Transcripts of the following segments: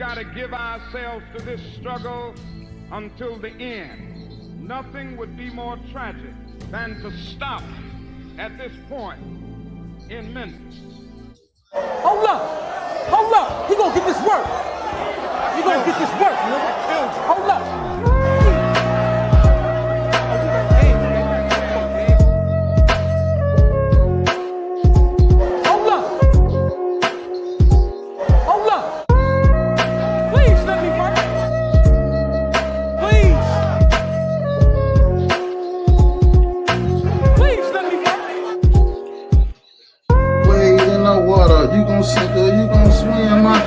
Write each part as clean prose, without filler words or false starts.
got to give ourselves to this struggle until the end. Nothing would be more tragic than to stop at this point in Memphis. Hold up, he gonna get this work. He gonna get this work, nigga. Hold up. You gon' sink her, you gon' swim out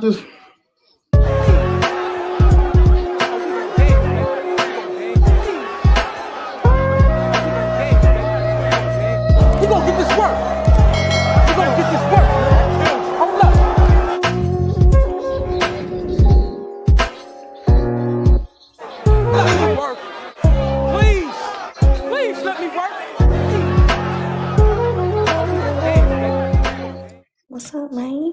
this. You gonna get this work. You gonna get this work. Hold up. Let me work. Please let me work. What's up, man?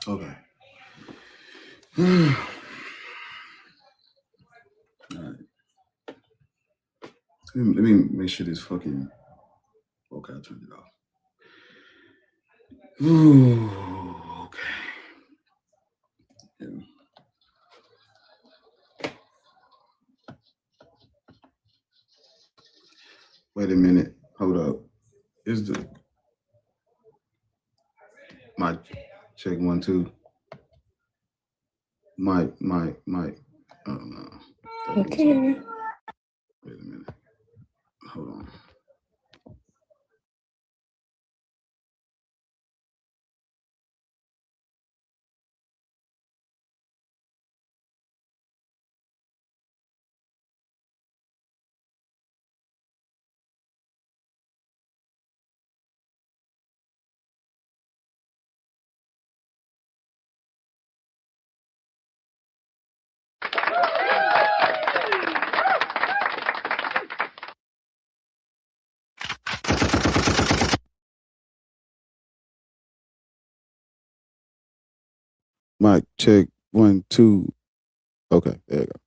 Okay. All right. Let me make sure this fucking. Okay, I turned it off. Ooh, okay. Yeah. Wait a minute. Hold up. Is the mic check 1 2? Mic. Oh no. Okay. Wait a minute. Hold on. Mic check 1 2. Okay, there you go.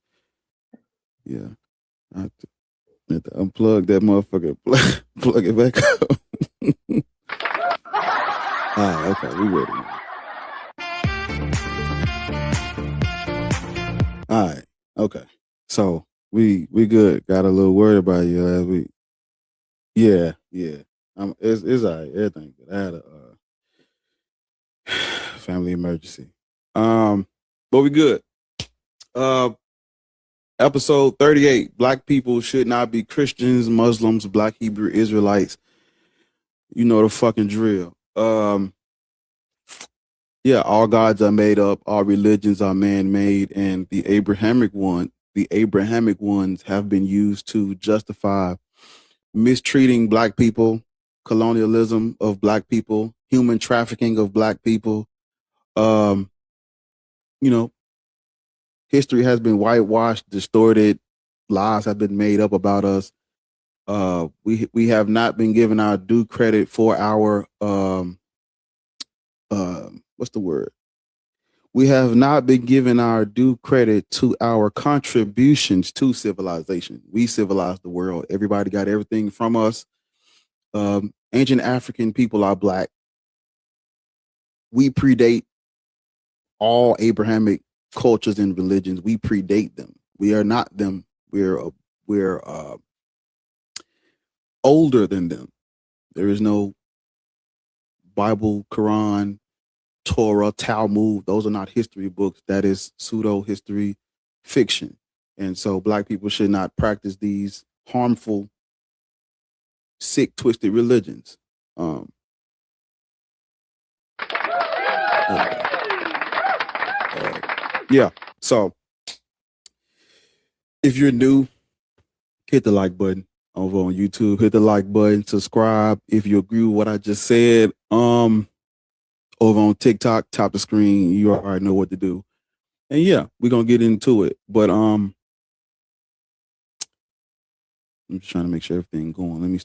Yeah. I have to unplug that motherfucker. Plug it back up. All right, okay, we ready. All right, okay. So we good. Got a little worried about you last week. Yeah. It's all right. Everything good. I had a family emergency. But we good. Episode 38. Black people should not be Christians, Muslims, Black Hebrew Israelites. You know the fucking drill. Yeah, all gods are made up, all religions are man-made, and the Abrahamic ones have been used to justify mistreating Black people, colonialism of Black people, human trafficking of Black people. History has been whitewashed, distorted, lies have been made up about us. We have not been given our due credit for our what's the word? We have not been given our due credit to our contributions to civilization. We civilized the world. Everybody got everything from us. Ancient African people are Black. We predate all Abrahamic cultures and religions. We predate them. We are not them. We're older than them. There is no Bible, Quran, Torah, Talmud. Those are not history books. That is pseudo history fiction. And so black people should not practice these harmful, sick, twisted religions. Yeah. So if you're new, hit the like button over on YouTube. Hit the like button, subscribe. If you agree with what I just said, over on TikTok, top the screen, you already know what to do. And yeah, we're gonna get into it. But I'm just trying to make sure everything going. Let me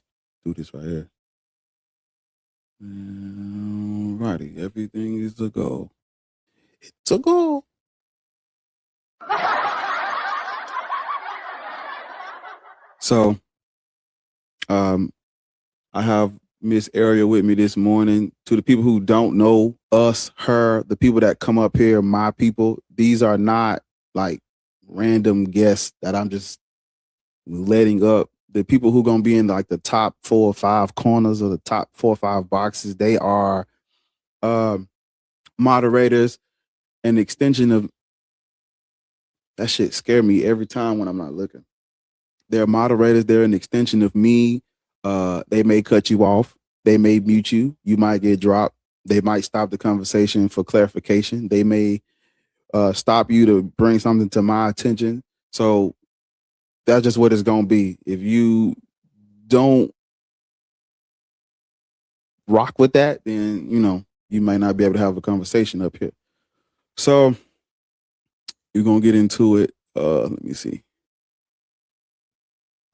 do this right here. Alrighty, everything is a go. It's a go. So, I have Miss Ariel with me this morning. To the people who don't know us, her, the people that come up here, my people, these are not like random guests that I'm just letting up. The people who gonna be in like the top 4 or 5 corners or the top 4 or 5 boxes, they are moderators. An extension of that shit scare me every time when I'm not looking. They're moderators. They're an extension of me. They may cut you off. They may mute you. You might get dropped. They might stop the conversation for clarification. They may stop you to bring something to my attention. So that's just what it's going to be. If you don't rock with that, then, you know, you might not be able to have a conversation up here. So you're going to get into it. Let me see.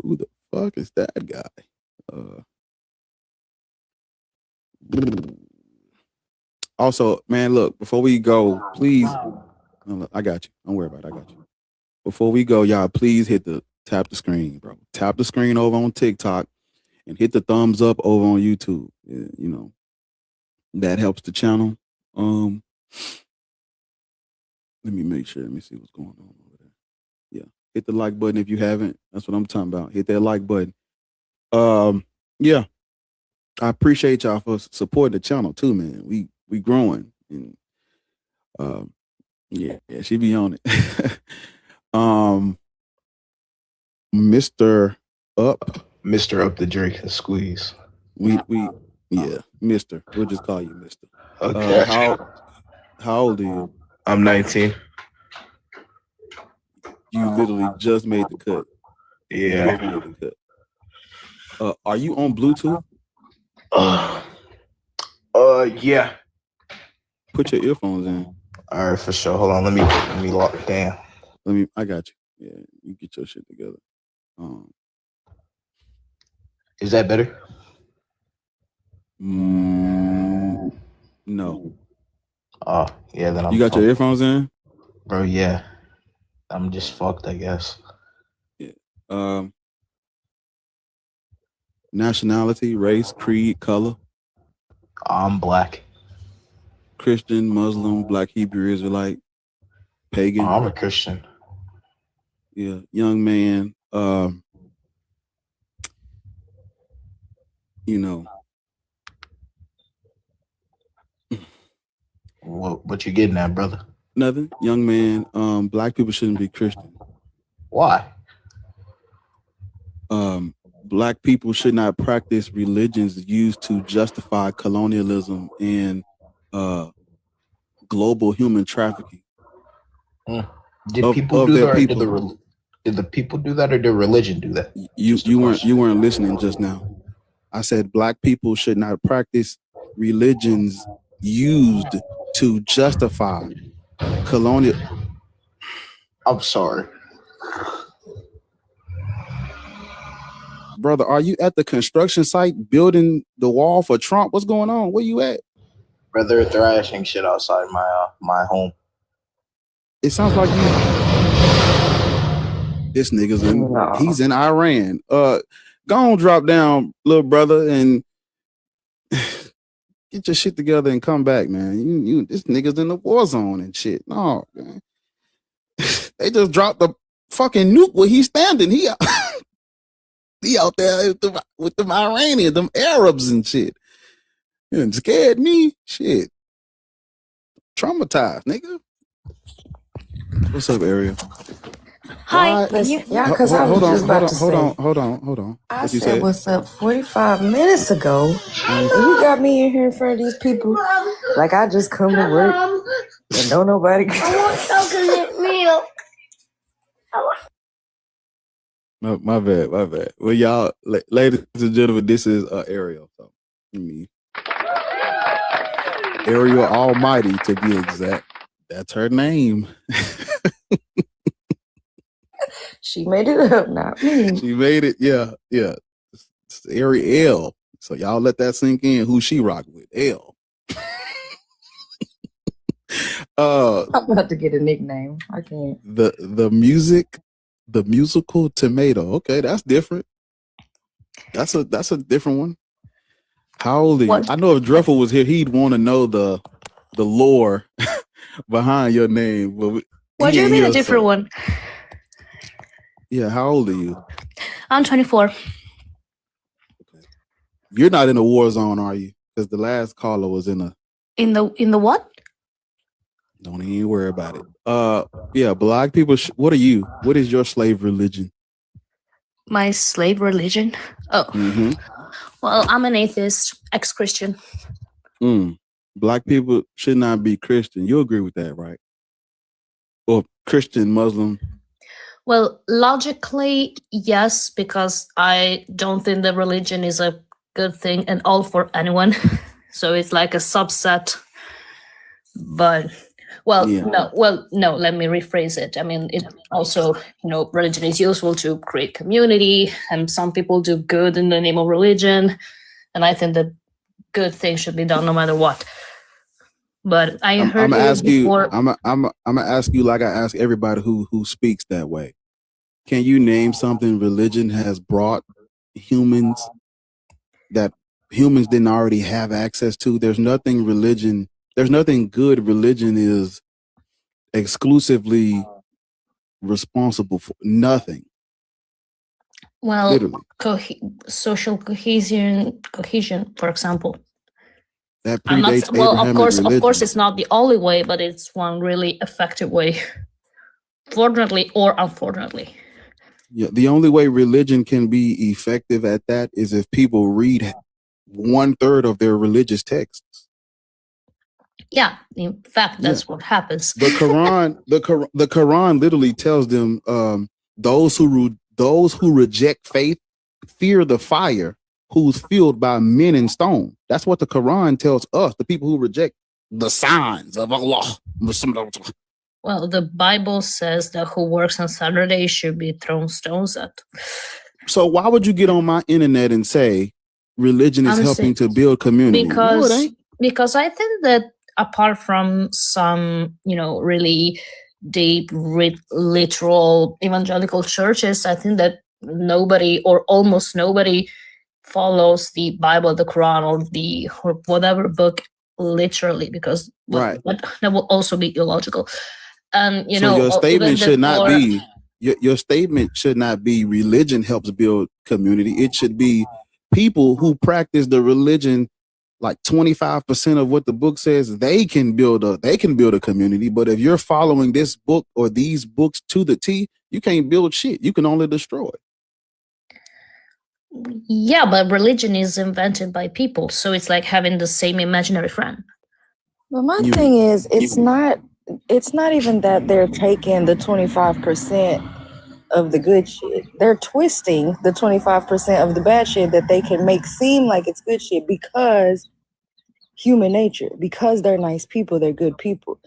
Who the fuck is that guy? Also, man, look, before we go, please, I got you. Don't worry about it. I got you. Before we go, y'all, please tap the screen, bro. Tap the screen over on TikTok and hit the thumbs up over on YouTube. You know, that helps the channel. Let me make sure. Let me see what's going on over there. Yeah. Hit the like button if you haven't. That's what I'm talking about. Hit that like button. Yeah. I appreciate y'all for supporting the channel too, man. We growing. And yeah, she be on it. Mr. Up the Drake and Squeeze. Yeah, Mr. We'll just call you Mr. Okay. How old are you? I'm 19. You literally just made the cut. Yeah. Are you on Bluetooth? Yeah. Put your earphones in. All right, for sure. Hold on. Let me lock it down. I got you. Yeah, you get your shit together. Is that better? No. Oh, yeah, then I'm You got your earphones in? Bro, yeah. I'm just fucked, I guess. Yeah. Nationality, race, creed, color? I'm black. Christian, Muslim, Black, Hebrew, Israelite, pagan? I'm a Christian. Yeah, young man. You know. What you getting at, brother? Nothing. Young man. Black people shouldn't be Christian. Why? Black people should not practice religions used to justify colonialism and global human trafficking. Did the people do that, or did religion do that? You weren't listening just now. I said black people should not practice religions used to justify colonial. I'm sorry. Brother, are you at the construction site building the wall for Trump? What's going on? Where you at? Brother, they're thrashing shit outside my home. It sounds like you. This nigga's he's in Iran. Go on, drop down, little brother, and Get your shit together and come back, man. You this nigga's in the war zone and shit. No, man. They just dropped the fucking nuke where he's standing. He out there with them Iranians, them Arabs and shit. And scared me. Shit. Traumatized, nigga. What's up, Ariel? Hi. Yeah, because I was just about to say. Hold on. I said, what's up 45 minutes ago. And you got me in here in front of these people. Like I just come to work and don't nobody. I want chocolate milk. My bad. Well, y'all, ladies and gentlemen, this is Ariel. So, Ariel Almighty, to be exact. That's her name. She made it up, not me. She made it. Yeah. It's Ariel. So y'all let that sink in. Who she rock with? L. I'm about to get a nickname. I can't. The musical tomato. Okay, that's different. That's a different one. How old are you? I know if Druffel was here, he'd want to know the lore behind your name. But what do you mean a different one? Yeah, how old are you? I'm 24. Okay. You're not in a war zone, are you? Because the last caller was in the what? Don't even worry about it. Yeah, black people. What are you? What is your slave religion? My slave religion? Oh, well, I'm an atheist, ex-Christian. Black people should not be Christian. You agree with that, right? Or Christian, Muslim? Well, logically, yes, because I don't think that religion is a good thing and all for anyone. So it's like a subset. But, no, let me rephrase it. I mean, it also, religion is useful to create community, and some people do good in the name of religion. And I think that good things should be done no matter what. But I'm gonna ask you like I ask everybody who speaks that way. Can you name something religion has brought humans that humans didn't already have access to? There's nothing good religion is exclusively responsible for. Nothing. Well, social cohesion, for example. That predates Abrahamic religion. Of course, it's not the only way, but it's one really effective way. Fortunately or unfortunately. Yeah, the only way religion can be effective at that is if people read 1/3 of their religious texts. Yeah, in fact, that's what happens. The Quran literally tells them those who reject faith fear the fire who's fueled by men and stone. That's what the Quran tells us, the people who reject the signs of Allah. Well, the Bible says that who works on Saturday should be thrown stones at. So why would you get on my internet and say religion is helping to build community? Because I think that apart from some, really deep, literal evangelical churches, I think that nobody or almost nobody follows the Bible, the Quran, or whatever book literally, because that will also be illogical. And so your statement should not be your statement should not be religion helps build community. It should be people who practice the religion, like 25% of what the book says, they can build a community. But if you're following this book or these books to the T, you can't build shit. You can only destroy. Yeah, but religion is invented by people, so it's like having the same imaginary friend. But my thing is, it's not even that they're taking the 25% of the good shit. They're twisting the 25% of the bad shit that they can make seem like it's good shit because human nature, because they're nice people, they're good people.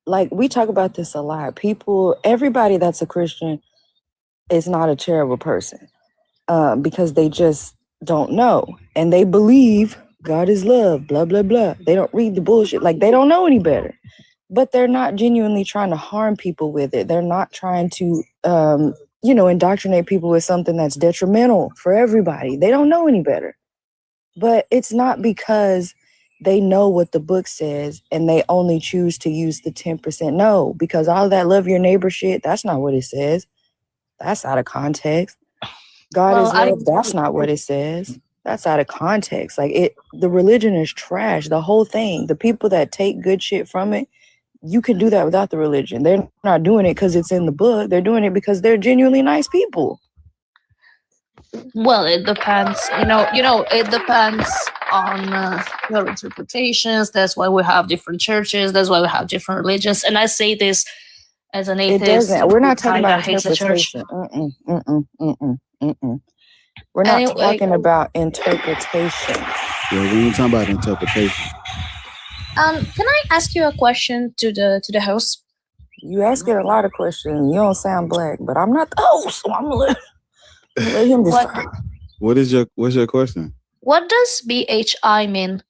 Like, we talk about this a lot. Everybody that's a Christian is not a terrible person. Because they just don't know. And they believe God is love, blah, blah, blah. They don't read the bullshit. Like, they don't know any better. But they're not genuinely trying to harm people with it. They're not trying to, indoctrinate people with something that's detrimental for everybody. They don't know any better. But it's not because they know what the book says and they only choose to use the 10%. No, because all that love your neighbor shit, that's not what it says. That's out of context. God Well, is love, that's not what it says. That's out of context. Like the religion is trash, the whole thing. The people that take good shit from it, you can do that without the religion. They're not doing it because it's in the book. They're doing it because they're genuinely nice people. Well, it depends. It depends on your interpretations. That's why we have different churches. That's why we have different religions. And I say this as an It atheist. doesn't. We're not who talking kinda about hates the church. interpretation. We're not Anyway. talking about interpretation. Yeah, we ain't talking about interpretation. Can I ask you a question to the host? You asking a lot of questions. You don't sound black, but I'm not the host, so I'm gonna let him decide. What's your question? What does BHI mean?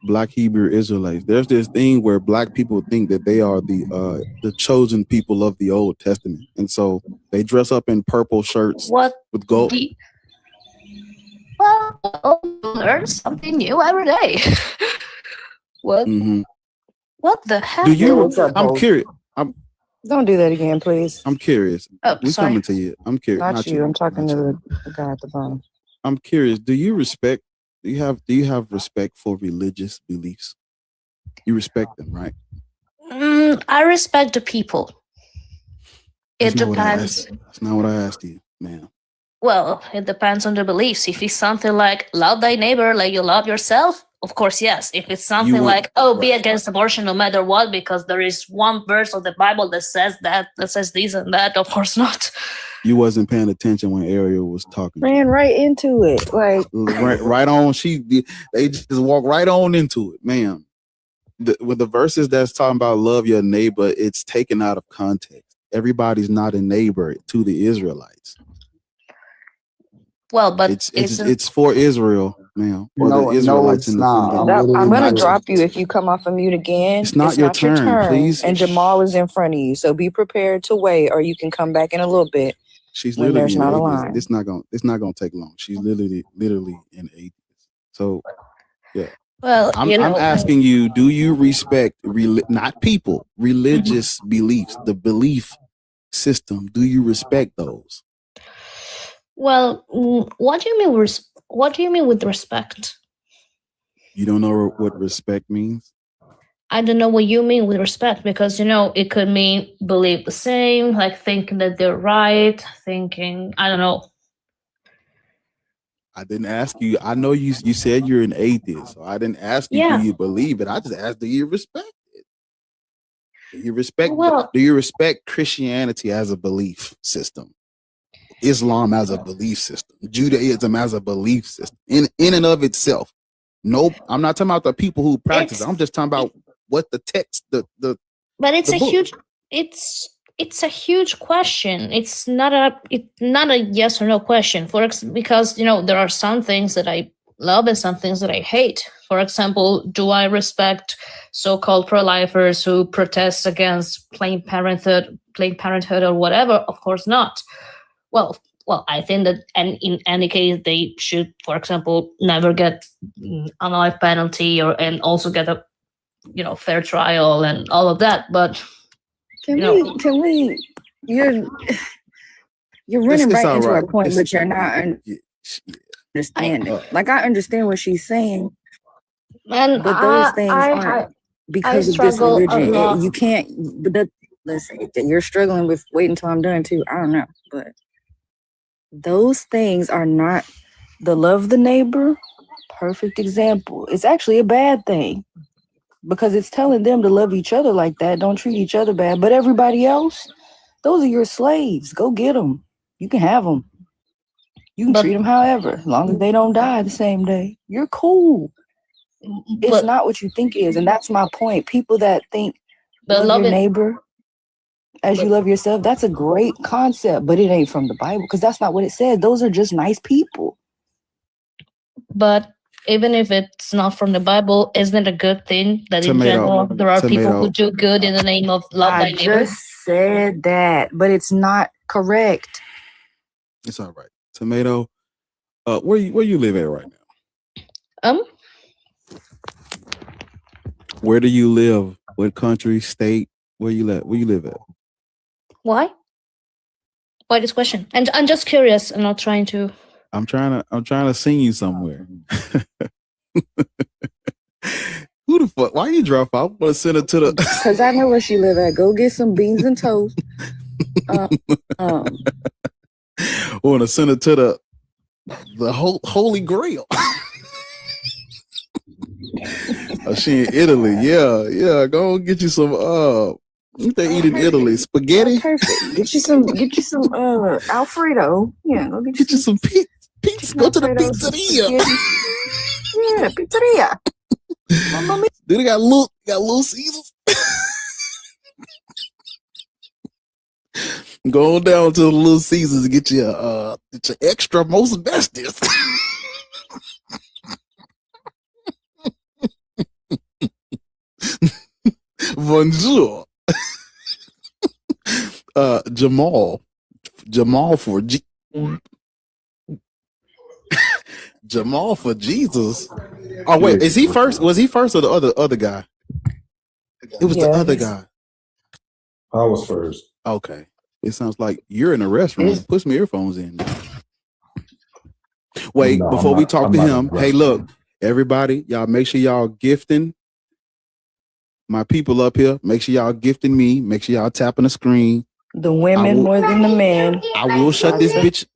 Black Hebrew Israelites. There's this thing where black people think that they are the chosen people of the Old Testament, and so they dress up in purple shirts with gold. Well, learn something new every day. What? Mm-hmm. What the heck? I'm curious. Don't do that again, please. I'm curious. Oh, We're sorry. coming to you. I'm curious. Not you. I'm talking to the guy at the bottom. I'm curious. Do you have respect for religious beliefs? You respect them, right? I respect the people. It depends. That's not what I asked you, ma'am. Well, it depends on the beliefs. If it's something like love thy neighbor like you love yourself, of course, yes. If it's something like, be against abortion no matter what, because there is one verse of the Bible that says this and that, of course not. You wasn't paying attention when Ariel was talking. Ran right into it. Like right on. They just walk right on into it, ma'am. With the verses that's talking about love your neighbor, it's taken out of context. Everybody's not a neighbor to the Israelites. Well, but it's for Israel, ma'am. No, it's not. I'm gonna drop you if you come off of mute again. It's not your turn, please. And Jamal is in front of you, so be prepared to wait, or you can come back in a little bit. She's literally not a line. It's not gonna take long. She's literally an atheist. So, yeah. Well, I'm asking you: do you respect not people, religious beliefs, the belief system? Do you respect those? Well, what do you mean? What do you mean with respect? You don't know what respect means? I don't know what you mean with respect, because it could mean believe the same, like thinking that they're right, thinking I don't know. I didn't ask you. I know you said you're an atheist, so I didn't ask you do you believe it. I just asked, do you respect it? Do you respect? Do you respect Christianity as a belief system? Islam as a belief system, Judaism as a belief system in and of itself. Nope, I'm not talking about the people who practice it. I'm just talking about what the text, But it's a huge, it's a huge question. It's not a yes or no question. Because there are some things that I love and some things that I hate. For example, do I respect so-called pro-lifers who protest against Planned Parenthood or whatever? Of course not. Well, I think that, and in any case, they should, for example, never get a life penalty and also get a, fair trial and all of that. But can we? You're running right into our point, but you're not understanding. Like I understand what she's saying, but those things aren't because of this religion. You can't. But listen, you're struggling with wait until I'm done too. I don't know, but. Those things are not the love the neighbor. Perfect example. It's actually a bad thing because it's telling them to love each other like that. Don't treat each other bad. But everybody else, those are your slaves. Go get them. You can have them. You can treat them however, as long as they don't die the same day. You're cool. It's not what you think it is. And that's my point. People that think love your neighbor as you love yourself, that's a great concept, but it ain't from the Bible because that's not what it says. Those are just nice people. But even if it's not from the Bible, isn't it a good thing that in general there are people who do good in the name of love thy neighbor? I just said that, but it's not correct. It's all right. Tomato, where you live at right now? Where do you live? What country, state? Where you live? Where you live at? Why? Why this question? And I'm just curious. I'm not trying to. I'm trying to sing you somewhere. Who the fuck? Why you drop out? Want to send her to the? Because I know where she live at. Go get some beans and toast. Want to send her to the Holy Grail. She in Italy. Yeah. Go get you some. What they eat in Italy? Spaghetti. Perfect. Get you some Alfredo. Yeah, go get you some pizza. Go to the pizzeria. Yeah, pizzeria. Dude, they got Little Caesars. Go on down to the Little Caesars and get your extra most bestest. Bonjour. Jamal for Jamal for Jesus. Oh wait, is he first? Was he first or the other guy? It was the other guy. I was first. Okay. It sounds like you're in a restaurant. Put some earphones in. Wait, before we talk to him, hey, look, everybody, y'all make sure y'all gifting my people up here. Make sure y'all gifting me. Make sure y'all tapping the screen. The women more than the men. I will shut this bitch.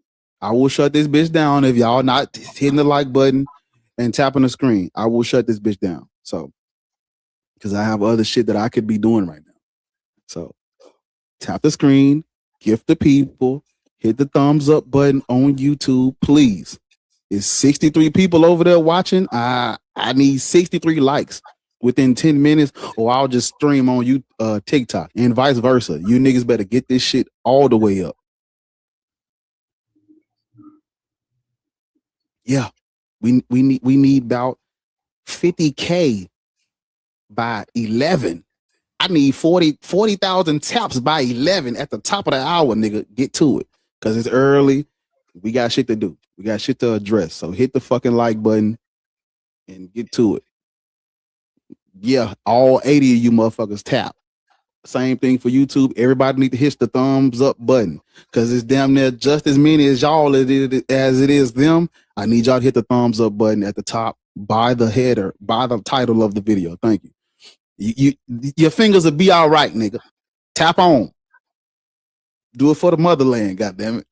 I will shut this bitch down if y'all not hitting the like button and tapping the screen. I will shut this bitch down. So, because I have other shit that I could be doing right now. So, tap the screen, gift the people, hit the thumbs up button on YouTube, please. It's 63 people over there watching. I need 63 likes within 10 minutes, or I'll just stream on you TikTok and vice versa. You niggas better get this shit all the way up. Yeah, we need about 50K by 11. I need 40,000 taps by 11 at the top of the hour, nigga. Get to it, because it's early. We got shit to do. We got shit to address. So hit the fucking like button and get to it. Yeah, all 80 of you motherfuckers tap. Same thing for YouTube. Everybody need to hit the thumbs up button, because it's damn near just as many as y'all as it is them. I need y'all to hit the thumbs up button at the top by the header, by the title of the video. Thank you. Your fingers will be all right, nigga. Tap on. Do it for the motherland, goddammit.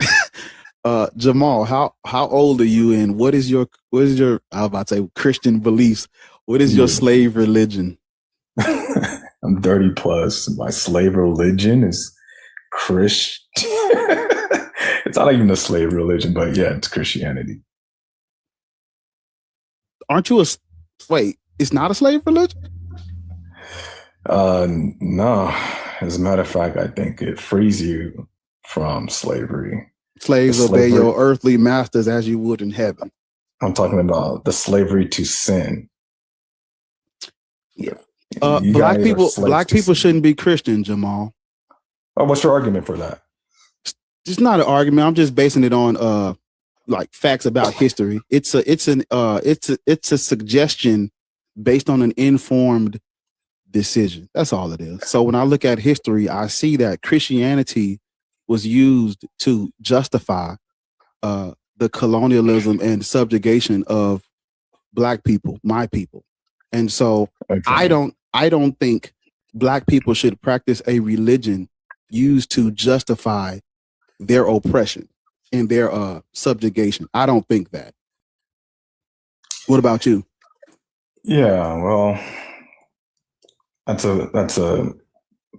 Jamal, how old are you, and what is your I was about to say Christian beliefs? What is your slave religion? I'm 30 plus. My slave religion is Christian. It's not even a slave religion, but yeah, it's Christianity. Aren't you wait, it's not a slave religion? No. As a matter of fact, I think it frees you from slavery. Slaves obey your earthly masters as you would in heaven. I'm talking about the slavery to sin. Yeah. Black people shouldn't be Christian, Jamal. Oh, what's your argument for that? It's not an argument. I'm just basing it on like facts about history. It's a suggestion based on an informed decision. That's all it is. So when I look at history, I see that Christianity was used to justify the colonialism and subjugation of Black people, my people. And so I don't think Black people should practice a religion used to justify their oppression and their subjugation. I don't think that. What about you? Yeah, well, that's a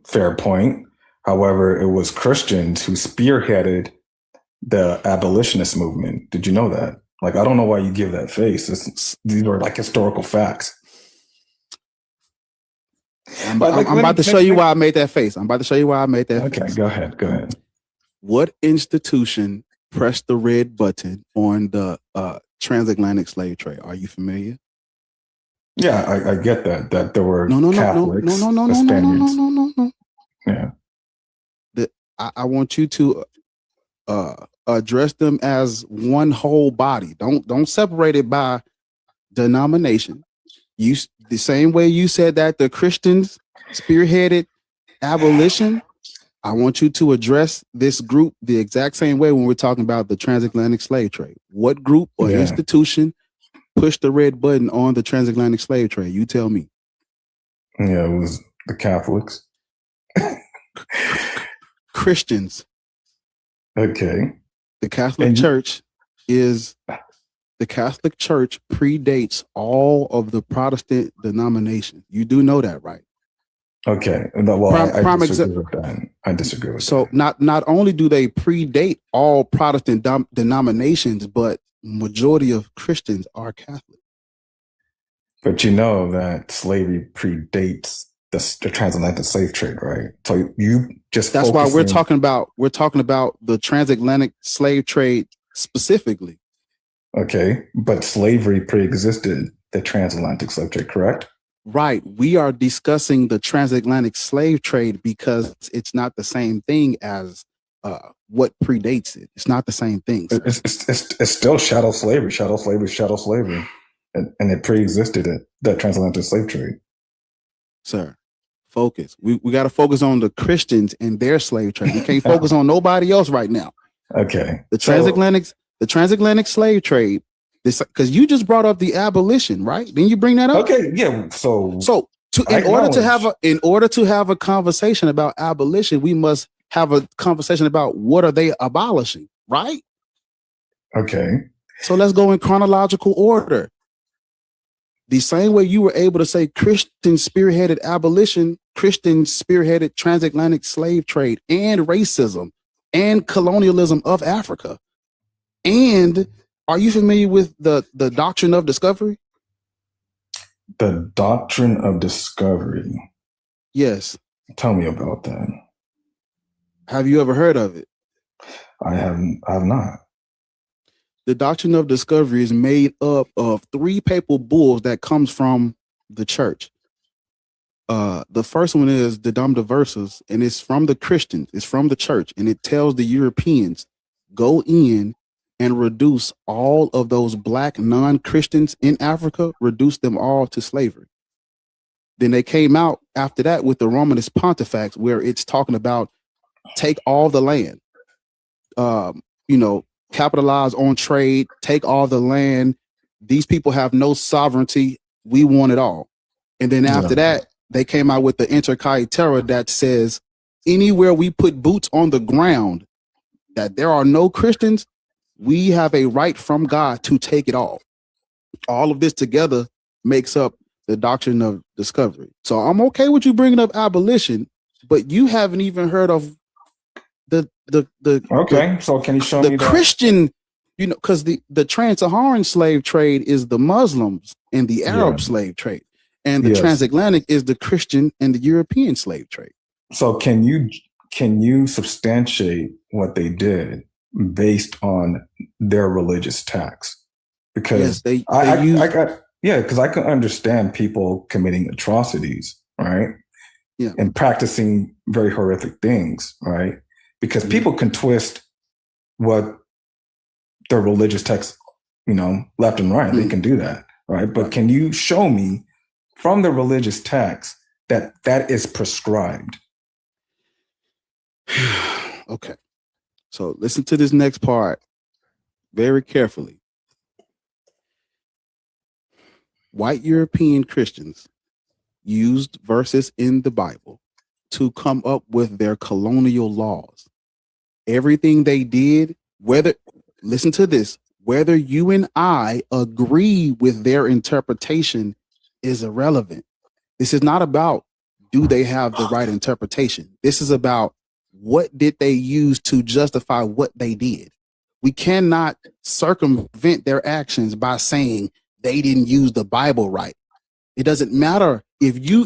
fair point. However, it was Christians who spearheaded the abolitionist movement. Did you know that? Like, I don't know why you give that face. These are like historical facts. I'm about to show you why I made that face. Okay, go ahead. What institution pressed the red button on the transatlantic slave trade? Are you familiar? Yeah, I get that. That there were Catholics, no. Spaniards. Yeah. I want you to address them as one whole body. Don't separate it by denomination. The same way you said that the Christians spearheaded abolition, I want you to address this group the exact same way when we're talking about the transatlantic slave trade. What group or institution pushed the red button on the transatlantic slave trade? You tell me. Yeah, it was the Catholics. Christians. Okay. The Catholic Church predates all of the Protestant denominations. You do know that, right? Okay. Well, I disagree with that. I disagree with that. So not only do they predate all Protestant denominations, but majority of Christians are Catholic. But you know that slavery predates the transatlantic slave trade, right? So you just that's why we're talking about the transatlantic slave trade specifically. Okay, but slavery pre-existed the transatlantic slave trade, correct? Right. We are discussing the transatlantic slave trade because it's not the same thing as what predates it. It's not the same thing. It's still chattel slavery, and it pre-existed the transatlantic slave trade. Sir, focus. We got to focus on the Christians and their slave trade. We can't focus on nobody else right now. Okay. The transatlantic slave trade. This because you just brought up the abolition, right? Didn't you bring that up? Okay, yeah. In order to have a conversation about abolition, we must have a conversation about what are they abolishing, right? Okay. So let's go in chronological order. The same way you were able to say Christian spearheaded abolition, Christian spearheaded transatlantic slave trade and racism and colonialism of Africa. And are you familiar with the doctrine of discovery? The doctrine of discovery. Yes. Tell me about that. Have you ever heard of it? I have not. The doctrine of discovery is made up of 3 papal bulls that comes from the church. The first one is the Dom Diversus, and it's from the Christians. It's from the church, and it tells the Europeans, go in and reduce all of those black non-Christians in Africa, reduce them all to slavery. Then they came out after that with the Romanist Pontifex, where it's talking about take all the land, capitalize on trade, take all the land. These people have no sovereignty. We want it all. And then after that, they came out with the Inter Caetera that says anywhere we put boots on the ground, that there are no Christians, we have a right from God to take it all. All of this together makes up the doctrine of discovery. So I'm okay with you bringing up abolition, but you haven't even heard of the so can you show me the Christian, because the trans-Saharan slave trade is the Muslims and the Arab slave trade, and the transatlantic is the Christian and the European slave trade. So can you substantiate what they did based on their religious tax? Because because I can understand people committing atrocities, right? Yeah. And practicing very horrific things, right? Because people can twist what their religious text, left and right. They can do that, right? But can you show me from the religious text that is prescribed? Okay. So listen to this next part very carefully. White European Christians used verses in the Bible to come up with their colonial laws. Everything they did, listen to this, whether you and I agree with their interpretation is irrelevant. This is not about do they have the right interpretation. This is about what did they use to justify what they did. We cannot circumvent their actions by saying they didn't use the Bible right. It doesn't matter if you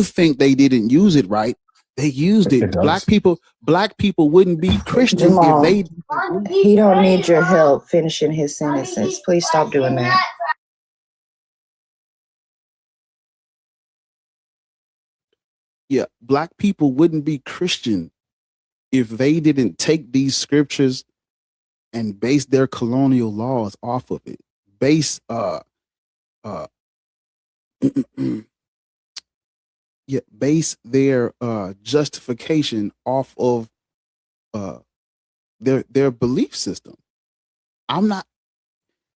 think they didn't use it right. They used it. Black people wouldn't be Christian Jamal, if they. He don't need your help finishing his sentences. Please stop doing that. Yeah, black people wouldn't be Christian if they didn't take these scriptures and base their colonial laws off of it. Base base their justification off of their belief system.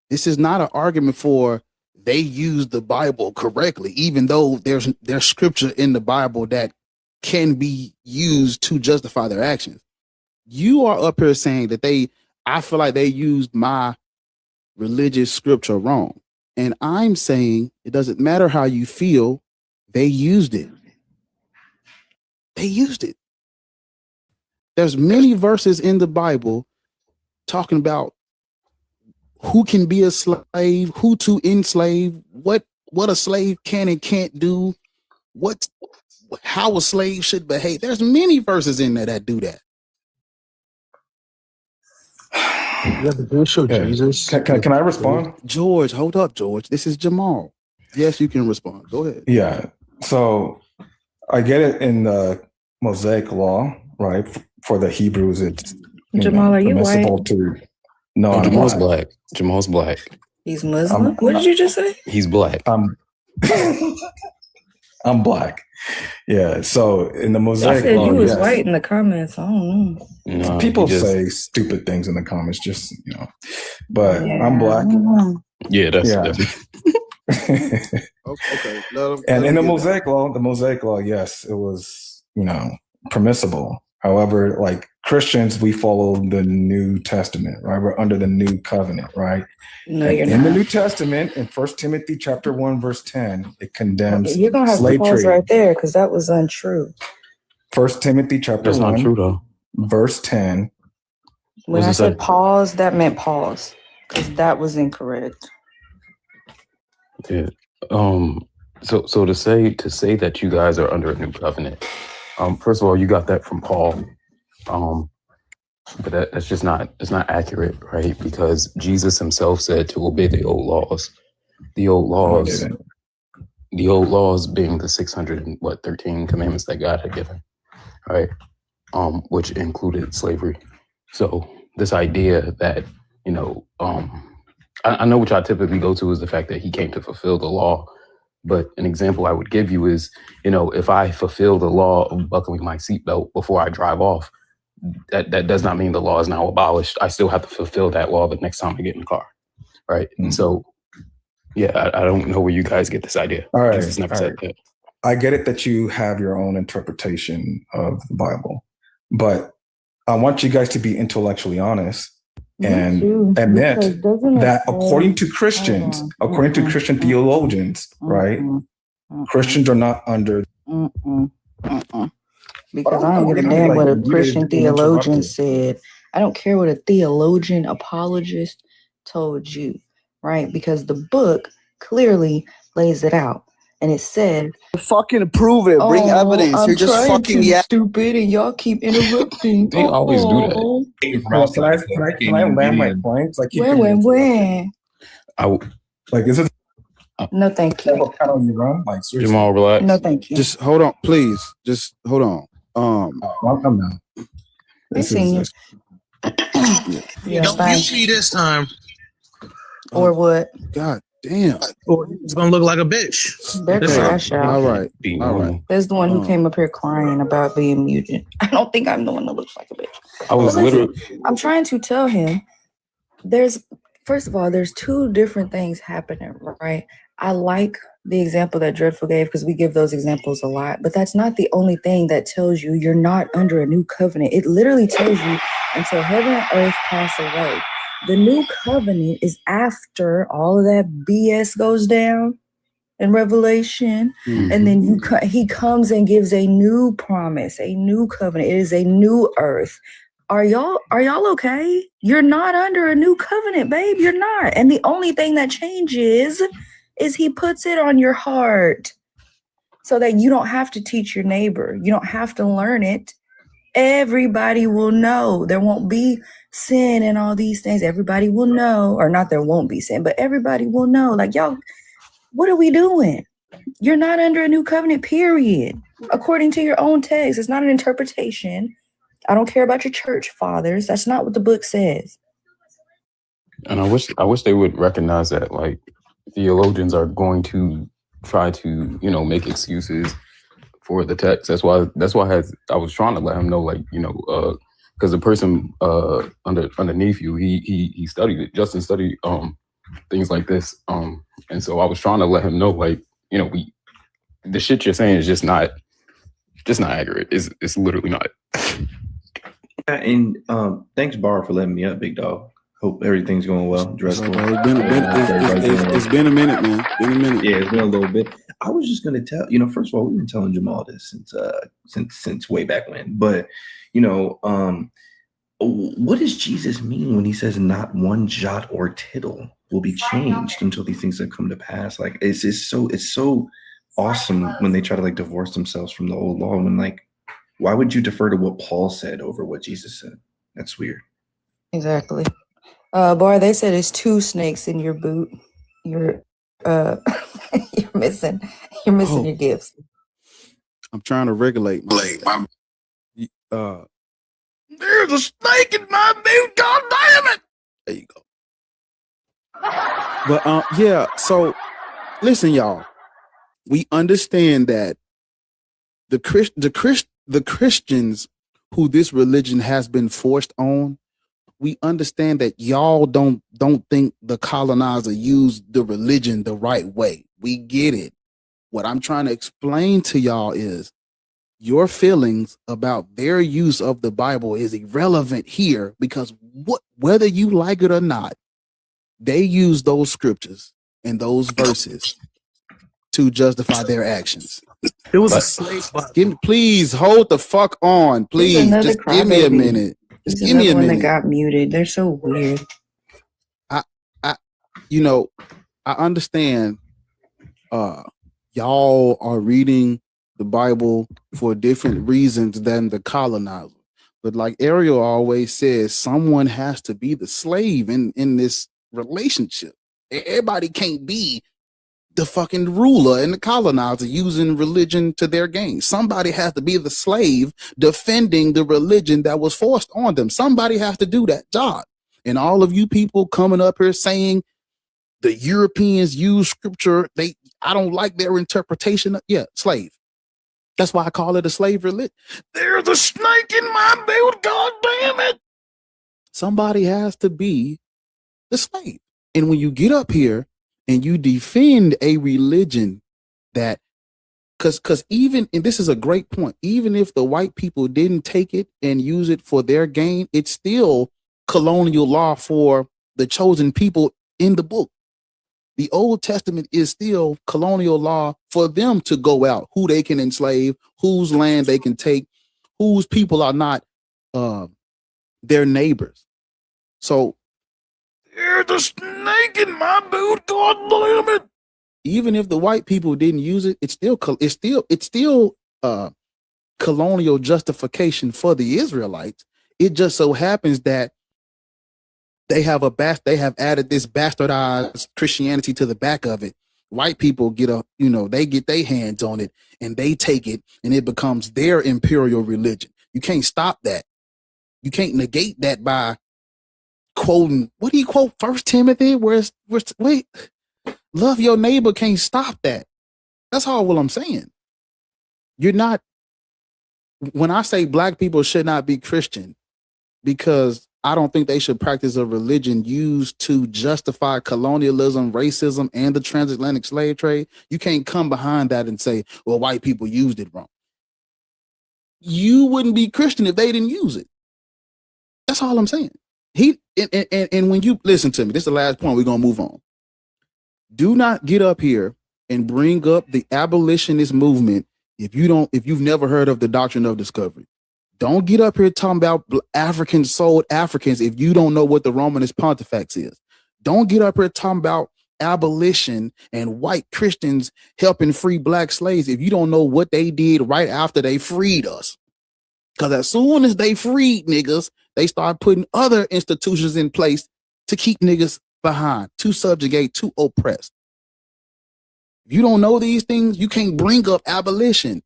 This is not an argument for they use the Bible correctly, even though there's scripture in the Bible that can be used to justify their actions. You are up here saying that I feel like they used my religious scripture wrong. And I'm saying it doesn't matter how you feel, they used it. They used it. There's many verses in the Bible talking about who can be a slave, who to enslave, what a slave can and can't do, how a slave should behave. There's many verses in there that do that. Yeah, but they show Jesus. Can I respond? George, hold up, George. This is Jamal. Yes, you can respond. Go ahead. Yeah. So I get it in the Mosaic law, right? For the Hebrews, it's Jamal, are you permissible white? to. No, I'm Jamal's not. black. Jamal's black. He's Muslim. What did you just say? He's black. I'm black. Yeah. So in the I Mosaic said law, you was yes. white in the comments. I don't know. No, People he just- say stupid things in the comments, just but I'm black. Yeah, that's Yeah. Okay. And in the Mosaic law, yes, it was, permissible. However, like Christians, we follow the New Testament, right? We're under the new covenant, right? No, And you're in the not. New Testament, in 1 Timothy chapter 1, verse 10, it condemns You're gonna have to slave pause trade. right there because that was untrue. 1 Timothy chapter That's 1, not true though. verse 10. When What's I it said say? pause, that meant pause because that was incorrect. Yeah. So to say that you guys are under a new covenant. First of all, you got that from Paul. But that's just not accurate, right? Because Jesus himself said to obey the old laws. The old laws being the 613 commandments that God had given, right? Which included slavery. So this idea that, I know what y'all typically go to is the fact that he came to fulfill the law. But an example I would give you is, if I fulfill the law of buckling my seatbelt before I drive off, that does not mean the law is now abolished. I still have to fulfill that law the next time I get in the car, right? Mm-hmm. And so, yeah, I don't know where you guys get this idea. All right, Jesus never said that. I get it that you have your own interpretation of the Bible, but I want you guys to be intellectually honest and admit that according to Christians, according to Christian theologians, right? Christians are not under. Because I don't give a damn what a Christian theologian said. I don't care what a theologian apologist told you, right? Because the book clearly lays it out. And it said, fucking prove it. Bring evidence. You're just fucking stupid and y'all keep interrupting. They always do that. Can I land my points? Like when? Is it? No, thank you. Like, Jamal, relax. No, thank you. Just hold on, please. Just hold on. I'm down. I seen you. Don't get me this time. Or what? God damn. It's gonna look like a bitch. Better crash out. All right. There's the one who came up here crying about being muted. I don't think I'm the one that looks like a bitch. I was literally. I'm trying to tell him first of all, there's two different things happening, right? I like the example that Dreadful gave because we give those examples a lot, but that's not the only thing that tells you you're not under a new covenant. It literally tells you until heaven and earth pass away. The new covenant is after all of that BS goes down in Revelation, and then he comes and gives a new promise, a new covenant. It is a new earth. Are y'all okay? You're not under a new covenant, babe. You're not. And the only thing that changes is he puts it on your heart so that you don't have to teach your neighbor. You don't have to learn it. Everybody will know. There won't be sin and all these things. Everybody will know, or not there won't be sin, but everybody will know. Like, y'all, what are we doing? You're not under a new covenant, period. According to your own text. It's not an interpretation. I don't care about your church fathers. That's not what the book says. And I wish they would recognize that, like, theologians are going to try to, make excuses for the text. That's why I was trying to let him know, like, because the person underneath you, he studied it. Justin studied things like this. And so I was trying to let him know, like, the shit you're saying is just not accurate. It's literally not. And thanks, Bar, for letting me up, big dog. Hope everything's going well. It's been a minute, man. Been a minute. Yeah, it's been a little bit. I was just gonna tell first of all, we've been telling Jamal this since way back when. But what does Jesus mean when he says not one jot or tittle will be changed until these things have come to pass? Like it's so awesome when they try to like divorce themselves from the old law. When like, why would you defer to what Paul said over what Jesus said? That's weird. Exactly. Bar, they said it's 2 snakes in your boot. You're you're missing your gifts. I'm trying to regulate my there's a snake in my boot, god damn it. There you go. But yeah, so listen, y'all. We understand that the Christians who this religion has been forced on, we understand that y'all don't think the colonizer used the religion the right way. We get it. What I'm trying to explain to y'all is your feelings about their use of the Bible is irrelevant here, because whether you like it or not, they use those scriptures and those verses to justify their actions. It was a slave. Please hold the fuck on. Please just give me a minute. Just give me a minute. That got muted. They're so weird. I understand y'all are reading the Bible for different reasons than the colonizer. But like Ariel always says, someone has to be the slave in this relationship. Everybody can't be the fucking ruler and the colonizer using religion to their gain. Somebody has to be the slave defending the religion that was forced on them. Somebody has to do that job. And all of you people coming up here saying the Europeans use scripture, I don't like their interpretation. Yeah, slave. That's why I call it a slave religion. There's a snake in my boot, god damn it. Somebody has to be the slave. And when you get up here and you defend a religion that, because even, and this is a great point, even if the white people didn't take it and use it for their gain, it's still colonial law for the chosen people in the book. The Old Testament is still colonial law for them to go out, who they can enslave, whose land they can take, whose people are not their neighbors. So there's a snake in my boot, god damn it. Even if the white people didn't use it, it's still colonial justification for the Israelites. It just so happens that they have added this bastardized Christianity to the back of it. White people they get their hands on it and they take it and it becomes their imperial religion. You can't stop that. You can't negate that by quoting, what do you quote? 1 Timothy, where's love your neighbor can't stop that. That's all what I'm saying. You're not, when I say black people should not be Christian, because I don't think they should practice a religion used to justify colonialism, racism, and the transatlantic slave trade. You can't come behind that and say, well, white people used it wrong. You wouldn't be Christian if they didn't use it. That's all I'm saying. And when you listen to me, this is the last point, we're going to move on. Do not get up here and bring up the abolitionist movement if you've never heard of the doctrine of discovery. Don't get up here talking about Africans sold Africans if you don't know what the Romanist Pontifex is. Don't get up here talking about abolition and white Christians helping free black slaves if you don't know what they did right after they freed us. Because as soon as they freed niggas, they start putting other institutions in place to keep niggas behind, to subjugate, to oppress. If you don't know these things, you can't bring up abolition.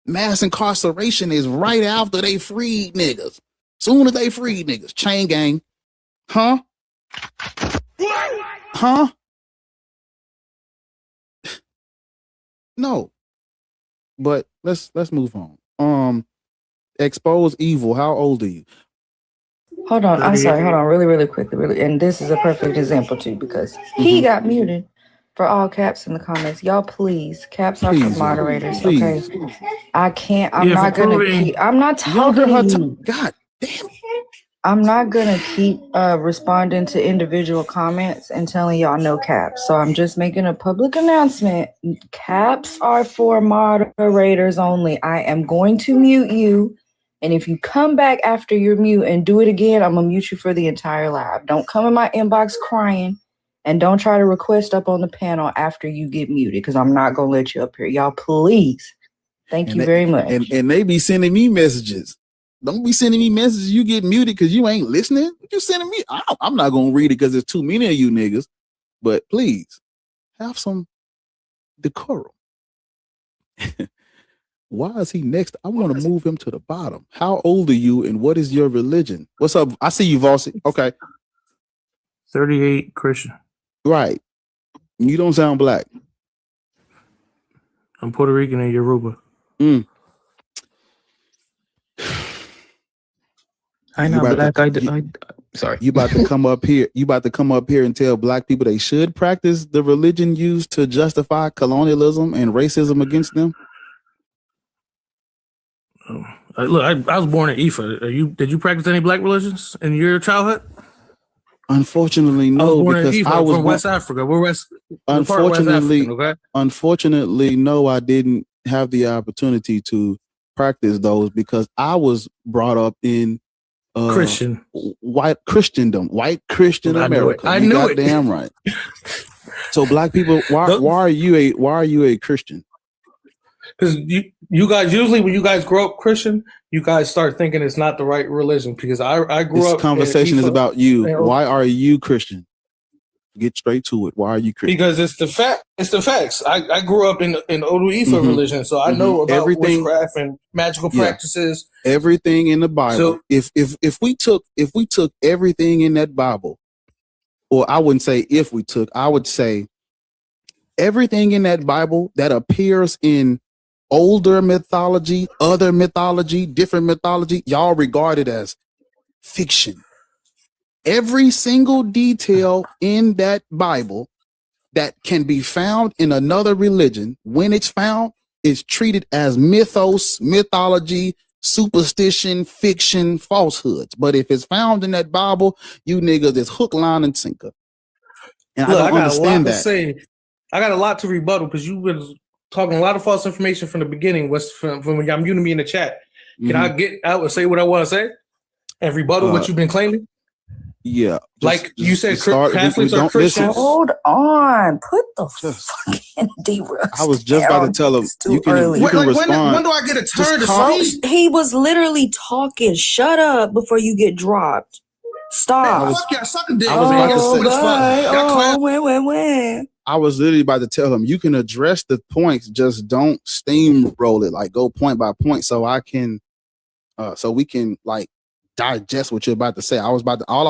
Mass incarceration is right after they freed niggas. Soon as they free niggas, chain gang. Huh? Huh? No. But let's move on. Expose evil. How old are you? Hold on, I'm sorry. Hold on, really quickly, and this is a perfect example too because he got muted for all caps in the comments. Y'all, please, caps are for moderators. Please. Okay, I can't. I'm not gonna keep. I'm not talking to you. God damn. I'm not gonna keep responding to individual comments and telling y'all no caps. So I'm just making a public announcement. Caps are for moderators only. I am going to mute you. And if you come back after your mute and do it again, I'm gonna mute you for the entire live. Don't come in my inbox crying and don't try to request up on the panel after you get muted because I'm not gonna let you up here. Y'all, please. Thank you very much. And they be sending me messages. Don't be sending me messages. You get muted because you ain't listening. What you sending me? I'm not gonna read it because there's too many of you niggas. But please have some decorum. Why is he next? I want to move him to the bottom. How old are you and what is your religion? What's up? I see you, Vossi. Okay. 38 Christian. Right. You don't sound black. I'm Puerto Rican and Yoruba. I know black. Sorry. You about to come up here. You about to come up here and tell black people they should practice the religion used to justify colonialism and racism against them? Look, I was born in Ifa. Did you practice any black religions in your childhood? Unfortunately, no. I was born because in Ifa. I was from West Africa. We're West. Unfortunately, West African, okay? Unfortunately, no. I didn't have the opportunity to practice those because I was brought up in Christian, white Christendom, white Christian America. I knew it. Damn right. So, black people, why are you a Christian? Because you guys usually when you guys grow up Christian, you guys start thinking it's not the right religion. Because I grew up. This conversation is about you. Why are you Christian? Get straight to it. Why are you Christian? Because it's the fact. It's the facts. I grew up in Odu Ifa religion, so I know about witchcraft and magical practices. Everything in the Bible. So, if we took everything in that Bible, or I wouldn't say if we took, I would say everything in that Bible that appears in older mythology, other mythology, different mythology, y'all regard it as fiction. Every single detail in that Bible that can be found in another religion, when it's found, is treated as mythos, mythology, superstition, fiction, falsehoods. But if it's found in that Bible, you niggas is hook, line, and sinker. And look, I don't understand that. I got a lot to rebuttal because you were talking a lot of false information from the beginning. Was from when y'all muted me in the chat. Can I get out and say what I want to say and rebuttal what you've been claiming? Yeah. Like you said, Catholics are Christians. Hold on. Put the fucking D-Rush. I was just about to tell him you can respond. When do I get a turn to speak? He was literally talking. Shut up before you get dropped. Stop. I was literally about to tell him you can address the points, just don't steamroll it. Like go point by point, so I can, so we can like digest what you're about to say. All I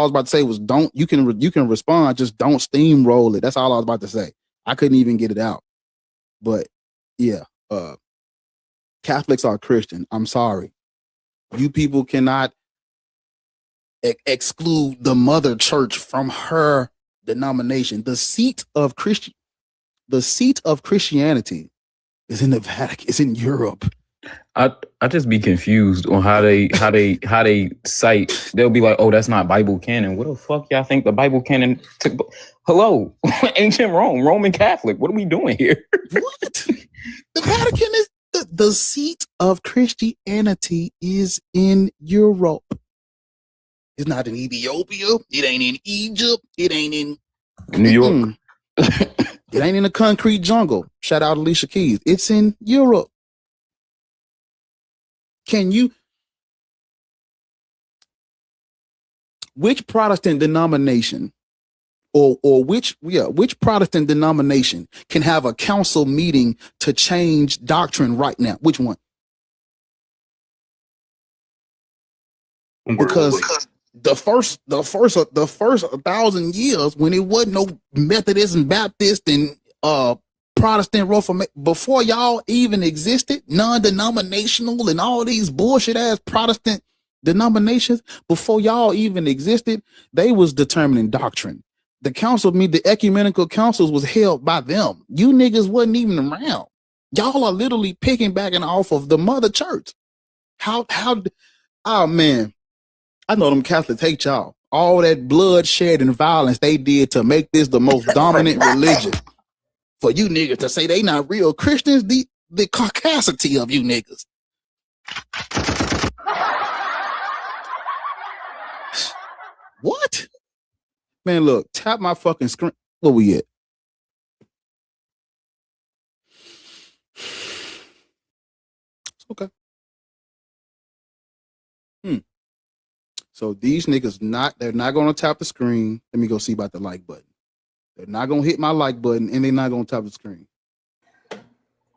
was about to say was you can respond, just don't steamroll it. That's all I was about to say. I couldn't even get it out. But yeah, Catholics are Christian. I'm sorry. You people cannot exclude the mother church from her denomination. The seat of Christianity is in the Vatican. It's in Europe. I just be confused on how they cite. They'll be like, "Oh, that's not Bible canon." What the fuck y'all think the Bible canon took? Hello, ancient Rome, Roman Catholic. What are we doing here? What? The Vatican is the seat of Christianity is in Europe. It's not in Ethiopia. It ain't in Egypt. It ain't in New York. It ain't in the concrete jungle. Shout out Alicia Keys. It's in Europe. Which Protestant denomination or which Protestant denomination can have a council meeting to change doctrine right now? Which one? because the first 1,000 years when it wasn't no Methodist and Baptist and Protestant Reformation, before y'all even existed, non-denominational and all these bullshit ass Protestant denominations, before y'all even existed, they was determining doctrine. The the ecumenical councils was held by them. You niggas wasn't even around. Y'all are literally picking back off of the mother church. Oh man, I know them Catholics hate y'all. All that bloodshed and violence they did to make this the most dominant religion. For you niggas to say they not real Christians, the caucasity of you niggas. What? Man, look, tap my fucking screen. Where we at? Okay. So these niggas they're not gonna tap the screen. Let me go see about the like button. They're not gonna hit my like button and they're not gonna tap the screen.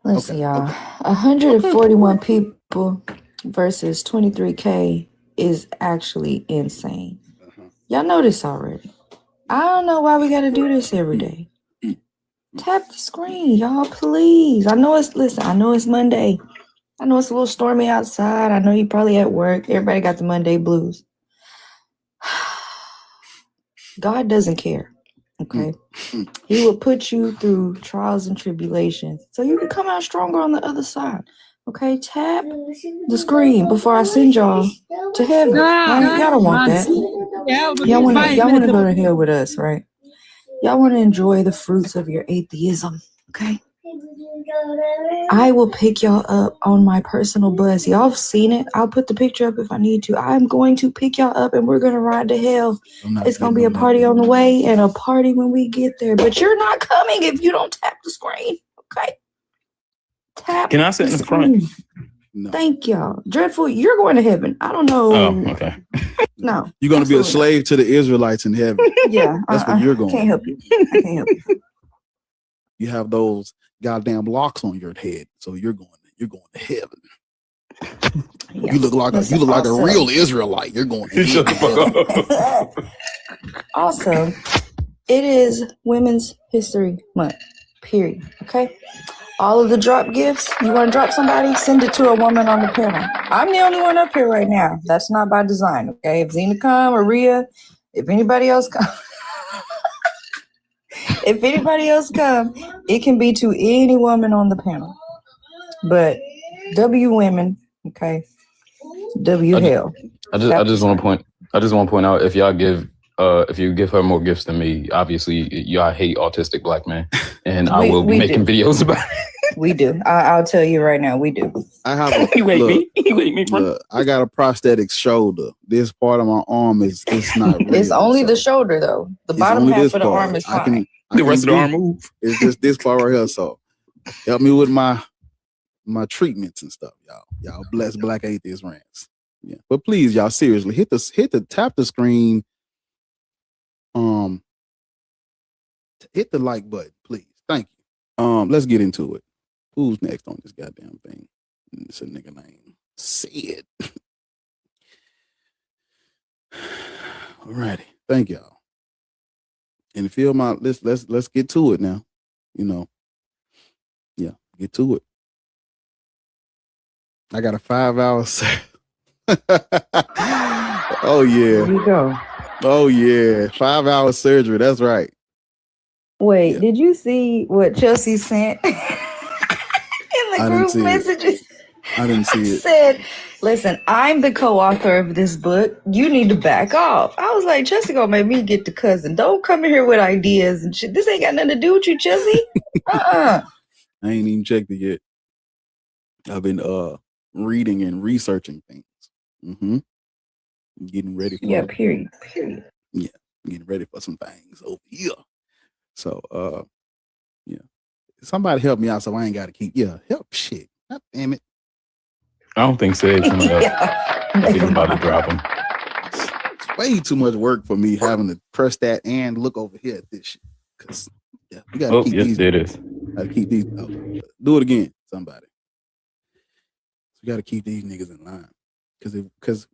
Let's see, y'all. 141 people versus 23K is actually insane. Y'all know this already. I don't know why we gotta do this every day. Tap the screen, y'all, please. I know it's Monday. I know it's a little stormy outside. I know you probably at work. Everybody got the Monday blues. God doesn't care. Okay. He will put you through trials and tribulations so you can come out stronger on the other side. Okay, tap the screen before I send y'all to heaven. Right? Y'all don't want that. Y'all want to go to hell with us, right? Y'all want to enjoy the fruits of your atheism. Okay. I will pick y'all up on my personal bus. Y'all have seen it. I'll put the picture up if I need to. I'm going to pick y'all up and we're going to ride to hell. It's going to be a party on the way and a party when we get there. But you're not coming if you don't tap the screen. Okay? Tap. Can I sit in the front? No. Thank y'all. Dreadful, you're going to heaven. I don't know. Oh, okay. No. You're going to be a slave to the Israelites in heaven. Yeah. That's what you're going. I can't help you. I can't help you. You have those goddamn locks on your head, so you're going to heaven. Yeah. You look like a real Israelite. You're going to heaven. Also, it is Women's History Month. Period. Okay. All of the drop gifts, you want to drop somebody, send it to a woman on the panel. I'm the only one up here right now. That's not by design. Okay. If Zena come or Rhea, if anybody else come. If anybody else come, it can be to any woman on the panel. But W women, okay. W hell. I just want to point out if you give her more gifts than me, obviously y'all hate autistic black men, and I will be making videos about it. We do. I'll tell you right now, we do. I have I got a prosthetic shoulder. This part of my arm it's not real. It's only the shoulder though. The bottom half of the arm is fine. The rest of the arm move. It's just this part right here. So help me with my treatments and stuff, y'all. Y'all bless Black Atheist Rants. Yeah. But please, y'all, seriously, tap the screen. Hit the like button, please. Thank you. Let's get into it. Who's next on this goddamn thing? It's a nigga name. Sid. Alrighty. Thank y'all. And feel my let's get to it now. You know. Yeah, get to it. I got a 5-hour Oh yeah. There you go. Oh yeah. 5-hour surgery. That's right. Wait, did you see what Chelsea sent in the group messages? I didn't see it. Said, listen, I'm the co-author of this book. You need to back off. I was like, Chelsea gonna make me get the cousin. Don't come in here with ideas and shit. This ain't got nothing to do with you, Chelsea. I ain't even checked it yet. I've been reading and researching things. Getting ready for period. Yeah, getting ready for some things over here. So yeah. Somebody help me out so I ain't gotta keep help shit. God damn it. I don't think Said's coming up. I think I'm about to drop him. It's way too much work for me having to press that and look over here at this shit. Cause we gotta keep these. It is. Gotta keep these. Do it again, somebody. We gotta keep these niggas in line. Cause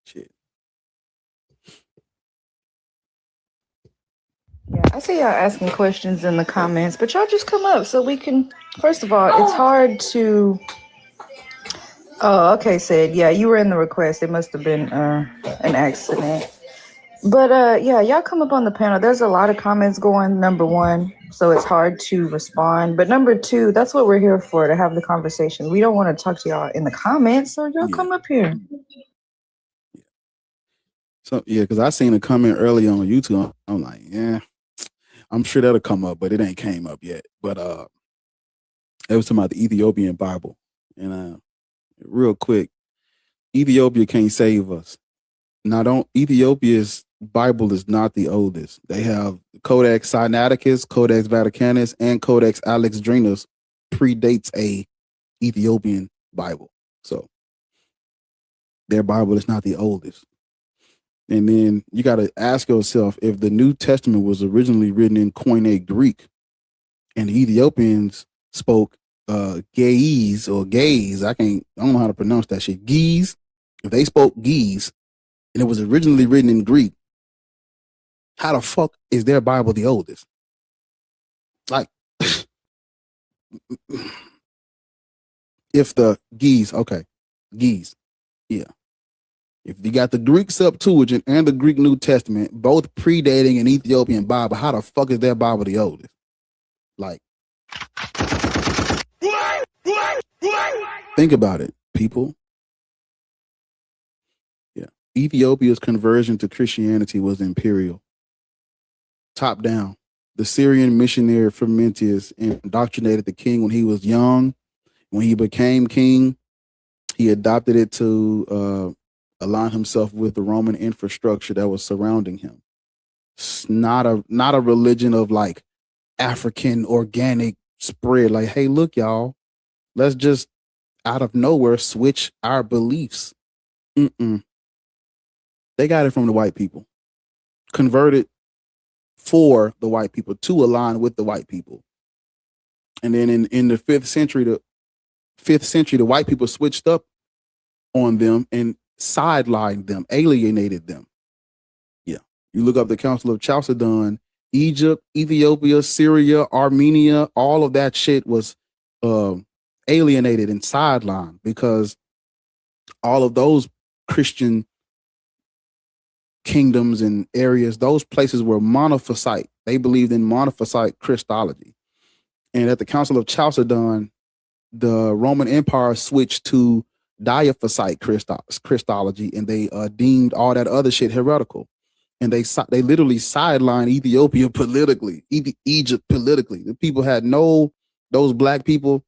Shit. Yeah, I see y'all asking questions in the comments, but y'all just come up so we can. First of all, it's hard to. Oh, okay, Sid. Yeah, you were in the request. It must have been an accident. But yeah, y'all come up on the panel. There's a lot of comments going, number one, so it's hard to respond. But number two, that's what we're here for, to have the conversation. We don't want to talk to y'all in the comments, so y'all come up here. So yeah, because I seen a comment earlier on YouTube. I'm like, yeah, I'm sure that'll come up, but it ain't came up yet. But it was talking about the Ethiopian Bible. And real quick, Ethiopia can't save us. Ethiopia's Bible is not the oldest. They have Codex Sinaiticus, Codex Vaticanus, and Codex Alexandrinus predates a Ethiopian Bible. So their Bible is not the oldest. And then you got to ask yourself, if the New Testament was originally written in Koine Greek and the Ethiopians spoke Ge'ez or Gaze, I don't know how to pronounce that shit. Ge'ez. If they spoke Ge'ez and it was originally written in Greek, how the fuck is their Bible the oldest? Like, if the Ge'ez, okay, Ge'ez, yeah. If you got the Greek Septuagint and the Greek New Testament, both predating an Ethiopian Bible, how the fuck is their Bible the oldest? Like, think about it, people. Yeah. Ethiopia's conversion to Christianity was imperial. Top down. The Syrian missionary Frumentius indoctrinated the king when he was young. When he became king, he adopted it to align himself with the Roman infrastructure that was surrounding him. It's not a religion of like African organic spread. Like, hey, look, y'all, let's just out of nowhere switch our beliefs. They got it from the white people, converted for the white people to align with the white people. And then in the 5th century, the white people switched up on them and sidelined them, alienated them. Yeah. You look up the Council of Chalcedon, Egypt, Ethiopia, Syria, Armenia, all of that shit was alienated and sidelined because all of those Christian kingdoms and areas, those places were monophysite. They believed in monophysite Christology. And at the Council of Chalcedon, the Roman Empire switched to Diophysite Christology, and they deemed all that other shit heretical. And they literally sidelined Ethiopia politically, Egypt politically. The people had those black people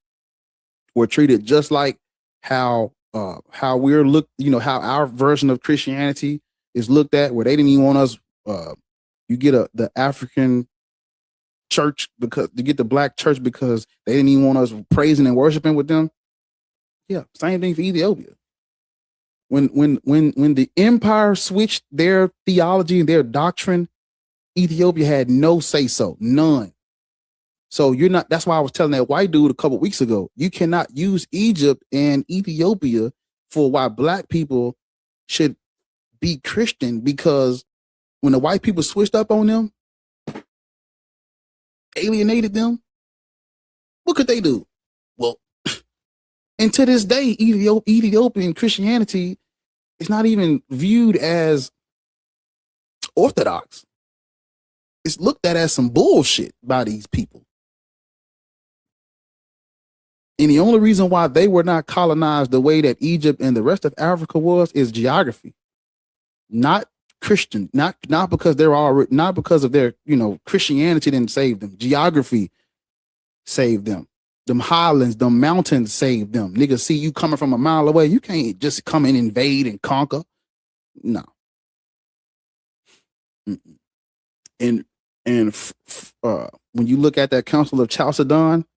were treated just like how we're looked, how our version of Christianity is looked at, where they didn't even want us. You get the African church because you get the black church because they didn't even want us praising and worshiping with them. Yeah, same thing for Ethiopia. When the empire switched their theology and their doctrine, Ethiopia had no say so, none. So that's why I was telling that white dude a couple weeks ago, you cannot use Egypt and Ethiopia for why black people should be Christian, because when the white people switched up on them, alienated them, what could they do? Well, and to this day, Ethiopian Christianity is not even viewed as orthodox. It's looked at as some bullshit by these people. And the only reason why they were not colonized the way that Egypt and the rest of Africa was is geography. Not Christian, not because not because of their, Christianity didn't save them. Geography saved them. Them highlands, them mountains saved them. Niggas see you coming from a mile away. You can't just come and invade and conquer. No. And when you look at that Council of Chalcedon,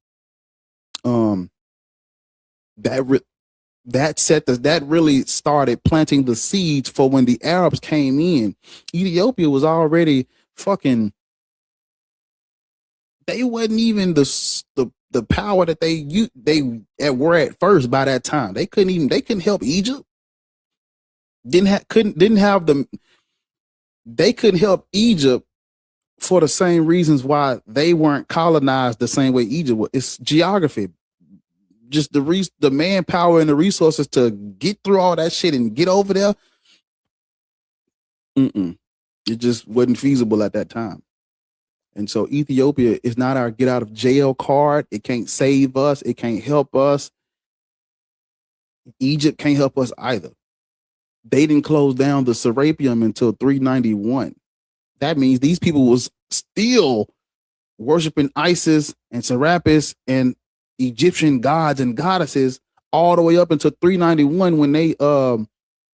that really started planting the seeds for when the Arabs came in. Ethiopia was already fucking. They wasn't even the power that they were at first by that time. They couldn't help Egypt. Didn't have the. They couldn't help Egypt for the same reasons why they weren't colonized the same way Egypt was. It's geography, just the manpower and the resources to get through all that shit and get over there. It just wasn't feasible at that time. And so Ethiopia is not our get out of jail card. It can't save us. It can't help us. Egypt can't help us either. They didn't close down the Serapeum until 391. That means these people was still worshiping Isis and Serapis and Egyptian gods and goddesses all the way up until 391 when they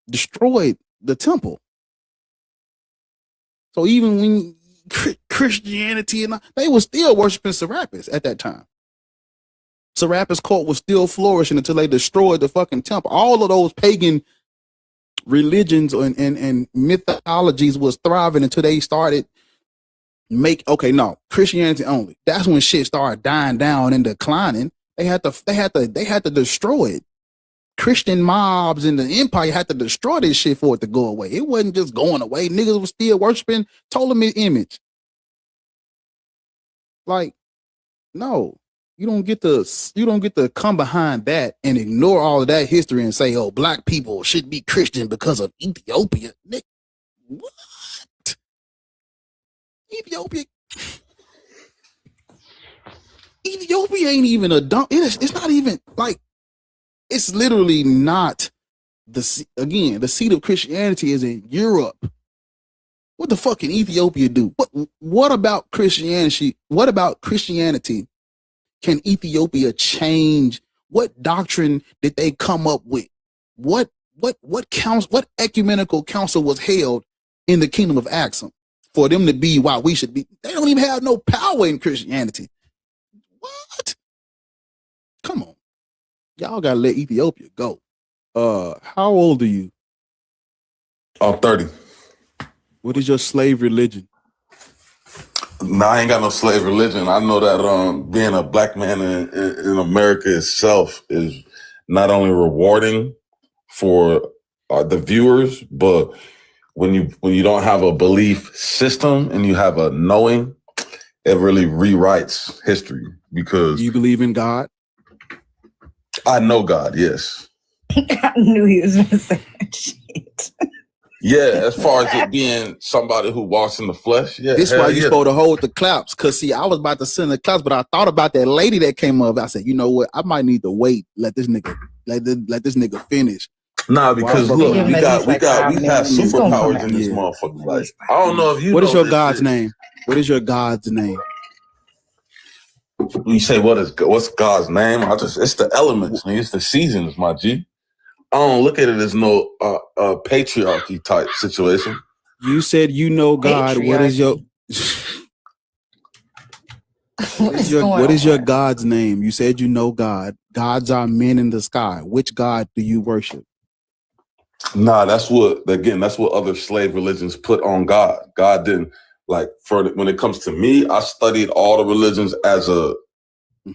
destroyed the temple. So even when Christianity and they were still worshiping Serapis at that time. Serapis cult was still flourishing until they destroyed the fucking temple. All of those pagan religions and mythologies was thriving until they started Christianity only. That's when shit started dying down and declining. They had to destroy it. Christian mobs in the empire had to destroy this shit for it to go away. It wasn't just going away. Niggas was still worshiping Ptolemy image. Like, no, you don't get to come behind that and ignore all of that history and say, oh, black people should be Christian because of Ethiopia. Nick, what? Ethiopia ain't even a dump. It's not even like, it's literally not the seat of Christianity is in Europe. What the fuck can Ethiopia do? What about Christianity? What about Christianity? Can Ethiopia change? What doctrine did they come up with? What ecumenical council was held in the kingdom of Axum for them to be why we should be? They don't even have no power in Christianity. What? Come on. Y'all gotta let Ethiopia go. How old are you? I'm 30. What is your slave religion? Nah, I ain't got no slave religion. I know that being a black man in America itself is not only rewarding for the viewers, but when you don't have a belief system and you have a knowing, it really rewrites history. Because do you believe in God? I know God, yes. I knew he was gonna say that shit. Yeah, as far as it being somebody who walks in the flesh, yeah. This is why you're supposed to hold the claps. Cause see, I was about to send the claps, but I thought about that lady that came up. I said, you know what? I might need to wait. Let this nigga finish. Nah, because look, we have superpowers in this motherfucker. Like, I don't know if you. What is your God's name? What is your God's name? You say what's God's name? It's the elements, it's the seasons, my G. I don't look at it as no patriarchy type situation. You said you know God. Patriarchy. What is your God's name? You said you know God. Gods are men in the sky. Which God do you worship? Nah, that's what other slave religions put on God. God didn't. Like when it comes to me, I studied all the religions as a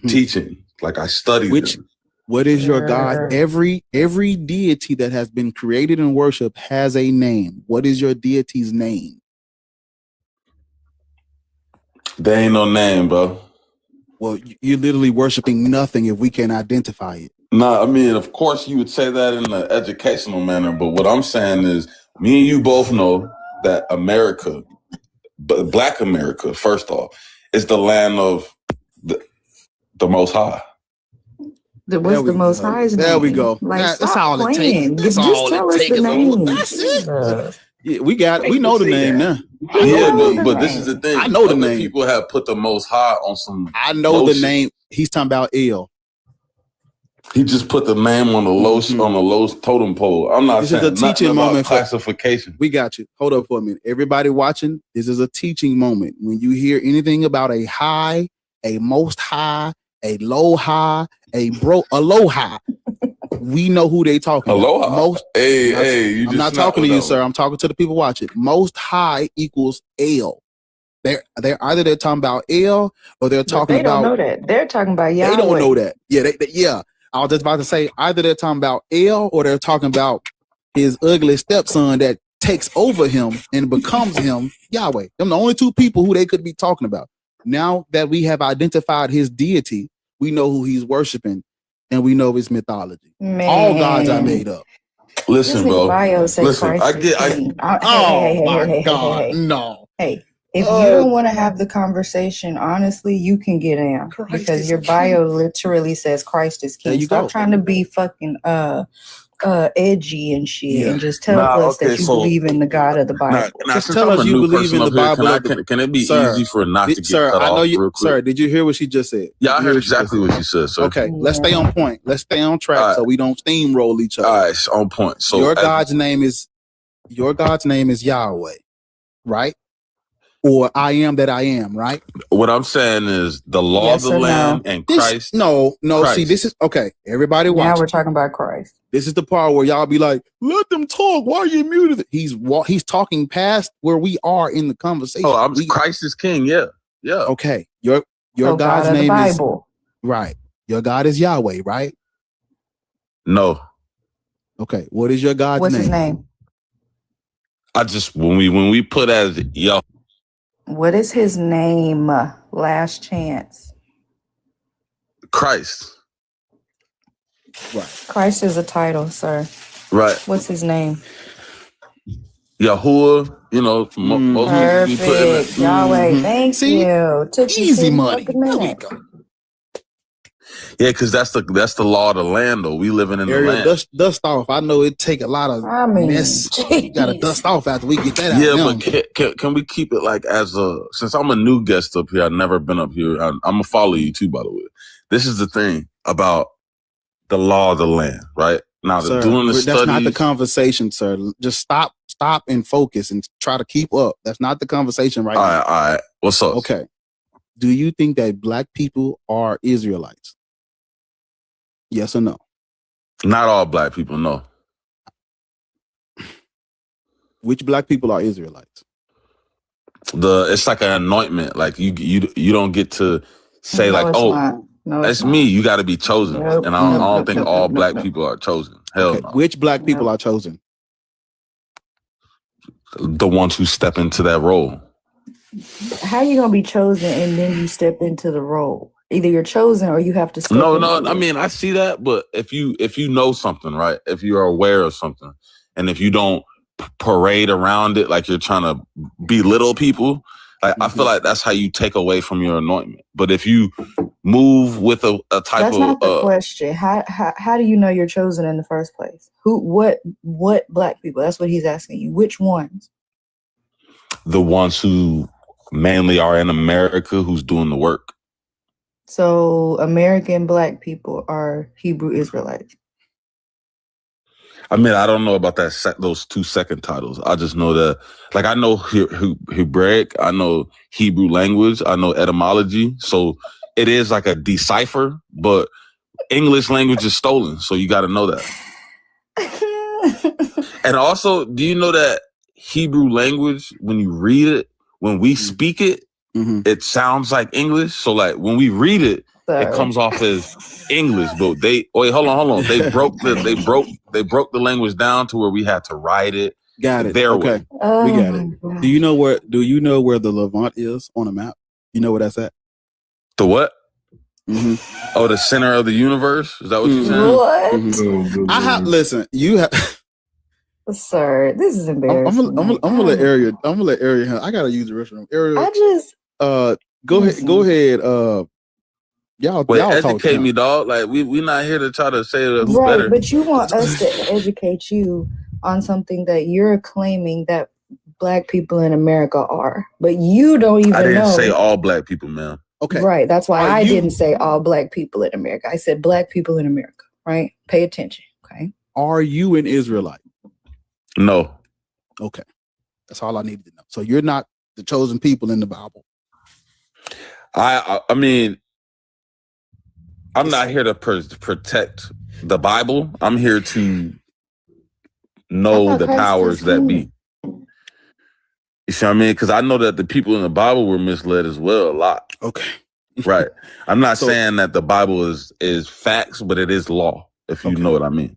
teaching. Like I studied them. What is your God? Every deity that has been created and worshiped has a name. What is your deity's name? There ain't no name, bro. Well, you're literally worshiping nothing if we can't identify it. Nah, I mean, of course you would say that in an educational manner, but what I'm saying is me and you both know that America, but Black America, first off, is the land of the Most High. What's the Most High's name? There we go. Like, that's all it takes. Just tell us the name. That's it. Yeah, we know the name now. Yeah, but this is the thing. I know the name. People have put the Most High on some. I know the name. He's talking about El. He just put the name on the low on the low totem pole. I'm not saying this is a teaching moment. Classification. We got you. Hold up for a minute. Everybody watching, this is a teaching moment. When you hear anything about a high, a most high, a low high, a low high, we know who they talking Aloha. About. I'm not talking to you, sir. I'm talking to the people watching. Most high equals El. They're either they're talking about El or they're talking about. They don't know that. They're talking about Yahweh. They don't know that. Yeah, yeah. I was just about to say either they're talking about El or they're talking about his ugly stepson that takes over him and becomes him Yahweh. Them the only two people who they could be talking about. Now that we have identified his deity, we know who he's worshiping, and we know his mythology. Man. All gods are made up. Listen, bro. Listen, Oh my God, no. Hey, if you don't want to have the conversation, honestly, you can get in because your bio literally says Christ is king. Stop trying to be fucking edgy and shit and just tell us that you believe in the God of the Bible. Just tell us you believe in the Bible. Can it be easy for not to get cut off real quick? Sir, did you hear what she just said? Yeah, I heard exactly what she said, sir. Okay, let's stay on point. Let's stay on track so we don't steamroll each other. All right, on point. So your God's name is Yahweh, right? Or I am that I am, right? What I'm saying is the law of the land and Christ. No. Christ. See, this is okay. Everybody watch. Now we're talking about Christ. This is the part where y'all be like, "Let them talk. Why are you muted?" He's talking past where we are in the conversation. Oh, Christ is king. Yeah. Okay, your God's God name is Bible. Right. Your God is Yahweh, right? No. Okay. What is your God's What's name? his name? I just when we put as yo. What is his name? Last chance. Christ. Right. Christ is a title, sir. Right. What's his name? Yahuwah. You know, most perfect. People be putting Yahweh. Thank you. Took easy money. There we go. Yeah, because that's the law of the land, though. We living in Ariel, the land. dust off. I know it take a lot of mess. You gotta dust off after we get that out. Yeah, but can we keep it like since I'm a new guest up here, I've never been up here. I'm gonna follow you too, by the way. This is the thing about the law of the land, right? Now, Sir, doing the that's studies, not the conversation, sir. Just stop and focus and try to keep up. That's not the conversation right now. All right. What's up? Okay. Do you think that black people are Israelites? Yes or no? Not all black people, no. Which black people are Israelites? It's like an anointment. Like you don't get to say that's me. You got to be chosen. Nope. And I don't think all black people are chosen. Hell no. Which black people are chosen? The ones who step into that role. How are you gonna be chosen and then you step into the role? Either you're chosen or you have to step No. into I mean, I see that, but if you know something, right? If you're aware of something, and if you don't parade around it like you're trying to belittle people, like I feel like that's how you take away from your anointment. But if you move with a type That's of not the question. How do you know you're chosen in the first place? What black people? That's what he's asking you. Which ones? the ones who mainly are in America who's doing the work. So American black people are Hebrew Israelites. I mean, I don't know about those 2 second titles. I just know that, like, I know Hebraic, I know Hebrew language, I know etymology. So it is like a decipher, but English language is stolen. So you got to know that. And also, do you know that Hebrew language, when you read it, when we speak it, it sounds like English. So like when we read it, it comes off as English, but hold on. They broke the language down to where we had to write it. Got it. Their Okay. way. We got it. Do you know where the Levant is on a map? You know where that's at? The what? Mm-hmm. Oh, the center of the universe? Is that what you're saying? What? Mm-hmm. Listen, you have Sir, this is embarrassing. I'm gonna let Ariel. I gotta use the restroom. Ariel, I just go ahead. Y'all educate me, dog. Like we not here to try to say who's right, better. but you want us to educate you on something that you're claiming that black people in America are, but you don't even know. I didn't say all black people, man. Okay, right. That's why I didn't say all black people in America. I said black people in America. Right? Pay attention. Okay. Are you an Israelite? No. Okay, that's all I needed to know. So you're not the chosen people in the Bible. I mean, I'm not here to protect the Bible. I'm here to know the powers that be. You see what I mean? Because I know that the people in the Bible were misled as well a lot. Okay. Right. I'm not saying that the Bible is facts, but it is law, if you know what I mean.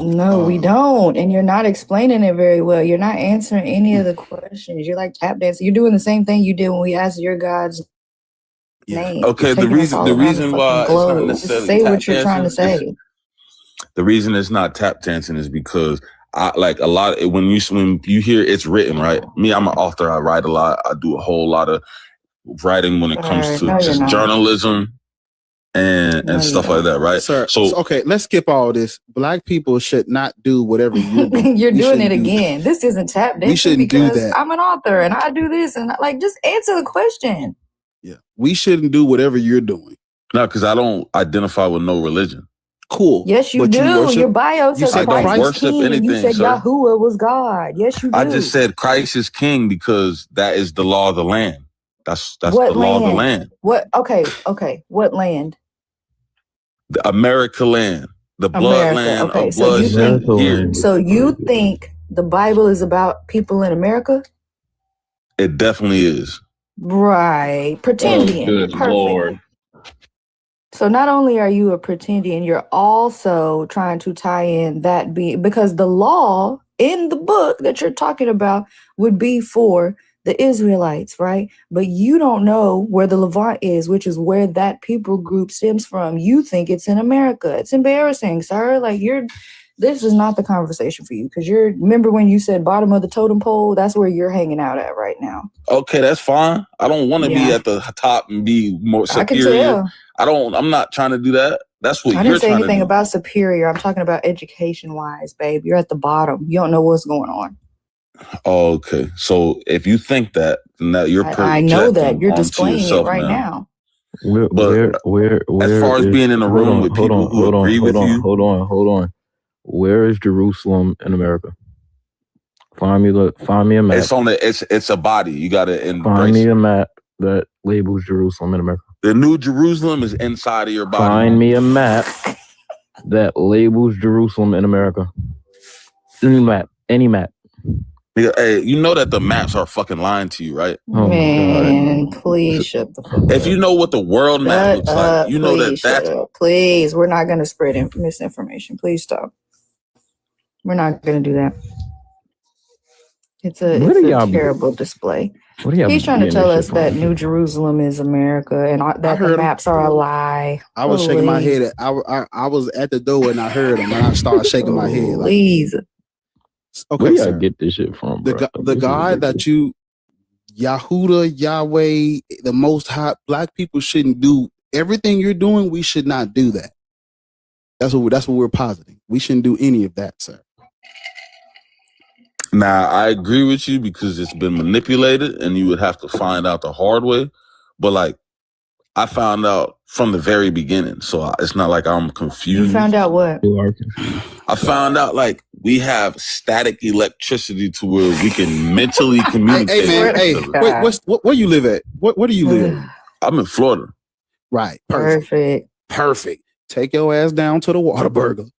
No, we don't. And you're not explaining it very well. You're not answering any of the questions. You're like tap dancing. You're doing the same thing you did when we asked your God's name. Okay, the reason why it's not necessarily just say tap what you're trying to dancing say. the reason it's not tap dancing is because I like a lot when you hear it's written, right? Me, I'm an author. I write a lot. I do a whole lot of writing when it comes to just journalism and stuff like that, right? Sir, so okay, let's skip all this. Black people should not do whatever you're doing. You're doing it again. This isn't tap dancing. We shouldn't do that. I'm an author and I do this and like just answer the question. Yeah, we shouldn't do whatever you're doing. No, because I don't identify with no religion. Cool. Yes, you do. Your bio says Christ is king. Anything, you said sir. Yahuwah was God. Yes, you do. I just said Christ is king because that is the law of the land. That's what the law of the land. What? Okay. What land? The America land. The blood land of blood here. So you think the Bible is about people in America? It definitely is. Right. Pretendian. Good Perfect. Lord. So not only are you a pretendian, you're also trying to tie in that because the law in the book that you're talking about would be for the Israelites, right? But you don't know where the Levant is, which is where that people group stems from. You think it's in America. It's embarrassing, sir. Like this is not the conversation for you because remember when you said bottom of the totem pole? That's where you're hanging out at right now. Okay, that's fine. I don't want to be at the top and be more superior. I'm not trying to do that. That's what you're trying to do. I didn't say anything about superior. I'm talking about education wise, babe. You're at the bottom. You don't know what's going on. Oh, okay. So if you think that, then that you're I know that you're displaying it right now. Where as far as being in a room with people who agree with you. Hold on. Where is Jerusalem in America? Find me a map. It's a body. You gotta embrace. Find me a map that labels Jerusalem in America. The New Jerusalem is inside of your body. Find me a map that labels Jerusalem in America. Any map. Hey, you know that the maps are fucking lying to you, right? Oh man, please shut the fuck up. If you know what the world map looks like, you know that's... Please, we're not going to spread misinformation. Please stop. We're not going to do that. It's a terrible display. He's trying to tell us that New Jerusalem is America and that the maps are a lie. I was shaking my head. I was at the door and I heard him and I started shaking my head. Like, please. Okay, where y'all get this shit from, bro? The God that you, Yahuwah, Yahweh, the Most High, black people shouldn't do everything you're doing. We should not do that. That's what we're positing. We shouldn't do any of that, sir. Now, I agree with you because it's been manipulated and you would have to find out the hard way. But like, I found out from the very beginning. So it's not like I'm confused. You found out what? I found out like we have static electricity to where we can mentally communicate. Hey man, where you live at? Where do you live? I'm in Florida. Right. Perfect. Take your ass down to the Whataburger.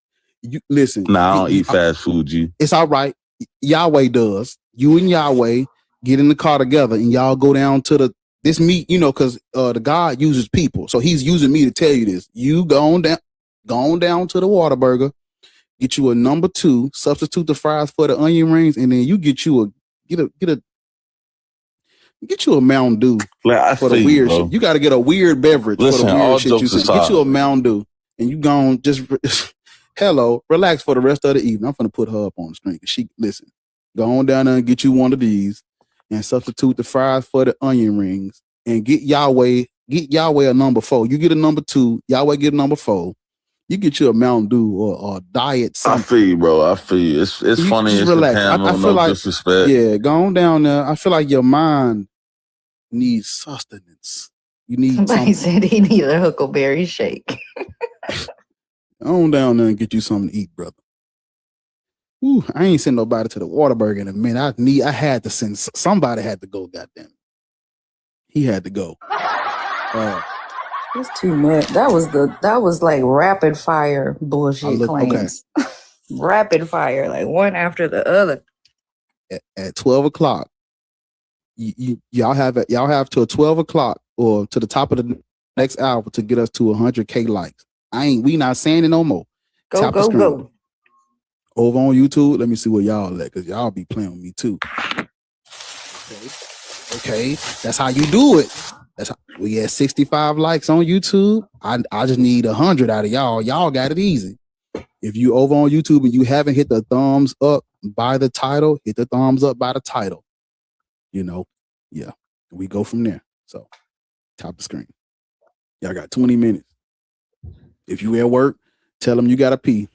You listen. Nah, I don't eat fast food, G. It's all right. Yahweh does. You and Yahweh get in the car together and y'all go down to this meet, because the God uses people. So he's using me to tell you this. You go on down to the Whataburger, get you a number 2, substitute the fries for the onion rings, and then you get you a Mountain Dew for the weird shit. You got to get a weird beverage for the weird shit you say. Get you a Mountain Dew and you go on just relax for the rest of the evening. I'm gonna put her up on the screen. Go on down there and get you one of these and substitute the fries for the onion rings and get Yahweh a number 4. You get a number 2, Yahweh get a number 4. You get you a Mountain Dew or diet something. I feel you, bro. I feel you. It's funny. It's relax. I feel like disrespect. Yeah, go on down there. I feel like your mind needs sustenance. You need somebody said he needed a huckleberry shake. Go on down there and get you something to eat, brother. Ooh, I ain't send nobody to the Whataburger in a minute. I had to send somebody had to go, goddamn it. He had to go. It's too much. That was like rapid fire bullshit claims. Okay. Rapid fire, like one after the other. At 12 o'clock, y'all have till 12 o'clock or to the top of the next hour to get us to 100K likes. We not saying it no more. Go. Over on YouTube, let me see where y'all at, because y'all be playing with me too. Okay, that's how you do it. That's how, we at 65 likes on YouTube. I just need 100 out of y'all. Y'all got it easy. If you over on YouTube and you haven't hit the thumbs up by the title, hit the thumbs up by the title. You know, yeah, we go from there. So, top of the screen. Y'all got 20 minutes. If you at work, tell them you gotta pee.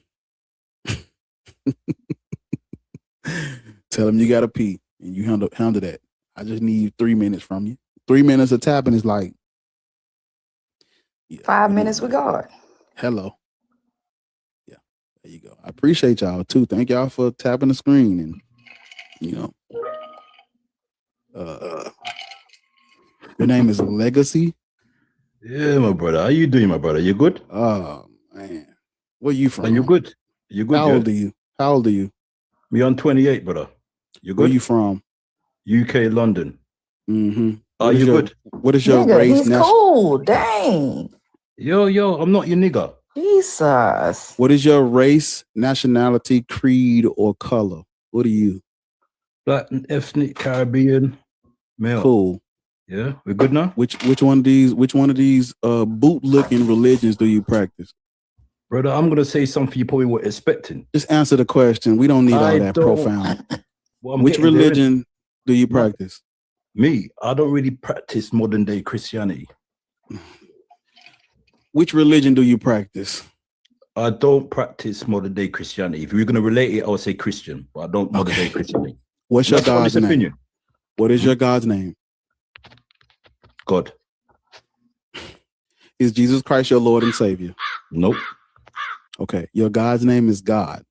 Tell them you gotta pee, and you handle that. I just need 3 minutes from you. 3 minutes of tapping is like 5 minutes with God. Hello. Yeah, there you go. I appreciate y'all too. Thank y'all for tapping the screen, and your name is Legacy. Yeah, my brother. How you doing, my brother? You good? Oh man, where you from? Are you good? You good? How old are you? How old are you? Me on 28, brother. You good? Where you from? UK, London. Mm-hmm. Are you good? What is your Nigga, race? he's cool. Dang. Yo, I'm not your nigga. Jesus. What is your race, nationality, creed, or color? What are you? Black and ethnic Caribbean male. Cool. Yeah, we're good now. Which one of these boot looking religions do you practice? Brother, I'm gonna say something you probably weren't expecting. Just answer the question. We don't need all that profound. Well, Which religion do you practice? Me, I don't really practice modern day Christianity. Which religion do you practice? I don't practice modern day Christianity. If you're gonna relate it, I would say Christian, but I don't modern day Christianity. What's your That's my God's name? opinion. What is your God's name? God. Is Jesus Christ your Lord and Savior? Nope. Okay, your God's name is God.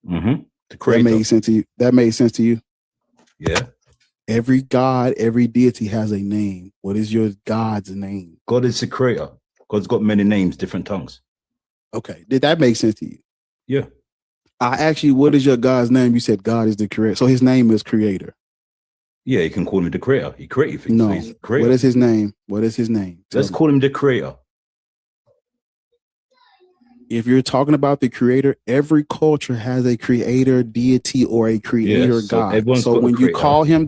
Mm-hmm. The That creator. made sense to you. That made sense to you. Yeah. Every God, every deity has a name. What is your God's name? God is the creator. God's got many names, different tongues. Okay, did that make sense to you? Yeah. I asked you, what is your God's name? You said God is the creator. So his name is creator. Yeah, you can call him the creator. He created things. No. So he's the creator. What is his name? What is his name? Let's call him the creator. If you're talking about the creator, every culture has a creator, deity, or a creator Yes, so God. everyone's So got a when you creator. call him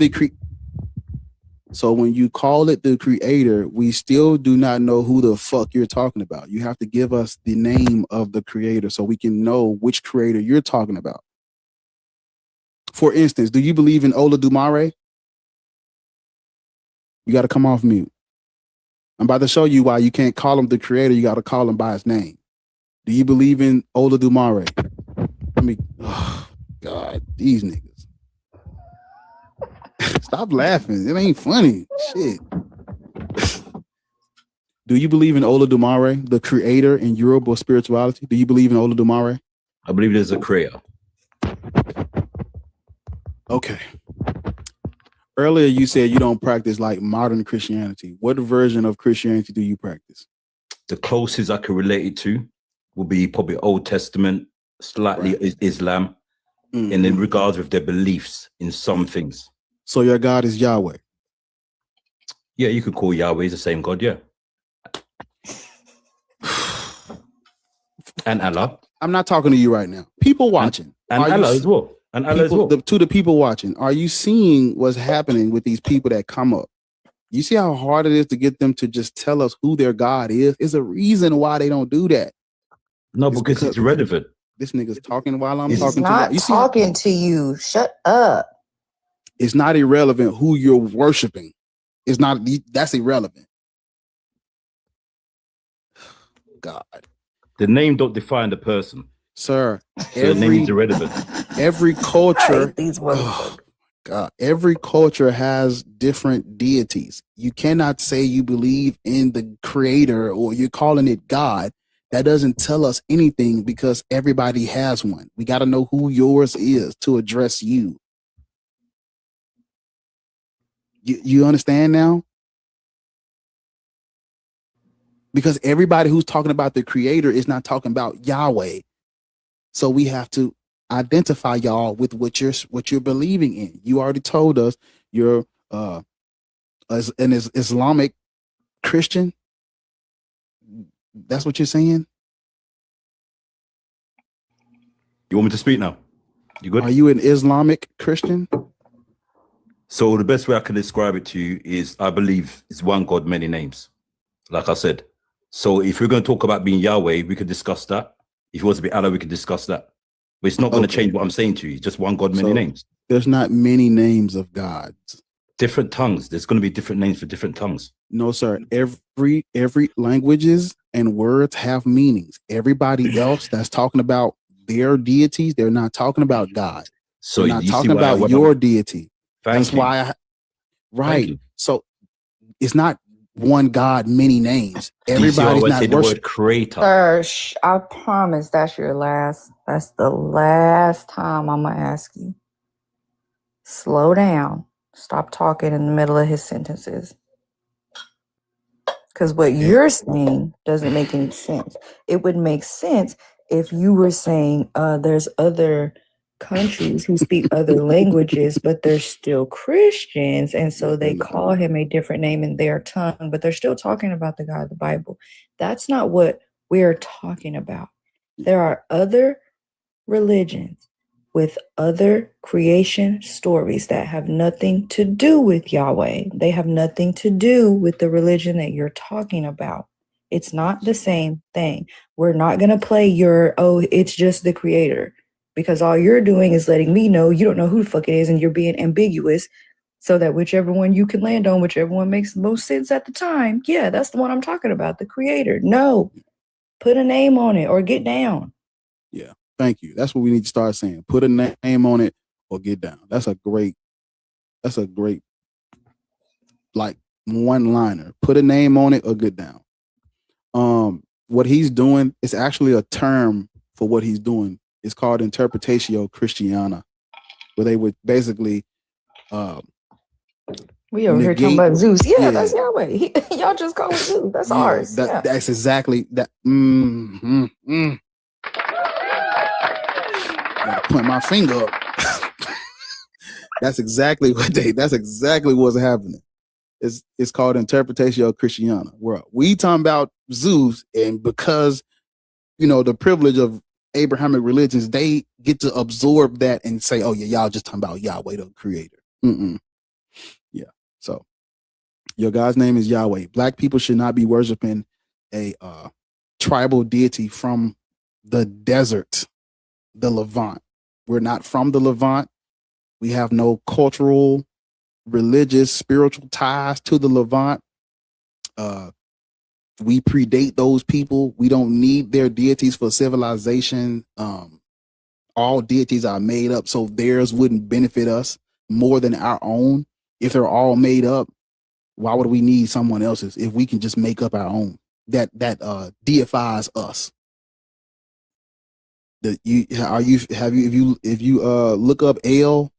so when you call it the creator, we still do not know who the fuck you're talking about. You have to give us the name of the creator so we can know which creator you're talking about. For instance, do you believe in Olodumare? You got to come off mute. I'm about to show you why you can't call him the creator. You got to call him by his name. Do you believe in Olodumare? Oh God, these niggas. Stop laughing. It ain't funny. Shit. Do you believe in Olodumare, the creator in Yoruba spirituality? Do you believe in Olodumare? I believe there's a creator. Okay. Earlier you said you don't practice like modern Christianity. What version of Christianity do you practice? The closest I could relate it to will be probably Old Testament, slightly Islam, and in regards with their beliefs in some things. So your God is Yahweh. Yeah, you could call Yahweh the same God, yeah. And Allah. I'm not talking to you right now. People watching. And Allah as well. And Allah as well. To the people watching, are you seeing what's happening with these people that come up? You see how hard it is to get them to just tell us who their God is? There's a reason why they don't do that. No, because it's irrelevant. This nigga's talking while I'm He's talking not to you. talking to you. Shut up. It's not irrelevant who you're worshiping. It's not, that's irrelevant. God. The name don't define the person. Sir, So the name is irrelevant. Every culture, God, every culture has different deities. You cannot say you believe in the creator or you're calling it God. That doesn't tell us anything because everybody has one. We got to know who yours is to address you. You understand now? Because everybody who's talking about the creator is not talking about Yahweh. So we have to identify y'all with what you're believing in. You already told us you're as an Islamic Christian. That's what you're saying? You want me to speak now? You good? Are you an Islamic Christian? So the best way I can describe it to you is I believe it's one God, many names. Like I said. So if we're going to talk about being Yahweh, we could discuss that. If you want to be Allah, we could discuss that. But it's not going to change what I'm saying to you. It's just one God, many names. There's not many names of gods. Different tongues. There's going to be different names for different tongues. No, sir. Every languages and words have meanings. Everybody else that's talking about their deities, they're not talking about God. So they're not talking about your deity. That's why right. So it's not one God, many names. Everybody's not the word creator. Sir, I promise that's the last time I'm gonna ask you. Slow down. Stop talking in the middle of his sentences. Because what you're saying doesn't make any sense. It would make sense if you were saying there's other countries who speak other languages, but they're still Christians, and so they call him a different name in their tongue, but they're still talking about the God of the Bible. That's not what we're talking about. There are other religions with other creation stories that have nothing to do with Yahweh. They have nothing to do with the religion that you're talking about. It's not the same thing. We're not going to play it's just the creator. Because all you're doing is letting me know you don't know who the fuck it is, and you're being ambiguous so that whichever one you can land on, whichever one makes the most sense at the time. Yeah, that's the one I'm talking about, the creator. No, put a name on it or get down. Yeah, thank you. That's what we need to start saying. Put a name on it or get down. That's a great like one-liner. Put a name on it or get down. What he's doing is actually a term for what he's doing. It's called Interpretatio Christiana, where they would basically we over here talking about Zeus. Yeah, that's Yahweh. Y'all just call it Zeus. That's ours. That's exactly that. Gotta point my finger up. That's exactly what's happening. It's called Interpretatio Christiana. Where we talking about Zeus, and because the privilege of Abrahamic religions, they get to absorb that and say, oh yeah, y'all just talking about Yahweh the creator. Yeah. So your God's name is Yahweh. Black people should not be worshiping a tribal deity from the desert, the Levant. We're not from the Levant. We have no cultural, religious, spiritual ties to the Levant. We predate those people. We don't need their deities for civilization. All deities are made up, so theirs wouldn't benefit us more than our own. If they're all made up, why would we need someone else's if we can just make up our own that deifies us? If you look up El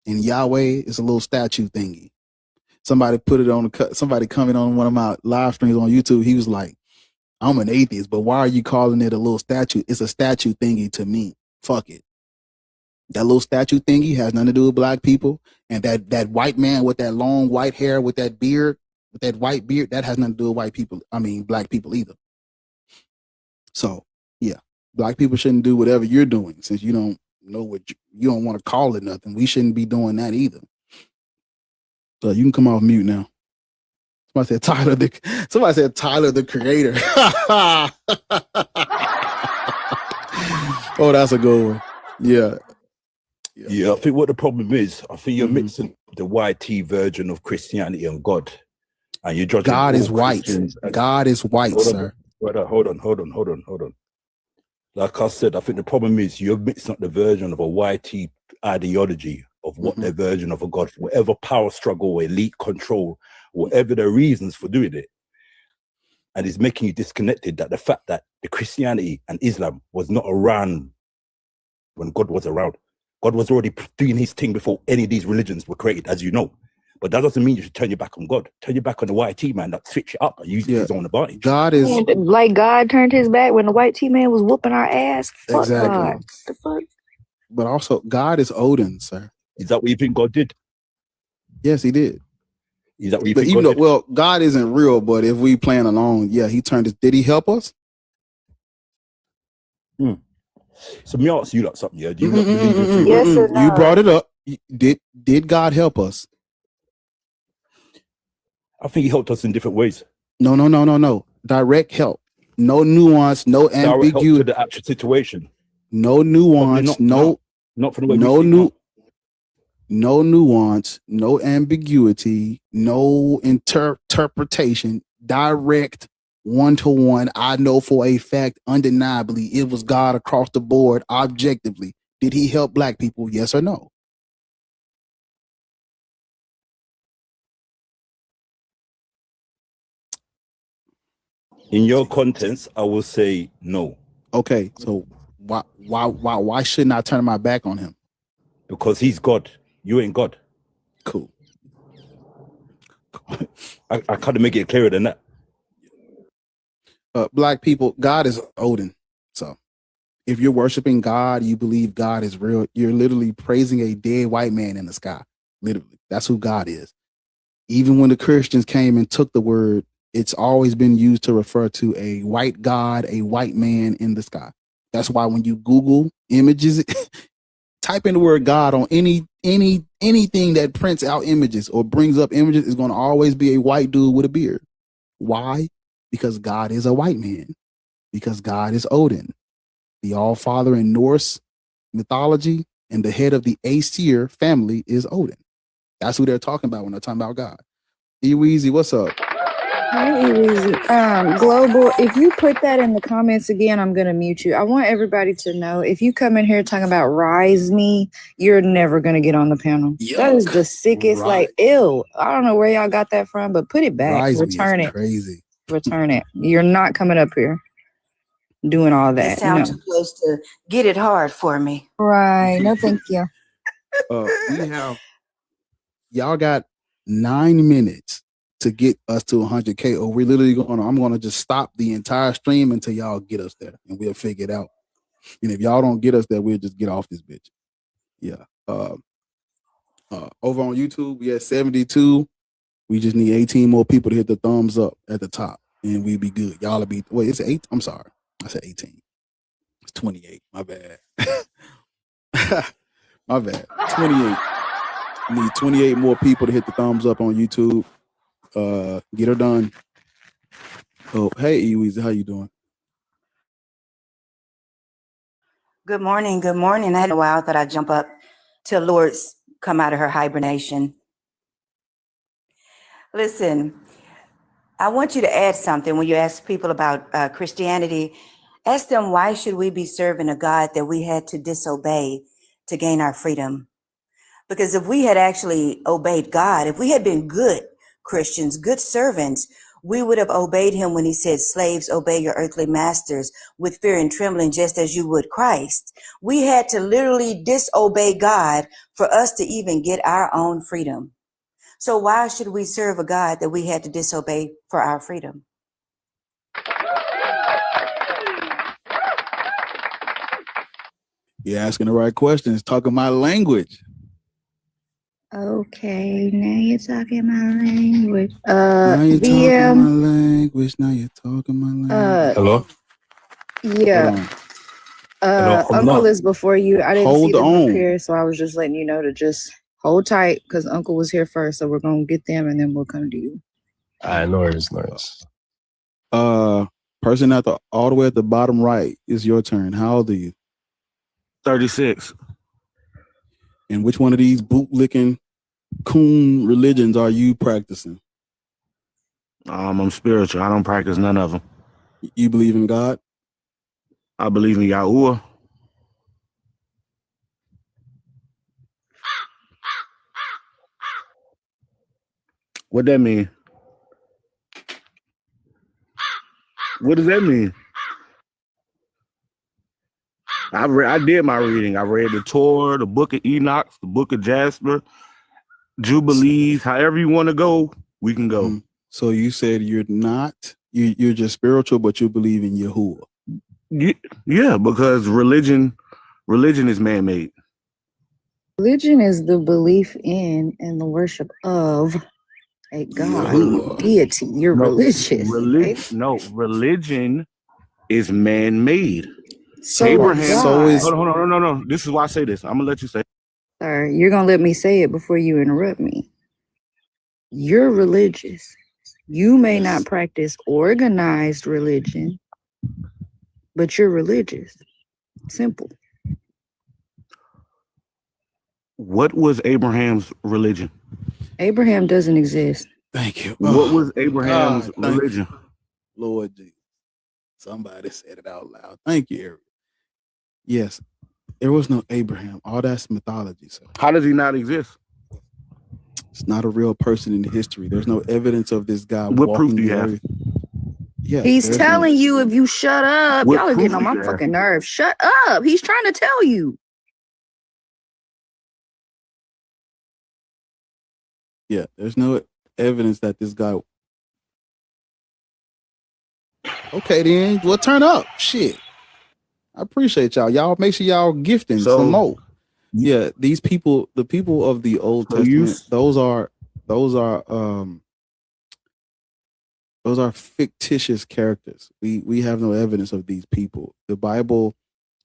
and Yahweh, it's a little statue thingy. Somebody put it on somebody commented on one of my live streams on YouTube. He was like, I'm an atheist, but why are you calling it a little statue? It's a statue thingy to me. Fuck it. That little statue thingy has nothing to do with black people. And that white man with that long white hair, with that beard, with that white beard, that has nothing to do with white people. I mean, black people either. So yeah, black people shouldn't do whatever you're doing, since you don't know what you don't want to call it nothing. We shouldn't be doing that either. So you can come off mute now. Somebody said Tyler the Creator. Oh, that's a good one. Yeah. I think what the problem is, I think you're mixing the YT version of Christianity and God, and you're judging God is white. God is white, sir. Hold on. Like I said, I think the problem is you're mixing up the version of a YT ideology of what their version of a God, whatever power struggle or elite control, whatever the reasons for doing it. And it's making you disconnected that the fact that the Christianity and Islam was not around when God was around. God was already doing his thing before any of these religions were created, as you know. But that doesn't mean you should turn your back on God. Turn your back on the white T man that switch it up and use it his own advantage. God is like God turned his back when the white T man was whooping our ass. Fuck exactly. God. The fuck? But also, God is Odin, sir. Is that what you think God did? Yes, he did. Is that what you but think even God though, did? well, God isn't real, but if we playing along, yeah, he turned his. Did he help us? So me ask you like something, yeah? Do you not believe in free will? Yes or You no? brought it up. Did God help us? I think he helped us in different ways. No. Direct help. No nuance, no Direct help to ambiguity, the actual situation. no Probably nuance, not for the way we think. no nuance, no ambiguity, no interpretation, direct, one-to-one. I know for a fact, undeniably, it was God across the board, objectively. Did he help black people? Yes or no? In your contents, I will say no. Okay, so why shouldn't I turn my back on him? Because he's God. You ain't God. Cool. I kind of make it clearer than that. Black people, God is Odin. So if you're worshiping God, you believe God is real, you're literally praising a dead white man in the sky. Literally, that's who God is. Even when the Christians came and took the word, it's always been used to refer to a white God, a white man in the sky. That's why when you Google images, type in the word God on anything that prints out images or brings up images, is going to always be a white dude with a beard. Why? Because God is a white man. Because God is Odin, the All-Father in Norse mythology, and the head of the Aesir family is Odin. That's who they're talking about when they're talking about God. Eweezy, what's up? Hey, Easy. Global, if you put that in the comments again, I'm going to mute you. I want everybody to know, if you come in here talking about Rise Me, you're never going to get on the panel. Yuck. That is the sickest, like, ew. I don't know where y'all got that from, but put it back. Rise Return Me it. is crazy. Return it. You're not coming up here doing all that. It sounds No. too close to get it hard for me. Right. No, thank you. We have, y'all got 9 minutes to get us to 100K, or we're literally I'm going to just stop the entire stream until y'all get us there, and we'll figure it out. And if y'all don't get us there, we'll just get off this bitch. Yeah. Over on YouTube, we at 72. We just need 18 more people to hit the thumbs up at the top, and we'll be good. Y'all will be, wait, it's 8? I'm sorry. I said 18. It's 28. My bad. My bad. 28. We need 28 more people to hit the thumbs up on YouTube. Get her done. Oh, hey, Eweezy, how you doing? Good morning. Good morning. I had a while that I jump up till Lord's come out of her hibernation. Listen, I want you to add something when you ask people about Christianity. Ask them, why should we be serving a God that we had to disobey to gain our freedom? Because if we had actually obeyed God, if we had been good Christians, good servants, we would have obeyed him when he said, slaves, obey your earthly masters with fear and trembling, just as you would Christ. We had to literally disobey God for us to even get our own freedom. So why should we serve a God that we had to disobey for our freedom? You're asking the right questions, talking my language. Okay, now you're talking my language. Now you're talking VM, my language. Now you're talking my language. Hello? yeah. Hello, Uncle is before you. I didn't see Hold them up on. here, so I was just letting you know to just hold tight, because Uncle was here first. So we're gonna get them, and then we'll come to you. Norris. Person all the way at the bottom right is your turn. How old are you? 36. And which one of these bootlicking coon religions are you practicing? I'm spiritual. I don't practice none of them. You believe in God? I believe in Yahuwah. What that mean? What does that mean? I did my reading. I read the Torah, the Book of Enoch, the Book of Jasper, Jubilees. However you want to go, we can go. So you said you're you're just spiritual, but you believe in Yahuwah. Yeah, because religion is man-made. Religion is the belief in and the worship of a God, deity. You're religious. Religion is man-made. So Abraham. God, Hold on, no. This is why I say this. I'm gonna let you say. sir, you're gonna let me say it before you interrupt me. You're religious. You may not practice organized religion, but you're religious. Simple. What was Abraham's religion? Abraham doesn't exist. Thank you. What was Abraham's God, thank religion? you. Lord Jesus. Somebody said it out loud. Thank you, Eric. Yes, there was no Abraham. All that's mythology, sir. How does he not exist? It's not a real person in history. There's no evidence of this guy. What proof walking do you the have? earth. Yeah, He's there's telling you if you shut up. What Y'all are proof getting on do my you have? fucking nerves. Shut up. He's trying to tell you. Yeah, there's no evidence that this guy. Okay, then, well, turn up. Shit, I appreciate y'all. Y'all make sure y'all gifting some more. Yeah, these people, the people of the Old Testament, those are fictitious characters. We have no evidence of these people. The Bible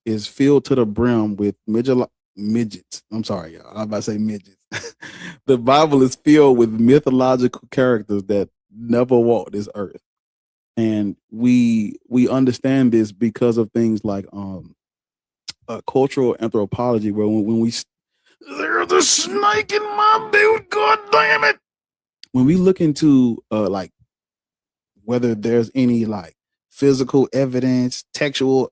is filled to the brim with midgets. I'm sorry, y'all. I'm about to say midgets. The Bible is filled with mythological characters that never walked this earth. And we understand this because of things like cultural anthropology, where when we there's a snake in my boot, god damn it. When we look into like whether there's any like physical evidence, textual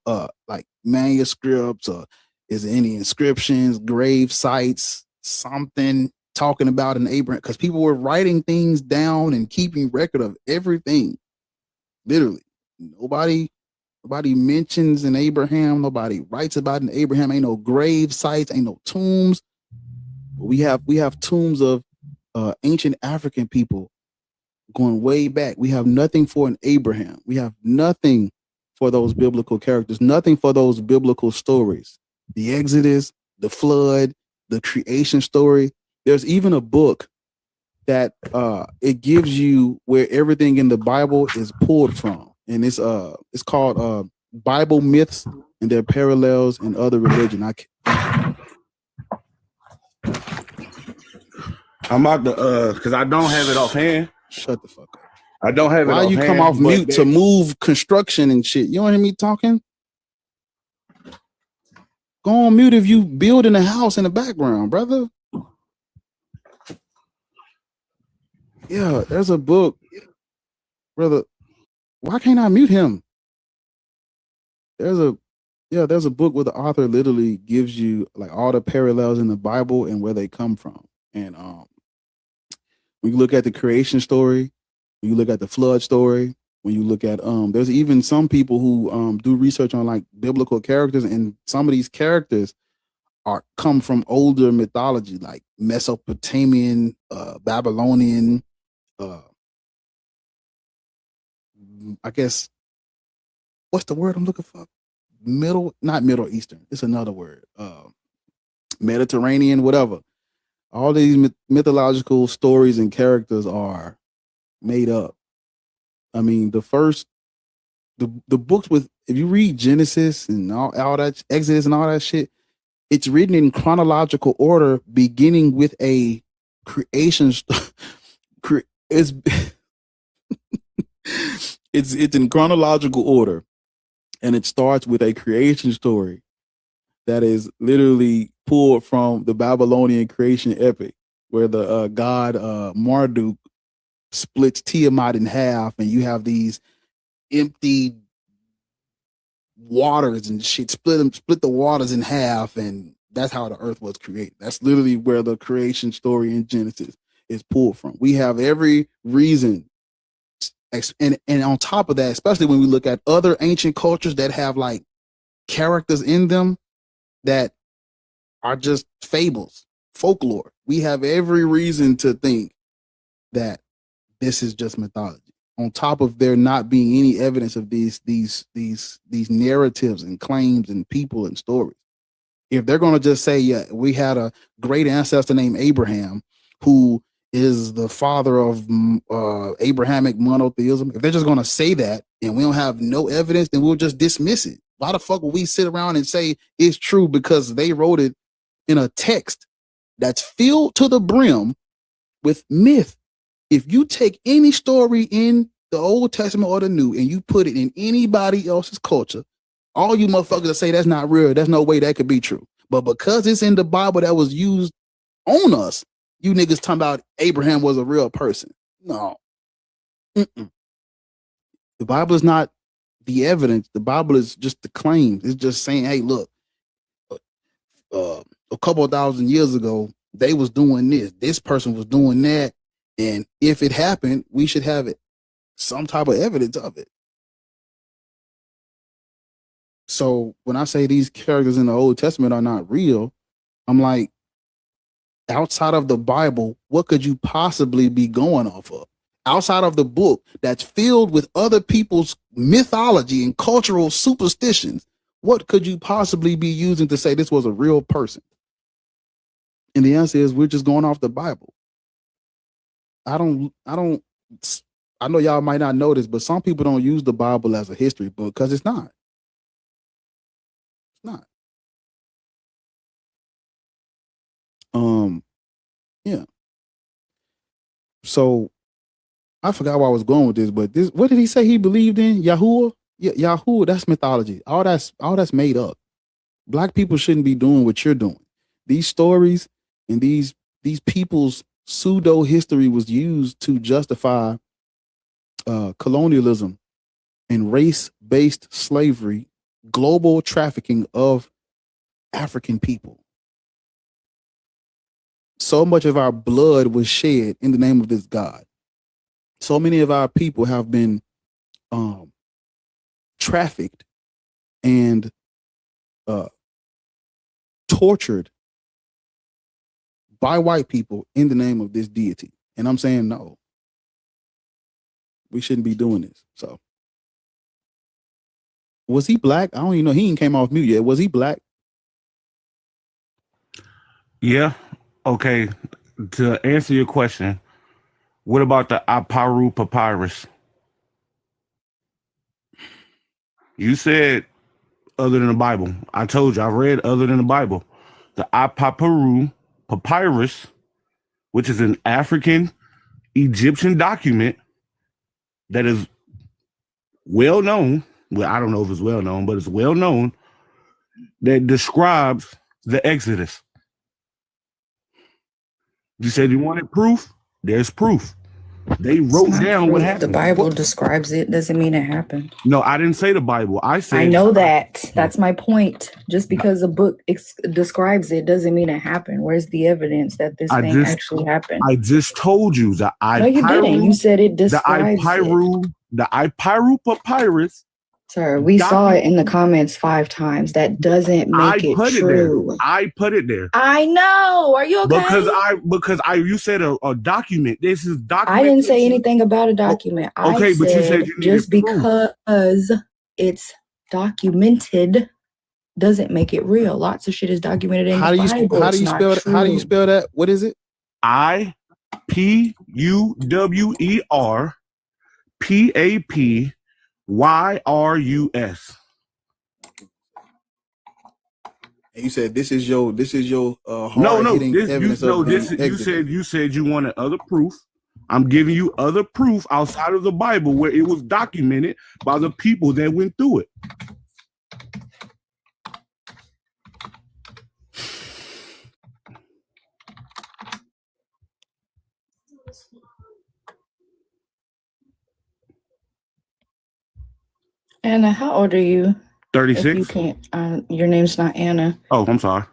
like manuscripts, or is there any inscriptions, grave sites, something talking about an Abraham, because people were writing things down and keeping record of everything. Literally, nobody mentions an Abraham. Nobody writes about an Abraham. Ain't no grave sites. Ain't no tombs. We have tombs of ancient African people going way back. We have nothing for an Abraham. We have nothing for those biblical characters. Nothing for those biblical stories. The Exodus, the flood, the creation story. There's even a book that it gives you where everything in the Bible is pulled from, and it's called Bible Myths and Their Parallels in Other Religion. I'm about to because I don't have it offhand. Shut the fuck up. I don't have it. Why you come off mute to move construction and shit? You don't hear me talking? Go on mute if you building a house in the background, brother. Yeah, there's a book, brother. Why can't I mute him? There's a book where the author literally gives you like all the parallels in the Bible and where they come from. And when you look at the creation story, when you look at the flood story, when you look at there's even some people who do research on like biblical characters, and some of these characters come from older mythology, like Mesopotamian, Babylonian, I guess, what's the word I'm looking for? Not Middle Eastern. It's another word. Mediterranean, whatever. All these mythological stories and characters are made up. I mean, the books with, if you read Genesis and all that, Exodus and all that shit, it's written in chronological order, beginning with a creation. It's in chronological order, and it starts with a creation story that is literally pulled from the Babylonian creation epic, where the god Marduk splits Tiamat in half, and you have these empty waters and shit. Split the waters in half, and that's how the earth was created. That's literally where the creation story in Genesis is pulled from. We have every reason. And on top of that, especially when we look at other ancient cultures that have like characters in them that are just fables, folklore, we have every reason to think that this is just mythology. On top of there not being any evidence of these narratives and claims and people and stories. If they're going to just say, yeah, we had a great ancestor named Abraham who is the father of Abrahamic monotheism, if they're just going to say that and we don't have no evidence, then we'll just dismiss it. Why the fuck would we sit around and say it's true because they wrote it in a text that's filled to the brim with myth? If you take any story in the Old Testament or the New and you put it in anybody else's culture, all you motherfuckers that say that's not real, there's no way that could be true. But because it's in the Bible that was used on us, you niggas talking about Abraham was a real person. No. Mm-mm. The Bible is not the evidence. The Bible is just the claims. It's just saying, hey, look, a couple of thousand years ago, they was doing this. This person was doing that. And if it happened, we should have it, some type of evidence of it. So when I say these characters in the Old Testament are not real, I'm like, outside of the Bible, what could you possibly be going off of? Outside of the book that's filled with other people's mythology and cultural superstitions, what could you possibly be using to say this was a real person? And the answer is we're just going off the Bible. I know y'all might not know this, but some people don't use the Bible as a history book because it's not. It's not. Yeah. So I forgot where I was going with this, but this, what did he say he believed in? Yahuwah? Yeah, Yahuwah, that's mythology. All that's made up. Black people shouldn't be doing what you're doing. These stories and these people's pseudo history was used to justify colonialism and race-based slavery, global trafficking of African people. So much of our blood was shed in the name of this God. So many of our people have been trafficked and tortured by white people in the name of this deity. And I'm saying, no, we shouldn't be doing this. So was he black? I don't even know. He ain't came off mute yet. Was he black? Yeah. Okay. To answer your question, what about the Aparu papyrus? You said other than the Bible. I told you I read other than the Bible. The Aparu papyrus, which is an African Egyptian document that is well known. Well, I don't know if it's well known, but it's well known, that describes the Exodus. You said you wanted proof? There's proof. They wrote down what happened. The Bible describes it, doesn't mean it happened. No, I didn't say the Bible. I said I know that. That's my point. Just because a book describes it doesn't mean it happened. Where's the evidence that this thing actually happened? I just told you that No, you didn't. You said it describes the Aparu papyrus. Sir, we saw it in the comments 5 times. That doesn't make it true. I put it there. I know. Are you okay? Because you said a document. This is document. I didn't say anything about a document. Okay, but you said you just because it's documented doesn't make it real. Lots of shit is documented in the Bible. How do you spell that? How do you spell that? What is it? IPUWER PAPYRUS. And you said this is your hard-hitting evidence of you said you wanted other proof. I'm giving you other proof outside of the Bible where it was documented by the people that went through it. Anna, how old are you? 36. If you can't, your name's not Anna. Oh, I'm sorry.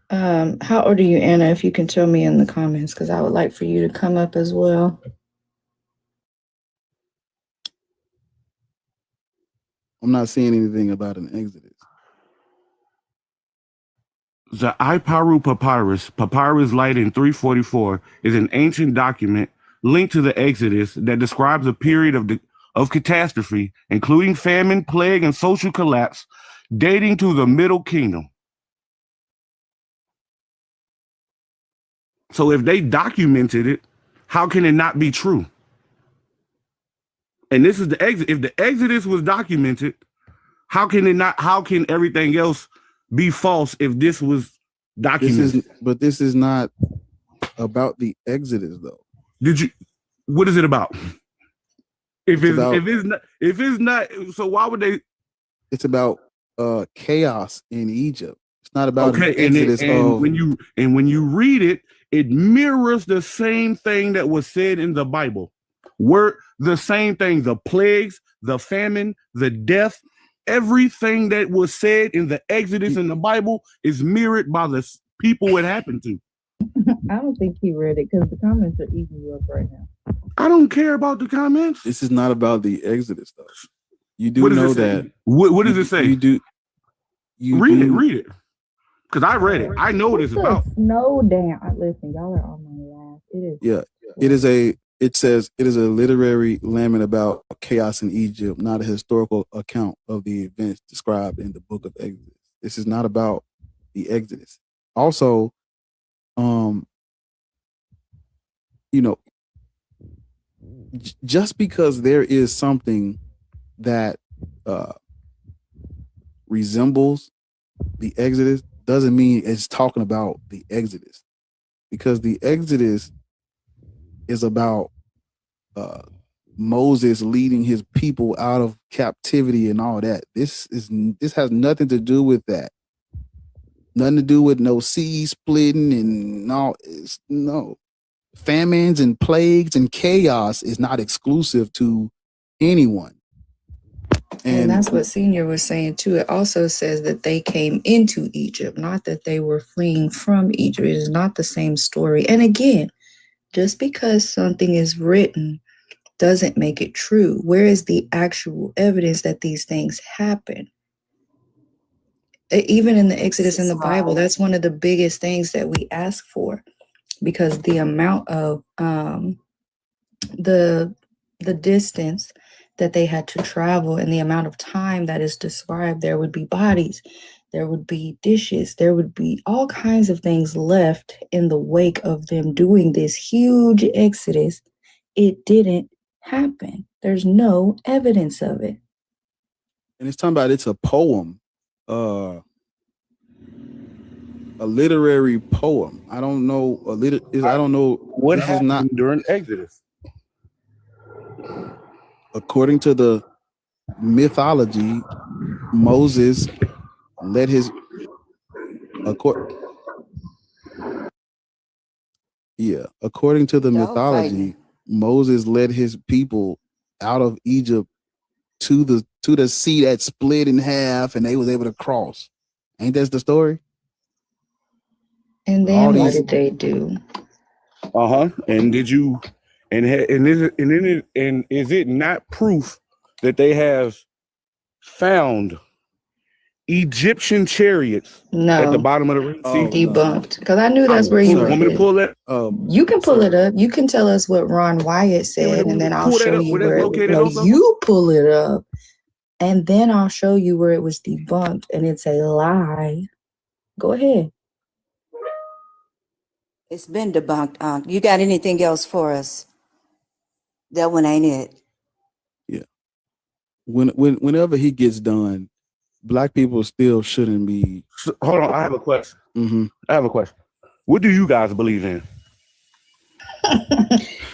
How old are you, Anna? If you can tell me in the comments, because I would like for you to come up as well. I'm not seeing anything about an Exodus. The Aparu papyrus, Papyrus Lighting 344, is an ancient document linked to the Exodus that describes a period of catastrophe, including famine, plague, and social collapse, dating to the Middle Kingdom. So if they documented it, how can it not be true? And this is the Exodus. If the Exodus was documented, How can it not? How can everything else be false if this was documented? This is not about the Exodus, though. What is it about? If it's not, so why would they? It's about chaos in Egypt. It's not about okay. When you read it, it mirrors the same thing that was said in the Bible. The same thing: the plagues, the famine, the death. Everything that was said in the Exodus in the Bible is mirrored by the people it happened to. I don't think he read it because the comments are eating you up right now. I don't care about the comments. This is not about the Exodus, though. You do know that. What does it say? You do. Read it. Because I read it. I know what it's about. Snow down. Listen, y'all are on my last. It is. Yeah. It says it is a literary lament about chaos in Egypt, not a historical account of the events described in the book of Exodus. This is not about the Exodus. Also, just because there is something that resembles the Exodus doesn't mean it's talking about the Exodus, because the Exodus is about Moses leading his people out of captivity and all that. This has nothing to do with that. Nothing to do with no sea splitting and all. No, famines and plagues and chaos is not exclusive to anyone. And that's what Senior was saying too. It also says that they came into Egypt, not that they were fleeing from Egypt. It is not the same story. And again, just because something is written doesn't make it true. Where is the actual evidence that these things happen? Even in the Exodus in the Bible, that's one of the biggest things that we ask for, because the amount of the distance that they had to travel and the amount of time that is described, there would be bodies, there would be dishes, there would be all kinds of things left in the wake of them doing this huge Exodus. It didn't happen. There's no evidence of it. And it's talking about, it's a poem, a literary poem. I don't know. I don't know what happened during Exodus. According to the mythology, Moses led his according to the mythology, Moses led his people out of Egypt to the sea that split in half, and they was able to cross. Ain't that the story? And then what did they do? And did you? And is it not proof that they have found Egyptian chariots at the bottom of the Red Sea? Debunked. Because I knew that's where you were. Want me to pull that? You can pull it up. You can tell us what Ron Wyatt said, and then I'll show you where you pull it up, and then I'll show you where it was debunked, and it's a lie. Go ahead. It's been debunked. You got anything else for us? That one ain't it. Yeah. Whenever he gets done, Black people still shouldn't be. Hold on, I have a question. Mm-hmm. I have a question. What do you guys believe in?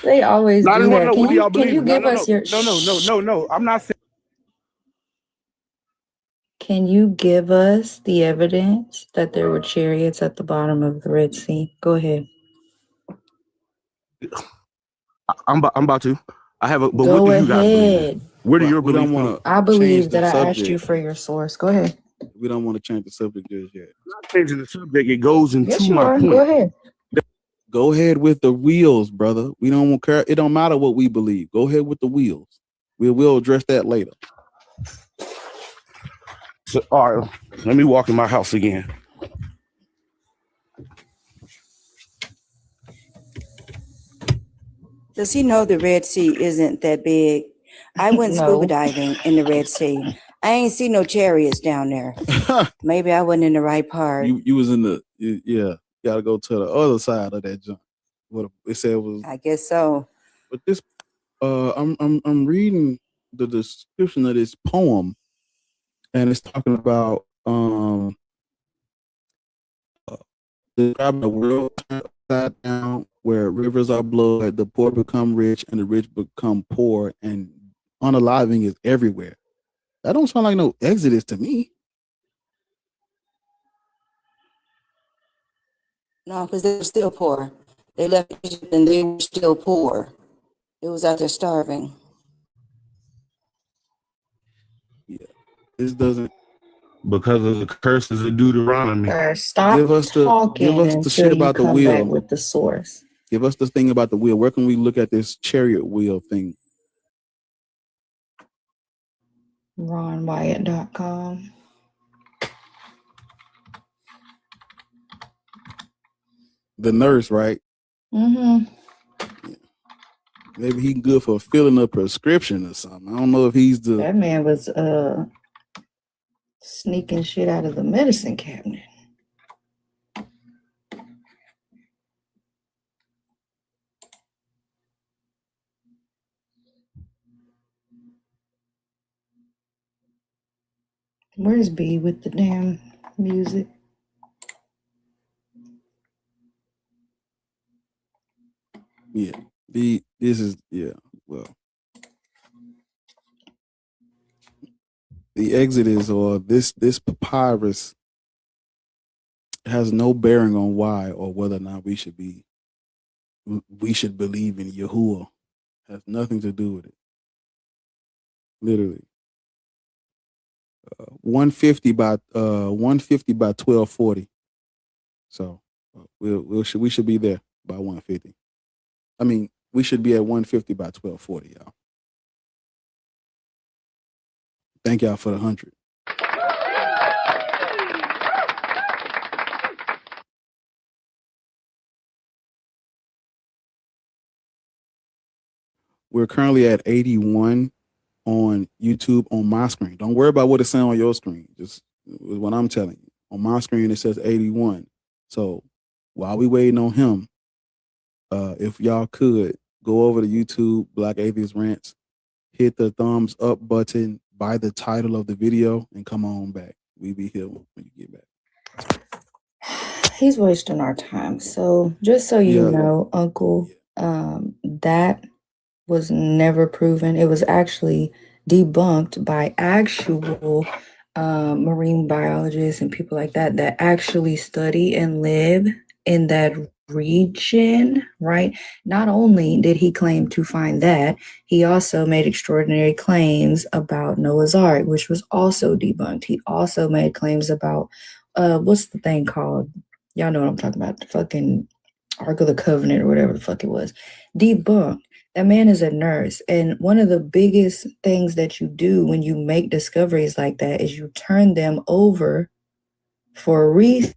They always do that. What do y'all believe? Can you give us your? No. I'm not saying. Can you give us the evidence that there were chariots at the bottom of the Red Sea? Go ahead. I'm about to. I have a. But Go what do you guys believe in? ahead. Where do your belief come? I believe that I asked you for your source. Go ahead. We don't want to change the subject just yet. Not changing the subject. It goes into Yes, you my are. point. Go ahead. Go ahead with the wheels, brother. We don't care. It don't matter what we believe. Go ahead with the wheels. We'll address that later. So, all right, let me walk in my house again. Does he know the Red Sea isn't that big? I went scuba diving in the Red Sea. I ain't see no chariots down there. Maybe I wasn't in the right part. You was in the You gotta go to the other side of that jump. What it said was. I guess so. But this, I'm reading the description of this poem, and it's talking about describing a world upside down where rivers are blood, the poor become rich, and the rich become poor, and unaliving is everywhere. That don't sound like no Exodus to me. No, because they were still poor. They left Egypt and they were still poor. It was out there starving. Yeah, this doesn't. Because of the curses of Deuteronomy. Stop Give us the shit about the wheel with the source. Give us the thing about the wheel. Where can we look at this chariot wheel thing? RonWyatt.com. The nurse, right? Mm-hmm. Yeah. Maybe he good for filling a prescription or something. I don't know if he's the. That man was sneaking shit out of the medicine cabinet. Where's B with the damn music? Yeah. Well. The Exodus or this papyrus has no bearing on why or whether or not we should believe in Yahuwah. Has nothing to do with it. Literally. 150 by 1240. So we should be there by 150. I mean, we should be at 150 by 1240, y'all. Thank y'all for the 100. We're currently at 81 on YouTube on my screen. Don't worry about what it's saying on your screen. Just what I'm telling you. On my screen, it says 81. So while we waiting on him, if y'all could go over to YouTube, Black Atheist Rants, hit the thumbs up button by the title of the video, and come on back. We be here when you get back. He's wasting our time. So just so you know, Uncle, that was never proven. It was actually debunked by actual marine biologists and people like that that actually study and live in that region, right? Not only did he claim to find that, he also made extraordinary claims about Noah's Ark, which was also debunked. He also made claims about what's the thing called? Y'all know what I'm talking about, the fucking Ark of the Covenant or whatever the fuck it was. Debunked. That man is a nurse. And one of the biggest things that you do when you make discoveries like that is you turn them over for research,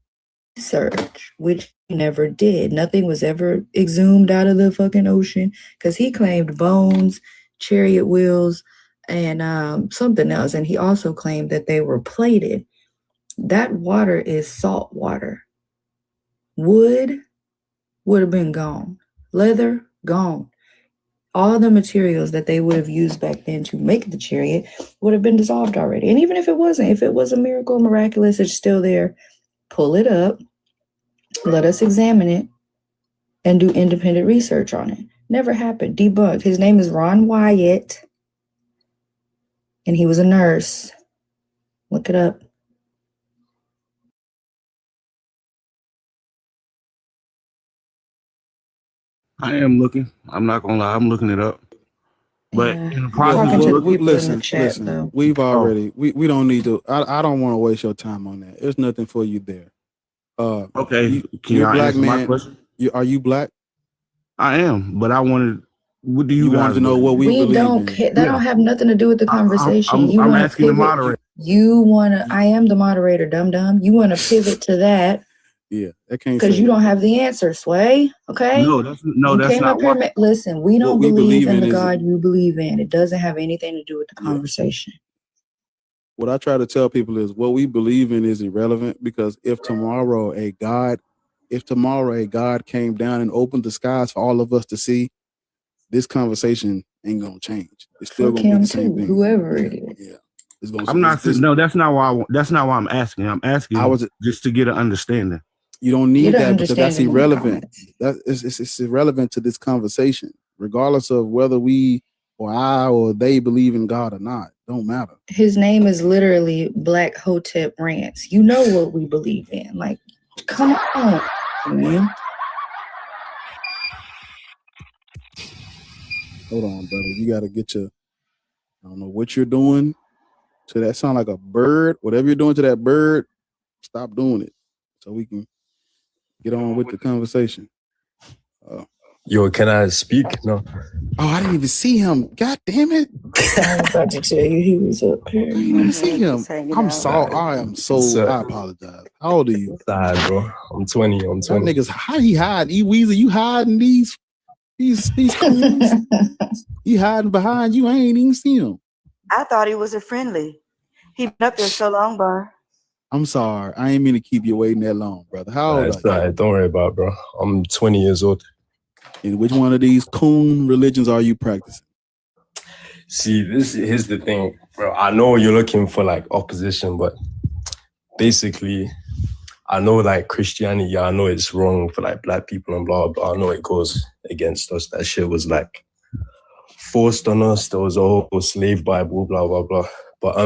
which he never did. Nothing was ever exhumed out of the fucking ocean because he claimed bones, chariot wheels, and something else. And he also claimed that they were plated. That water is salt water. Wood would have been gone. Leather, gone. All the materials that they would have used back then to make the chariot would have been dissolved already. And even if it wasn't, if it was a miracle, miraculous, it's still there. Pull it up, let us examine it, and do independent research on it. Never happened. Debunked. His name is Ron Wyatt, and he was a nurse. Look it up. I am looking. I'm not gonna lie. I'm looking it up. But in the process listen. We've already. We don't need to. I don't want to waste your time on that. There's nothing for you there. Okay. You're I black answer man. my question? Are you black? I am, but I wanted. What do you want to know? What we believe don't in? care. That don't have nothing to do with the conversation. I'm asking the moderator. You want to? I am the moderator, dum dum. You want to pivot to that? Yeah, I can't. Because you don't have the answer, Sway. Okay. No, that's not what. Listen, we don't believe in the God you believe in. It doesn't have anything to do with the conversation. What I try to tell people is what we believe in is irrelevant, because if tomorrow a God came down and opened the skies for all of us to see, this conversation ain't gonna change. It's still gonna be the same thing. Whoever it is. Yeah. It's gonna. I'm not. No, that's not why. That's not why I'm asking. I'm asking just to get an understanding. You don't need that because that's irrelevant. It's irrelevant to this conversation, regardless of whether we or I or they believe in God or not. Don't matter. His name is literally Black Hotep Rants. You know what we believe in. Like, come on, man. Hold on, brother. You got to get your. I don't know what you're doing. So that sound like a bird. Whatever you're doing to that bird, stop doing it, so we can get on with the conversation. Yo, can I speak? No. Oh, I didn't even see him. God damn it! I was about to tell you he was up here. I didn't even see him. I'm sorry. I am so. I apologize. How old are you? Sorry, bro. I'm 20. I'm 20. That niggas, how he hiding? Weezy, you hiding these coons? He hiding behind you. I ain't even see him. I thought he was a friendly. He been up there so long, Bar. I'm sorry. I ain't mean to keep you waiting that long, brother. How old are you? Right. Don't worry about it, bro. I'm 20 years old. And which one of these coon religions are you practicing? See, here's the thing, bro. I know you're looking for like opposition, but basically, I know like Christianity, I know it's wrong for like black people and blah, blah. I know it goes against us. That shit was like forced on us. There was a whole slave Bible, blah, blah, blah. But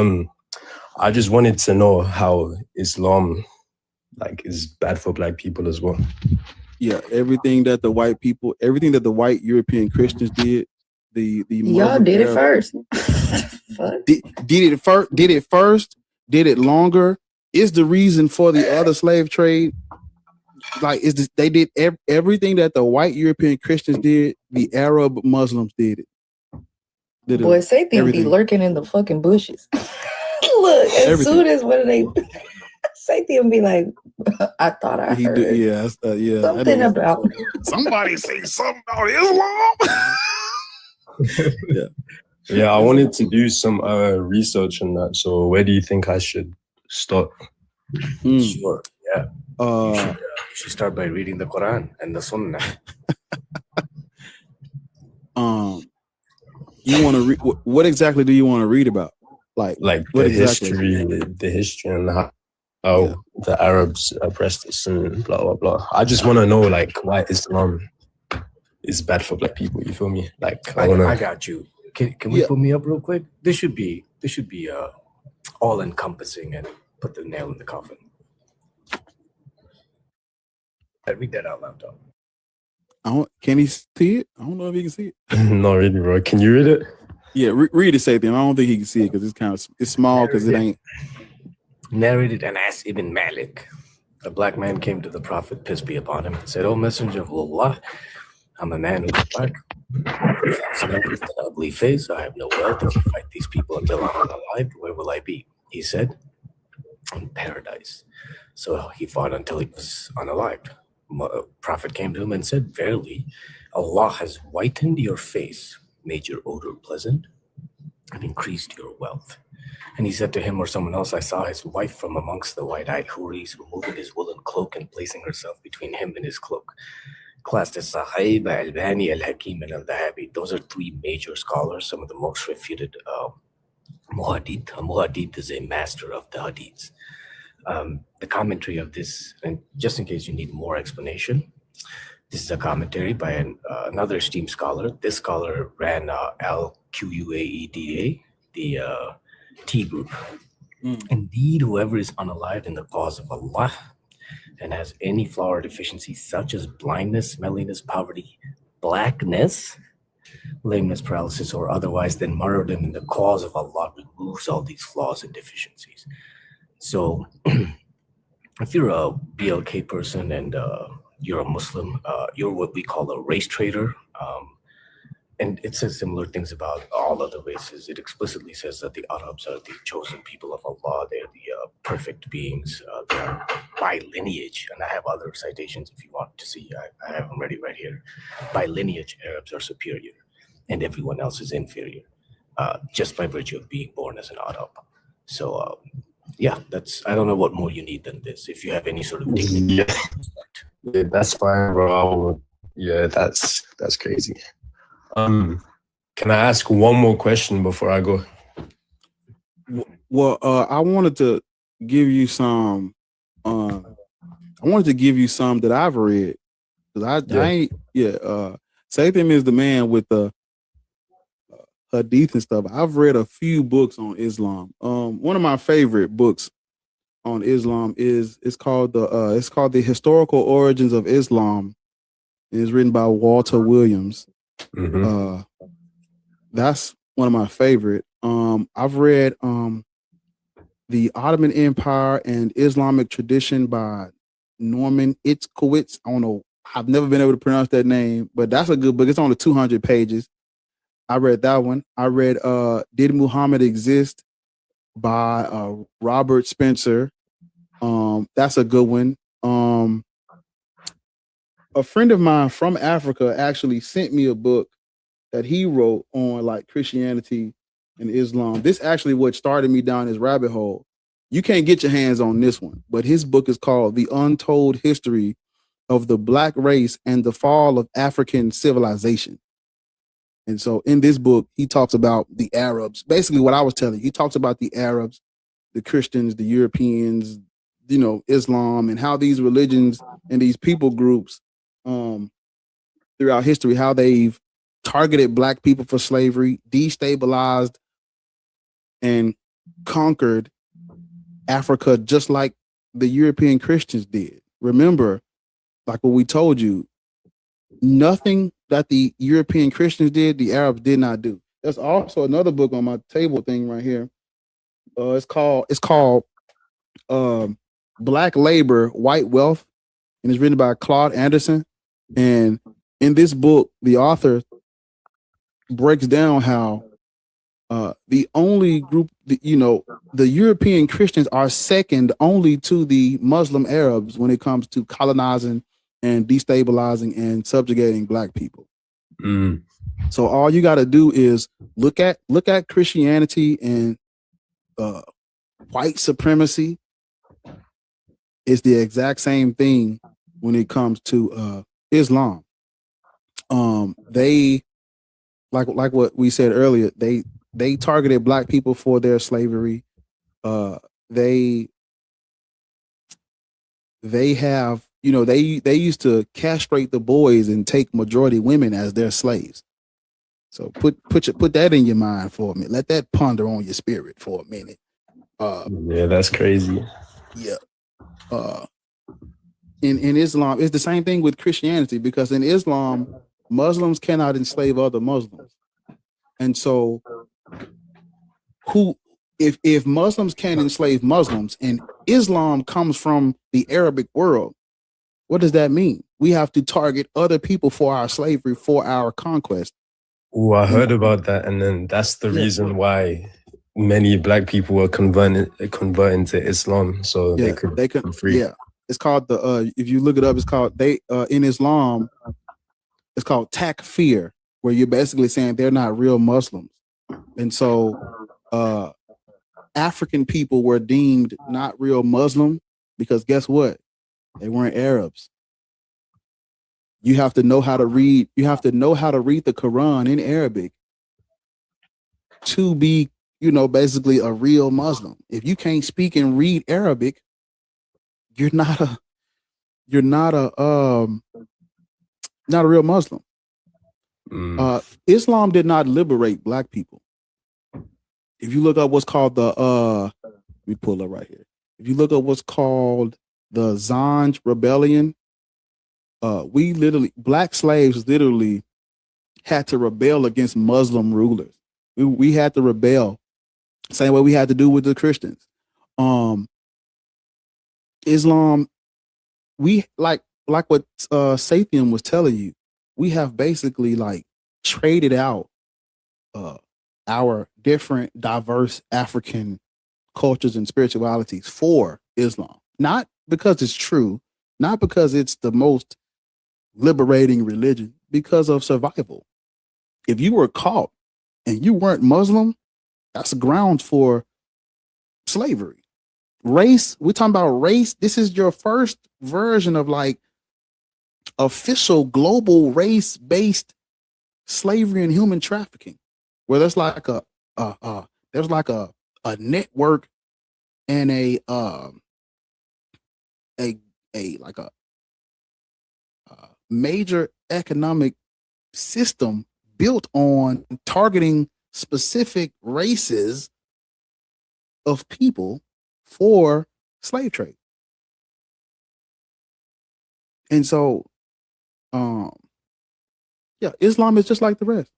I just wanted to know how Islam like is bad for black people as well. Yeah, everything that the white European Christians did, y'all did it first. did it first, did it longer, is the reason for the other slave trade. Like they did everything that the white European Christians did, the Arab Muslims did it. Boy, Satan be lurking in the fucking bushes. Look, as soon as one of they Satan be like, I thought I heard. Yeah. Something about somebody say something about Islam. Yeah, I wanted to do some research on that. So where do you think I should start? Sure. Yeah. You should start by reading the Quran and the Sunnah. You want to read? What exactly do you want to read about? Like the history and how the Arabs oppressed us and blah blah blah. I just want to know like why Islam is bad for black people. You feel me? Like I got you. Can we put me up real quick? This should be all encompassing and put the nail in the coffin. I read that out loud, though. Can he see it? I don't know if he can see it. Not really, bro. Can you read it? Yeah, read it, Sathan. I don't think he can see it because it's small because it ain't. Narrated Anas ibn Malik. A black man came to the Prophet, peace be upon him, and said, "O Messenger of Allah, I'm a man who's black. With an ugly face. I have no wealth. If you fight these people until I'm unalive, where will I be?" He said, "In paradise." So he fought until he was unalived. Prophet came to him and said, "Verily, Allah has whitened your face, made your odor pleasant, and increased your wealth." And he said to him or someone else, "I saw his wife from amongst the white-eyed Houris removing his woolen cloak and placing herself between him and his cloak." Classed as Sahib, Albani, Al-Hakim, and Al-Dhahabi. Those are three major scholars, some of the most refuted Muhaddith. A Muhaddith is a master of the Hadiths. The commentary of this, and just in case you need more explanation, this is a commentary by another esteemed scholar. This scholar ran Al-Quaeda, the T group. Indeed, whoever is unalived in the cause of Allah and has any flaw or deficiency such as blindness, smelliness, poverty, blackness, lameness, paralysis, or otherwise, then martyrdom in the cause of Allah removes all these flaws and deficiencies. So if you're a BLK person and you're a Muslim, you're what we call a race traitor. And it says similar things about all other races. It explicitly says that the Arabs are the chosen people of Allah. They're the perfect beings. They are by lineage. And I have other citations if you want to see. I have them ready right here. By lineage, Arabs are superior and everyone else is inferior, just by virtue of being born as an Arab. So, yeah, I don't know what more you need than this. If you have any sort of dignity. Yeah, that's fine, bro. Yeah, that's crazy. Can I ask one more question before I go? Well, I wanted to give you some. I wanted to give you some that I've read. Cause I ain't. Yeah. Satan is the man with the hadith and stuff. I've read a few books on Islam. One of my favorite books on Islam is it's called the Historical Origins of Islam. It's written by Walter Williams. That's one of my favorite. I've read The Ottoman Empire and Islamic Tradition by Norman Itzkowitz. I don't know. I've never been able to pronounce that name, but that's a good book. It's only 200 pages. I read that one. I read Did Muhammad Exist by Robert Spencer. That's a good one. A friend of mine from Africa actually sent me a book that he wrote on like Christianity and Islam. This actually what started me down this rabbit hole. You can't get your hands on this one, but his book is called The Untold History of the Black Race and the Fall of African Civilization. And so in this book, he talks about the Arabs. Basically what I was telling you, he talks about the Arabs, the Christians, the Europeans, you know, Islam, and how these religions and these people groups throughout history, how they've targeted Black people for slavery, destabilized and conquered Africa just like the European Christians did. Remember, like what we told you, nothing that the European Christians did, the Arabs did not do. There's also another book on my table thing right here. It's called Black Labor, White Wealth, and it's written by Claude Anderson. And in this book, the author breaks down how the only group, the European Christians are second only to the Muslim Arabs when it comes to colonizing and destabilizing and subjugating Black people. So all you got to do is look at Christianity and white supremacy. It's the exact same thing when it comes to Islam. They like what we said earlier. They targeted Black people for their slavery. They have, they used to castrate the boys and take majority women as their slaves. So put that in your mind for a minute. Let that ponder on your spirit for a minute. Yeah, that's crazy. Yeah. In Islam, it's the same thing with Christianity, because in Islam, Muslims cannot enslave other Muslims. And so if Muslims can enslave Muslims and Islam comes from the Arabic world, what does that mean? We have to target other people for our slavery, for our conquest. Oh, I heard about that, and then that's the reason why many Black people were converting to Islam, so they could be free. Yeah, it's called if you look it up, it's called in Islam, it's called takfir, where you're basically saying they're not real Muslims, and so African people were deemed not real Muslim because guess what? They weren't Arabs. You have to know how to read. You have to know how to read the Quran in Arabic to be, basically a real Muslim. If you can't speak and read Arabic, you're not a real Muslim. Islam did not liberate Black people. If you look up what's called let me pull up right here. If you look up what's called the Zanj Rebellion, Black slaves literally had to rebel against Muslim rulers. We had to rebel, same way we had to do with the Christians. Islam, we like what Sathian was telling you, we have basically like traded out our different diverse African cultures and spiritualities for Islam. Not because it's true, not because it's the most liberating religion, because of survival. If you were caught and you weren't Muslim, that's grounds for slavery. Race, we're talking about race. This is your first version of like official global race-based slavery and human trafficking, where there's like a network and a major economic system built on targeting specific races of people for slave trade. And so Islam is just like the rest.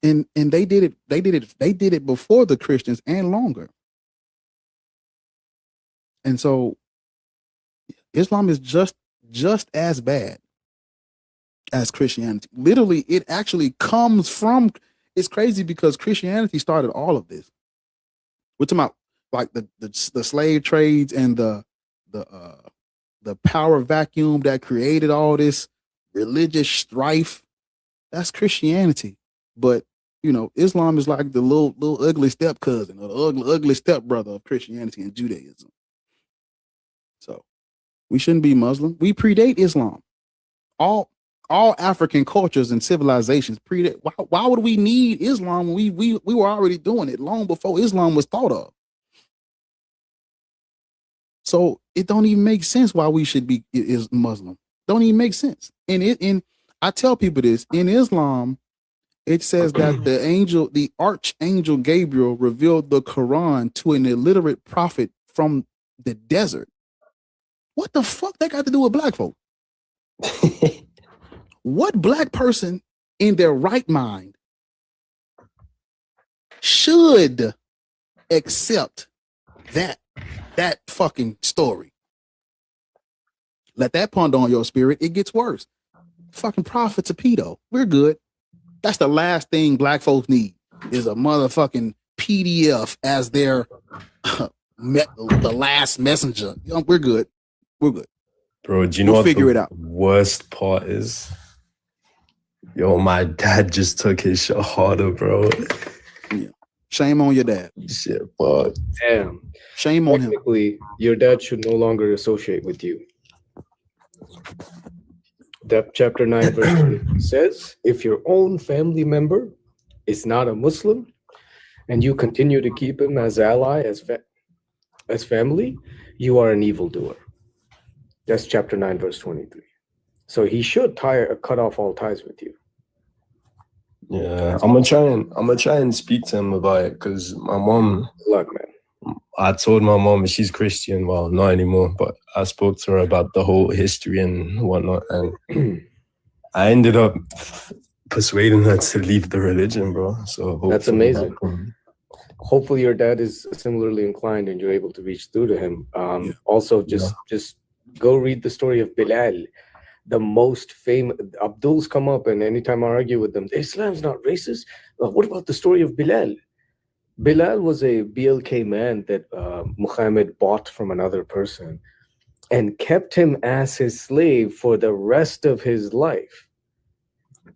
And they did it before the Christians and longer. And so Islam is just as bad as Christianity. Literally, it actually comes from, it's crazy because Christianity started all of this. We're talking about like the slave trades and the power vacuum that created all this religious strife. That's Christianity. But Islam is like the little ugly step cousin or the ugly step brother of Christianity and Judaism. So we shouldn't be Muslim. We predate Islam. All African cultures and civilizations predate. Why would we need Islam when we were already doing it long before Islam was thought of? So it don't even make sense why we should be Muslim. Don't even make sense. And I tell people this, in Islam, it says that the archangel Gabriel revealed the Quran to an illiterate prophet from the desert. What the fuck that got to do with black folk? What black person in their right mind should accept that fucking story? Let that ponder on your spirit. It gets worse. Fucking prophet's a pedo. We're good. That's the last thing black folks need is a motherfucking PDF as their the last messenger. We're good. We're good. Bro, do you know what figure it out. Worst part is? Yo, my dad just took his shahada, bro. Yeah. Shame on your dad. Shit, fuck. Damn. Shame on him. Technically, your dad should no longer associate with you. That chapter 9 verse 20 says, if your own family member is not a Muslim and you continue to keep him as ally, as family, you are an evildoer. That's chapter 9 verse 23. So he should cut off all ties with you. Yeah, I'm gonna try and speak to him about it because my mom. Good luck, man. I told my mom she's Christian. Well, not anymore, but I spoke to her about the whole history and whatnot, and I ended up persuading her to leave the religion, bro. So that's amazing. Hopefully, your dad is similarly inclined, and you're able to reach through to him. Also, just go read the story of Bilal. The most famous Abduls come up, and anytime I argue with them, Islam's not racist. What about the story of Bilal? Bilal was a BLK man that Muhammad bought from another person and kept him as his slave for the rest of his life.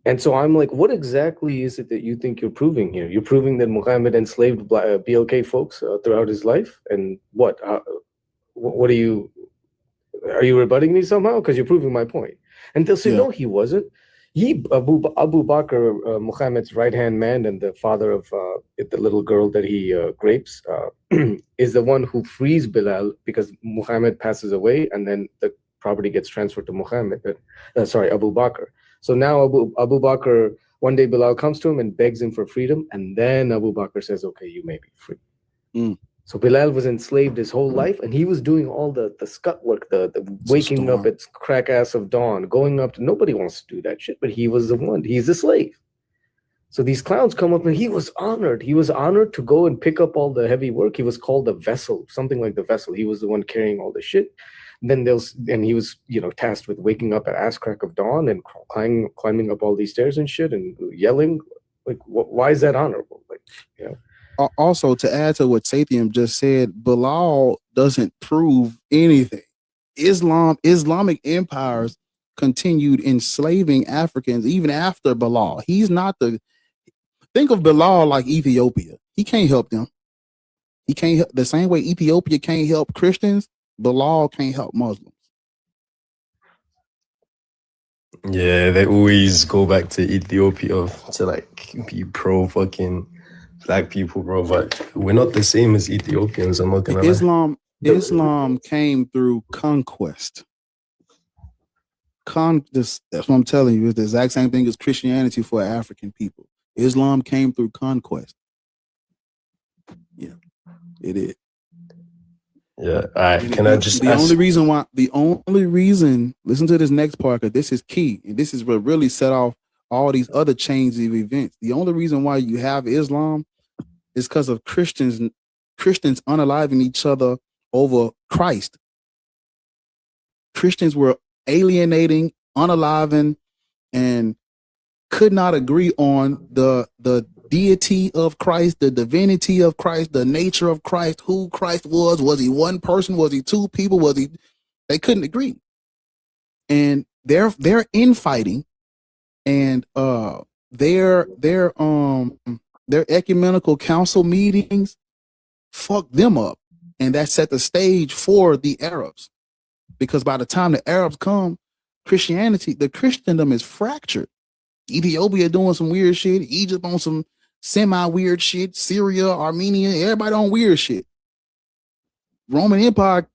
And so I'm like, what exactly is it that you think you're proving here? You're proving that Muhammad enslaved BLK folks throughout his life? And what are you rebutting me somehow? Because you're proving my point. And they'll say, no, he wasn't. Abu Bakr, Muhammad's right-hand man and the father of the little girl that he rapes, is the one who frees Bilal because Muhammad passes away and then the property gets transferred to Abu Bakr. So now Abu Bakr, one day Bilal comes to him and begs him for freedom, and then Abu Bakr says, okay, you may be free. So Bilal was enslaved his whole life, and he was doing all the scut work, the waking up at crack ass of dawn, going up to, nobody wants to do that shit, but he was the one. He's a slave. So these clowns come up, and he was honored. He was honored to go and pick up all the heavy work. He was called the vessel, something like the vessel. He was the one carrying all the shit. Then he was, tasked with waking up at ass crack of dawn and climbing up all these stairs and shit and yelling. Like, why is that honorable? Also, to add to what Sathiam just said, Bilal doesn't prove anything. Islamic empires continued enslaving Africans even after Bilal. He's not think of Bilal like Ethiopia. He can't help them. He can't help the same way Ethiopia can't help Christians. Bilal can't help Muslims. Yeah, they always go back to Ethiopia to be pro fucking black people, bro, but we're not the same as Ethiopians. I'm not gonna lie. Islam came through conquest. That's what I'm telling you. It's the exact same thing as Christianity for African people. Islam came through conquest. Yeah, it is. Yeah. All right. Can I just the only reason, listen to this next part, because this is key, and this is what really set off all these other chains of events. The only reason why you have Islam is because of Christians unaliving each other over Christ. Christians were alienating, unaliving, and could not agree on the deity of Christ, the divinity of Christ, the nature of Christ, who Christ was. Was he one person? Was he two people? They couldn't agree. And they're infighting, and their ecumenical council meetings fucked them up. And that set the stage for the Arabs. Because by the time the Arabs come, the Christendom is fractured. Ethiopia doing some weird shit, Egypt on some semi-weird shit, Syria, Armenia, everybody on weird shit. Roman Empire,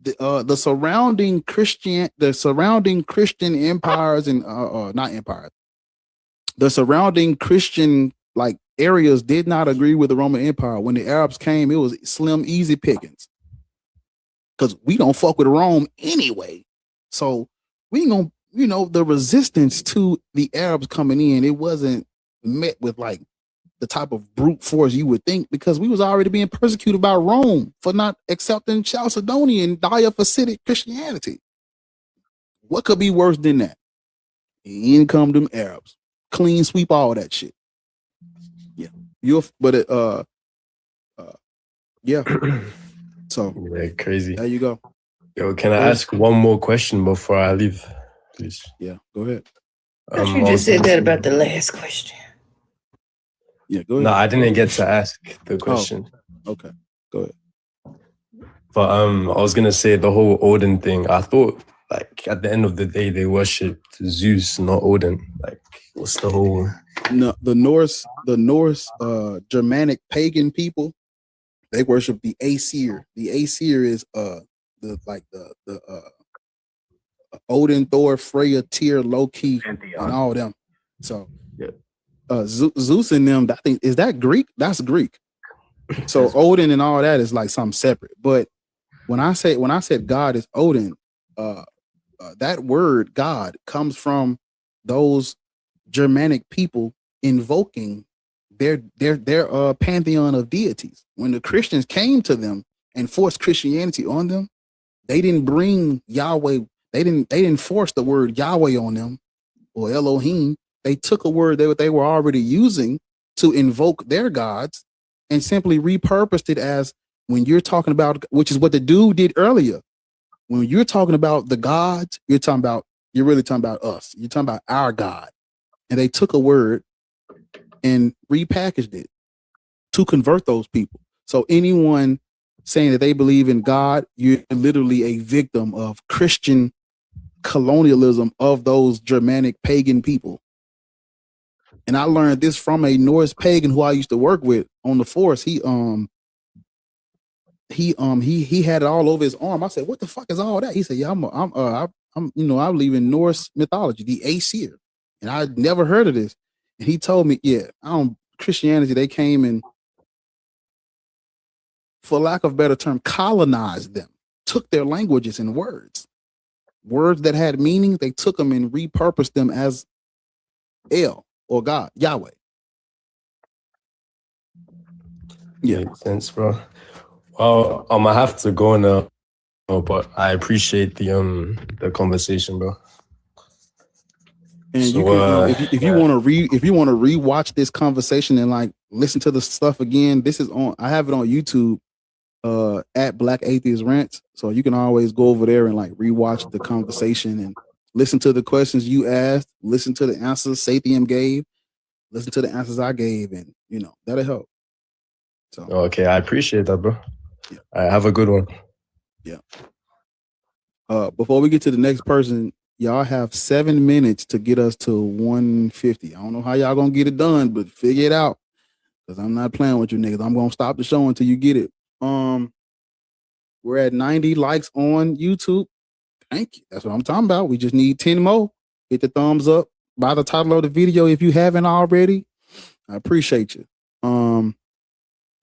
the surrounding Christian empires and not empires, the surrounding Christian like areas did not agree with the Roman Empire. When the Arabs came, it was slim, easy pickings. Because we don't fuck with Rome anyway. So we ain't gonna, the resistance to the Arabs coming in, it wasn't met with like the type of brute force you would think, because we was already being persecuted by Rome for not accepting Chalcedonian and Diaphysitic Christianity. What could be worse than that? In come them Arabs, clean sweep all that shit. Yeah, yeah. So yeah, crazy. There you go. Yo, can I ask one more question before I leave, please? Yeah, go ahead. You just said that about the last question. Yeah, go ahead. No, I didn't get to ask the question. Oh, okay, go ahead. But I was gonna say the whole Odin thing. I thought like at the end of the day they worshipped Zeus, not Odin. Like, what's the whole? No, the Norse Germanic pagan people, they worship the Aesir. The Aesir is the Odin, Thor, Freya, Tyr, Loki, and all them. So Zeus and them, I think, is that Greek? That's Greek. So Odin and all that is like something separate. But when I said God is Odin, that word God comes from those Germanic people invoking their pantheon of deities. When the Christians came to them and forced Christianity on them, they didn't bring Yahweh. They didn't force the word Yahweh on them or Elohim. They took a word that they were already using to invoke their gods and simply repurposed it as, when you're talking about, which is what the dude did earlier. When you're talking about the gods, you're really talking about us. You're talking about our God. And they took a word and repackaged it to convert those people. So anyone saying that they believe in God, you're literally a victim of Christian colonialism of those Germanic pagan people. And I learned this from a Norse pagan who I used to work with on the force. He had it all over his arm. I said, "What the fuck is all that?" He said, "Yeah, I believe in Norse mythology, the Aesir." And I'd never heard of this. And he told me, Christianity, they came and, for lack of a better term, colonized them, took their languages and words that had meaning. They took them and repurposed them as El or God, Yahweh. Yeah, makes sense, bro. Well, I'm gonna have to go now, but I appreciate the conversation, bro. And so, you can, if you want to rewatch this conversation and like listen to the stuff again, this is on. I have it on YouTube at Black Atheist Rants, so you can always go over there and like rewatch the conversation and listen to the questions you asked, listen to the answers Sathiam gave, listen to the answers I gave, and that'll help. So okay, I appreciate that, bro. Yeah. All right, have a good one. Yeah. Before we get to the next person, Y'all have 7 minutes to get us to 150. I don't know how y'all gonna get it done, but figure it out. Because I'm not playing with you niggas. I'm gonna stop the show until you get it. We're at 90 likes on YouTube. Thank you. That's what I'm talking about. We just need 10 more. Hit the thumbs up by the title of the video if you haven't already. I appreciate you.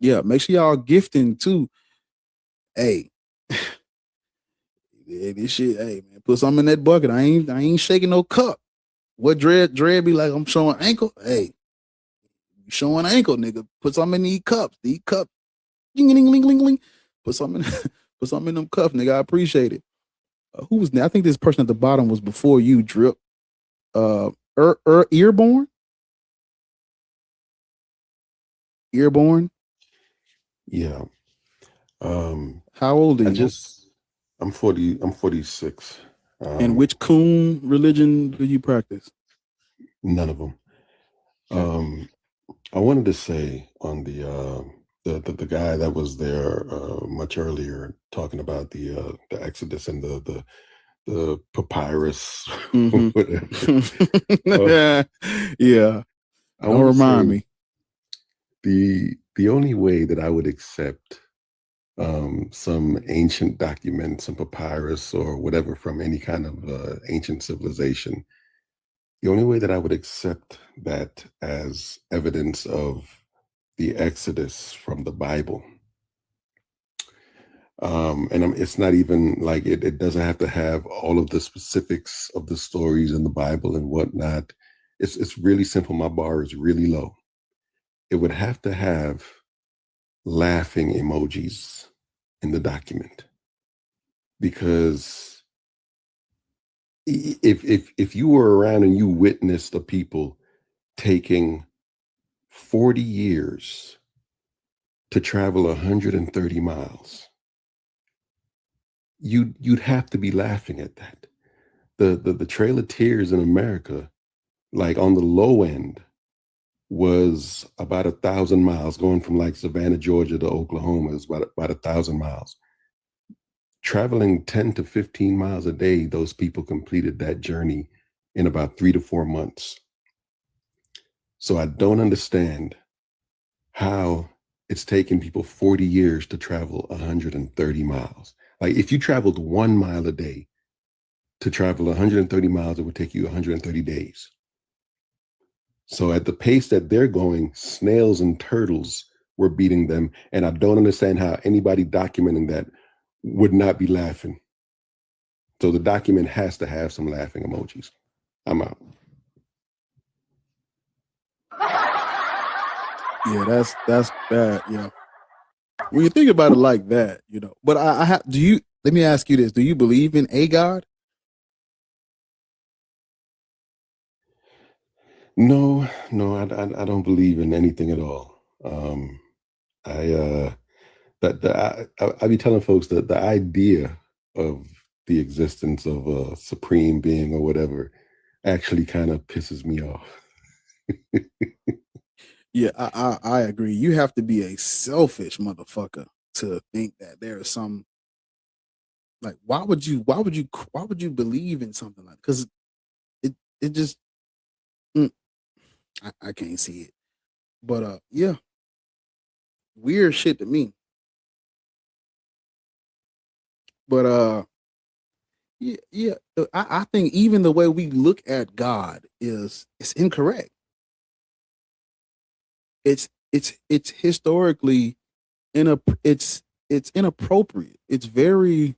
Yeah, make sure y'all gifting too. Hey, yeah, this shit. Hey man, put something in that bucket. I ain't shaking no cup. What dread be like? I'm showing ankle. Hey, you showing ankle, nigga. Put something in these cups. These cups. Ding, ding, ding, ding, ding. Put something in them cups, nigga. I appreciate it. Who was there? I think this person at the bottom was before you, Drip. Earborn? Earborn? Yeah. How old are you? I'm 46. And which coon religion do you practice? None of them. I wanted to say on the guy that was there much earlier talking about the Exodus and the papyrus. Yeah. Don't remind me. The only way that I would accept some ancient document, some papyrus or whatever from any kind of ancient civilization, the only way that I would accept that as evidence of the Exodus from the Bible, it's not even like it doesn't have to have all of the specifics of the stories in the Bible and whatnot. It's really simple. My bar is really low. It would have to have laughing emojis in the document, because if you were around and you witnessed the people taking 40 years to travel 130 miles, you'd have to be laughing at that. The Trail of Tears in America, like on the low end, was about 1,000 miles, going from like Savannah, Georgia to Oklahoma is about 1,000 miles. Traveling 10 to 15 miles a day, those people completed that journey in about 3 to 4 months. So I don't understand how it's taken people 40 years to travel 130 miles. Like if you traveled 1 mile a day to travel 130 miles, it would take you 130 days. So at the pace that they're going, snails and turtles were beating them. And I don't understand how anybody documenting that would not be laughing. So the document has to have some laughing emojis. I'm out. Yeah, that's bad. Yeah. When you think about it like that, but let me ask you this. Do you believe in a God? No, I don't believe in anything at all. I be telling folks that the idea of the existence of a supreme being or whatever actually kind of pisses me off. Yeah, I agree. You have to be a selfish motherfucker to think that there is some, like, why would you believe in something like, because it just I can't see it. But yeah. Weird shit to me. But yeah, I think even the way we look at God it's incorrect. It's historically it's inappropriate. It's very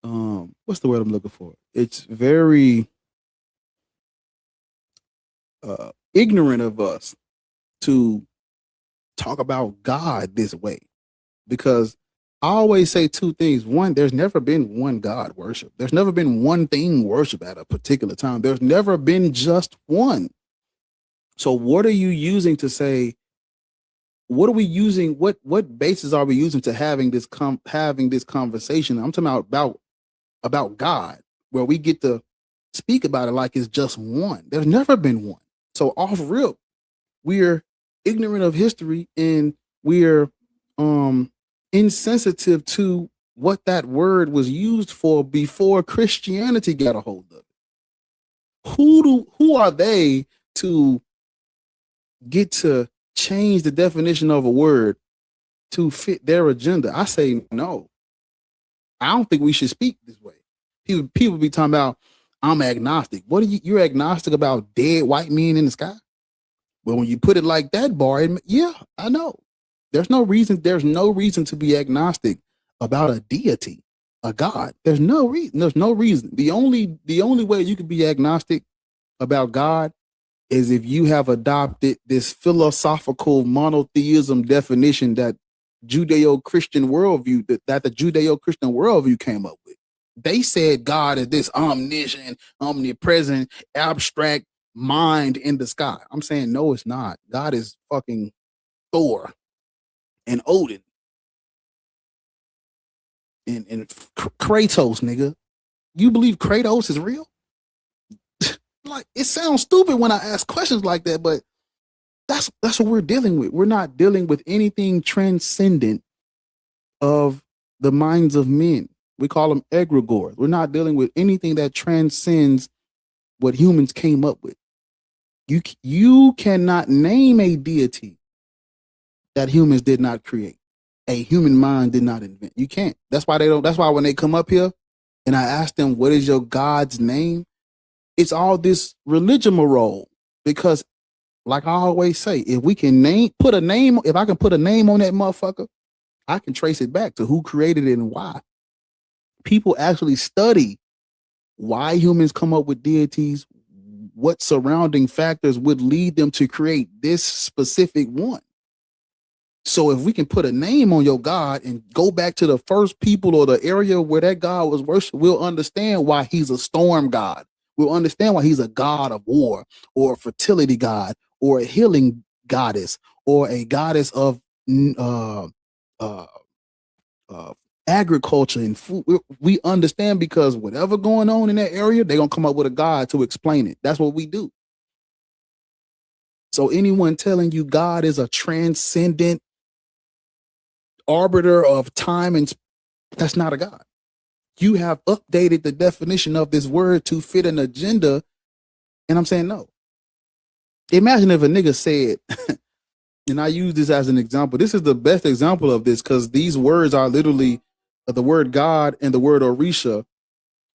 what's the word I'm looking for? It's very ignorant of us to talk about God this way, because I always say two things. One, there's never been one God worship. There's never been one thing worship at a particular time. There's never been just one. So what are you using to say, what are we using? What basis are we using to having this conversation? I'm talking about God, where we get to speak about it like it's just one. There's never been one. So off rip, we're ignorant of history and we're insensitive to what that word was used for before Christianity got a hold of it. Who are they to get to change the definition of a word to fit their agenda? I say no. I don't think we should speak this way. People be talking about, I'm agnostic. What are you're agnostic about dead white men in the sky? Well, when you put it like that, Bar, yeah, I know. There's no reason to be agnostic about a deity, a God. There's no reason. The only way you can be agnostic about God is if you have adopted this philosophical monotheism definition that Judeo-Christian worldview, that the Judeo-Christian worldview came up with. They said God is this omniscient, omnipresent, abstract mind in the sky. I'm saying no, it's not. God is fucking Thor and Odin and Kratos, nigga. You believe Kratos is real? Like, it sounds stupid when I ask questions like that, but that's what we're dealing with. We're not dealing with anything transcendent of the minds of men. We call them egregores. We're not dealing with anything that transcends what humans came up with. You cannot name a deity that humans did not create. A human mind did not invent. You can't. That's why when they come up here and I ask them, what is your God's name? It's all this religion role, because like I always say, if I can put a name on that motherfucker, I can trace it back to who created it and why. People actually study why humans come up with deities, what surrounding factors would lead them to create this specific one. So if we can put a name on your God and go back to the first people or the area where that God was worshipped, we'll understand why he's a storm god. We'll understand why he's a god of war, or a fertility god, or a healing goddess, or a goddess of agriculture and food. We understand, because whatever going on in that area, they're gonna come up with a god to explain it. That's what we do. So anyone telling you God is a transcendent arbiter of time and that's not a God. You have updated the definition of this word to fit an agenda, and I'm saying no. Imagine if a nigga said, and I use this as an example. This is the best example of this, because these words are literally, the word God and the word Orisha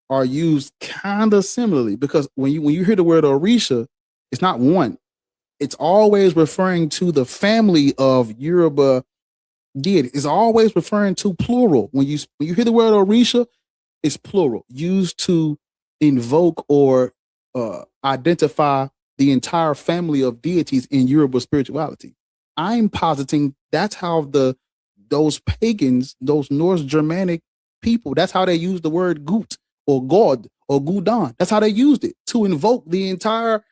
are used kind of similarly, because when you hear the word Orisha, it's not one. It's always referring to the family of Yoruba deity. It's always referring to plural. When you hear the word Orisha, it's plural, used to invoke or identify the entire family of deities in Yoruba spirituality. I'm positing that's how those pagans, those Norse Germanic people, that's how they use the word Gut or God or Gudan. That's how they used it, to invoke the entire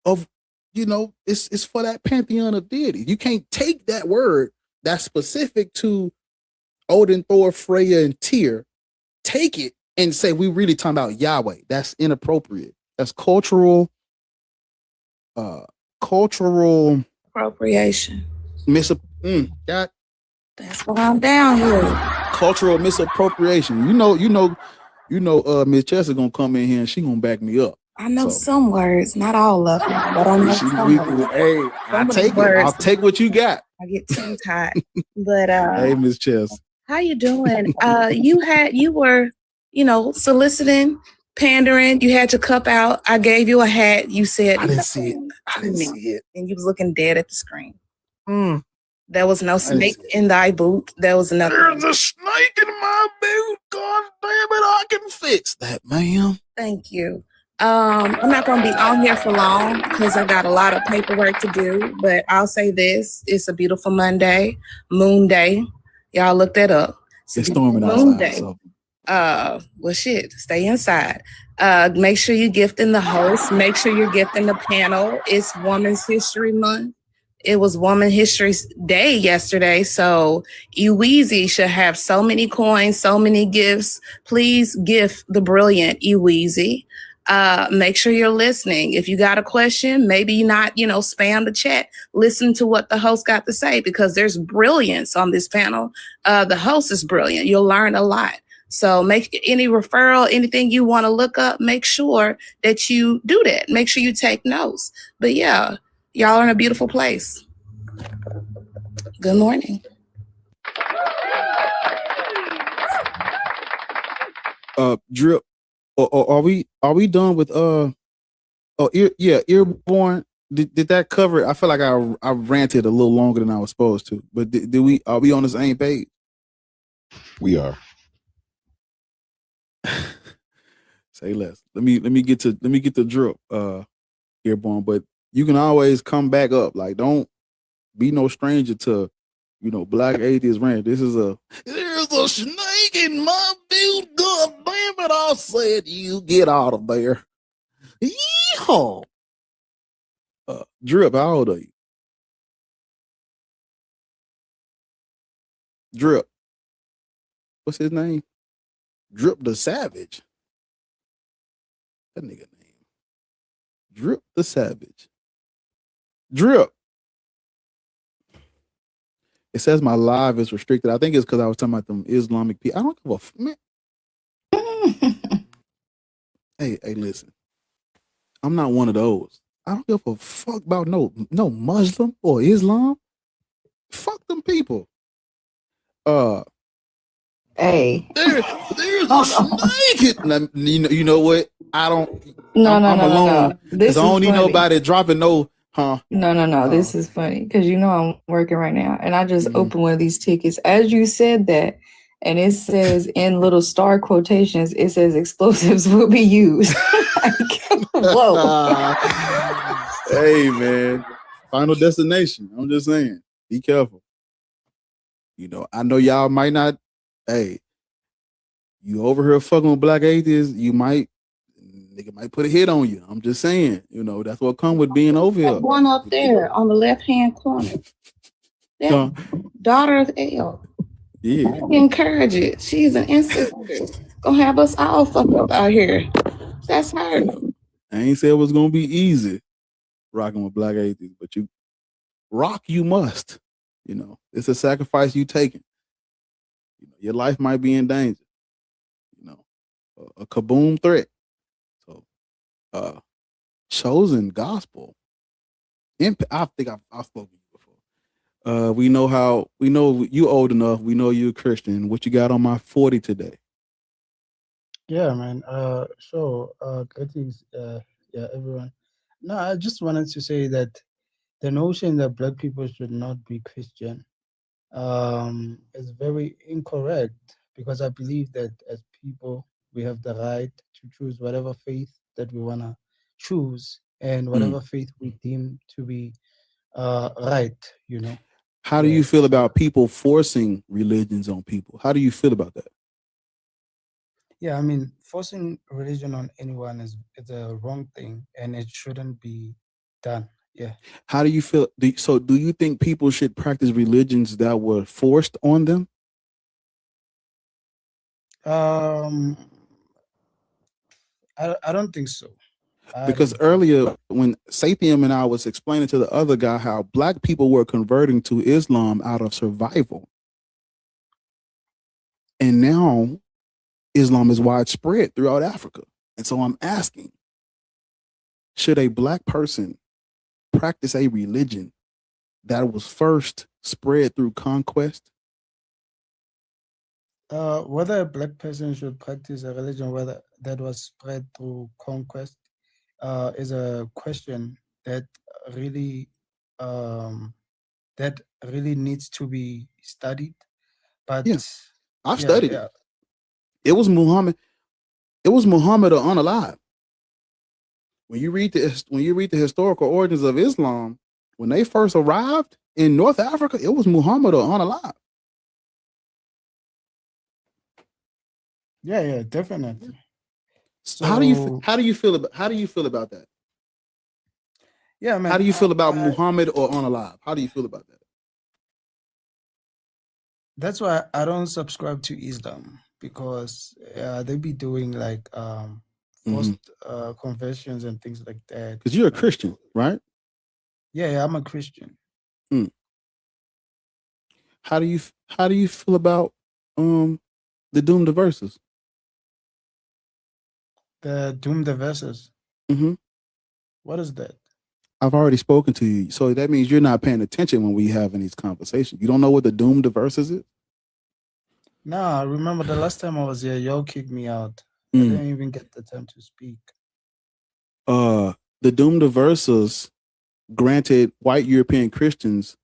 of, it's for that pantheon of deities. You can't take that word that's specific to Odin, Thor, Freya, and Tyr, take it and say we really talking about Yahweh. That's inappropriate. That's cultural Appropriation. God. That's what I'm down here. Cultural misappropriation. You know, Miss Chess is gonna come in here and she gonna back me up. I know some words, not all of them, but I know some words. Hey, I'll take what you got. I get tongue tied. But hey, Miss Chess. How you doing? You were, soliciting, pandering. You had your cup out. I gave you a hat. You said I didn't see it. And you was looking dead at the screen. There was no snake in thy boot. There was nothing. There's a snake in my boot. God damn it, I can fix that, ma'am. Thank you. I'm not going to be on here for long because I got a lot of paperwork to do, but I'll say this. It's a beautiful Monday, moon day. Y'all look that up. It's storming outside. Moon day. Well, shit, stay inside. Make sure you're gifting the host. Make sure you're gifting the panel. It's Women's History Month. It was Woman History Day yesterday, so Eweezy should have so many coins, so many gifts. Please gift the brilliant Eweezy. Make sure you're listening. If you got a question, maybe not, spam the chat. Listen to what the host got to say, because there's brilliance on this panel. The host is brilliant. You'll learn a lot. So make any referral, anything you want to look up, make sure that you do that. Make sure you take notes. But yeah, y'all are in a beautiful place. Good morning. Drip, are we done with Airborne? Did that cover it? I feel like I ranted a little longer than I was supposed to, but are we on the same page? We are. Say less. Let me get to Drip, Airborne, but you can always come back up. Like, don't be no stranger to, Black Atheist Rant. There's a snake in my build. God damn it! I said you get out of there. Yeehaw. Drip, how old are you? Drip. What's his name? Drip the Savage. That nigga name. Drip the Savage. Drip. It says my live is restricted. I think it's because I was talking about them Islamic people. I don't give a man. Hey, listen. I'm not one of those. I don't give a fuck about no Muslim or Islam. Fuck them people. Hey. There's a snake. You know what? I don't. No, I'm alone. This is I don't need funny. nobody dropping no. Huh? No. This is funny because I'm working right now, and I just opened one of these tickets. As you said that, and it says in little star quotations, it says explosives will be used. Whoa. Hey man, Final Destination. I'm just saying, be careful. I know y'all might not. Hey, you over here fucking with Black Atheists, nigga might put a hit on you. I'm just saying, that's what come with being over here. One up there on the left-hand corner. That daughter of El. Yeah. Encourage it. She's an insider. Gonna have us all fucked up out here. That's her. I ain't say it was gonna be easy rocking with Black Atheists, but you must. It's a sacrifice you taking. Your life might be in danger. A kaboom threat. So, chosen gospel. I think I've spoken to you before. We know you old enough. We know you're a Christian. What you got on my 40 today? Yeah, man. Greetings, everyone. No, I just wanted to say that the notion that Black people should not be Christian is very incorrect, because I believe that as people, we have the right to choose whatever faith that we want to choose and whatever faith we deem to be right, How do you feel about people forcing religions on people? How do you feel about that? Yeah, I mean, forcing religion on anyone is a wrong thing, and it shouldn't be done. Yeah. How do you feel? Do you think people should practice religions that were forced on them? I don't think so. Because earlier, when Sathiam and I was explaining to the other guy how Black people were converting to Islam out of survival, and now Islam is widespread throughout Africa. And so I'm asking, should a Black person practice a religion that was first spread through conquest? Whether a Black person should practice a religion whether that was spread through conquest is a question that really needs to be studied. But yes, I've studied it. It was Muhammad or unalive. When you read the historical origins of Islam, when they first arrived in North Africa, it was Muhammad or unalive. Yeah, definitely. So how do you feel about that? Yeah, man. How do you feel about Muhammad or unalive? How do you feel about that? That's why I don't subscribe to Islam, because they be doing like forced conversions and things like that. Because you're a Christian, right? Yeah, I'm a Christian. Mm. How do you feel about the doomed verses? The doomed verses. Mm-hmm. What is that? I've already spoken to you, so that means you're not paying attention when we having these conversations. You don't know what the doomed verses is? Nah, I remember the last time I was here, y'all kicked me out. I didn't even get the time to speak. The doomed verses granted white European Christians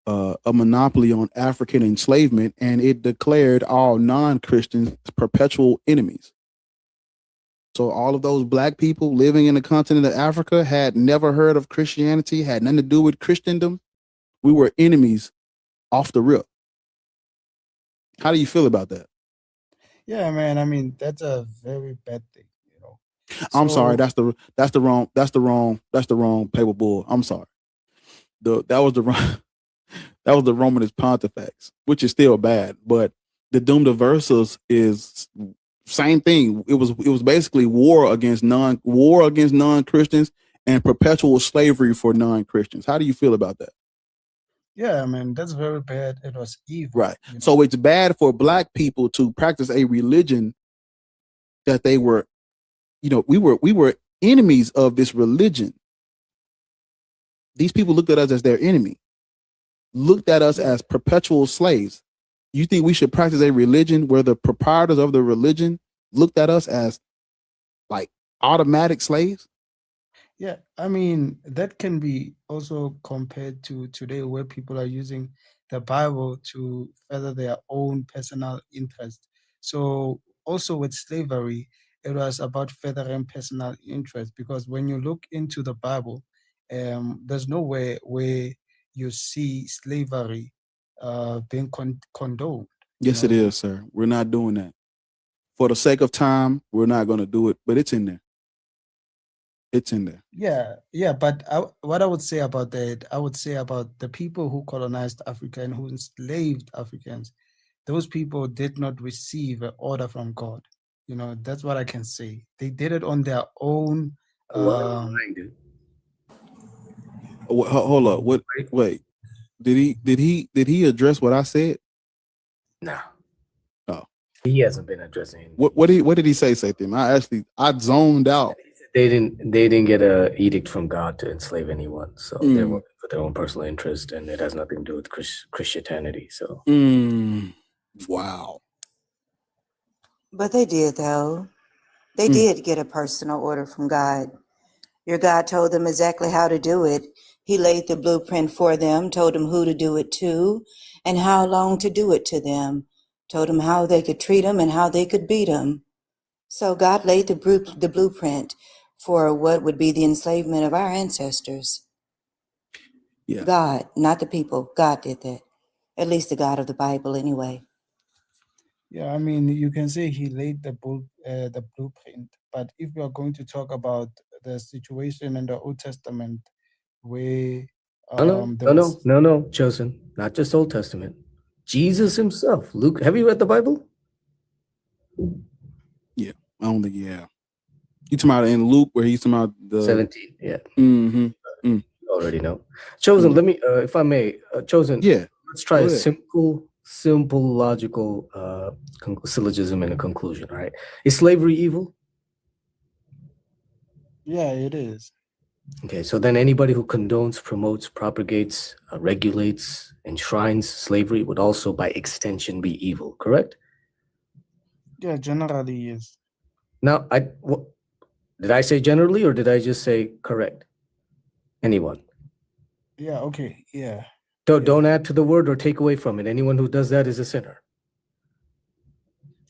a monopoly on African enslavement, and it declared all non-Christians perpetual enemies. So all of those black people living in the continent of Africa had never heard of Christianity, had nothing to do with Christendom. We were enemies off the rip. How do you feel about that? Yeah, man. I mean, that's a very bad thing, you know. I'm sorry. That's the wrong paper bull. I'm sorry. That was the Romanus Pontifex, which is still bad. But the doomed verses is same thing. It was basically war against non-Christians and perpetual slavery for non-Christians. How do you feel about that? Yeah, I mean, that's very bad. It was evil. Right. So it's bad for black people to practice a religion that they were, we were enemies of this religion. These people looked at us as their enemy, looked at us as perpetual slaves. You think we should practice a religion where the proprietors of the religion looked at us as like automatic slaves? Yeah, I mean, that can be also compared to today where people are using the Bible to further their own personal interest. So also with slavery, it was about furthering personal interest, because when you look into the Bible, there's nowhere where you see slavery being condoned. Yes, it is, sir. We're not doing that. For the sake of time, we're not going to do it, but it's in there. It's in there. Yeah, but what I would say about that, I would say about the people who colonized Africa and who enslaved Africans, those people did not receive an order from God. That's what I can say. They did it on their own. Hold up. What? Wait. Did he address what I said? No. Oh. He hasn't been addressing. What did he say, Satham? I zoned out. They didn't get a edict from God to enslave anyone, so they're working for their own personal interest, and it has nothing to do with Christianity. So, wow. But they did, though. They did get a personal order from God. Your God told them exactly how to do it. He laid the blueprint for them, told them who to do it to, and how long to do it to them, told them how they could treat them and how they could beat them. So God laid the blueprint for what would be the enslavement of our ancestors. Yeah. God, not the people. God did that. At least the God of the Bible, anyway. Yeah, I mean, you can say he laid the blueprint, but if we are going to talk about the situation in the Old Testament, where no, Chosen, not just Old Testament. Jesus himself, Luke. Have you read the Bible? Yeah, I don't think. Yeah, you talking about in Luke where he's talking about the 17. Yeah. Mm-hmm. You already know. Chosen. Let me, if I may, Chosen. Yeah. Let's try a simple logical syllogism and a conclusion. All right. Is slavery evil? Yeah, it is. Okay, so then anybody who condones, promotes, propagates, regulates, enshrines slavery would also, by extension, be evil, correct? Yeah, generally, yes. Now, did I say generally or did I just say correct? Anyone? Yeah, okay, yeah. Don't add to the word or take away from it. Anyone who does that is a sinner.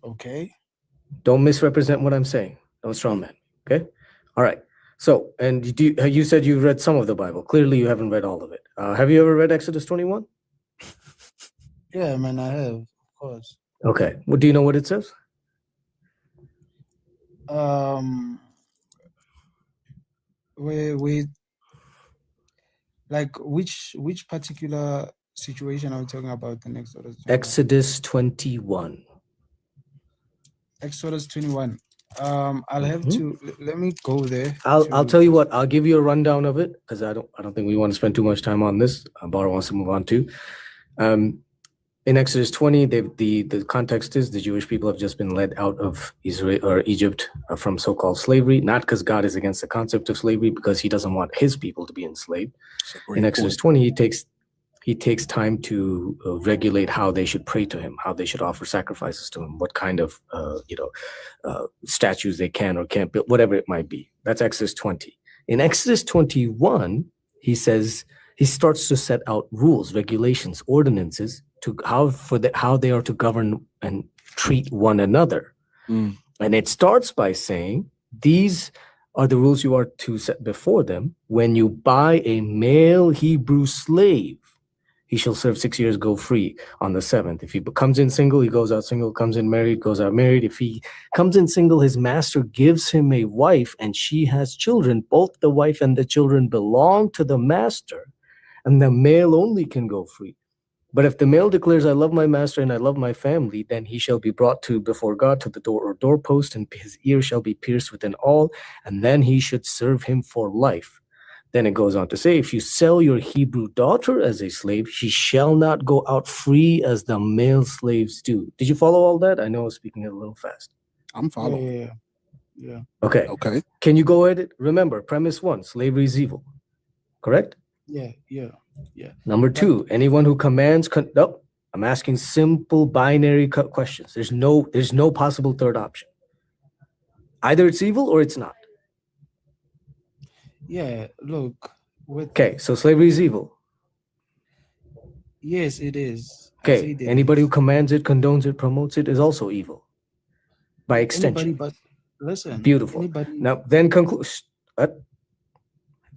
Okay. Don't misrepresent what I'm saying. Don't strawman, okay? All right. So, and you said you read some of the Bible. Clearly, you haven't read all of it. Have you ever read Exodus 21? Yeah, man, I have, of course. Okay. Well, do you know what it says? We like which particular situation are we talking about in Exodus 21? Exodus 21. Exodus 21. I'll have to let me go there. I'll tell you what. I'll give you a rundown of it because I don't think we want to spend too much time on this. Bar wants to move on too. In Exodus 20, the context is the Jewish people have just been led out of Israel or Egypt from so-called slavery, not because God is against the concept of slavery, because he doesn't want his people to be enslaved. In Exodus 20, he takes time to regulate how they should pray to him, how they should offer sacrifices to him, what kind of statues they can or can't build, whatever it might be. That's Exodus 20. In Exodus 21, he starts to set out rules, regulations, ordinances to how they are to govern and treat one another. And it starts by saying, these are the rules you are to set before them. When you buy a male Hebrew slave, he shall serve 6 years, go free on the 7th. If he comes in single, he goes out single, comes in married, goes out married. If he comes in single, his master gives him a wife and she has children. Both the wife and the children belong to the master, and the male only can go free. But if the male declares, I love my master and I love my family, then he shall be brought to before God to the door or doorpost, and his ear shall be pierced with an awl, and then he should serve him for life. Then it goes on to say, if you sell your Hebrew daughter as a slave, she shall not go out free as the male slaves do. Did you follow all that? I know I was speaking it a little fast. I'm following. Yeah. Okay. Okay. Can you go ahead? Remember, premise 1, slavery is evil. Correct? Yeah. Number 2, anyone who commands, no, I'm asking simple binary questions. There's no possible third option. Either it's evil or it's not. Yeah, look. Okay, so slavery is evil. Yes, it is. I say Okay, that anybody who commands it, condones it, promotes it is also evil. By extension. anybody, but listen. Beautiful. Anybody, Now, then conclude.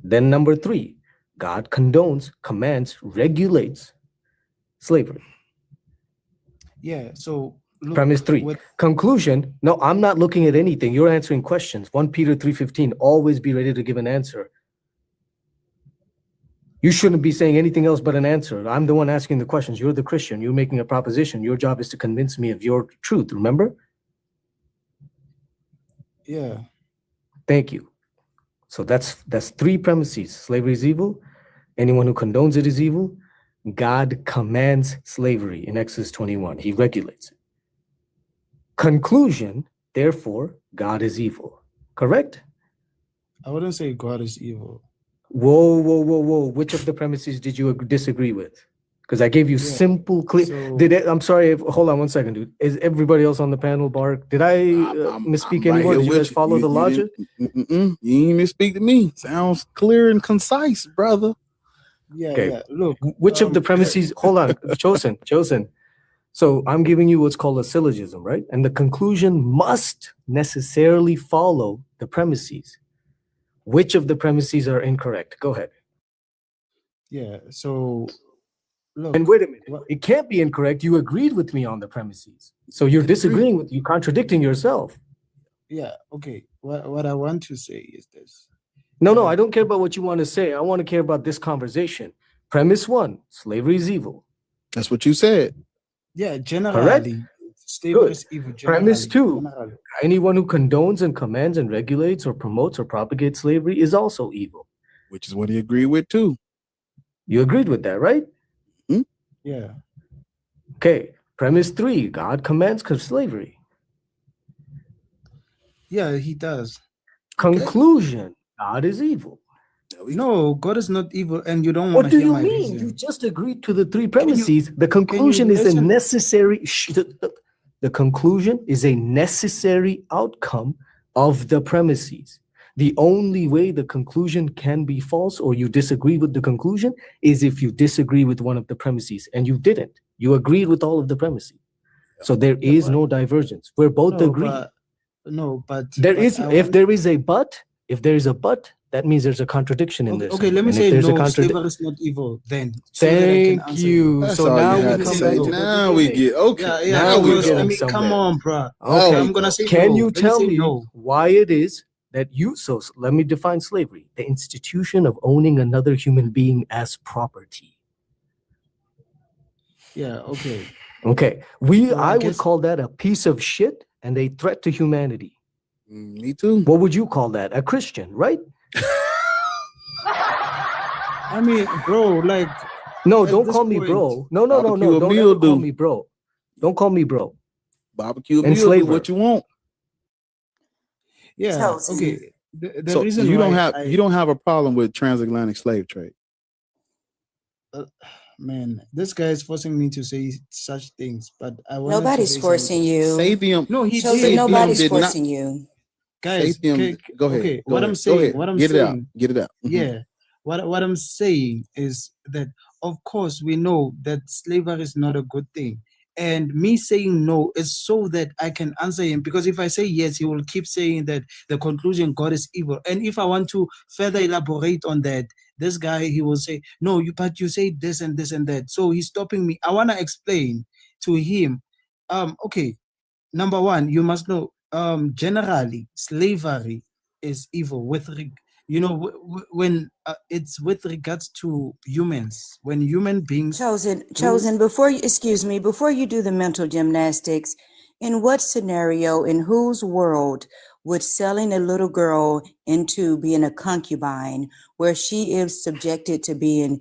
Then number 3, God condones, commands, regulates slavery. yeah. So look, Premise 3. Conclusion. No, I'm not looking at anything. You're answering questions. 1 Peter 3:15. Always be ready to give an answer. You shouldn't be saying anything else but an answer. I'm the one asking the questions. You're the Christian. You're making a proposition. Your job is to convince me of your truth. Remember? Yeah. Thank you. So that's 3 premises. Slavery is evil. Anyone who condones it is evil. God commands slavery in Exodus 21. He regulates it. Conclusion, therefore, God is evil. Correct? I wouldn't say God is evil. Whoa. Which of the premises did you disagree with? Because I gave you simple, clear. I'm sorry. Hold on 1 second, dude. Is everybody else on the panel, Bark? Did I misspeak anymore? Did you guys follow the logic? You ain't misspeak to me. Sounds clear and concise, brother. Yeah, Okay. yeah. Look, Which of the premises? Hold on, chosen. So I'm giving you what's called a syllogism, right? And the conclusion must necessarily follow the premises. Which of the premises are incorrect? Go ahead. yeah. So look. And wait a minute. It can't be incorrect. You agreed with me on the premises. So you're disagreeing with you, contradicting yourself. Yeah. Okay. What I want to say is this. No, I don't care about what you want to say. I want to care about this conversation. Premise 1, slavery is evil. That's what you said. Yeah. Correct? Generally, slavery is evil. Premise 2, Generally. anyone who condones and commands and regulates or promotes or propagates slavery is also evil. Which is what he agreed with too. You agreed with that, right? Yeah. Okay. Premise 3, God commands slavery. Yeah, he does. Conclusion, God is evil. No, God is not evil, and you don't What want do to hear you my mean? reason. You just agreed to the 3 premises. The conclusion is a listen? necessary. The conclusion is a necessary outcome of the premises. The only way the conclusion can be false or you disagree with the conclusion is if you disagree with one of the premises, and you didn't. You agreed with all of the premises. So there is no divergence. We're both agreed. But There but is, I if want- there is a but, that means there's a contradiction in this. Okay, let me And if say there's a no. contradic- Slavery is not evil. Then so that I can Thank answer you. That's So all now you we had to come say. back to Now we get okay. Yeah, Now we're because, getting I mean, come somewhere. on, bro. Okay. I'm gonna say Can no. you Let me tell say me no. why it is that let me define slavery, the institution of owning another human being as property. Yeah. Okay. I would guess- call that a piece of shit and a threat to humanity. Me too. What would you call that? A Christian, right? I mean, bro, like. No, at don't this call me point- bro. No. Barbecue a Don't meal ever call do. me bro. Don't call me bro. Barbecue And meal, do slaver. what you want. Yeah. Chosen. Okay. The So reason you don't why have I- you don't have a problem with transatlantic slave trade. Man, this guy is forcing me to say such things, but I want Nobody's forcing you. Sathium. No, he Chosen, did. nobody's did not- forcing you. Guys, Sathium. Go ahead. okay, Go what ahead. I'm Go saying, ahead. what I'm Get saying, it out. Get it out. Mhm. yeah, what I'm saying is that of course we know that slavery is not a good thing, and me saying no is so that I can answer him, because if I say yes, he will keep saying that the conclusion God is evil, and if I want to further elaborate on that, this guy, he will say no, but you say this and this and that, so he's stopping me. I want to explain to him. Okay, number one, you must know, generally slavery is evil when it's with regards to humans, when human beings Chosen, before you, excuse me, before you do the mental gymnastics, in what scenario, in whose world would selling a little girl into being a concubine, where she is subjected to being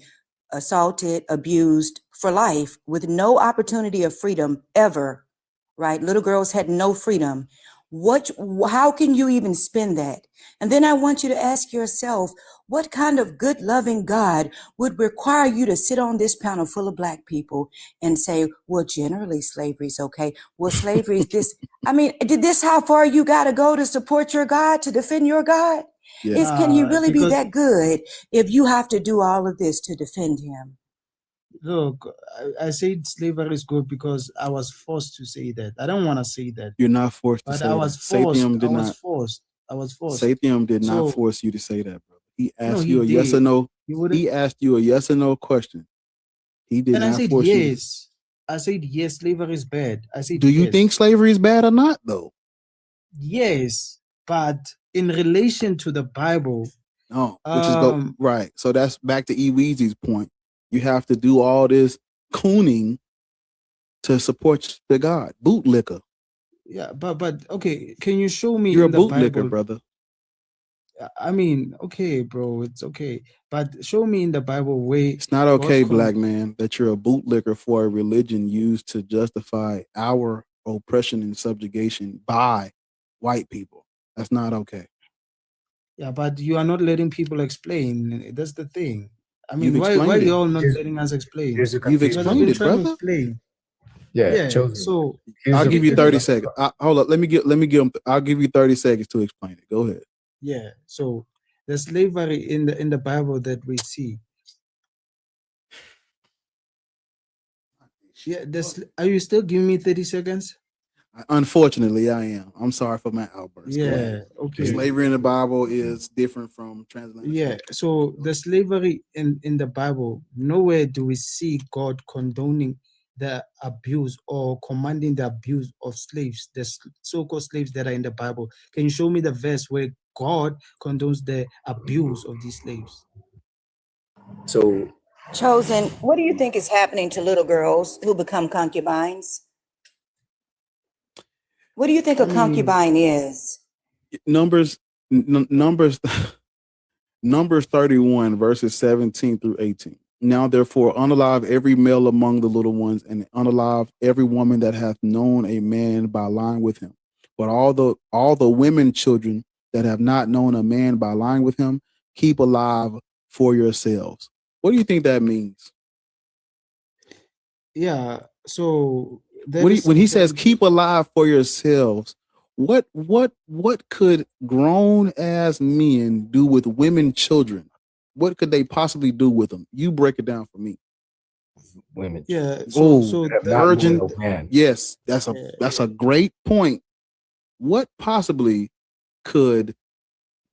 assaulted, abused for life with no opportunity of freedom ever, right? Little girls had no freedom. How can you even spin that? And then I want you to ask yourself, what kind of good, loving God would require you to sit on this panel full of Black people and say, well, generally slavery is okay. Well, slavery is this. I mean, did this how far you got to go to support your God, to defend your God? Yeah. Can he really be because- that good if you have to do all of this to defend him? Look, I said slavery is good because I was forced to say that. I don't want to say that, You're not forced to but say I that. was forced. Sathium did I was not. forced. I was forced. Sathium did not So- force you to say that, bro. He No, asked he you a yes or did. no. He wouldn't- He asked you a yes or no question. He did And I not said force you. yes. I said yes, slavery is bad. I said Do you yes. think slavery is bad or not, though? Yes, but in relation to the Bible, No, which is go right. So that's back to E. Weezy's point. You have to do all this cooning to support the God. Bootlicker. yeah, but okay, can you show me You're a in the bootlicker, Bible? brother. I mean, okay, bro, it's okay, but show me in the Bible where It's not okay, God black man, that you're a bootlicker for a religion used to justify our oppression and subjugation by white people. That's not okay. Yeah, but you are not letting people explain. That's the thing. I mean, You've why explained you it. all not letting us explain? Here's the You've Because I've explained been it, trying to brother. explain. Yeah, chosen. So I'll the- give you here's the 30 best seconds. part. Hold up. Let me give him. I'll give you 30 seconds to explain it. Go ahead. yeah, so the slavery in the Bible that we see. Yeah, are you still giving me 30 seconds? Unfortunately, I am. I'm sorry for my outburst. Go Yeah, ahead. okay. Slavery in the Bible is different from transatlantic. Yeah, so the slavery in the Bible, nowhere do we see God condoning the abuse or commanding the abuse of slaves, the so-called slaves that are in the Bible. Can you show me the verse where God condones the abuse of these slaves? So Chosen, what do you think is happening to little girls who become concubines? What do you think a concubine is? Numbers 31 verses 17 through 18. Now therefore unalive every male among the little ones, and unalive every woman that hath known a man by lying with him. But all the women children that have not known a man by lying with him, keep alive for yourselves. What do you think that means? Yeah, so When he says keep alive for yourselves, what could grown ass men do with women children? What could they possibly do with them? You break it down for me. Women. Yeah, virgin. known a man. Yes, that's a great point. What possibly could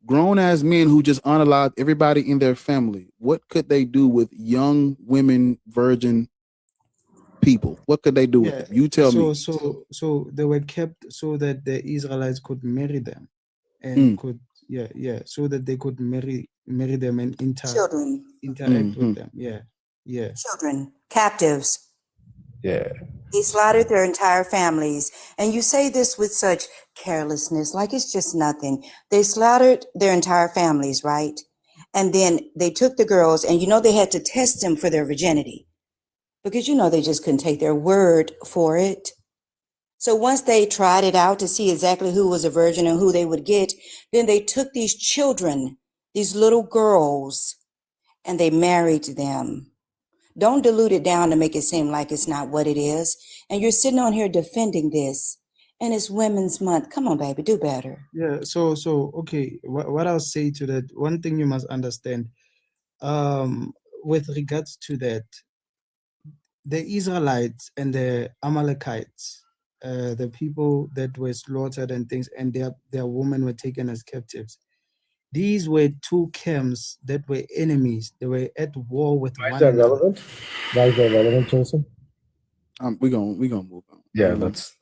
grown ass men who just unalive everybody in their family, what could they do with young women, virgin people? What could they do with them? You tell me. So they were kept so that the Israelites could marry them, and could so that they could marry them and Children. interact with them. Yeah. Children, captives. Yeah. They slaughtered their entire families. And you say this with such carelessness, like it's just nothing. They slaughtered their entire families, right? And then they took the girls, and they had to test them for their virginity because they just couldn't take their word for it. So once they tried it out to see exactly who was a virgin and who they would get, then they took these children, these little girls, and they married them. Don't dilute it down to make it seem like it's not what it is. And you're sitting on here defending this, and it's Women's Month. Come on, baby, do better. Yeah. So okay. What I'll say to that, one thing you must understand, with regards to that, the Israelites and the Amalekites, the people that were slaughtered and things, and their women were taken as captives. These were two camps that were enemies. They were at war with one another. Relevant? Why is that relevant, Joseph? We gonna move on. Yeah, that's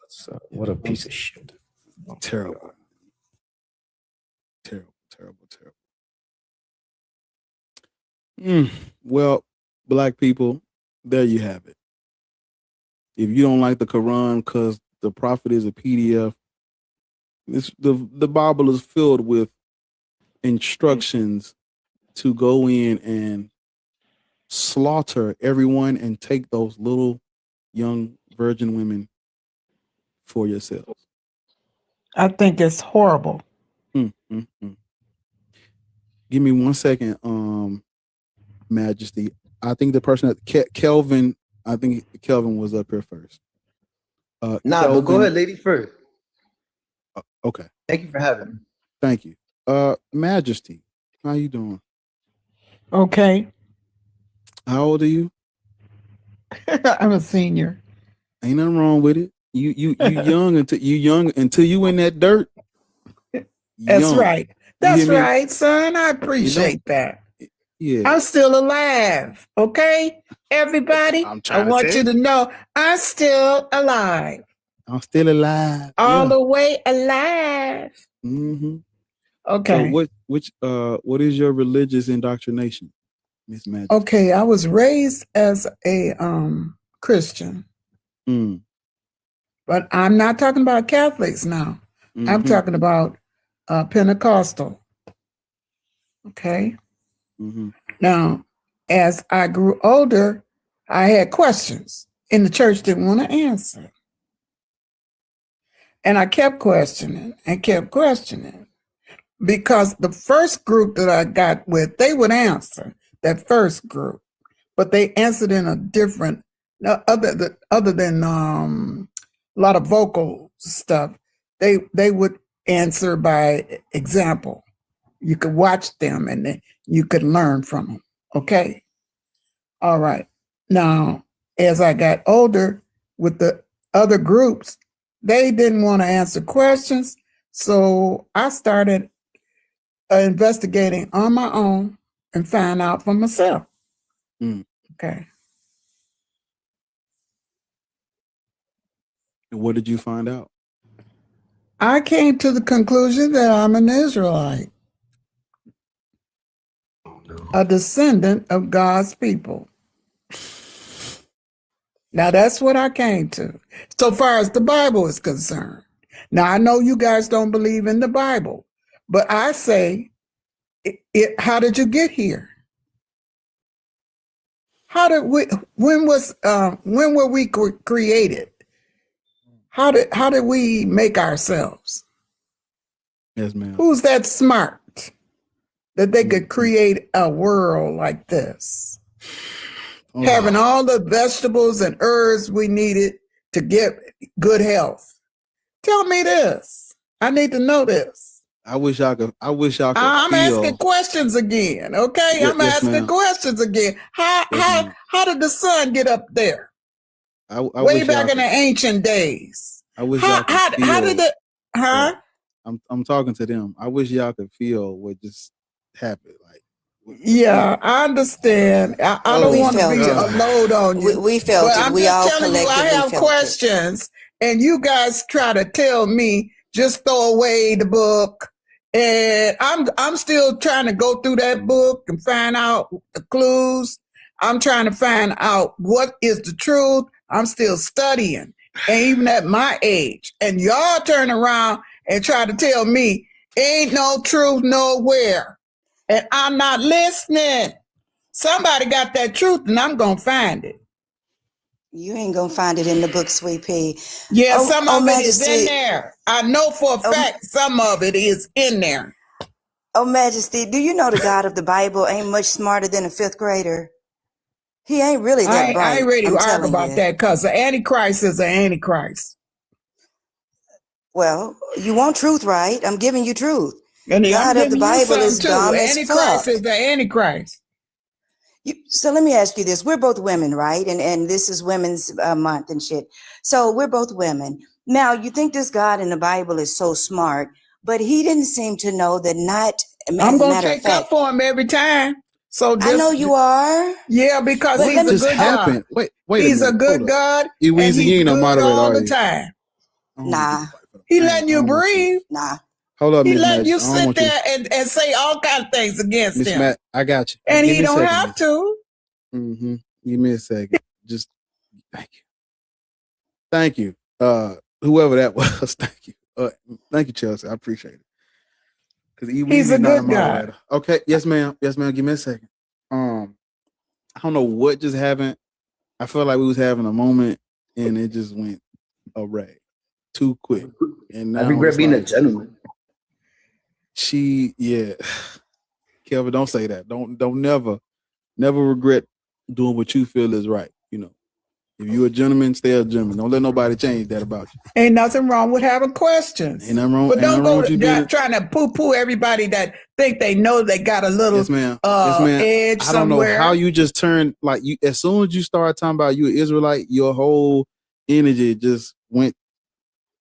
what a piece of shit. Terrible. Well, black people, there you have it. If you don't like the Quran because the prophet is a PDF, the Bible is filled with instructions to go in and slaughter everyone and take those little young virgin women for yourselves. I think it's horrible. Give me 1 second, Majesty. I think the person that Kelvin, I think Kelvin was up here first. But go ahead, lady first. Okay. Thank you for having me. Thank you. Majesty, how you doing? Okay. How old are you? I'm a senior. Ain't nothing wrong with it. You young until you in that dirt. That's young. right. You That's hear me? right, son. I appreciate that. Yeah. I'm still alive. Okay, everybody. I'm I trying to want tell you to know I'm still alive. I'm still alive. All Yeah. the way alive. Mm-hmm. Okay. So what is your religious indoctrination, Miss Magic? Okay, I was raised as a Christian, but I'm not talking about Catholics now. I'm talking about Pentecostal. Okay. Now, as I grew older, I had questions, and the church didn't want to answer. And I kept questioning and kept questioning, because the first group that I got with, they would answer, that first group, but they answered in a different, other than a lot of vocal stuff. They would answer by example. You could watch them and then you could learn from them. Okay. All right. Now, as I got older with the other groups, they didn't want to answer questions. So I started investigating on my own and find out for myself. Okay. And what did you find out? I came to the conclusion that I'm an Israelite, a descendant of God's people. Now that's what I came to, so far as the Bible is concerned. Now I know you guys don't believe in the Bible, but I say, how did you get here? When were we created? How did we make ourselves? Yes, ma'am. Who's that smart that they could create a world like this? Having all the vegetables and herbs we needed to get good health. Tell me this. I need to know this. I wish I could. I'm asking questions again. Okay, I'm asking questions again. How did the sun get up there? Way back in the ancient days. I wish y'all could feel. How did it? Huh? I'm talking to them. I wish y'all could feel what just happened. Yeah, I understand. I don't want to be a load on you. We felt but it. I'm We just all telling you, I collectively have felt questions, and you guys try to tell me just throw away the book. And I'm still trying to go through that book and find out the clues. I'm trying to find out what is the truth. I'm still studying. And even at my age. And y'all turn around and try to tell me ain't no truth nowhere. And I'm not listening. Somebody got that truth and I'm going to find it. You ain't gonna find it in the book, Sweet Pea. Yeah, Oh, some oh, of it is Majesty. in there. I know for a fact some of it is in there. Oh, Majesty, do you know the God of the Bible ain't much smarter than a fifth grader? He ain't really that I bright. ain't ready to I'm argue telling about you. that because the Antichrist is the Antichrist. Well, you want truth, right? I'm giving you truth. And I'm God of the giving you Bible is something too. dumb as Antichrist fuck. is the Antichrist. So let me ask you this. We're both women, right? And this is Women's Month and shit. So we're both women. Now, you think this God in the Bible is so smart, but he didn't seem to know that not, I'm as a going to matter of take up fact. for him every time. So I know you are. Yeah, because But he's let a me- good God. Wait He's a a minute. good God, You and Weezy, you he's ain't no good moderator, all are the you? time. Nah. He letting you breathe. Nah. Hold up, He Miss letting you Majesty. I don't sit want you. there and say all kind of things against Miss him. Matt, I got you. And Give he me a don't second, have Miss. to. Mm-hmm. Give me a second. Just thank you. Thank you. Whoever that was, thank you. Thank you, Chelsea. I appreciate it. Because He's a not a good guy. moderator. Okay, yes, ma'am. Yes, ma'am. Give me a second. I don't know what just happened. I felt like we was having a moment and it just went awry too quick. And I now regret it's being a like gentleman. yeah. Kelvin, don't say that. Don't never regret doing what you feel is right. You know, if you're a gentleman, stay a gentleman. Don't let nobody change that about you. Ain't nothing wrong with having questions. Ain't nothing wrong. But ain't don't nothing wrong go with you to being trying to poo-poo everybody that think they know they got a little Yes, ma'am. Yes, ma'am. edge I don't somewhere. know how you just turned like you as soon as you start talking about you an Israelite, your whole energy just went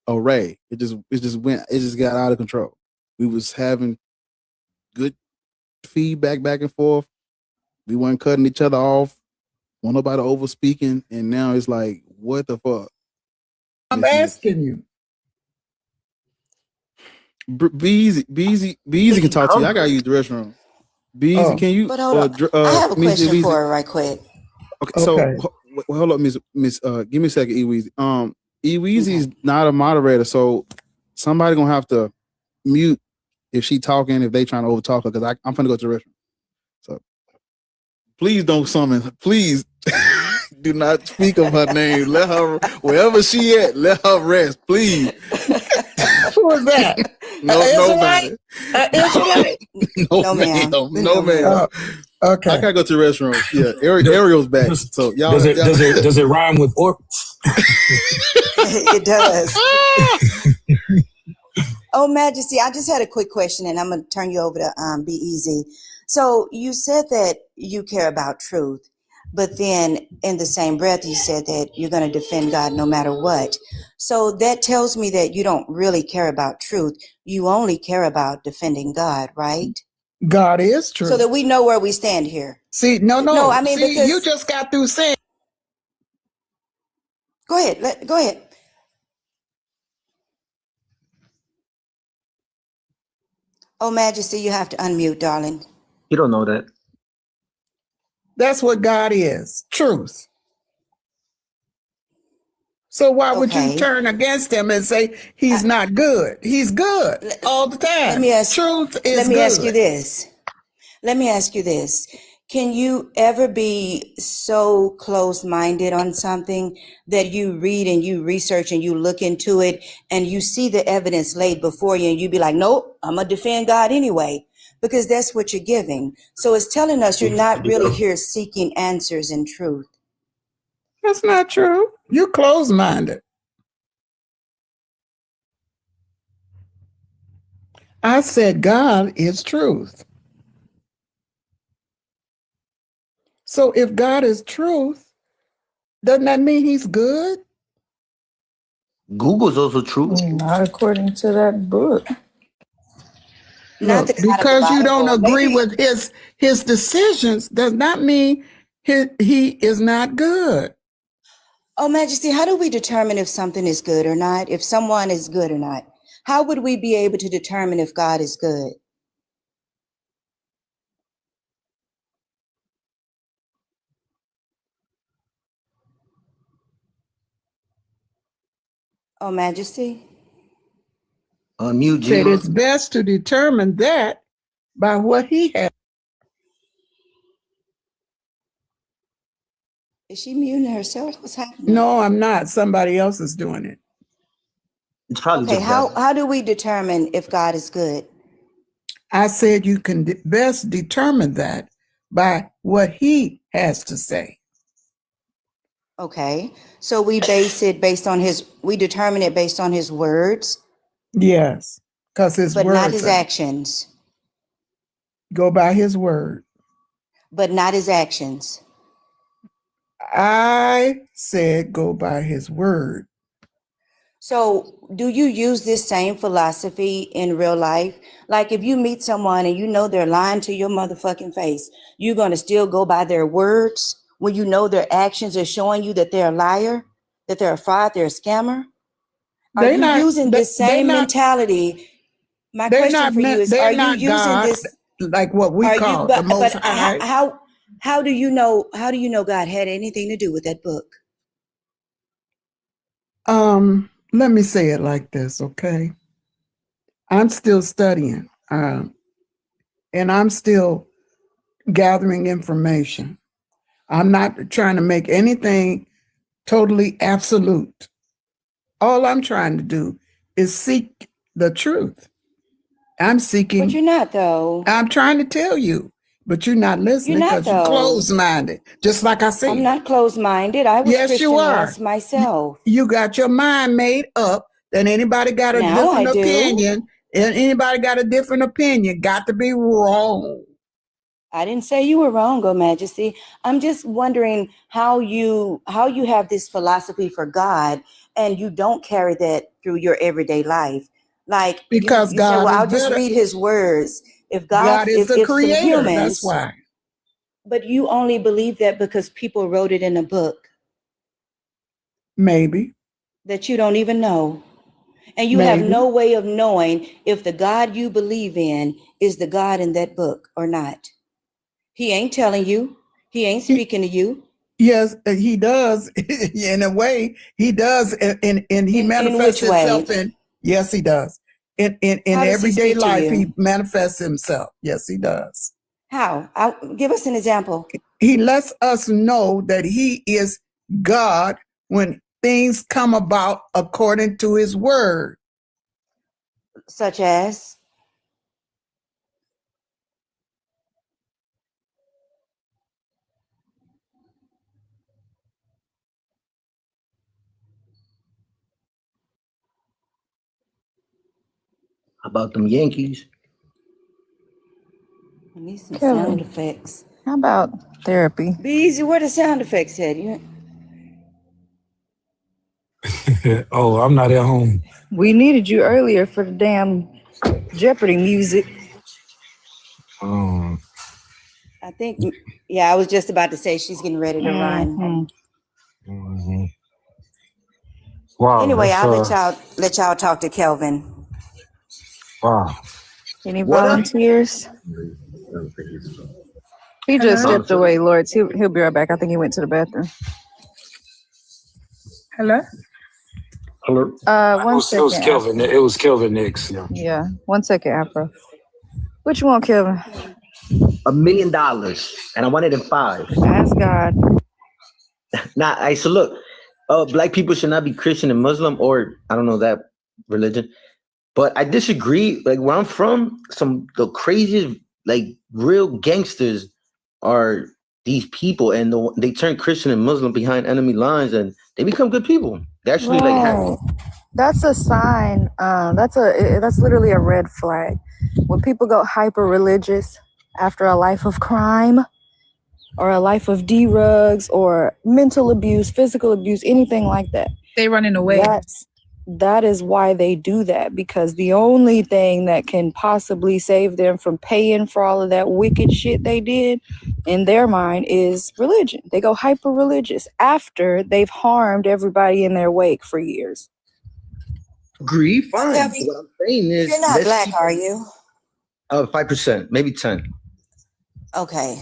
array. It just got out of control. We was having good feedback back and forth. We weren't cutting each other off. Wasn't nobody over speaking, and now it's like, what the fuck? I'm asking you. Be easy can talk to you. I gotta use the restroom. Be easy, can you? But hold on. I have a Miss question Easy? for her right quick. Okay, so hold up, Miss. Give me a second, Eweezy. Eweezy's not a moderator, so somebody gonna have to mute if she talking, if they trying to overtalk her, because I'm finna go to the restroom. So please don't summon. Please do not speak of her name. Let her wherever she at. Let her rest, please. Who is that? Nobody. Israelite? No, ma'am. No, ma'am. Okay. I gotta go to the restroom. Yeah, Ariel's back. So y'all Does it rhyme with or? It does. Oh, Majesty, I just had a quick question, and I'm going to turn you over to Be Easy. So you said that you care about truth, but then in the same breath, you said that you're going to defend God no matter what. So that tells me that you don't really care about truth. You only care about defending God, right? God is true. So that we know where we stand here. See, no. I mean, see, because you just got through saying. Go ahead. Go ahead. Oh, Majesty, you have to unmute, darling. You don't know that. That's what God is, truth. So why would you turn against him and say he's not good? He's good all the time. Truth is Let me good. ask you this. Let me ask you this. Can you ever be so close-minded on something that you read and you research and you look into it and you see the evidence laid before you and you be like, nope, I'm going to defend God anyway, because that's what you're giving. So it's telling us you're not really here seeking answers and truth. That's not true. You're closed-minded. I said God is truth. So if God is truth, doesn't that mean he's good? Google's also true. Not according to that book. Look, because you don't agree with his decisions does not mean he is not good. Oh, Majesty, how do we determine if something is good or not? If someone is good or not? How would we be able to determine if God is good? Oh, Majesty. Unmute, Said Gina. it's best to determine that by what he has. Is she muting herself? What's happening? No, I'm not. Somebody else is doing it. It's probably Okay, just how do we determine if God is good? I said you can best determine that by what he has to say. Okay, so we determine it based on his words, Yes, because his but words not his are- actions. go by his word. But not his actions. I said go by his word. So do you use this same philosophy in real life? Like if you meet someone and you know they're lying to your motherfucking face, you're going to still go by their words when you know their actions are showing you that they're a liar, that they're a fraud, they're a scammer? Are They're you not- using they- this same they're not- mentality? My They're question not for you meant- is, they're are you not using God, this? like what we Are call you, the Most but High. how do you know God had anything to do with that book? Let me say it like this, okay? I'm still studying, and I'm still gathering information. I'm not trying to make anything totally absolute. All I'm trying to do is seek the truth. I'm seeking. But you're not, though. I'm trying to tell you, but you're not listening You're not, because you're though. closed-minded, just like I said. I'm not closed-minded. I was Yes, you are. Christianized myself. You got your mind made up that anybody got a Now I different do. opinion, and anybody got a different opinion got to be wrong. I didn't say you were wrong, Your Majesty. I'm just wondering how you have this philosophy for God and you don't carry that through your everyday life. Like Because you say, God well, is I'll just better. read his words. If God is the if some creator. humans, That's why. but you only believe that because people wrote it in a book Maybe. that you don't even know. And you have Maybe. no way of knowing if the God you believe in is the God in that book or not. He ain't telling you. He ain't speaking to you. Yes, he does. In a way, he does, and he manifests which way? himself in. Yes, he does. In How does he everyday speak to life, you? he manifests himself. Yes, he does. How? Give us an example. He lets us know that he is God when things come about according to his word. Such as? How about them Yankees? I need some Kelvin. sound effects. How about therapy? Be easy. Where the sound effects at? Oh, I'm not at home. We needed you earlier for the damn Jeopardy music. Um, I think, yeah, I was just about to say she's getting ready to run. mhm. Wow. Anyway, that's, I'll let y'all talk to Kelvin. Wow. Any What up? volunteers? He just Hello? stepped away, Lord. He'll be right back. I think he went to the bathroom. Hello? Hello? One It was second. Kelvin. Afro. It was Kelvin next. Yeah. Yeah, 1 second, Afro. What you want, Kelvin? $1 million, and I want it in 5. Ask God. Nah, so look, black people should not be Christian and Muslim, or I don't know that religion. But I disagree. Like where I'm from, the craziest, like real gangsters are these people, and they turn Christian and Muslim behind enemy lines, and they become good people. They actually like Right. That's a sign. That's literally a red flag. When people go hyper religious after a life of crime or a life of drugs or mental abuse, physical abuse, anything like that, They running away. that is why they do that, because the only thing that can possibly save them from paying for all of that wicked shit they did in their mind is religion. They go hyper religious after they've harmed everybody in their wake for years. agree, fine. Kelvin, What I'm saying is, You're not black, are you? 5%, maybe 10. Okay.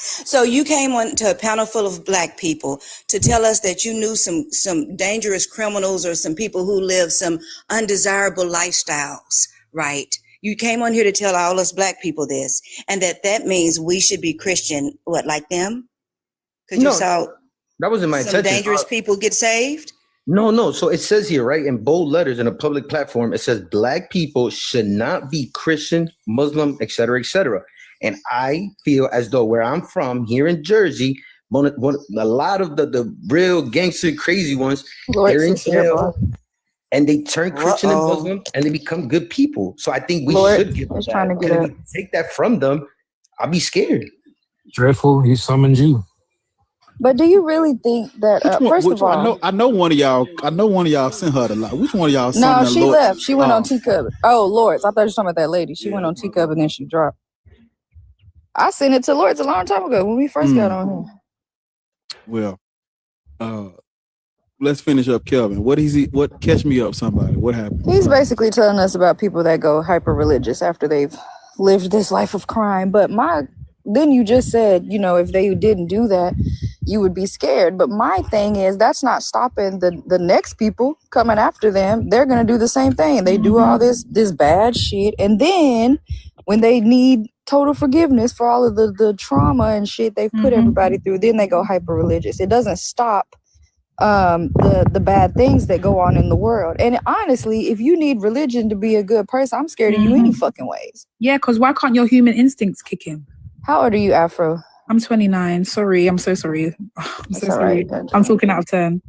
So you came on to a panel full of black people to tell us that you knew some dangerous criminals or some people who live some undesirable lifestyles, right? You came on here to tell all us black people this, and that means we should be Christian, what, like them? Because you saw that wasn't my some intention. dangerous people get saved? No. So it says here, right, in bold letters in a public platform, it says black people should not be Christian, Muslim, etc., etc. And I feel as though where I'm from, here in Jersey, a lot of the real gangster crazy ones, they're in jail, and they turn Christian and Muslim, and they become good people. So I think we should give them that. Because if we take that from them, I'll be scared. Dreadful, he summoned you. But do you really think that? First of all, I know one of y'all sent her the lie. Which one of y'all? no, she left. She went on Teacup. Oh, Lords. I thought you were talking about that lady. She went on Teacup and then she dropped. I sent it to Lords a long time ago when we first got on here. Well, let's finish up, Kelvin. What catch me up, somebody? What happened? He's basically telling us about people that go hyper religious after they've lived this life of crime. But then you just said, if they didn't do that, you would be scared. But my thing is, that's not stopping the next people coming after them. They're going to do the same thing. And they do all this bad shit. And then when they need total forgiveness for all of the trauma and shit they've put everybody through, then they go hyper religious. It doesn't stop the bad things that go on in the world. And honestly, if you need religion to be a good person, I'm scared of you any fucking ways. Yeah, because why can't your human instincts kick in? How old are you, Afro? I'm 29. Sorry, I'm so sorry. I'm so sorry. Right. I'm talking out of turn.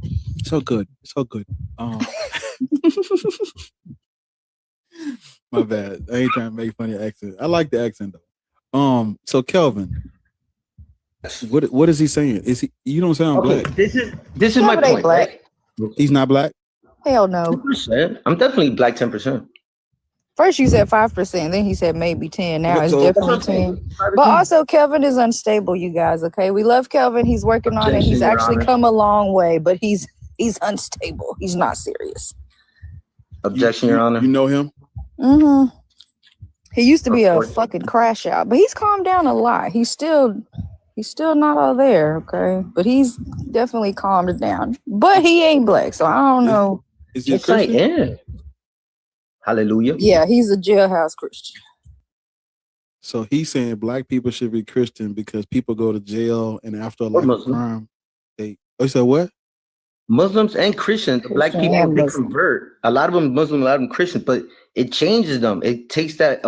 So good. My bad. I ain't trying to make funny accent. I like the accent though. So Kelvin, what is he saying? You don't sound black. This is my point. Black. He's not black? Hell no. 10%. I'm definitely black 10%. First you said 5%, then he said maybe 10. Now it's So- definitely 10. But also Kelvin is unstable, you guys, okay? We love Kelvin. He's working on it. He's Your actually Honor. come a long way, but he's unstable. He's not serious. Objection, Your Honor. You know him? He used to be a fucking crash out, but he's calmed down a lot. He's still not all there, okay? But he's definitely calmed down. But he ain't black, so I don't know. Is he a Yes, I Christian? am. Hallelujah. Yeah, he's a jailhouse Christian. So he's saying black people should be Christian because people go to jail and after a life of Muslim. crime, you said what? Muslims and Christians, black Christian people, and they Muslim. convert. A lot of them Muslim, a lot of them Christian, but it changes them. It takes that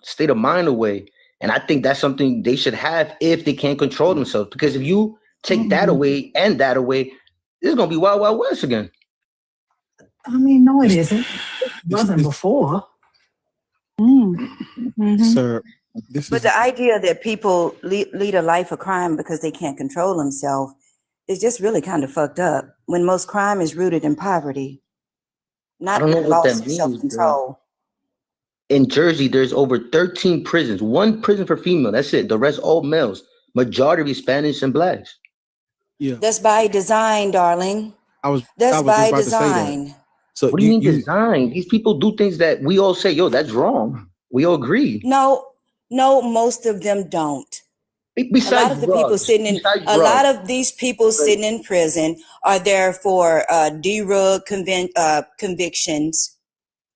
state of mind away. And I think that's something they should have if they can't control themselves. Because if you take that away and that away, it's going to be Wild Wild West again. I mean, no, it isn't. It wasn't before. Sir, But the idea that people lead a life of crime because they can't control themselves is just really kind of fucked up when most crime is rooted in poverty, not I don't know what loss that of means, self-control. In Jersey, there's over 13 prisons. One prison for female. That's it. The rest all males. Majority of Spanish and blacks. Yeah. That's by design, darling. That's just by about to say that. design. So what do you mean design? These people do things that we all say, yo, that's wrong. We all agree. No, most of them don't. Besides a lot of the people drugs, sitting in besides a lot drugs. of these people sitting in prison are there for DRUG convictions.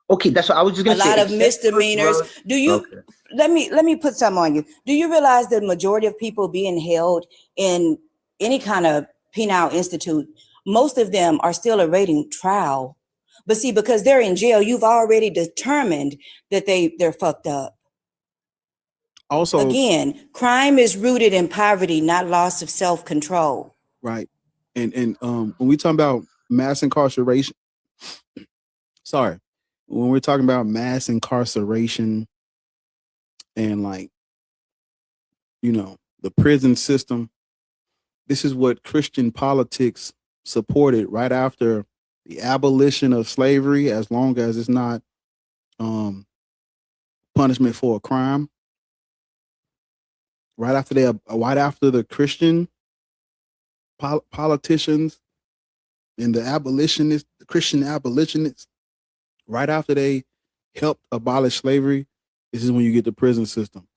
Okay, that's what I was just A gonna say. lot of except for misdemeanors. drugs. Do you Okay. let me put something on you? Do you realize the majority of people being held in any kind of penal institute, most of them are still awaiting trial? But see, because they're in jail, you've already determined that they're fucked up. Also, Again, crime is rooted in poverty, not loss of self-control. right. And when we talk about mass incarceration, when we're talking about mass incarceration and the prison system, this is what Christian politics supported right after the abolition of slavery, as long as it's not punishment for a crime. Right after the Christian politicians and the Christian abolitionists, right after they helped abolish slavery, this is when you get the prison system,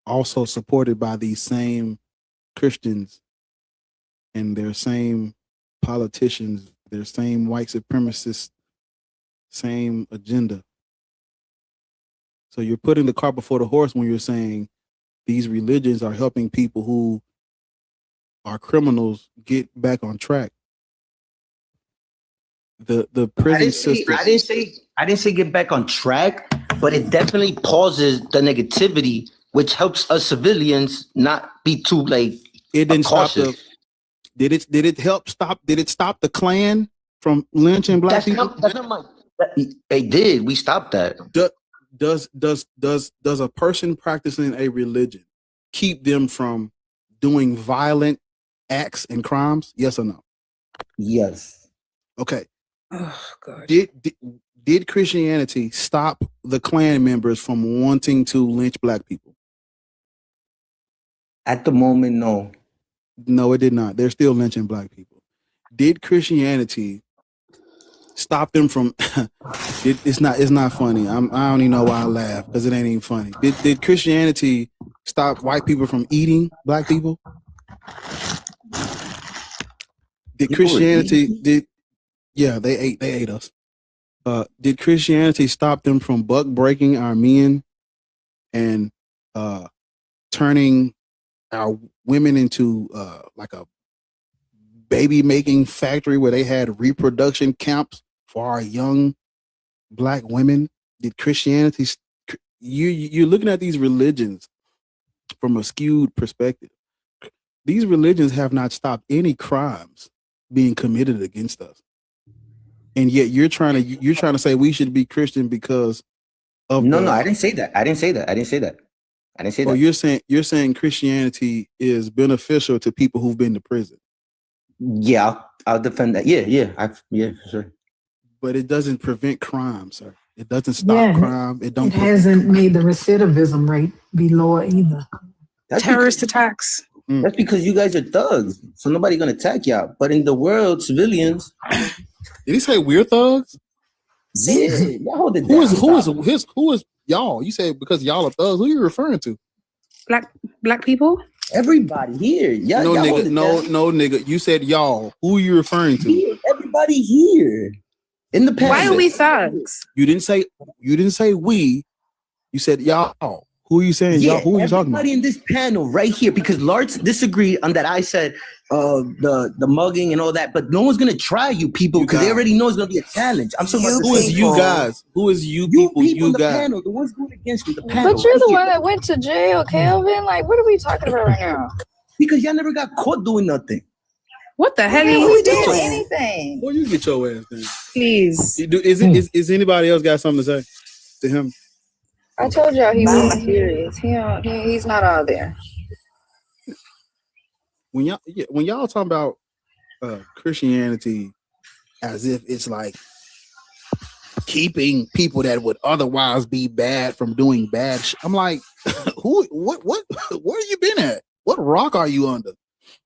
also supported by these same Christians and their same politicians, their same white supremacists, same agenda. So you're putting the cart before the horse when you're saying these religions are helping people who are criminals get back on track. The prison system. I didn't say get back on track, but it definitely pauses the negativity, which helps us civilians not be too like It didn't cautious. stop the. Did it help stop? Did it stop the Klan from lynching black people? That's not my. They did. We stopped that. Does a person practicing a religion keep them from doing violent acts and crimes? Yes or no? Yes. Okay. Oh God. Did Christianity stop the Klan members from wanting to lynch black people? At the moment, no. No, it did not. They're still lynching black people. Did Christianity stop them from? It's not funny. I don't even know why I laugh because it ain't even funny. Did Christianity stop white people from eating black people? Did Christianity Yeah, they ate us. Did Christianity stop them from buck breaking our men and turning our women into like a baby making factory where they had reproduction camps for our young black women? Did Christianity? You're looking at these religions from a skewed perspective. These religions have not stopped any crimes being committed against us. And yet you're trying to say we should be Christian because of No, I didn't say that. I didn't say that. Oh, you're saying Christianity is beneficial to people who've been to prison. Yeah, I'll defend that. Yeah, for sure. But it doesn't prevent crime, sir. It doesn't stop crime. It don't. It hasn't made the recidivism rate be lower either. Terrorist attacks. That's because you guys are thugs, so nobody gonna attack y'all. But in the world, civilians. Did he say we're thugs? Yeah, y'all hold it Who down. is y'all? You say because y'all are thugs. Who are you referring to? Black people? Everybody here. Yeah, No, nigga. No, nigga. You said y'all. Who are you referring to? Here, everybody here. In the panel. Why are we thugs? You didn't say we. You said y'all. Who are you saying? Yeah, y'all? Who are you talking about? everybody in this panel right here, because Lars disagreed on that. I said the mugging and all that, but no one's gonna try you people because they already know it's gonna be a challenge. I'm talking about Who is you guys? Who is you people? You You the guys. panel, the ones going against me. The panel. But you're right the here. one that went to jail, Kelvin. Like, what are we talking about right now? Because y'all never got caught doing nothing. What the hell are We you didn't do doing? anything. Well, you get your ass then. Please. Is anybody else got something to say to him? I told y'all he wasn't serious. He's not out there. When y'all talking about Christianity as if it's like keeping people that would otherwise be bad from doing bad I'm like, what where you been at? What rock are you under?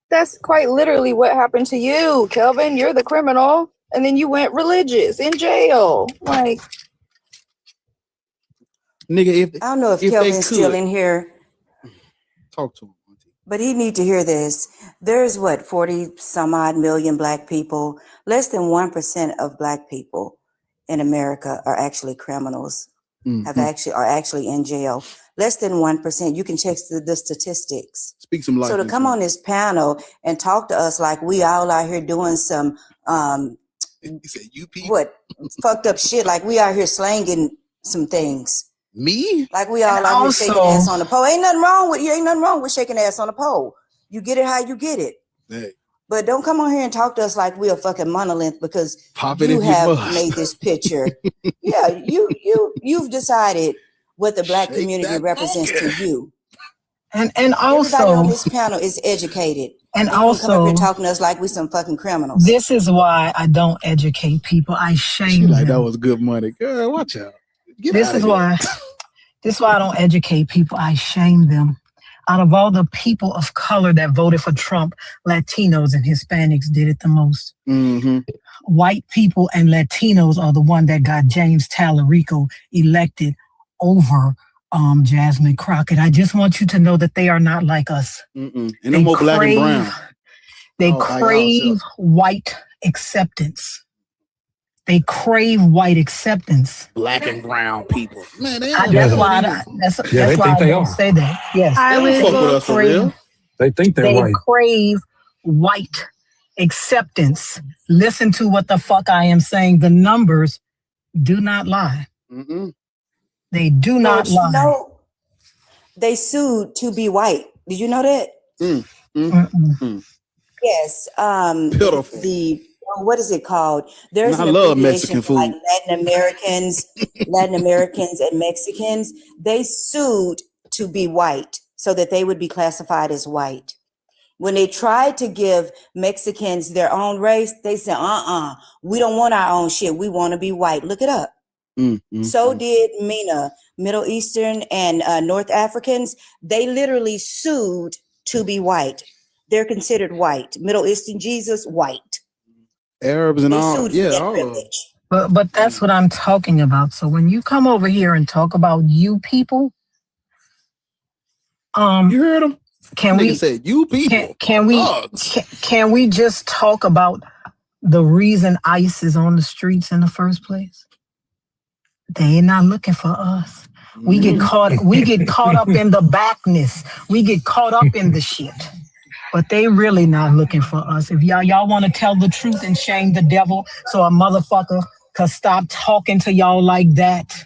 That's quite literally what happened to you, Kelvin. You're the criminal, and then you went religious in jail. Like, nigga, I don't know if if they Kelvin's still could. in here, Talk to him. but he need to hear this. There's 40 some odd million black people. Less than 1% of black people in America are actually criminals. Are actually in jail. Less than 1%. You can check the statistics. Speak some life. So to into come it. on this panel and talk to us like we all out here doing some fucked up shit, like we out here slanging some things. Me? Like we all And out here shaking also- ass on the pole. Ain't nothing wrong with shaking ass on the pole. You get it how you get it. Hey. But don't come on here and talk to us like we're a fucking monolith because Pop it you if you have must. made this picture. Yeah, you've decided what the black community represents to you. And Everybody on also, this panel is educated. And you come up also- here talking to us like we some fucking criminals. this is why I don't educate people. I She shame like that them. was good money. Girl, watch out. Get This outta is here. why. This is why I don't educate people. I shame them. Out of all the people of color that voted for Trump, Latinos and Hispanics did it the most. Mm-hmm. White people and Latinos are the one that got James Tallarico elected over Jasmine Crockett. I just want you to know that they are not like us. And no more black and brown. They Oh, by crave yourself. white acceptance. They crave white acceptance. Black and brown people. Man, they That's why I don't say that. Yes. I They don't fuck with us for real. They think they're They white. crave white acceptance. Listen to what the fuck I am saying. The numbers do not lie. They do not lie. No, they sued to be white. Did you know that? Yes. Pitiful. What is it called? There's And I an love abbreviation Mexican for like food. Latin Americans and Mexicans. They sued to be white so that they would be classified as white. When they tried to give Mexicans their own race, they said, we don't want our own shit. We want to be white. Look it up. So did MENA, Middle Eastern and North Africans. They literally sued to be white. They're considered white. Middle Eastern Jesus, white. Arabs and They all. sued for Yeah, that all of them. privilege. But that's what I'm talking about. So when you come over here and talk about you people, you heard them? Can we said you people? Can we just talk about the reason ICE is on the streets in the first place? They ain't not looking for us. We get caught up in the backness. We get caught up in the shit. But they really not looking for us. If y'all want to tell the truth and shame the devil so a motherfucker could stop talking to y'all like that.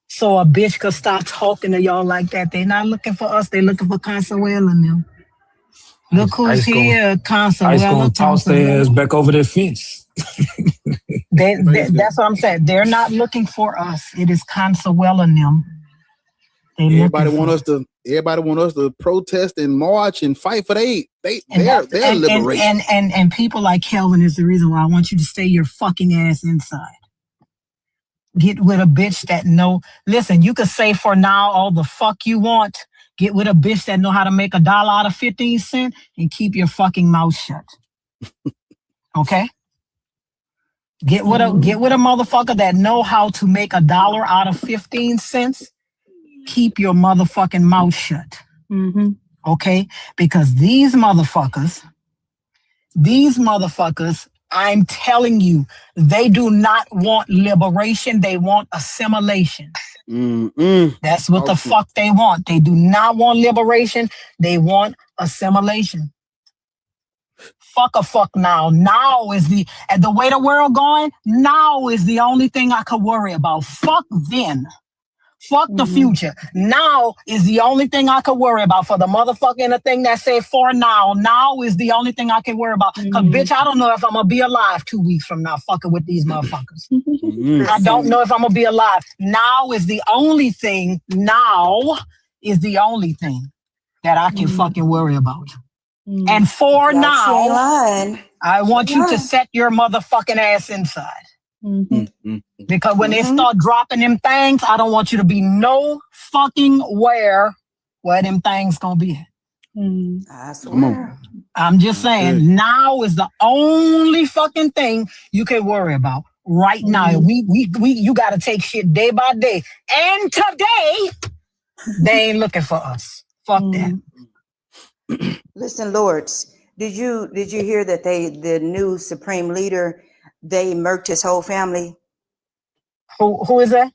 So a bitch could stop talking to y'all like that. They not looking for us. They looking for Consuelo and them. Look who's here, Consuelo. Ice gonna toss their ass back over their fence. That's what I'm saying. They're not looking for us. It is Consuelo and them. Everybody want us to protest and march and fight for their liberation. And people like Kelvin is the reason why I want you to stay your fucking ass inside. Get with a bitch that know. Listen, you can say for now all the fuck you want. Get with a bitch that know how to make $1 out of 15 cents and keep your fucking mouth shut. Okay? Get with a motherfucker that know how to make $1 out of 15 cents. Keep your motherfucking mouth shut. Okay? Because these motherfuckers, I'm telling you, they do not want liberation. They want assimilation. That's what the fuck they want. They do not want liberation. They want assimilation. Fuck now. Now is the way the world going, now is the only thing I could worry about. Fuck then. Fuck the future. Now is the only thing I could worry about. For the motherfucking the thing that said for now. Now is the only thing I can worry about. Cause bitch, I don't know if I'm gonna be alive 2 weeks from now fucking with these motherfuckers. I don't know if I'm gonna be alive. Now is the only thing. Now is the only thing that I can fucking worry about. And for now, I want you to set your motherfucking ass inside. Because when they start dropping them things, I don't want you to be no fucking where them things gonna be. I swear. I'm just saying, now is the only fucking thing you can worry about right now. You got to take shit day by day. And today, they ain't looking for us. Fuck that. Listen, Lords, did you hear that the new supreme leader, they murked his whole family? Who is that?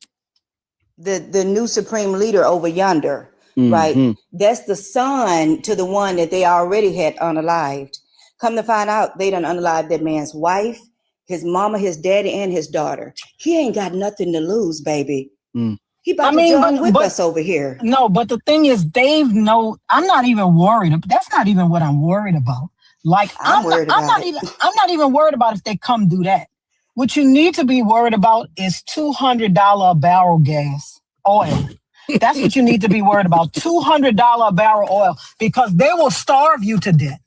The new supreme leader over yonder, right? That's the son to the one that they already had unalived. Come to find out, they done unalived that man's wife, his mama, his daddy, and his daughter. He ain't got nothing to lose, baby. He about to join with us over here. No, but the thing is, I'm not even worried. That's not even what I'm worried about. Like I'm not even worried about if they come do that. What you need to be worried about is $200 a barrel oil. That's what you need to be worried about. $200 a barrel oil, because they will starve you to death.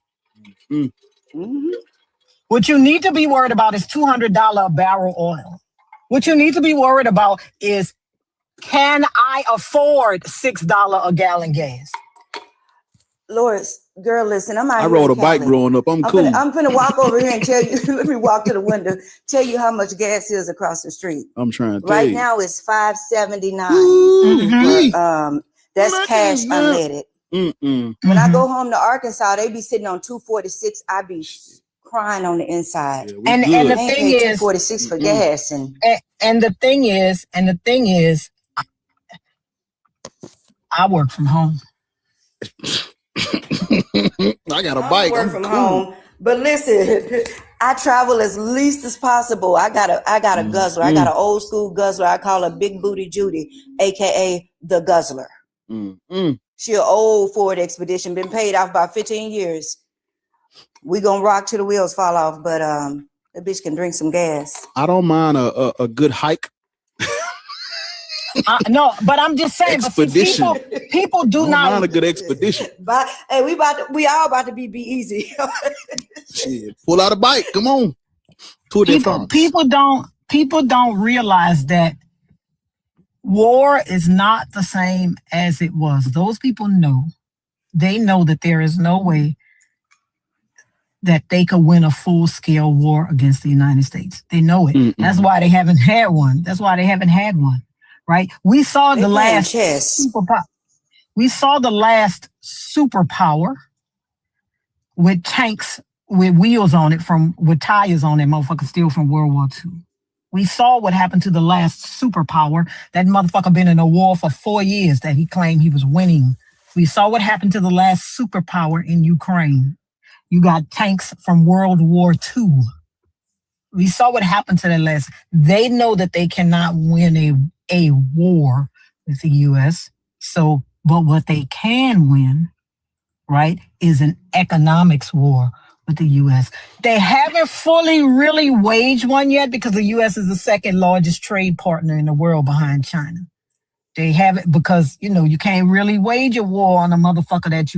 What you need to be worried about is $200 a barrel oil. What you need to be worried about is, can I afford $6 a gallon gas? Lawrence, Girl, listen, I'm out I here rode in a bike Cali. growing up. I'm cool. I'm finna walk over here and tell you. Let me walk to the window. Tell you how much gas is across the street. I'm trying to tell Right you. now it's $5.79. Ooh-wee. That's Look cash at that. unleaded. Mm-mm. When I go home to Arkansas, they be sitting on 246. I be crying on the inside. Yeah, we And good. the I ain't thing paid is, 246 for gas, and the thing is, I work from home. I got a I bike. work I'm from cool. home. But listen, I travel as least as possible. I got a guzzler. I got an old school guzzler. I call her Big Booty Judy, aka the Guzzler. She an old Ford Expedition, been paid off about 15 years. We gonna rock till the wheels fall off, but that bitch can drink some gas. I don't mind a good hike. No, but I'm just saying. Expedition. But see, people do I don't not mind a good expedition. But hey, we all about to be easy. Shit, pull out a bike. Come on. Tour de France. people don't realize that war is not the same as it was. Those people know. They know that there is no way that they could win a full-scale war against the United States. They know it. That's why they haven't had one. Right? We saw They the playing last chess. superpower. We saw the last superpower with tanks with wheels on it with tires on it, motherfucker, still from World War II. We saw what happened to the last superpower. That motherfucker been in a war for 4 years that he claimed he was winning. We saw what happened to the last superpower in Ukraine. You got tanks from World War II. We saw what happened to that last. They know that they cannot win a war with the U.S. So, but what they can win, right, is an economics war with the U.S. They haven't fully really waged one yet because the U.S. is the second largest trade partner in the world behind China. They haven't because, you can't really wage a war on a motherfucker that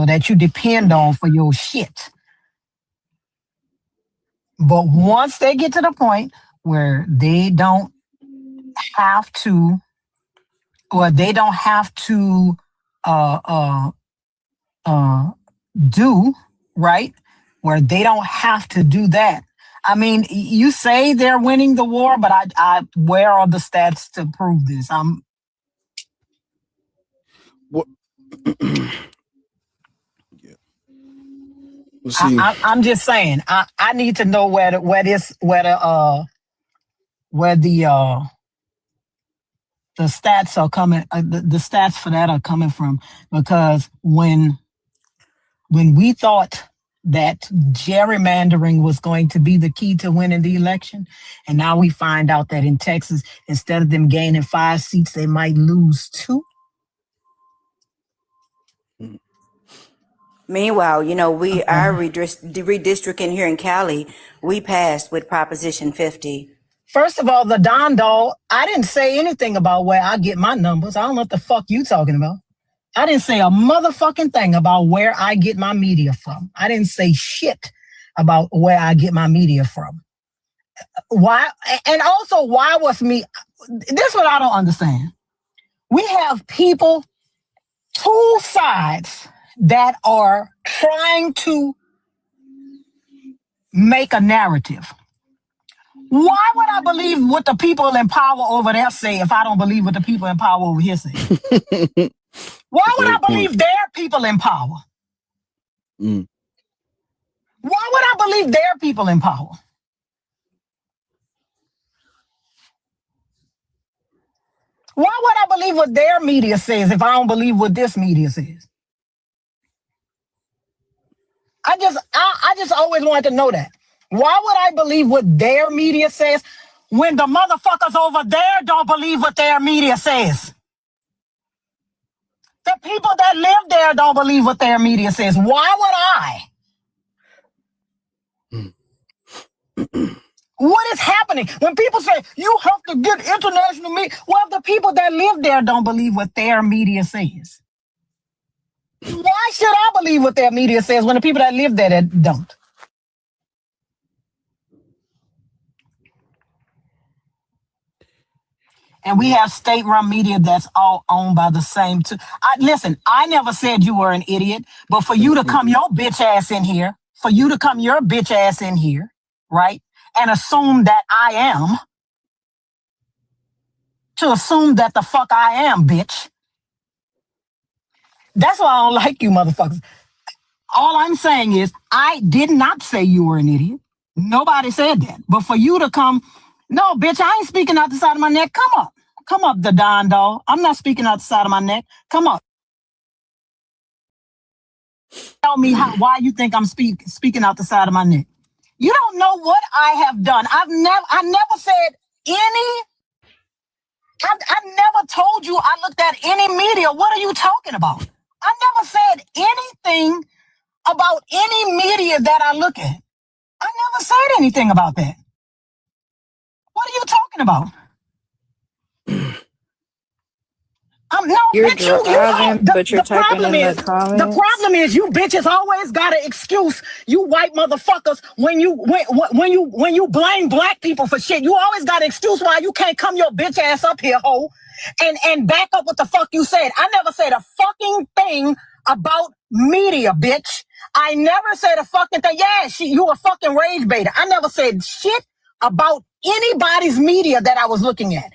that you depend on for your shit. But once they get to the point where they don't have to, do, right? Where they don't have to do that. I mean, you say they're winning the war, but I where are the stats to prove this? I'm just saying. I need to know where the stats are coming. The stats for that are coming from, because when we thought that gerrymandering was going to be the key to winning the election, and now we find out that in Texas, instead of them gaining 5 seats, they might lose 2. Meanwhile, our redistricting here in Cali, we passed with Proposition 50. First of all, the Don Doll, I didn't say anything about where I get my numbers. I don't know what the fuck you talking about. I didn't say a motherfucking thing about where I get my media from. I didn't say shit about where I get my media from. Why? And also, why was me? This is what I don't understand. We have people, 2 sides that are trying to make a narrative. Why would I believe what the people in power over there say if I don't believe what the people in power over here say? Why would I believe their people in power? Why would I believe their people in power? Why would I believe what their media says if I don't believe what this media says? I just always wanted to know that. Why would I believe what their media says when the motherfuckers over there don't believe what their media says? The people that live there don't believe what their media says. Why would I? What is happening? When people say, you have to get international media, well, the people that live there don't believe what their media says. Why should I believe what their media says when the people that live there that don't? And we have state-run media that's all owned by the same two. Listen, I never said you were an idiot, but for you to come your bitch ass in here, right, and assume that I am, to assume that the fuck I am, bitch. That's why I don't like you motherfuckers. All I'm saying is I did not say you were an idiot. Nobody said that. But for you to come, no, bitch, I ain't speaking out the side of my neck. Come up. Come up, the Don dog. I'm not speaking out the side of my neck. Come up. Tell me why you think I'm speaking out the side of my neck. You don't know what I have done. I never said any. I never told you I looked at any media. What are you talking about? I never said anything about any media that I look at. I never said anything about that. What are you talking about? No, You're bitch, you driving, but you're the typing problem in is the comments. you bitches always got an excuse. You white motherfuckers, when you blame black people for shit, you always got an excuse why you can't come your bitch ass up here, ho, and back up what the fuck you said. I never said a fucking thing about media, bitch. I never said a fucking thing. Yeah, you a fucking rage baiter. I never said shit about anybody's media that I was looking at.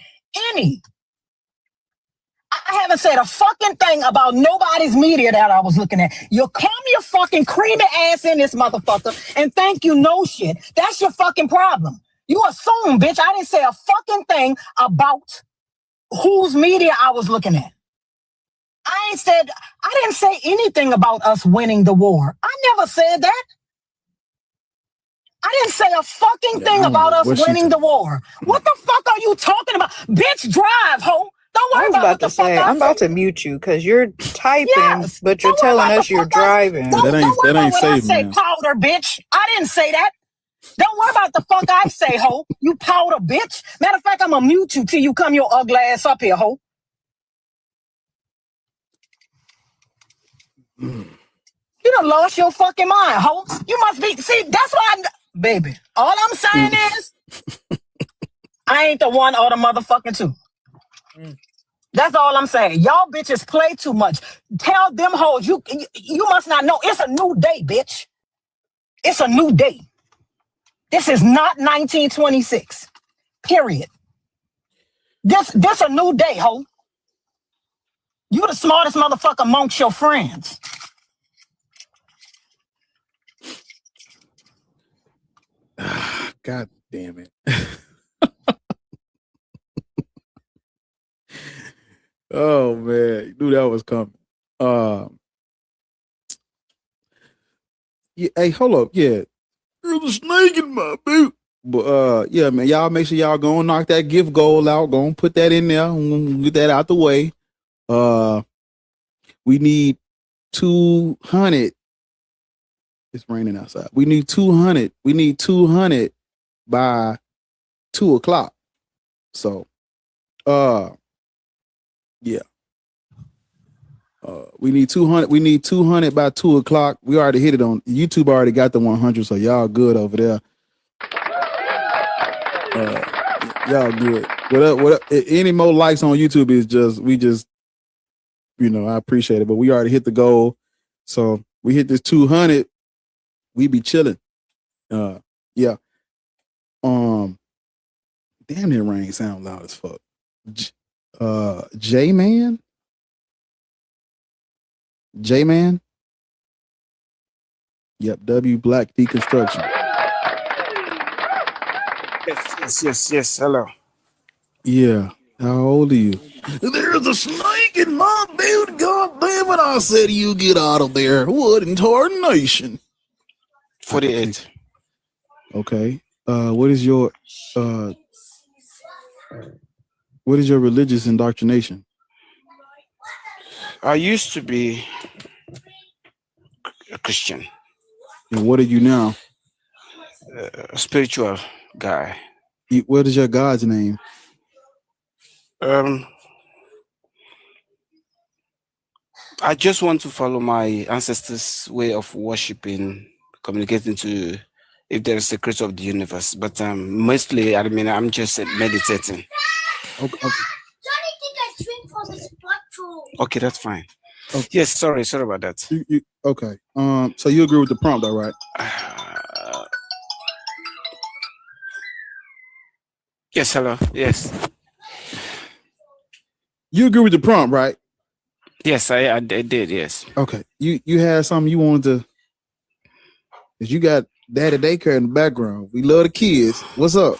I haven't said a fucking thing about nobody's media that I was looking at. You come your fucking creamy ass in this motherfucker and think you know shit. That's your fucking problem. You assume, bitch, I didn't say a fucking thing about whose media I was looking at. I didn't say anything about us winning the war. I never said that. I didn't say a fucking thing about us winning the war. What the fuck are you talking about? Bitch, drive, ho. Don't worry about what the fuck I I'm about say. to mute you because you're typing, Yes. but you're Don't worry telling about us the you're fuck I say. driving. Don't worry about what I safe, say, man. powder, bitch. I didn't say that. Don't worry about the fuck I say, ho. You powder, bitch. Matter of fact, I'm gonna mute you till you come your ugly ass up here, ho. You done lost your fucking mind, ho. You must be, see, that's why, baby, all I'm saying is, I ain't the one or the motherfucking two. That's all I'm saying. Y'all bitches play too much. Tell them hoes, you must not know. It's a new day, bitch. It's a new day. This is not 1926. Period. This a new day, ho. You the smartest motherfucker amongst your friends. God damn it. Oh man, you knew that was coming. Yeah, hey, hold up. Yeah. There's a snake in my boot. But yeah, man, y'all make sure y'all go and knock that gift goal out. Go and put that in there and get that out the way. We need 200. It's raining outside. We need 200. We need 200 by 2:00. So yeah. We need 200. We need 200 by 2:00. We already hit it on YouTube. Already got the 100, so y'all good over there. Y'all good. What up? Any more likes on YouTube is we just I appreciate it, but we already hit the goal. So we hit this 200. We be chilling. Yeah. Damn, that rain sound loud as fuck. J-Man. Yep, W Black Deconstruction. Yes. Hello. Yeah. How old are you? There's a snake in my boot. God damn it. I said you get out of there. What in tarnation? 48. Okay. What is your religious indoctrination? I used to be a Christian, And what are you now? a spiritual guy. What is your God's name? I just want to follow my ancestors' way of worshiping, communicating to if there is a secret of the universe. But mostly, I'm just meditating. Okay. Okay, that's fine. Okay. Yes, sorry about that. Okay. So you agree with the prompt, all right? Yes, hello. Yes. You agree with the prompt, right? Yes, I did, yes. Okay. You had something you wanted to, because you got daddy daycare in the background. We love the kids. What's up?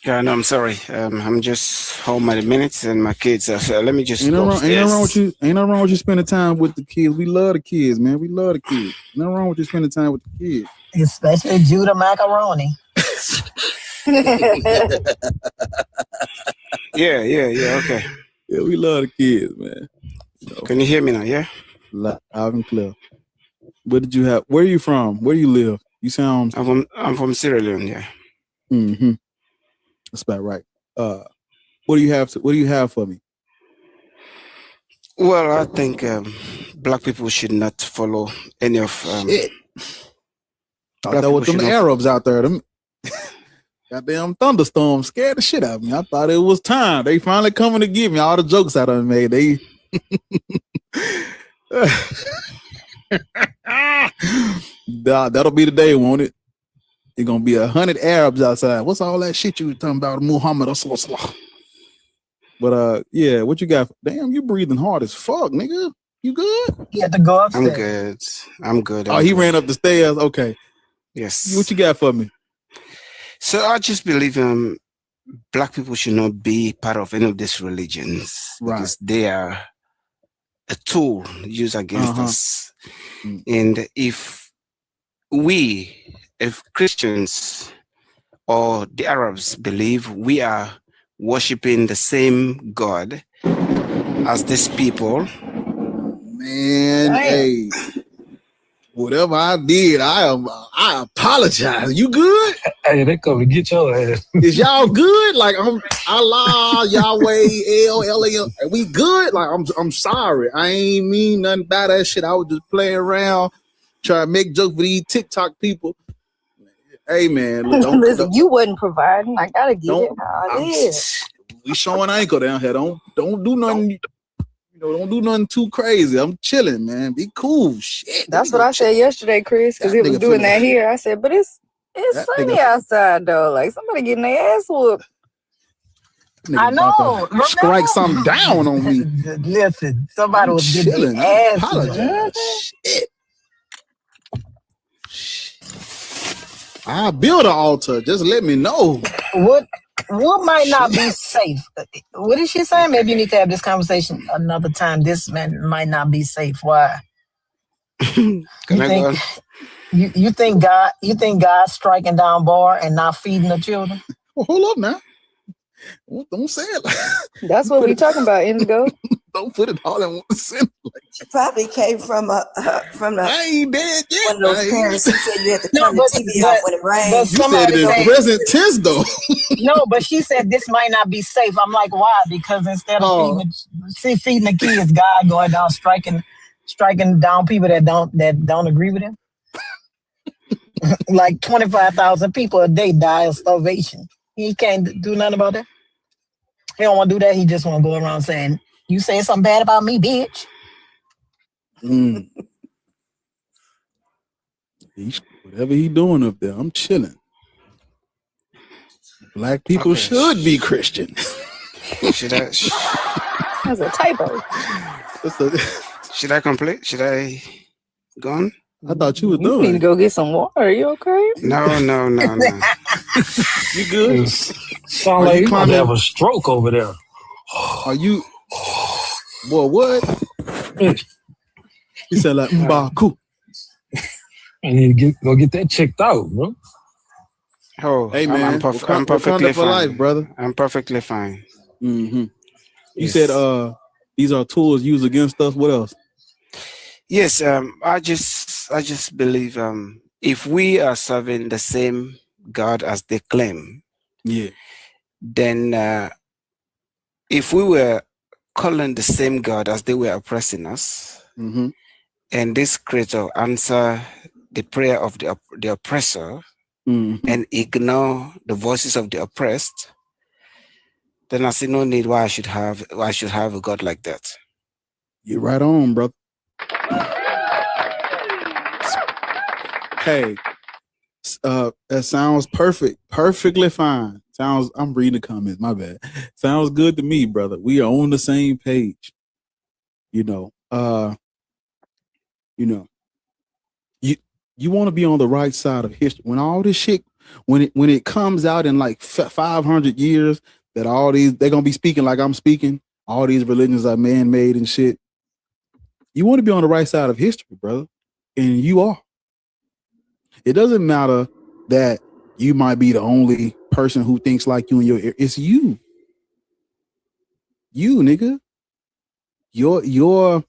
Yeah, no, I'm sorry. I'm just home at a minute and my kids are, so let me just Ain't go no wrong with upstairs. you. Ain't no wrong with you spending time with the kids. We love the kids, man. We love the kids. No wrong with you spending time with the kids. Especially Judah Macaroni. Yeah, okay. Yeah, we love the kids, man. Can you hear me now, yeah? Loud and clear. What did you have? Where are you from? Where do you live? You sound. I'm from Sierra Leone, yeah. Mm-hmm. That's about right. What do you have for me? Well, I think black people should not follow any of Shit. Thought black that was people them should not- Arabs out there. Them goddamn thunderstorm scared the shit out of me. I thought it was time. They finally coming to get me. All the jokes I done made. They that'll be the day, won't it? It's gonna be 100 Arabs outside. What's all that shit you were talking about, Muhammad? But yeah, what you got? Damn, you breathing hard as fuck, nigga. You good? You have to go I'm upstairs. good. I'm good. Oh, he ran up the stairs. Okay. Yes. What you got for me? So I just believe black people should not be part of any of these religions because they are a tool used against us. And if Christians or the Arabs believe we are worshiping the same God as these people, Man, hey, whatever I did, I apologize. You good? Hey, they come to get your ass. Is y'all good? Like I'm Allah, Yahweh, El. Are we good? Like I'm sorry. I ain't mean nothing by that shit. I was just playing around, trying to make jokes for these TikTok people. Hey man, look, Listen, you wasn't providing. I gotta get it how it is. we showing ankle down here. Don't do nothing. Don't do nothing too crazy. I'm chilling, man. Be cool. Shit. That's what I said yesterday, Chris, because That he was nigga doing finna- that here. I said, but it's That sunny nigga- outside though. Like somebody getting their ass whooped. Nigga I about know. to strike something down on me. Listen, somebody I'm was getting chilling. their I ass. apologize. Shit. I'll build an altar. Just let me know. What might not be safe? What is she saying? Maybe you need to have this conversation another time. This man might not be safe. Why? Can I go on? You think God's striking down bar and not feeding the children? Well, hold up now. Don't say it. That's what we talking about, Indigo. Don't put it all in one sentence. She probably came from I ain't dead yet. one of those I ain't- parents who said you had to No, turn the TV off when it rains. You said somebody it in say- present tense though. No, but she said this might not be safe. I'm like, why? Because instead of feeding the kids, God going down striking down people that don't agree with him. Like 25,000 people a day die of starvation. He can't do nothing about that. He don't want to do that. He just want to go around saying, "You saying something bad about me, bitch." Whatever he doing up there, I'm chilling. Black people Okay. should be Christian. Should I That's a typo. should I complete? Should I go on? I thought you were You need to go get some water. Are you okay? No. You good? Sound Are like you you might climbing- have a stroke over there. Are you? Boy, what? He said like Mbaku. You need to go get that checked out, bro. Oh, Hey man, I'm Wakanda perfectly for fine. life, brother. I'm perfectly fine. Mm-hmm. You Yes. said these are tools used against us. What else? Yes, I just believe if we are serving the same God as they claim, Yeah. then if we were calling the same God as they were oppressing us, Mm-hmm. and this creator answer the prayer of the oppressor Mm-hmm. and ignore the voices of the oppressed, then I see no need why I should have a God like that. You're right on, brother. Hey, that sounds perfect. Perfectly fine. I'm reading the comments, my bad. Sounds good to me, brother. We are on the same page. You want to be on the right side of history. When all this shit, when it comes out in like 500 years, that all these, they're going to be speaking like I'm speaking. All these religions are man-made and shit. You want to be on the right side of history, brother. And you are. It doesn't matter that you might be the only person who thinks like you in your ear. It's you. You, nigga. You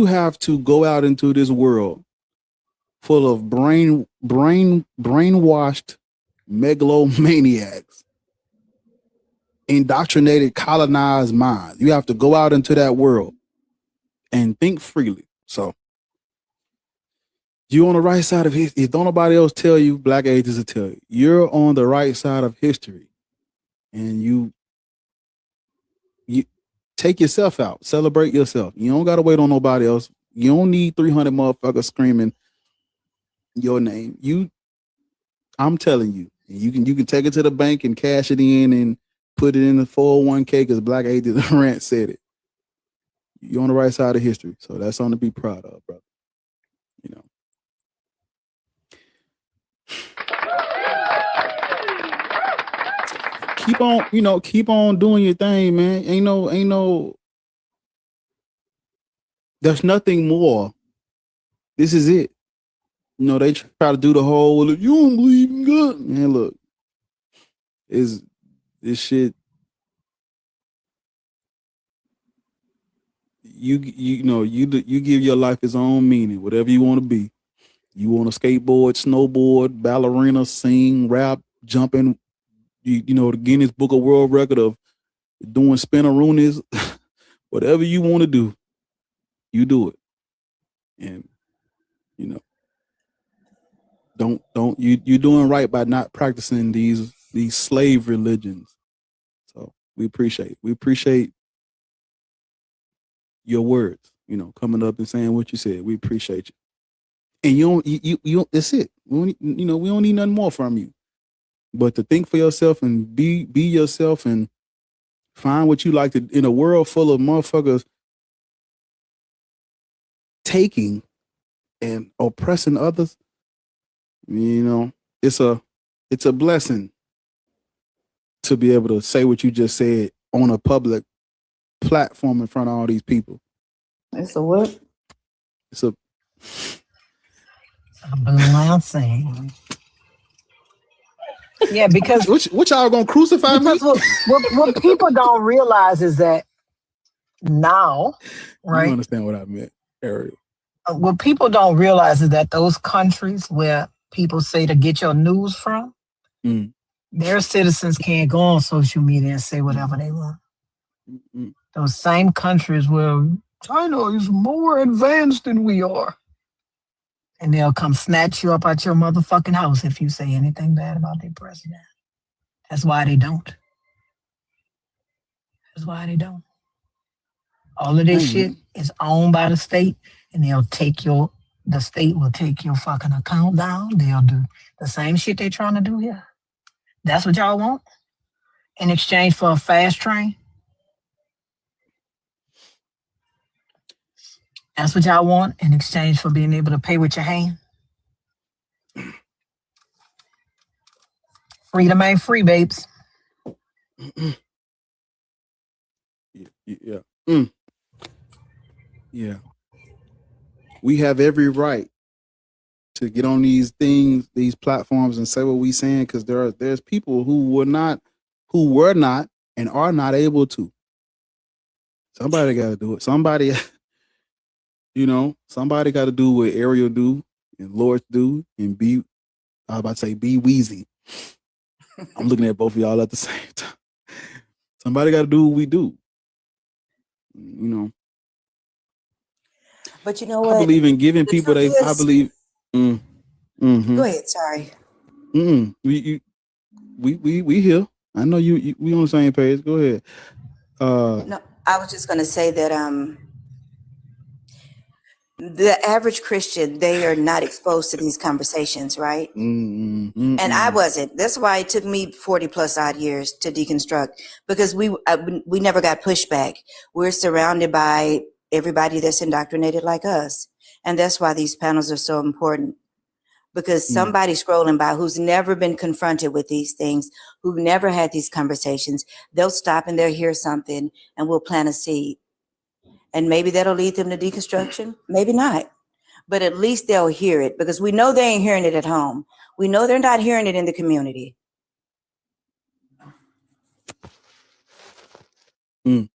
have to go out into this world full of brainwashed megalomaniacs, indoctrinated, colonized minds. You have to go out into that world and think freely. So you're on the right side of history. If don't nobody else tell you, Black Ages will tell you. You're on the right side of history. And you take yourself out. Celebrate yourself. You don't got to wait on nobody else. You don't need 300 motherfuckers screaming your name. I'm telling you, you can take it to the bank and cash it in and put it in the 401k because Black Ages Rant said it. You're on the right side of history. So that's something to be proud of, brother. Keep on doing your thing, man. Ain't no, there's nothing more. This is it. They try to do the whole, well, if you don't believe in God, man, look, is this shit, you give your life its own meaning, whatever you want to be. You want to skateboard, snowboard, ballerina, sing, rap, jumping, the Guinness Book of World Record of doing spinaroonies, whatever you want to do, you do it. And you're doing right by not practicing these slave religions. So we appreciate your words, coming up and saying what you said. We appreciate you. And you don't, that's it. We don't need nothing more from you. But to think for yourself and be yourself and find what you like to, in a world full of motherfuckers taking and oppressing others, it's a blessing to be able to say what you just said on a public platform in front of all these people. It's a what? It's a blessing. Yeah, because what y'all gonna crucify me? What people don't realize is that now, right? You understand what I meant, Ariel? What people don't realize is that those countries where people say to get your news from, their citizens can't go on social media and say whatever they want. Those same countries where China is more advanced than we are. And they'll come snatch you up out your motherfucking house if you say anything bad about their president. That's why they don't. That's why they don't. All of this shit is owned by the state, and the state will take your fucking account down. They'll do the same shit they're trying to do here. That's what y'all want? In exchange for a fast train? That's what y'all want in exchange for being able to pay with your hand? Freedom ain't free, babes. Yeah. Yeah. We have every right to get on these things, these platforms, and say what we saying, because there's people who were not and are not able to. Somebody got to do it. Somebody got to do what Ariel do and Lord do and be Weezy. I'm looking at both of y'all at the same time. Somebody got to do what we do. But you know what? I believe in giving people I believe. Go ahead. Sorry. We here. I know you. We on the same page. Go ahead. No, I was just going to say that the average Christian, they are not exposed to these conversations, right? And I wasn't. That's why it took me 40 plus odd years to deconstruct, because we never got pushback. We're surrounded by everybody that's indoctrinated like us. And that's why these panels are so important, because somebody scrolling by who's never been confronted with these things, who've never had these conversations, they'll stop and they'll hear something and we'll plant a seed. And maybe that'll lead them to deconstruction, maybe not. But at least they'll hear it, because we know they ain't hearing it at home. We know they're not hearing it in the community. Yep.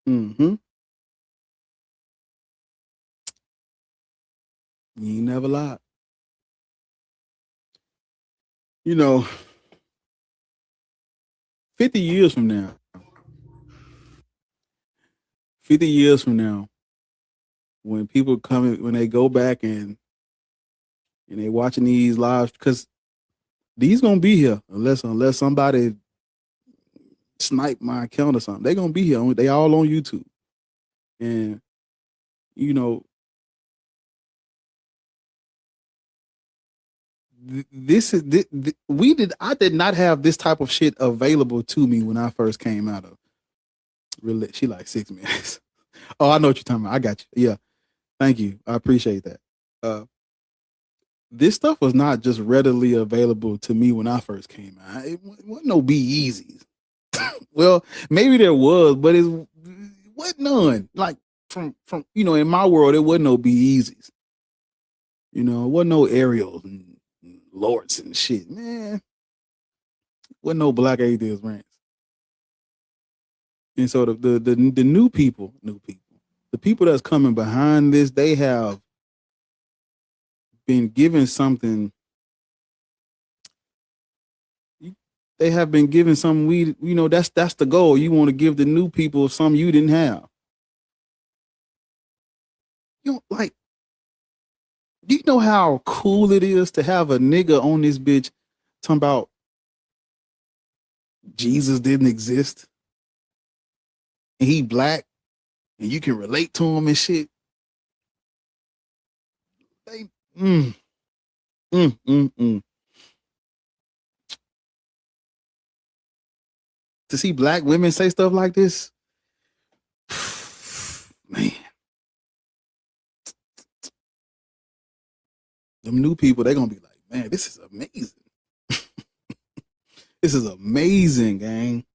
You ain't never lied. 50 years from now, 50 years from now, when people when they go back and they watching these lives, because these gonna be here unless somebody snipe my account or something. They gonna be here. They all on YouTube, and I did not have this type of shit available to me when I first came out of she like 6 minutes. Oh, I know what you're talking about. I got you. Yeah. Thank you. I appreciate that. This stuff was not just readily available to me when I first came out. It wasn't no Be Easies. Well, maybe there was, but it wasn't none. Like from in my world, it wasn't no Be Easies. It wasn't no Ariels and Lords and shit, man. Wasn't no Black Atheist rants. And so the new people, the people that's coming behind this, they have been given something. They have been given something that's the goal. You want to give the new people something you didn't have. Do you know how cool it is to have a nigga on this bitch talking about Jesus didn't exist and he Black and you can relate to him and shit? To see Black women say stuff like this, man. Them new people, they're gonna be like, man, this is amazing. This is amazing, gang.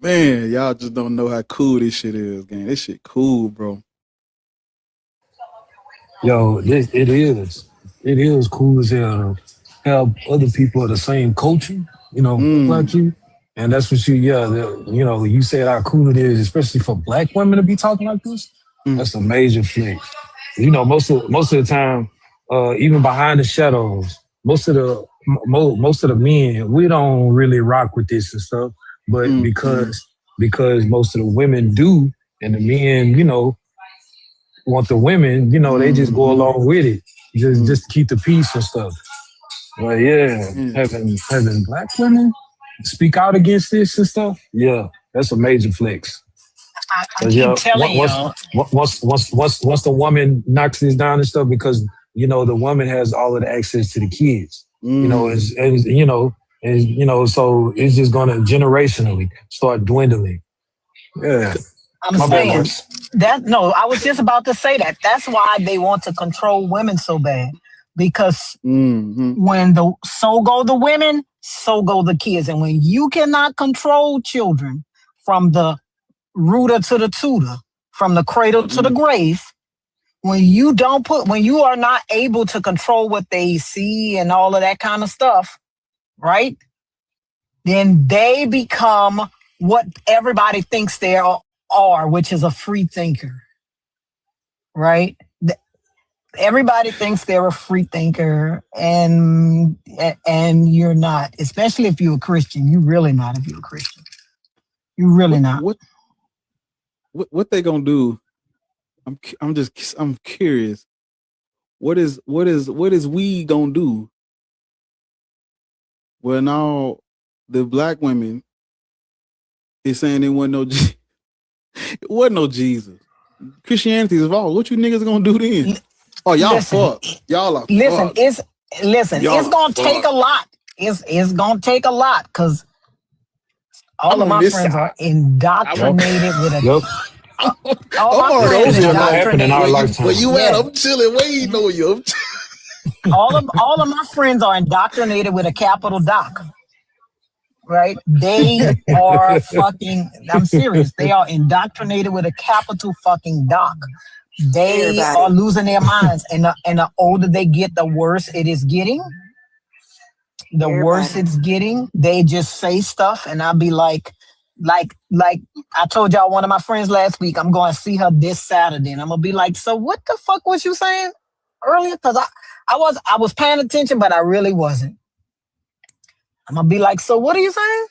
Man, y'all just don't know how cool this shit is, gang. This shit cool, bro. Yo, it is cool as hell to have other people of the same culture, like you. And that's what you said how cool it is, especially for Black women to be talking like this. That's a major flex. Most of the time, even behind the shadows, most of the men, we don't really rock with this and stuff. But because most of the women do, and the men, want the women, they just go along with it, just to keep the peace and stuff. But having Black women speak out against this and stuff, that's a major flex. I keep telling y'all. Once the woman knocks this down and stuff, because the woman has all of the access to the kids, so it's just gonna generationally start dwindling. Yeah. I'm saying that I was just about to say that. That's why they want to control women so bad. Because when so go the women, so go the kids. And when you cannot control children from the rooter to the tutor, from the cradle to the grave, when you are not able to control what they see and all of that kind of stuff, right? Then they become what everybody thinks they are, which is a free thinker, right? everybody thinks they're a free thinker, and you're not. Especially if you're a Christian, you're really not. If you're a Christian, you're really not. What they gonna do? I'm curious. What is we gonna do when all the black women is saying there wasn't no it wasn't no Jesus. Christianity is wrong. What you niggas gonna do then? Oh, y'all fuck. Y'all are Listen, fuck. it's Y'all it's gonna are take fuck. a lot. It's gonna take a lot because all I'm of on my this friends side. are indoctrinated with a. Yep. All I'm my already friends over here. Like, happen in our indoctrinated. lifetime. where you at? Yeah. I'm chilling, waiting on you. all of my friends are indoctrinated with a capital Doc. Right? They are fucking. I'm serious. They are indoctrinated with a capital fucking Doc. They Everybody. are losing their minds, and the older they get, the worse it is getting. The worse Everybody. it's getting. They just say stuff, and I'll be like I told y'all, one of my friends last week, I'm going to see her this Saturday, and I'm gonna be like, so what the fuck was you saying earlier? Because I was paying attention, but I really wasn't. I'm gonna be like, so what are you saying?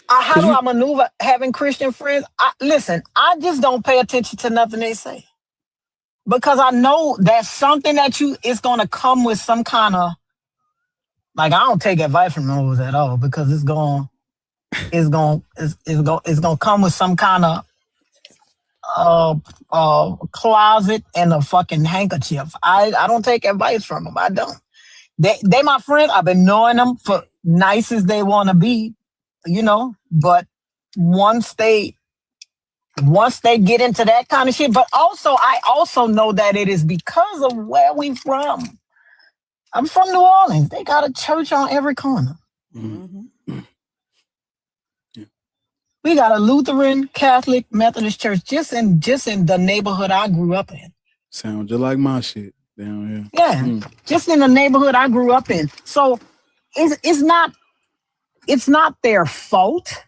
How do I maneuver having Christian friends? Listen, I just don't pay attention to nothing they say, because I know that's something that it's gonna come with some kind of, like, I don't take advice from those at all, because it's gonna come with some kind of closet and a fucking handkerchief. I don't take advice from them. I don't. They my friends. I've been knowing them for nice as they want to be, but once they get into that kind of shit, but also I also know that it is because of where we from. I'm from New Orleans. They got a church on every corner. Mm-hmm. We got a Lutheran, Catholic, Methodist church just in the neighborhood I grew up in. Sound just like my shit down here. Yeah, just in the neighborhood I grew up in. So it's not their fault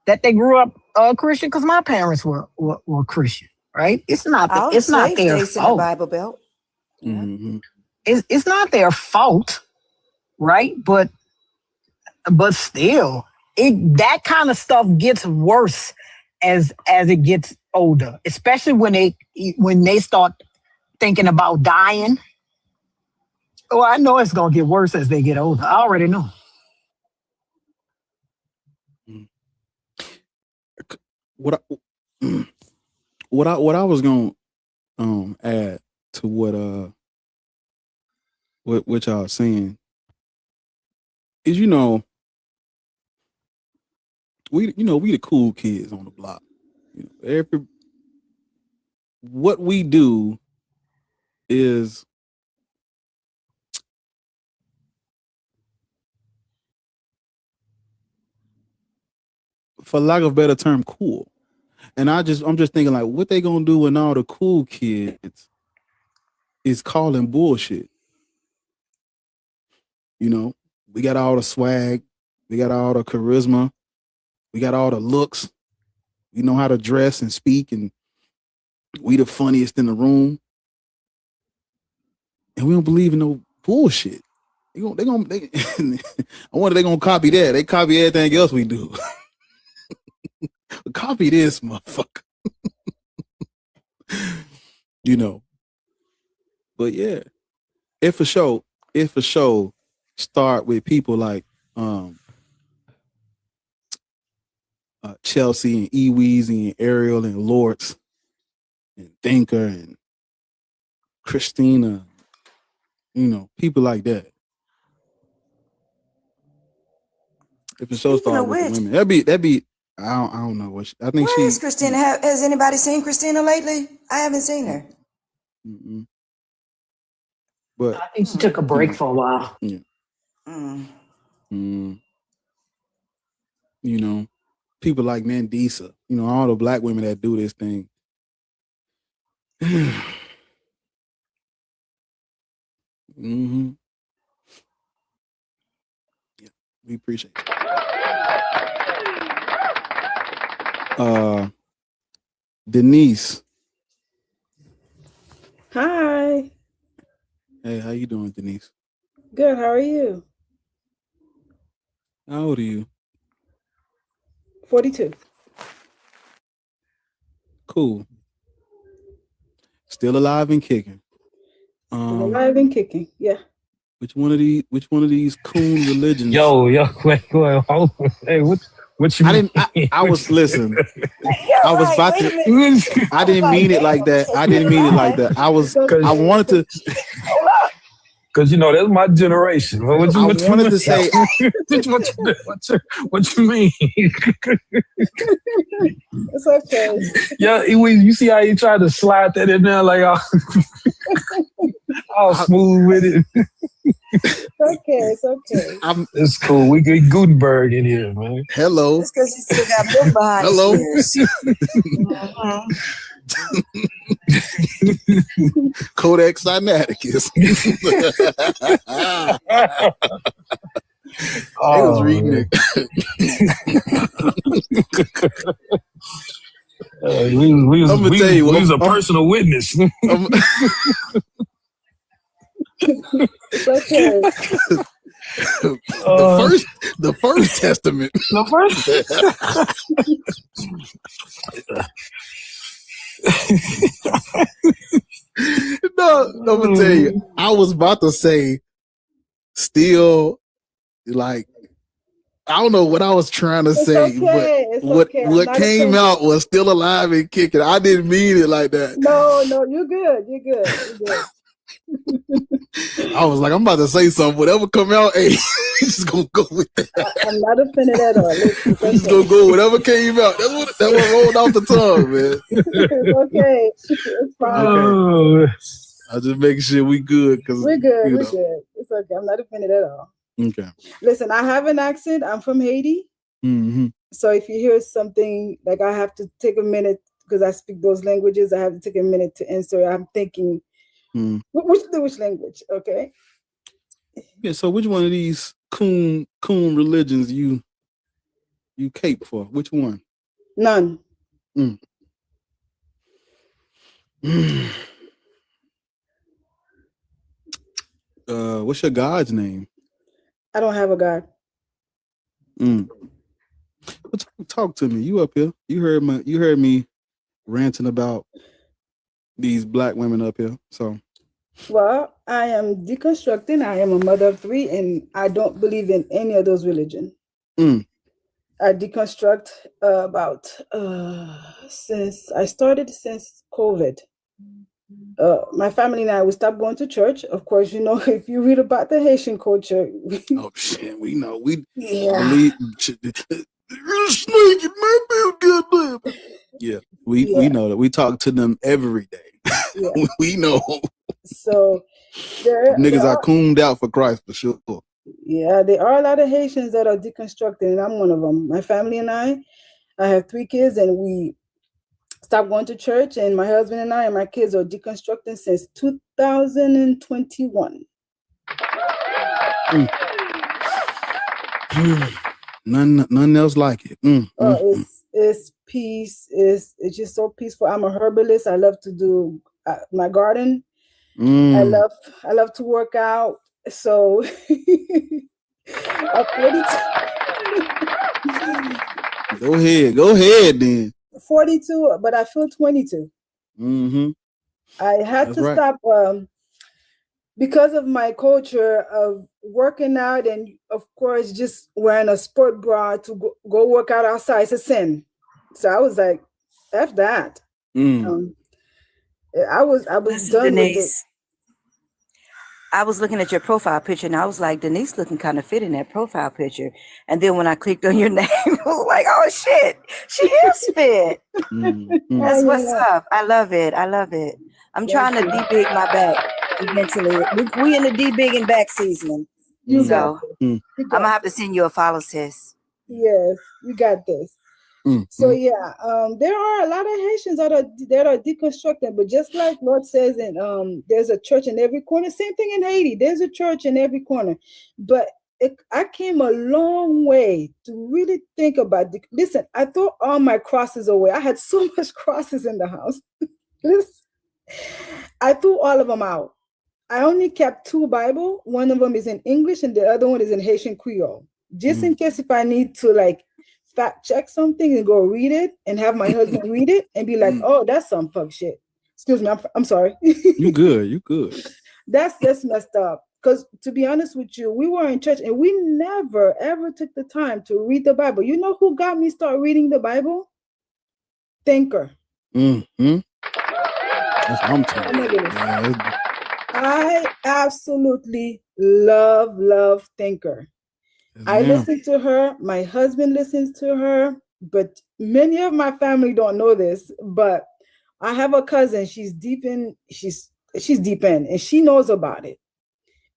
that they grew up Christian, because my parents were Christian, right? It's not All the it's not slave their states in the fault. Bible Belt. Mm-hmm. It's not their fault, right? But still, that kind of stuff gets worse as it gets older, especially when they start thinking about dying. Oh, I know it's gonna get worse as they get older. I already know. What I was gonna add to what y'all are saying is, we the cool kids on the block. What we do is for lack of a better term, cool. And I'm just thinking, like, what they gonna do when all the cool kids is calling bullshit? We got all the swag, we got all the charisma, we got all the looks, we know how to dress and speak, and we the funniest in the room, and we don't believe in no bullshit. I wonder they gonna copy that. They copy everything else we do. Copy this, motherfucker. But yeah, it for sure start with people like Chelsea and E-Weezy and Ariel and Lords and Thinker and Christina, people like that. If it so start with the women, that'd be I don't know what I think. Where is Christina? Has anybody seen Christina lately? I haven't seen her. But I think she took a break for a while. Yeah. People like Mandisa, all the black women that do this thing. Yeah, we appreciate it. Denise, Hi. Hey, how you doing, Denise? Good. How are you? How old are you? 42. Cool. Still alive and kicking. Still alive and kicking. Yeah. Which one of these coon religions? Yo, wait, hold on. Hey, what you mean? I was listen. Yeah, I was right, about wait a to. minute. I didn't mean it like that. I didn't mean it like that. I wanted to. Because that's my generation. What you wanted to say. what you mean? It's okay. Yeah, you see how he tried to slide that in there like all smooth with it. It's okay. It's okay. It's cool. We get Gutenberg in here, man. Hello. It's because you still got milk behind Hello. Codex Sinaiticus. I was reading it. We was a personal witness. It's okay. The first testament. The first. No, I'm gonna tell you. I was about to say, still, like, I don't know what I was trying to say, okay. It's but okay. what came out was still alive and kicking. I didn't mean it like that. No, you're good. You're good. You're good. I was like, I'm about to say something. Whatever come out, hey, just gonna go with that. I'm not offended at all. It's I'm just gonna go whatever came out. That what rolled off the tongue, man. It's okay. It's fine. Okay. I just making sure we good because We're good. We're good. It's okay. I'm not offended at all. Okay. Listen, I have an accent. I'm from Haiti. Mm-hmm. So if you hear something like I have to take a minute because I speak those languages, I have to take a minute to answer. I'm thinking, which language? Okay. Yeah. So which one of these coon religions you cape for? Which one? None. What's your God's name? I don't have a God. Talk to me. You up here? You heard me ranting about these black women up here. So, Well, I am deconstructing. I am a mother of 3, and I don't believe in any of those religions. I deconstruct since COVID. My family and I, we stopped going to church. Of course, if you read about the Haitian culture. Oh shit, we know. We Yeah. believe. Yeah, we know that. We talk to them every day. Yeah. We know. So there Niggas there are cooned out for Christ for sure. Yeah, there are a lot of Haitians that are deconstructing, and I'm one of them. My family and I have 3 kids, and we stopped going to church, and my husband and I and my kids are deconstructing since 2021. None else like it. It's peace. It's just so peaceful. I'm a herbalist. I love to do my garden. I love to work out. So I'm 42. Go ahead then. 42, but I feel 22. I had to stop because of my culture of working out, and of course just wearing a sport bra to go work out outside. It's a sin. So I was like, F that. I was done Denise, with it. I was looking at your profile picture and I was like, Denise looking kind of fit in that profile picture. And then when I clicked on your name, I was like, oh shit, she is fit. That's what's up. I love it. I'm trying to de-big my back eventually. We in the de-bigging back season. So I'm gonna have to send you a follow, sis. Yes, you got this. So yeah, there are a lot of Haitians that are deconstructing, but just like Lord says, and there's a church in every corner. Same thing in Haiti. There's a church in every corner. But I came a long way to really think about. Listen, I threw all my crosses away. I had so much crosses in the house. I threw all of them out. I only kept 2 Bible. One of them is in English and the other one is in Haitian Creole. Just in case if I need to like fact check something and go read it and have my husband read it and be like, oh, that's some fuck shit. Excuse me, I'm sorry. You good, you good. That's messed up. Because to be honest with you, we were in church and we never ever took the time to read the Bible. You know who got me start reading the Bible? Thinker. Mm-hmm. That's what I'm telling Oh my you. goodness. Yeah, I absolutely love Thinker. I ma'am. listen to her. My husband listens to her, but many of my family don't know this. But I have a cousin. She's deep in, and she knows about it.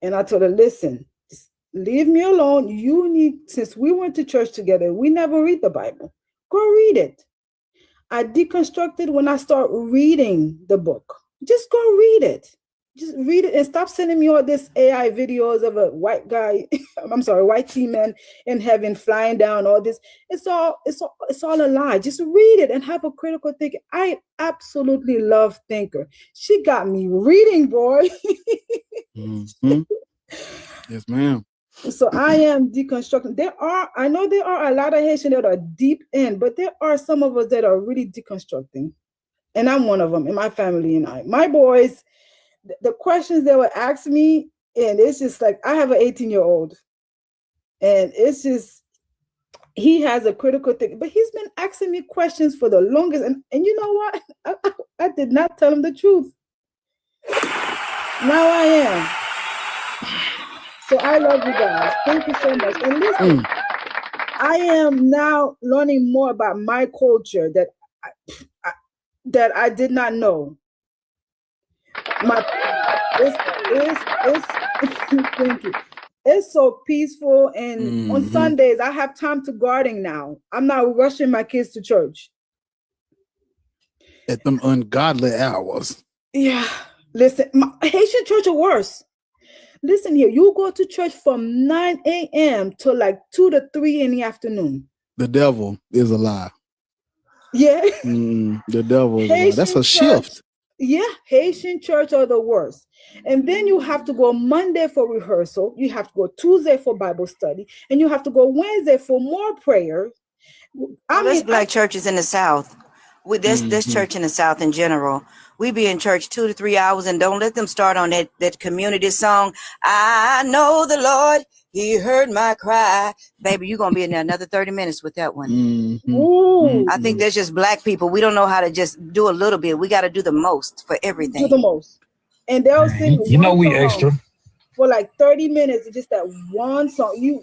And I told her, listen, just leave me alone. You need, since we went to church together, we never read the Bible. Go read it. I deconstructed when I start reading the book. Just go read it. Just read it and stop sending me all this AI videos of a white guy, white T-man in heaven flying down, all this. It's all a lie. Just read it and have a critical thinking. I absolutely love Thinker. She got me reading, boy. Mm-hmm. Yes, ma'am. So I am deconstructing. I know there are a lot of Haitians that are deep in, but there are some of us that are really deconstructing. And I'm one of them in my family and I. My boys, the questions they would ask me, and it's just like, I have an 18-year-old. And it's just, he has a critical thing, but he's been asking me questions for the longest. And you know what? I did not tell him the truth. Now I am. So I love you guys. Thank you so much. And listen, I am now learning more about my culture that I did not know. Thank you. It's so peaceful, and on Sundays I have time to garden now. I'm not rushing my kids to church at them ungodly hours. Yeah, listen, Haitian church are worse. Listen here, you go to church from 9 a.m. to like 2 to 3 in the afternoon. The devil is a lie. Yeah. The devil is a lie. Haitian That's a church, shift. Yeah, Haitian church are the worst. And then you have to go Monday for rehearsal. You have to go Tuesday for Bible study. And you have to go Wednesday for more prayer. There's black churches in the South. This church in the South in general. We be in church 2 to 3 hours, and don't let them start on that community song. I know the Lord, He heard my cry. Baby, you're going to be in there another 30 minutes with that one. I think there's just black people. We don't know how to just do a little bit. We got to do the most for everything. Do the most. And they'll sing we song extra for like 30 minutes. Just that one song. You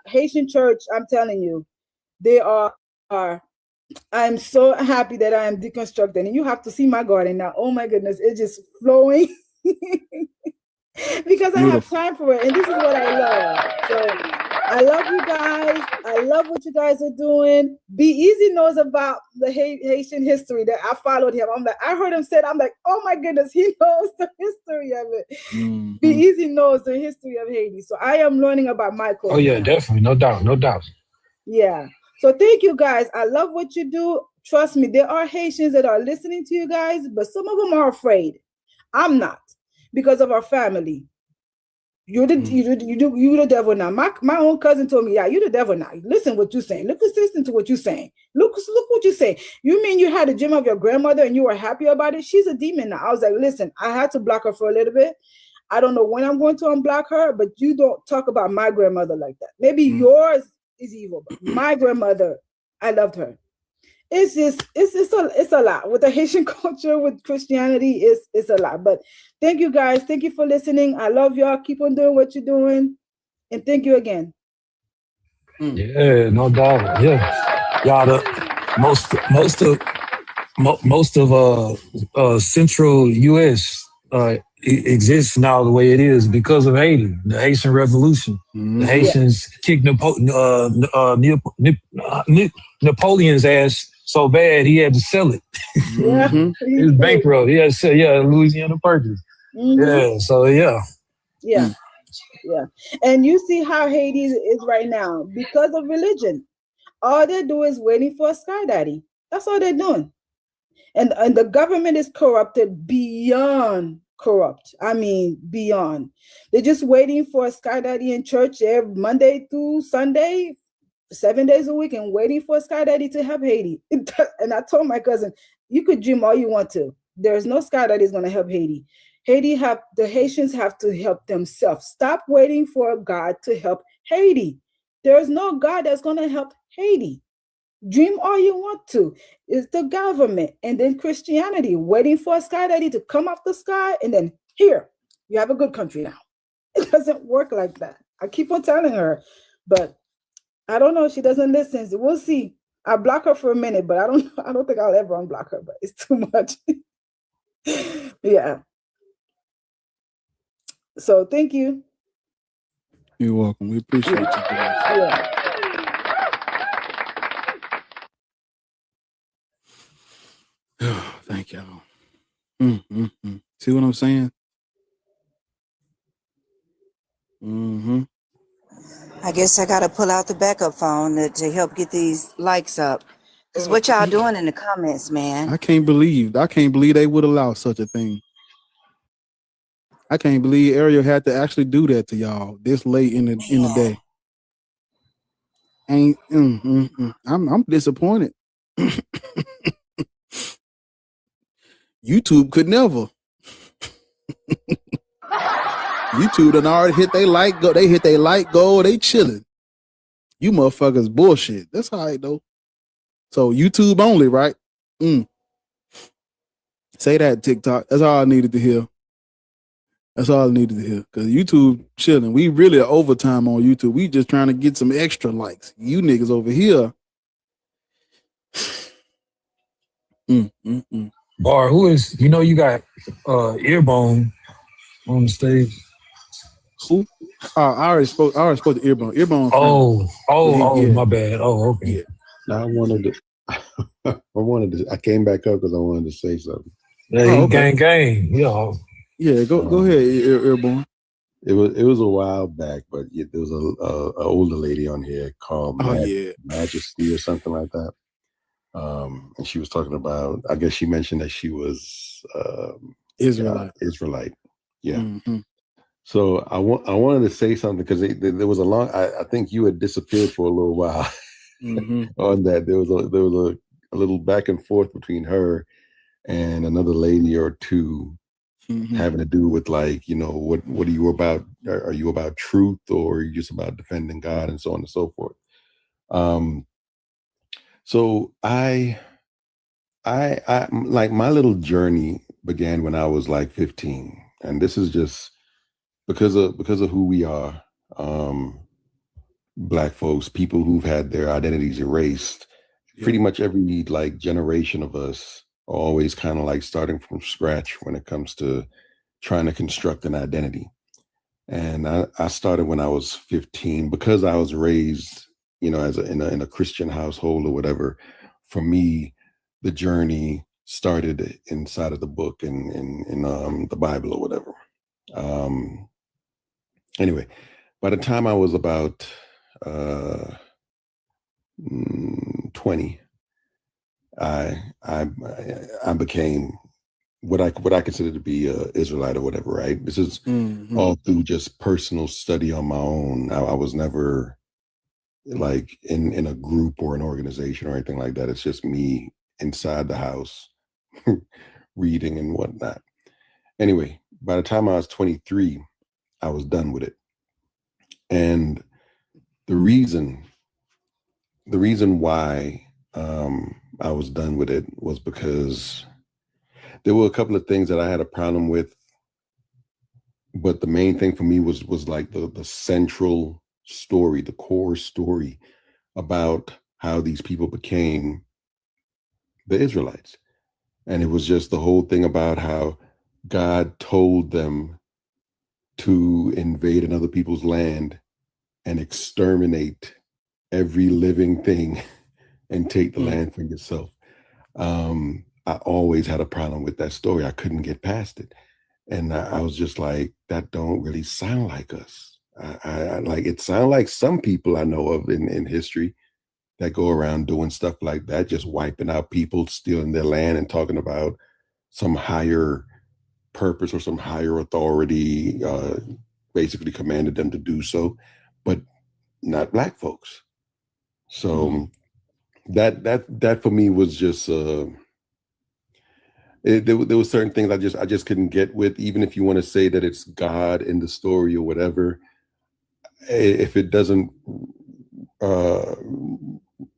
Haitian church, I'm telling you, they are I'm so happy that I am deconstructing, and you have to see my garden now. Oh my goodness, it's just flowing because I have time for it, and this is what I love. So I love you guys. I love what you guys are doing. Be Easy knows about the Haitian history that I followed him. I'm like, I heard him say it. I'm like, oh my goodness, he knows the history of it. Be Easy knows the history of Haiti. So I am learning about my culture. Oh yeah, definitely, no doubt. Yeah. So thank you guys. I love what you do. Trust me, there are Haitians that are listening to you guys, but some of them are afraid. I'm not, because of our family. You the devil now. My own cousin told me, yeah, you the devil now. Listen what you're saying. Listen to what you're saying. Look what you're saying. You mean you had a dream of your grandmother and you were happy about it? She's a demon now. I was like, listen, I had to block her for a little bit. I don't know when I'm going to unblock her, but you don't talk about my grandmother like that. Maybe yours is evil, but my grandmother, I loved her. It's a lot with the Haitian culture, with Christianity. It's a lot. But thank you guys. Thank you for listening. I love y'all. Keep on doing what you're doing, and thank you again. Yeah, no doubt. Yeah, y'all. Most of Central U.S. Exists now the way it is because of Haiti, the Haitian Revolution. The Haitians kicked Napoleon's ass so bad he had to sell it. He was bankrupt. He had to sell, Louisiana Purchase. Yeah, so yeah. And you see how Haiti is right now because of religion. All they do is waiting for a sky daddy. That's all they're doing. And the government is corrupted beyond corrupt. I mean, beyond. They're just waiting for a Sky Daddy in church every Monday through Sunday, 7 days a week, and waiting for a Sky Daddy to help Haiti. And I told my cousin, you could dream all you want to. There's no Sky Daddy is going to help Haiti. The Haitians have to help themselves. Stop waiting for God to help Haiti. There's no God that's going to help Haiti. Dream all you want to. It's the government and then Christianity waiting for a Sky Daddy to come off the sky, and then here, you have a good country now. It doesn't work like that. I keep on telling her, but I don't know. She doesn't listen. So we'll see. I block her for a minute, but I don't think I'll ever unblock her, but it's too much. Yeah. So thank you. You're welcome. We appreciate you. Yeah. Thank y'all. See what I'm saying? I guess I gotta pull out the backup phone to help get these likes up. Cause what y'all doing in the comments, man? I can't believe they would allow such a thing. I can't believe Ariel had to actually do that to y'all this late in the day. I'm disappointed. YouTube could never. YouTube done already hit they like go. They hit they like goal. They chilling. You motherfuckers bullshit. That's all right though. So YouTube only, right? Say that, TikTok. That's all I needed to hear. That's all I needed to hear. Cause YouTube chilling. We really are overtime on YouTube. We just trying to get some extra likes. You niggas over here. Bar, who is, you got Earbone on the stage. Who? I already spoke to Earbone. Earbone. Yeah. My bad. Oh, okay. Yeah. Now I came back up because I wanted to say something. Yeah, gang. Yeah. Yeah, go ahead, Earbone. It was a while back, but there was a older lady on here called Majesty or something like that. And she was talking about, I guess she mentioned that she was Israelite. Yeah. So I wanted to say something because there was I think you had disappeared for a little while on that. There was a little back and forth between her and another lady or two having to do with what are you about? Are you about truth, or are you just about defending God, and so on and so forth? So I like, my little journey began when I was like 15, and this is just because of who we are, Black folks, people who've had their identities erased. Pretty much every generation of us are always kind of starting from scratch when it comes to trying to construct an identity. And I started when I was 15 because I was raised, as in a Christian household or whatever. For me, the journey started inside of the book in the Bible or whatever. Anyway, by the time I was about 20, I became what I consider to be a Israelite or whatever. Right? This is all through just personal study on my own. I was never in a group or an organization or anything like that. It's just me inside the house reading and whatnot. Anyway, by the time I was 23, I was done with it. And the reason why I was done with it was because there were a couple of things that I had a problem with, but the main thing for me was the central story, the core story about how these people became the Israelites. And it was just the whole thing about how God told them to invade another people's land and exterminate every living thing and take the land for yourself. I always had a problem with that story. I couldn't get past it. And I was just like, that don't really sound like us. I it sounds like some people I know of in history, that go around doing stuff like that, just wiping out people, stealing their land, and talking about some higher purpose or some higher authority basically commanded them to do so, but not Black folks. So that for me was just there were certain things I just couldn't get with, even if you want to say that it's God in the story or whatever. If it doesn't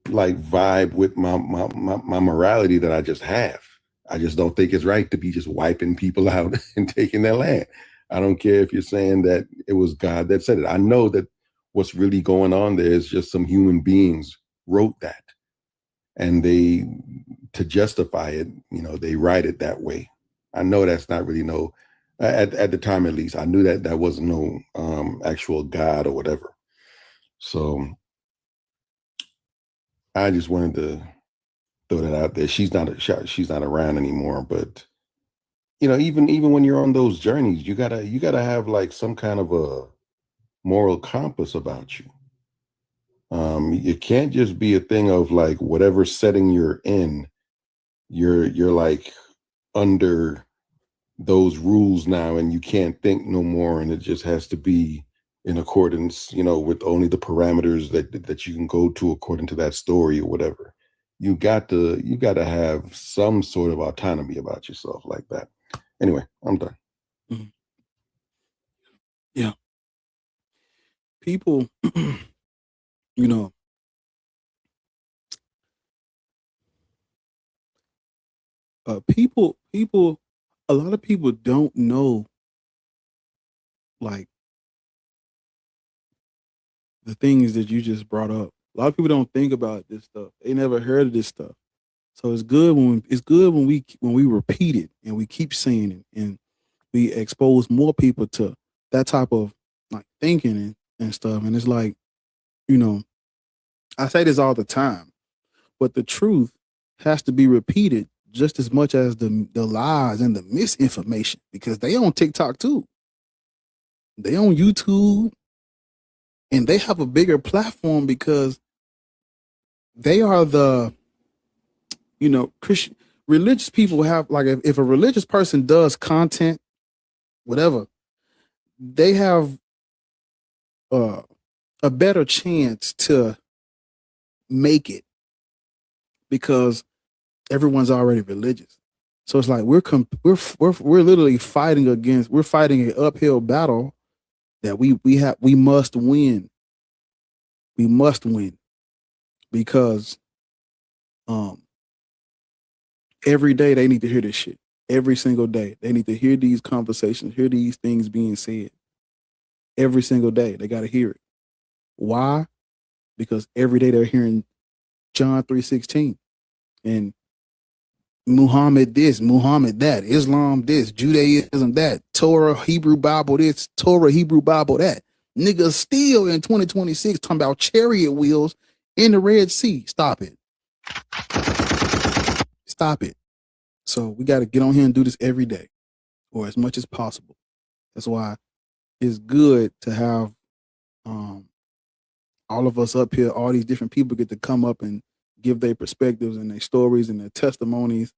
like vibe with my morality that I just have, I just don't think it's right to be just wiping people out and taking their land. I don't care if you're saying that it was God that said it. I know that what's really going on there is just some human beings wrote that, and they, to justify it, they write it that way. I know that's not really at the time, at least, I knew that wasn't no actual God or whatever. So I just wanted to throw that out there. She's not around anymore, but even when you're on those journeys, you gotta have like some kind of a moral compass about you. It can't just be a thing of like whatever setting you're in, you're like under those rules now, and you can't think no more, and it just has to be in accordance, with only the parameters that you can go to according to that story or whatever. You got to have some sort of autonomy about yourself like that. Anyway, I'm done. Mhm. Yeah. People, people, a lot of people don't know, like, the things that you just brought up. A lot of people don't think about this stuff. They never heard of this stuff. So it's good when we repeat it and we keep saying it, and we expose more people to that type of like thinking and stuff. And it's like, I say this all the time, but the truth has to be repeated just as much as the lies and the misinformation, because they on TikTok too. They on YouTube, and they have a bigger platform because they are the, Christian religious people have, like, if a religious person does content, whatever, they have a better chance to make it because everyone's already religious. So it's like we're literally fighting an uphill battle that we must win. We must win because every day they need to hear this shit. Every single day they need to hear these conversations, hear these things being said. Every single day they got to hear it. Why? Because every day they're hearing John 3:16 and Muhammad this, Muhammad that, Islam this, Judaism that, Torah, Hebrew Bible this, Torah, Hebrew Bible that. Niggas still in 2026 talking about chariot wheels in the Red Sea. Stop it. Stop it. So we got to get on here and do this every day or as much as possible. That's why it's good to have all of us up here, all these different people get to come up and give their perspectives and their stories and their testimonies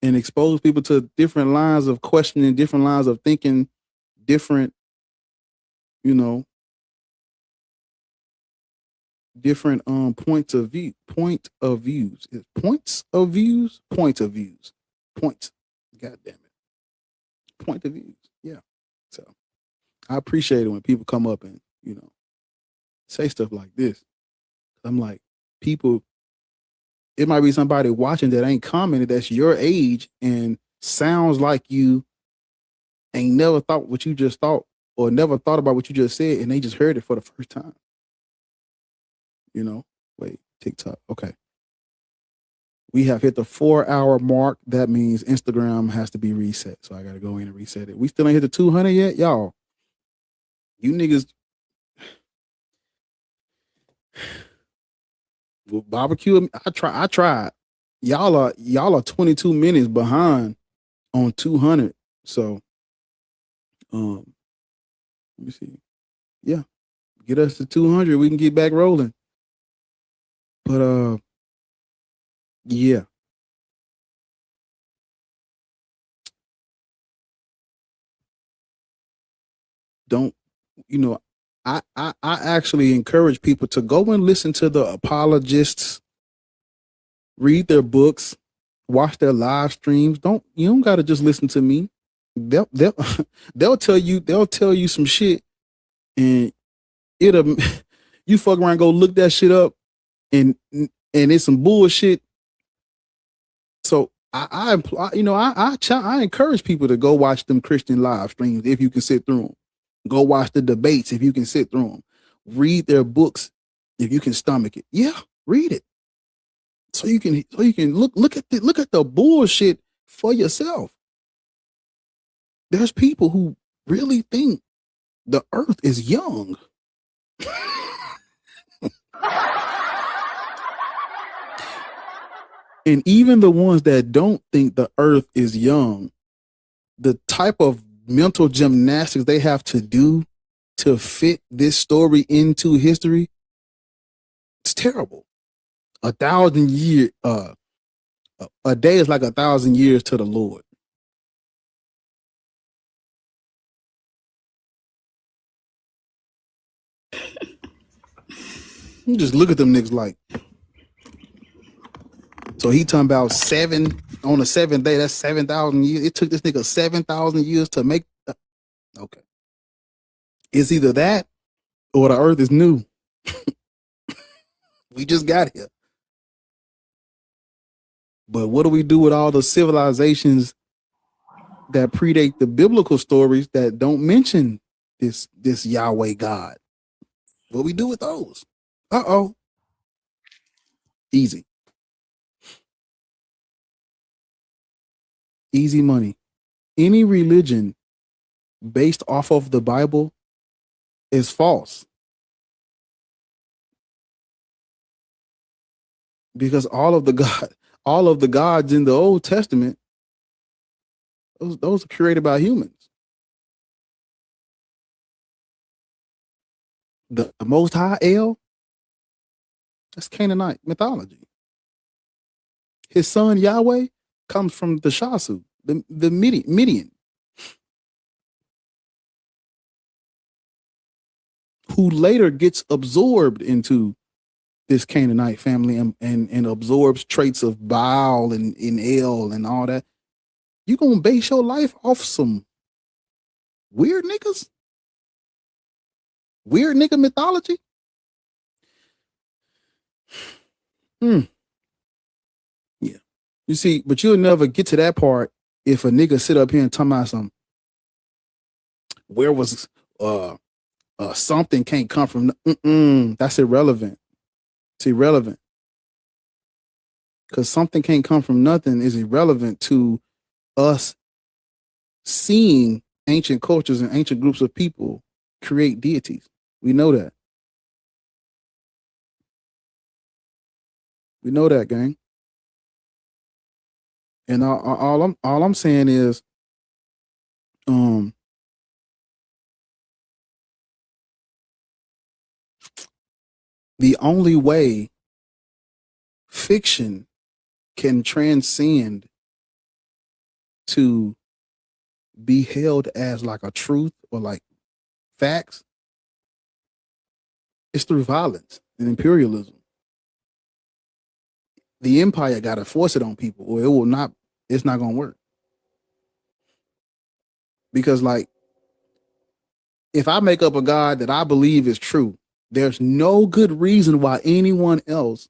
and expose people to different lines of questioning, different lines of thinking, different, different points of views. Point of views. God damn it. Point of views. Yeah. So I appreciate it when people come up and, say stuff like this. I'm like, people, it might be somebody watching that ain't commented that's your age and sounds like you ain't never thought what you just thought or never thought about what you just said, and they just heard it for the first time. Wait, TikTok. Okay. We have hit the 4-hour mark. That means Instagram has to be reset. So I got to go in and reset it. We still ain't hit the 200 yet, y'all. You niggas. Barbecue. I tried. Y'all are 22 minutes behind on 200. So, let me see. Yeah, get us to 200. We can get back rolling. But yeah. Don't, you know, I actually encourage people to go and listen to the apologists, read their books, watch their live streams. You don't gotta just listen to me. They'll they'll tell you some shit, and it'll you fuck around, go look that shit up, and it's some bullshit. So I encourage people to go watch them Christian live streams if you can sit through them. Go watch the debates if you can sit through them. Read their books if you can stomach it. Yeah, read it. So you can look at the bullshit for yourself. There's people who really think the earth is young. And even the ones that don't think the earth is young, the type of mental gymnastics they have to do to fit this story into history, it's terrible. 1,000 years, a day is like 1,000 years to the Lord. You just look at them niggas like. So he talking about 7 on the 7th day. That's 7,000 years. It took this nigga 7,000 years to make. Okay, it's either that or the earth is new. We just got here. But what do we do with all the civilizations that predate the biblical stories that don't mention this Yahweh God? What we do with those? Easy. Easy money. Any religion based off of the Bible is false. Because all of the gods in the Old Testament, those are created by humans. The Most High El, that's Canaanite mythology. His son Yahweh comes from the Shasu, the Midian, who later gets absorbed into this Canaanite family and absorbs traits of Baal and El and all that. You gonna base your life off some weird niggas? Weird nigga mythology? Yeah. You see, but you'll never get to that part if a nigga sit up here and talk about some where was something can't come from. That's irrelevant. It's irrelevant. Because something can't come from nothing is irrelevant to us seeing ancient cultures and ancient groups of people create deities. We know that. We know that, gang. And all I'm saying is, the only way fiction can transcend to be held as like a truth or like facts is through violence and imperialism. The empire got to force it on people, or it's not going to work. Because like, if I make up a God that I believe is true, there's no good reason why anyone else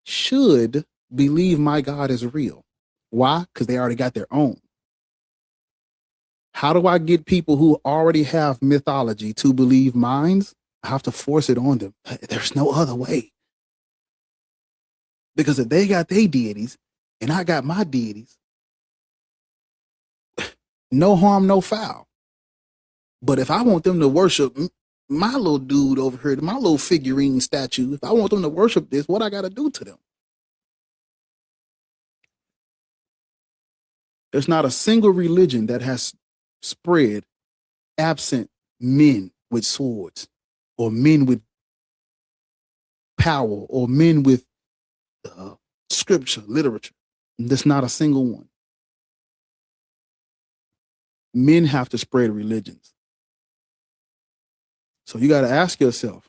should believe my God is real. Why? Because they already got their own. How do I get people who already have mythology to believe mine's? I have to force it on them. There's no other way. Because if they got their deities and I got my deities, no harm, no foul. But if I want them to worship my little dude over here, my little figurine statue, if I want them to worship this, what I got to do to them? There's not a single religion that has spread absent men with swords or men with power or men with scripture, literature. There's not a single one. Men have to spread religions. So you got to ask yourself,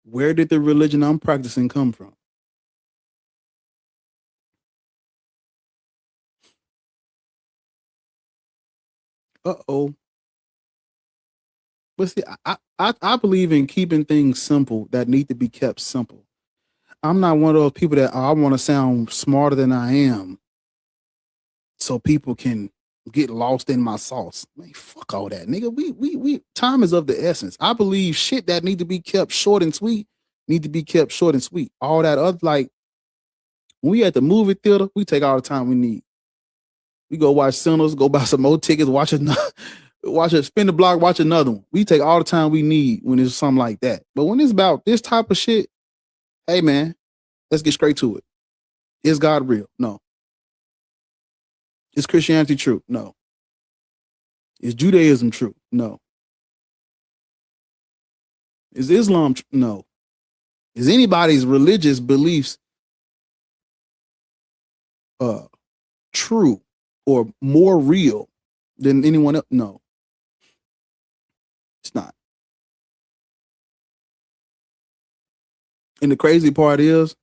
where did the religion I'm practicing come from? Uh-oh. But see, I believe in keeping things simple that need to be kept simple. I'm not one of those people that I want to sound smarter than I am so people can get lost in my sauce. Man, fuck all that, nigga. We time is of the essence. I believe shit that need to be kept short and sweet need to be kept short and sweet. All that other, like, when we at the movie theater, we take all the time we need. We go watch Sinners, go buy some more tickets, watch it, spin the block, watch another one. We take all the time we need when it's something like that. But when it's about this type of shit, hey man, let's get straight to it. Is God real? No. Is Christianity true? No. Is Judaism true? No. Is Islam true? No. Is anybody's religious beliefs true or more real than anyone else? No. It's not. And the crazy part is,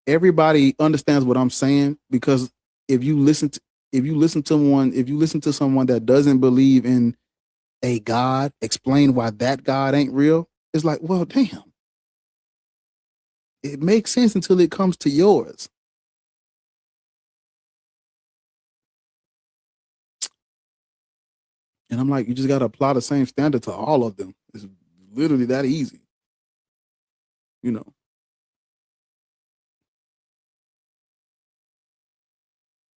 everybody understands what I'm saying, because if you listen to someone that doesn't believe in a God, explain why that God ain't real, it's like, well, damn. It makes sense until it comes to yours. And I'm like, you just got to apply the same standard to all of them. It's literally that easy. You know.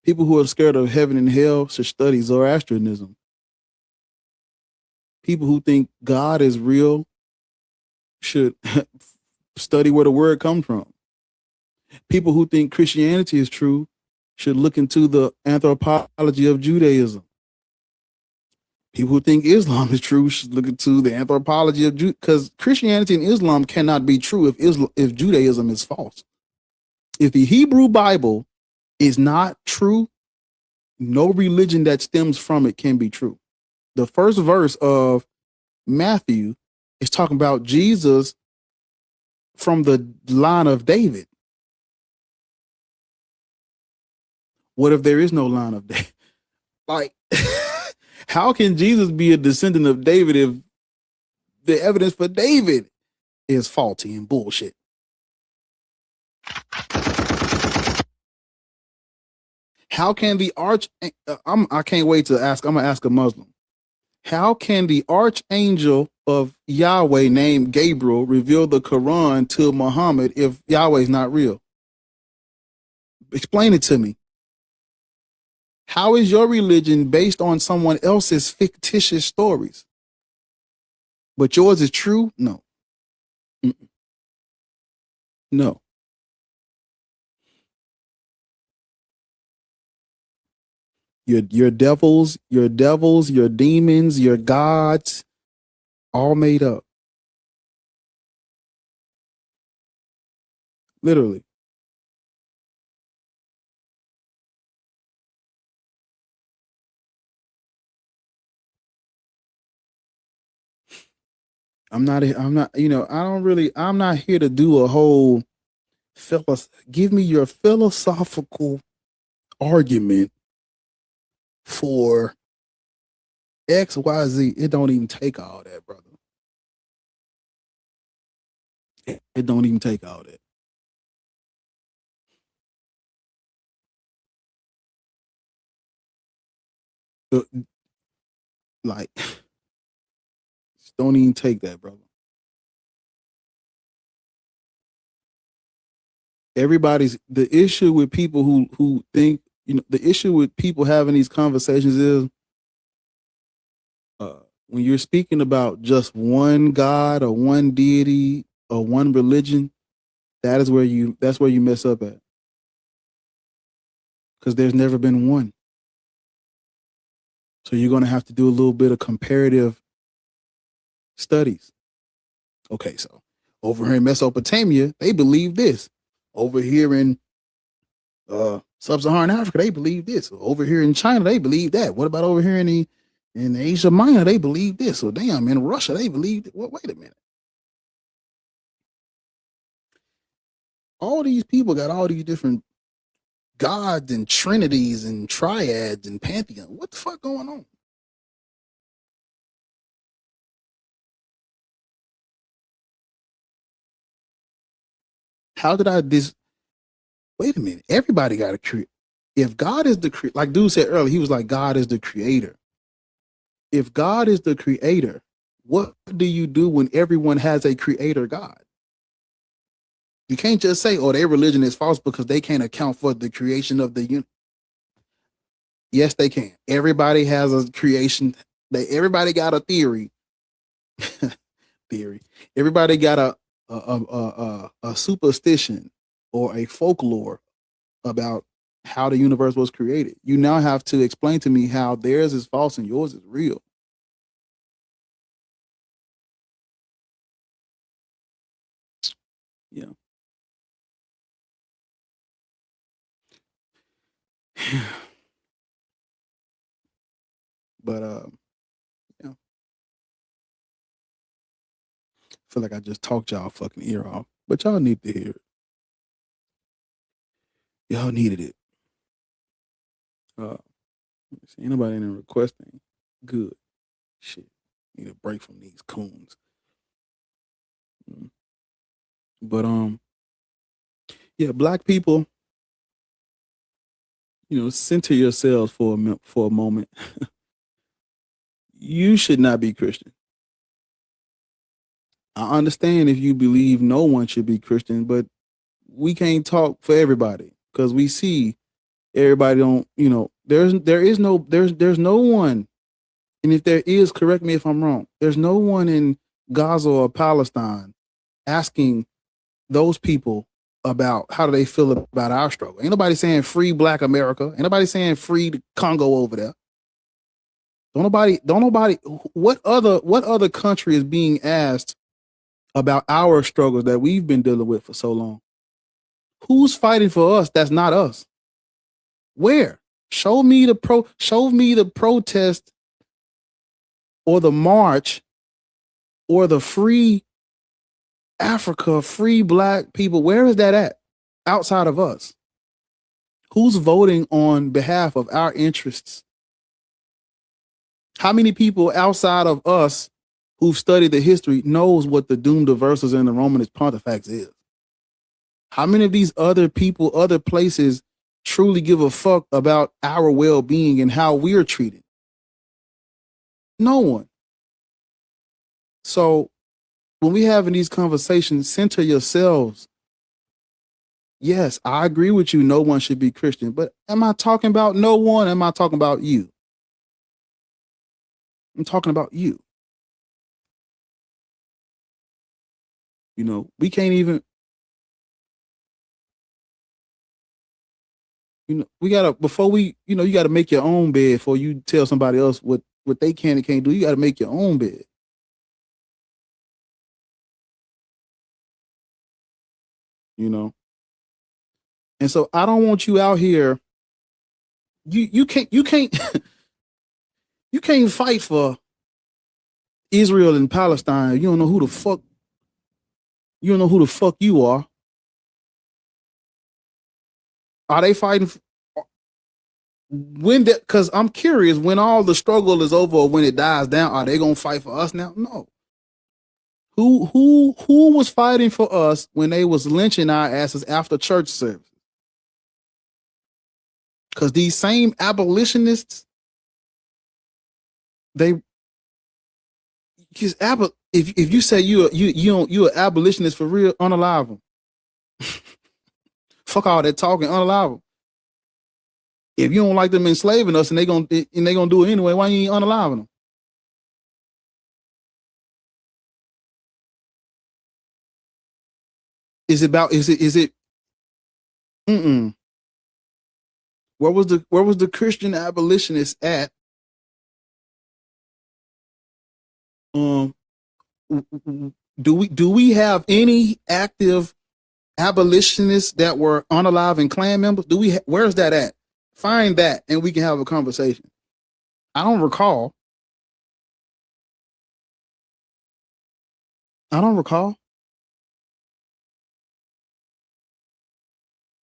People who are scared of heaven and hell should study Zoroastrianism. People who think God is real should study where the word comes from. People who think Christianity is true should look into the anthropology of Judaism. People who think Islam is true should look into the anthropology of Judaism, because Christianity and Islam cannot be true if Judaism is false. If the Hebrew Bible is not true, no religion that stems from it can be true. The first verse of Matthew is talking about Jesus from the line of David. What if there is no line of David? Like, how can Jesus be a descendant of David if the evidence for David is faulty and bullshit? How can the I can't wait to ask, I'm going to ask a Muslim. How can the archangel of Yahweh named Gabriel reveal the Quran to Muhammad if Yahweh is not real? Explain it to me. How is your religion based on someone else's fictitious stories? But yours is true? No. Mm-mm. No. Your devils, your demons, your gods, all made up. Literally. I'm not, I'm not here to do a whole give me your philosophical argument for X, Y, Z. It don't even take all that, brother. It don't even take all that. Like, don't even take that, brother. The issue with people who think, the issue with people having these conversations is when you're speaking about just one God or one deity or one religion, that's where you mess up at. Because there's never been one. So you're going to have to do a little bit of comparative studies. Okay, so Over here in Mesopotamia, they believe this. Over here in Sub-Saharan Africa, they believe this. Over here in China, they believe that. What about over here in Asia Minor, they believe this. So damn, in Russia, they believe. Well, wait a minute. All these people got all these different gods and trinities and triads and pantheon. What the fuck going on? How did I this? Wait a minute. Everybody got to create. If God is the like dude said earlier, he was like, God is the creator. If God is the creator, what do you do when everyone has a creator God? You can't just say, oh, their religion is false because they can't account for the creation of the universe. Yes, they can. Everybody has a creation. Everybody got a theory. Everybody got a superstition or a folklore about how the universe was created. You now have to explain to me how theirs is false and yours is real. Yeah. But yeah. I feel like I just talked y'all fucking ear off. But y'all need to hear it. Y'all needed it. See, anybody in requesting? Good. Shit. Need a break from these coons. But yeah, black people, center yourselves for a moment. You should not be Christian. I understand if you believe no one should be Christian, but we can't talk for everybody because we see everybody don't, there's no one. And if there is, correct me if I'm wrong. There's no one in Gaza or Palestine asking those people about how do they feel about our struggle. Ain't nobody saying free Black America. Ain't nobody saying free the Congo over there. Don't nobody, what other country is being asked about our struggles that we've been dealing with for so long? Who's fighting for us that's not us? Where? Show me the protest or the march or the free Africa, free Black people. Where is that at outside of us? Who's voting on behalf of our interests? How many people outside of us who've studied the history knows what the Dum Diversas and the Romanist Pontifex is? How many of these other people, other places truly give a fuck about our well-being and how we're treated? No one. So when we having these conversations, center yourselves. Yes, I agree with you. No one should be Christian, but am I talking about no one? Am I talking about you? I'm talking about you. We can't even, we gotta, before we, you gotta make your own bed before you tell somebody else what they can and can't do. You gotta make your own bed. And so I don't want you out here. You can't you can't fight for Israel and Palestine. You don't know who the fuck you are. Are they fighting when that? Because I'm curious, when all the struggle is over or when it dies down, are they gonna fight for us now? No. Who was fighting for us when they was lynching our asses after church service? Because these same abolitionists, if you say you're an abolitionist for real, unalive them. Fuck all that talking, unalive them. If you don't like them enslaving us and they gonna do it anyway, why you ain't unaliving them? Is it? Where was the Christian abolitionist at? Do we have any active abolitionists that were unalive and Klan members? Where's that at? Find that and we can have a conversation. I don't recall.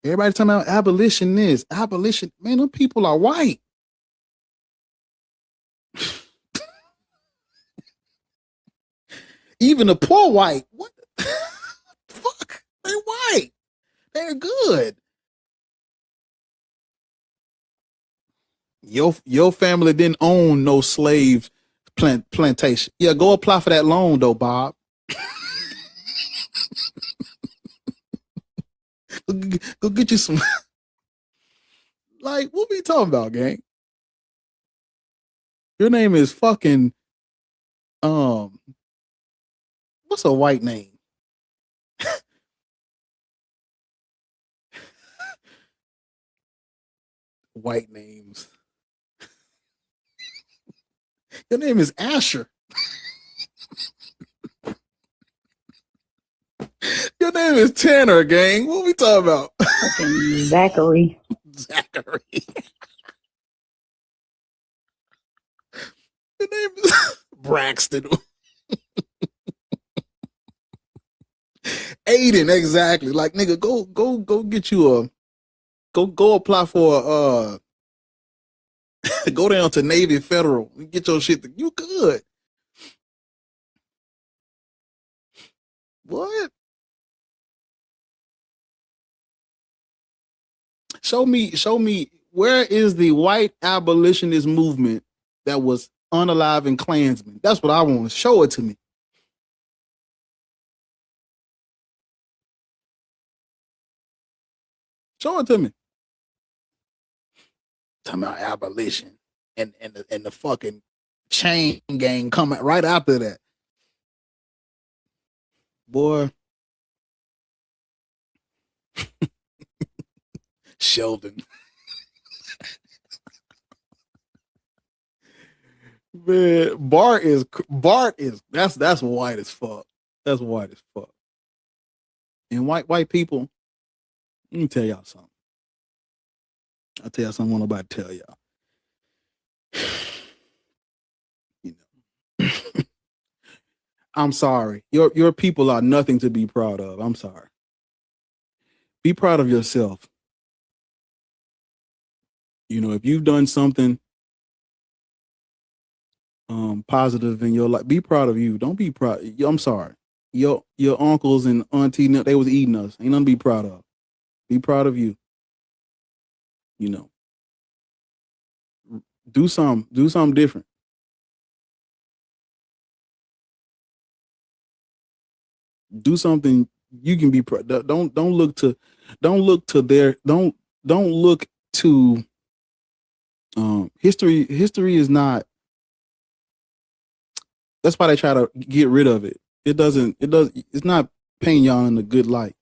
Everybody talking about abolitionists. Abolition, man, them people are white. Even the poor white. What the fuck? They're white. They're good. Your family didn't own no slave plantation. Yeah, go apply for that loan though, Bob. Go get you some. Like, what we talking about, gang? Your name is fucking what's a white name? White names. Your name is Asher. Your name is Tanner, gang. What we talking about? Zachary. Zachary. Your name is Braxton. Aiden, exactly. Like, nigga, go get you a go apply for go down to Navy Federal and get your shit. You good. What? Show me where is the white abolitionist movement that was unalive and Klansmen? That's what I want. Show it to me. Show it to me. Talking about abolition and the fucking chain gang coming right after that. Boy. Sheldon. Man, Bart is that's white as fuck. That's white as fuck. And white people, let me tell y'all something. I'll tell y'all something I'm about to tell y'all. You know. I'm sorry. Your people are nothing to be proud of. I'm sorry. Be proud of yourself. You know, if you've done something positive in your life, be proud of you. Don't be proud. I'm sorry. Your uncles and auntie, they was eating us. Ain't nothing to be proud of. Be proud of you. You know. Do something different. Do something you can be proud. Don't look to history is not. That's why they try to get rid of it. It's not painting y'all in a good light.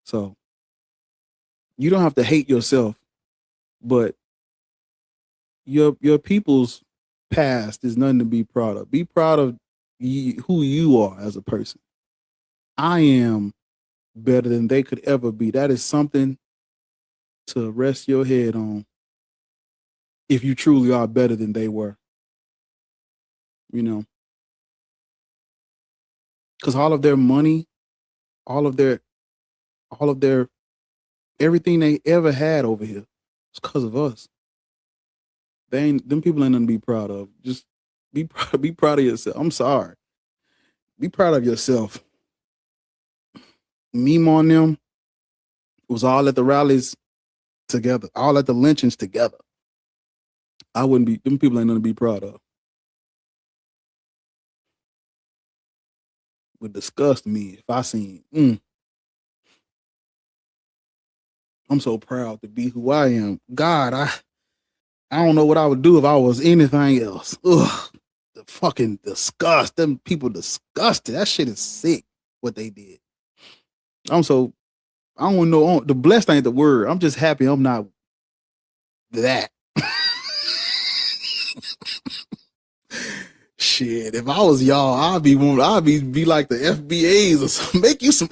So you don't have to hate yourself, but your people's past is nothing to be proud of. Be proud of who you are as a person. I am better than they could ever be. That is something to rest your head on. If you truly are better than they were, you know, because all of their money, all of their everything they ever had over here, it's because of us. Them people ain't nothing to be proud of. Just be proud of yourself. I'm sorry. Be proud of yourself. Meme on them was all at the rallies together, all at the lynchings together. I wouldn't be, them people ain't nothing to be proud of. Would disgust me if I seen, I'm so proud to be who I am. God, I don't know what I would do if I was anything else. Ugh, the fucking disgust. Them people disgusted. That shit is sick, what they did. I don't know, the blessed ain't the word. I'm just happy I'm not that. Shit. Shit, if I was y'all, I'd be like the FBAs or something. Make you some.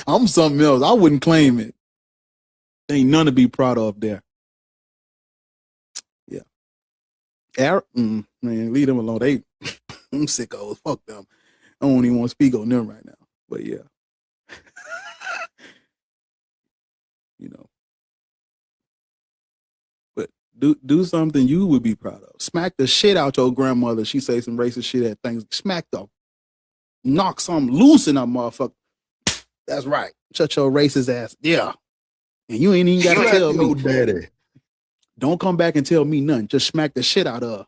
I'm something else. I wouldn't claim it. Ain't none to be proud of there. Yeah. Man, leave them alone. I'm sick of. Fuck them. I don't even want to speak on them right now. But yeah. You know. But do something you would be proud of. Smack the shit out your grandmother. She say some racist shit at things. Smack the knock something loose in that motherfucker. That's right. Shut your racist ass. Yeah. And you ain't even got to tell me. Daddy. Don't come back and tell me nothing. Just smack the shit out of her.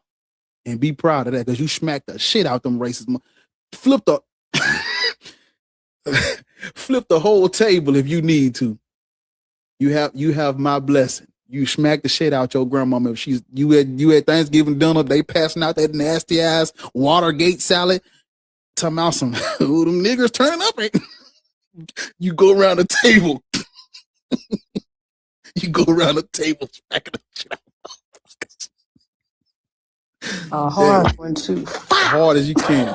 And be proud of that because you smacked the shit out them racist. Flip the whole table if you need to. You have my blessing. You smack the shit out your grandmama. If you at Thanksgiving dinner, they passing out that nasty ass Watergate salad. Talking about some who them niggers turning up. You go around the table. You go around the table smacking the shit out. Hard one too. Hard as you can.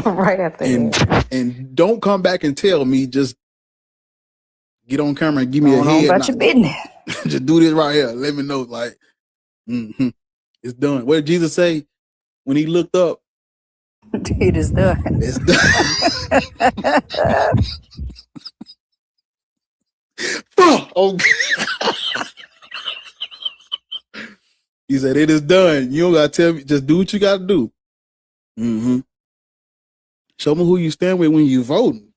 Right at the end. And don't come back and tell me. Just get on camera and give me a head. About your business. Just do this right here. Let me know. Like, it's done. What did Jesus say when he looked up? It is done. It's done. Oh. He said, it is done. You don't got to tell me. Just do what you got to do. Show me who you stand with when you voting.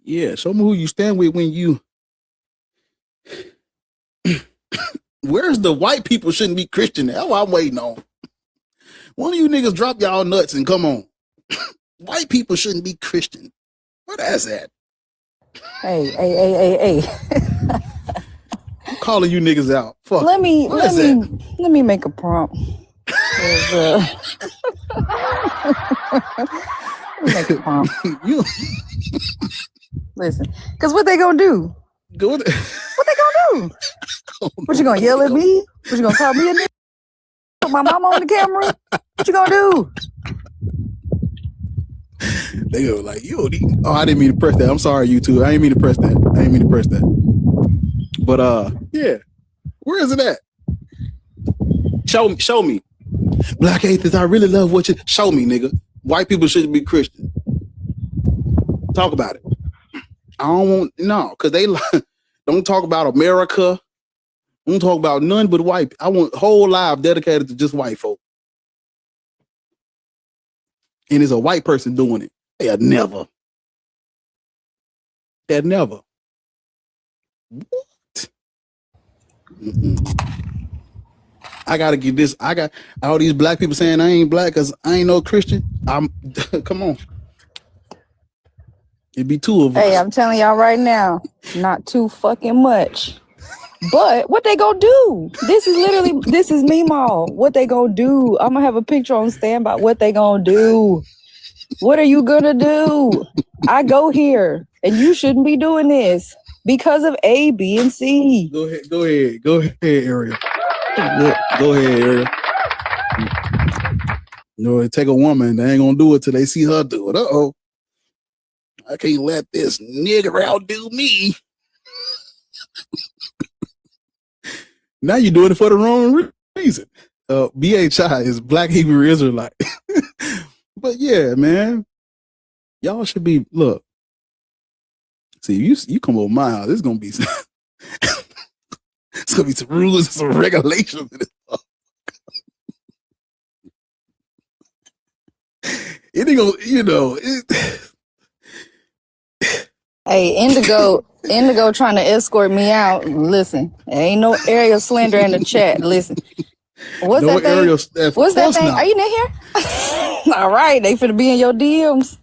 Yeah, show me who you stand with when you... Where's the white people shouldn't be Christian? That's what I'm waiting on. One of you niggas drop y'all nuts and come on. White people shouldn't be Christian. Where that's at? Hey. I'm calling you niggas out. Fuck. Let me make a prompt. Make a prompt. Listen, because what they gonna do? What they gonna do? What you gonna yell at me? What you gonna call me a nigga? Put my mama on the camera? What you gonna do? They go like, you don't need... Oh, I didn't mean to press that. I'm sorry, you two. I didn't mean to press that. But yeah. Where is it at? Show me. Black atheists, I really love what you... Show me, nigga. White people shouldn't be Christian. Talk about it. I don't want... No, because they don't talk about America. Don't talk about none but white. I want whole life dedicated to just white folk. And it's a white person doing it. They'll never. What? I gotta get this. I got all these black people saying I ain't black because I ain't no Christian. Come on. It'd be two of us. Hey, I'm telling y'all right now, not too fucking much. But what they gonna do? This is Meemaw. What they gonna do? I'm gonna have a picture on standby. What they gonna do? What are you gonna do? I go here, and you shouldn't be doing this because of A, B, and C. Go ahead, Ariel. Go ahead, Ariel. No, it take a woman. They ain't gonna do it till they see her do it. Uh-oh. I can't let this nigger outdo me. Now you're doing it for the wrong reason. BHI is Black Hebrew Israelite. But yeah, man, y'all should be, look, see, you come over my house, it's gonna be some, it's gonna be some rules and some regulations in this. It ain't gonna, you know. Hey, Indigo trying to escort me out. Listen, there ain't no Ariel slander in the chat. Listen. What's No that thing? Ariel, What's that course thing? not. Are you in here? All right, they finna be in your DMs.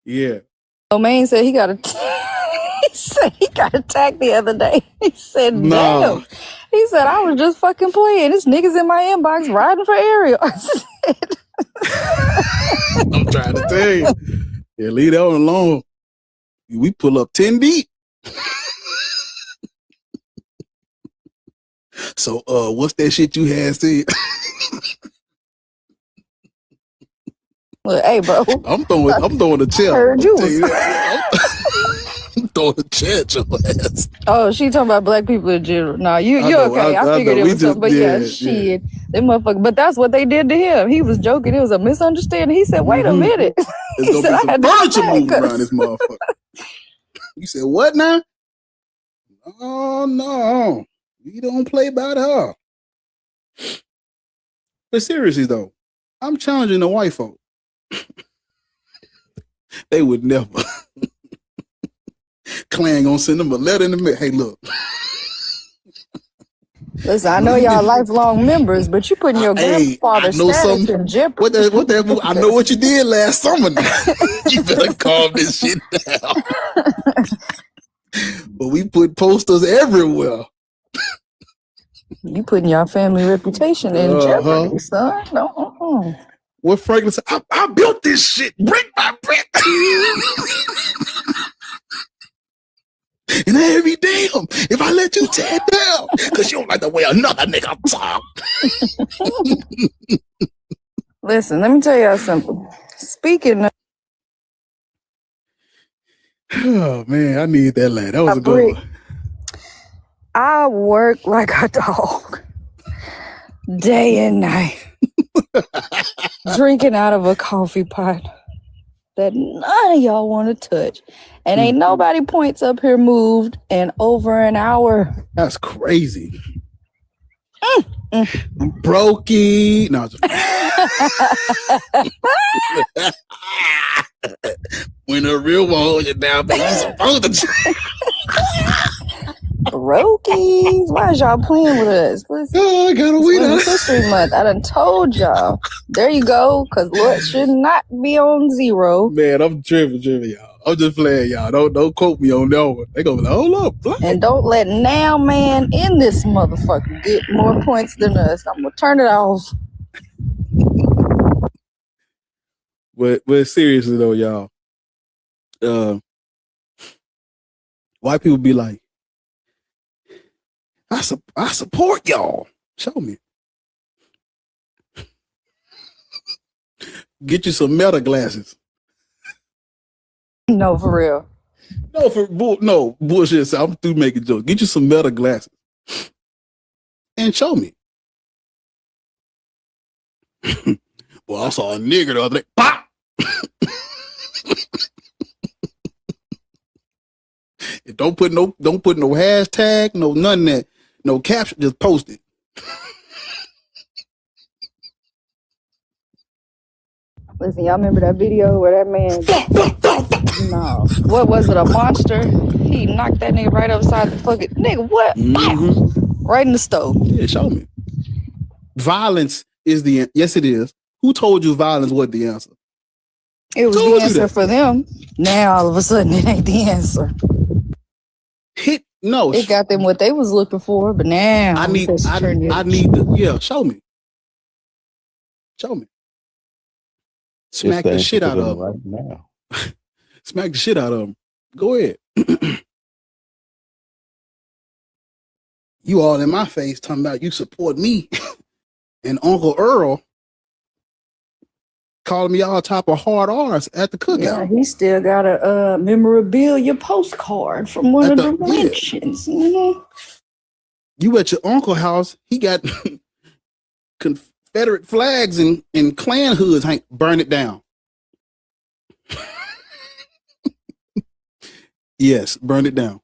Yeah. Domain said he got attacked the other day. He said, damn. No. He said, I was just fucking playing. This niggas in my inbox riding for Ariel. I said, I'm trying to tell you. Yeah, leave that one alone. We pull up 10 deep. So what's that shit you had said? Look, hey, bro. I'm throwing a chair. I heard you was. I'm throwing a chair at your ass. Oh, she talking about black people in general. No, you know, okay. I figured know. it We was something, but yeah, yeah. shit. Them motherfucker. But that's what they did to him. He was joking. It was a misunderstanding. He said, "Wait a minute." There's He gonna said, be "I some had to furniture go moving back, around this motherfucker. You said what now? Oh no, we don't play about her. But seriously though, I'm challenging the white folk. They would never. Clan gonna send them a letter in the mail. Hey, look. Listen, I know y'all lifelong members, but you putting your grandfather's status in jeopardy. What that? I know what you did last summer. You better calm this shit down. But we put posters everywhere. You putting your family reputation in jeopardy, son. No. What Franklin said, I built this shit brick by brick. And I be damn if I let you tear it down, because you don't like the way another nigga talk. Listen, let me tell y'all something. Speaking of Oh man, I need that line. That was a good one. I work like a dog day and night, drinking out of a coffee pot that none of y'all want to touch. And ain't nobody points up here moved in over an hour. That's crazy. Brokey. No, when a real one holds you down, baby, you supposed to. Brokey. Why is y'all playing with us? Listen, oh, I got a Women's History Month. I done told y'all. There you go. Because Lord should not be on zero. Man, I'm tripping, y'all. I'm just playing, y'all. Don't quote me on that one. They gonna be like, hold up, black. And don't let now man in this motherfucker get more points than us. I'm gonna turn it off. But seriously though, y'all, white people be like, I support y'all. Show me. Get you some meta glasses. No, for real. No bullshit. So I'm through making jokes. Get you some meta glasses and show me. Well, I saw a nigger the other day. Pop. Don't put no hashtag, no none of that, no caption. Just post it. Listen, y'all remember that video where that man? No, what was it? A monster? He knocked that nigga right upside the fucking nigga. What? Right in the stove. Yeah, show me. Violence is the yes, it is. Who told you violence was the answer? It was the answer for them. Now all of a sudden it ain't the answer. It got them what they was looking for, but now I need to show me. Show me. Smack the shit out of them right now. Smack the shit out of them. Go ahead. You all in my face talking about you support me and Uncle Earl calling me all type of hard R's at the cookout. Yeah, he still got a memorabilia postcard from one of the mansions. You at your uncle house, he got Confederate flags and Klan hoods. Burn it down. Yes, burn it down.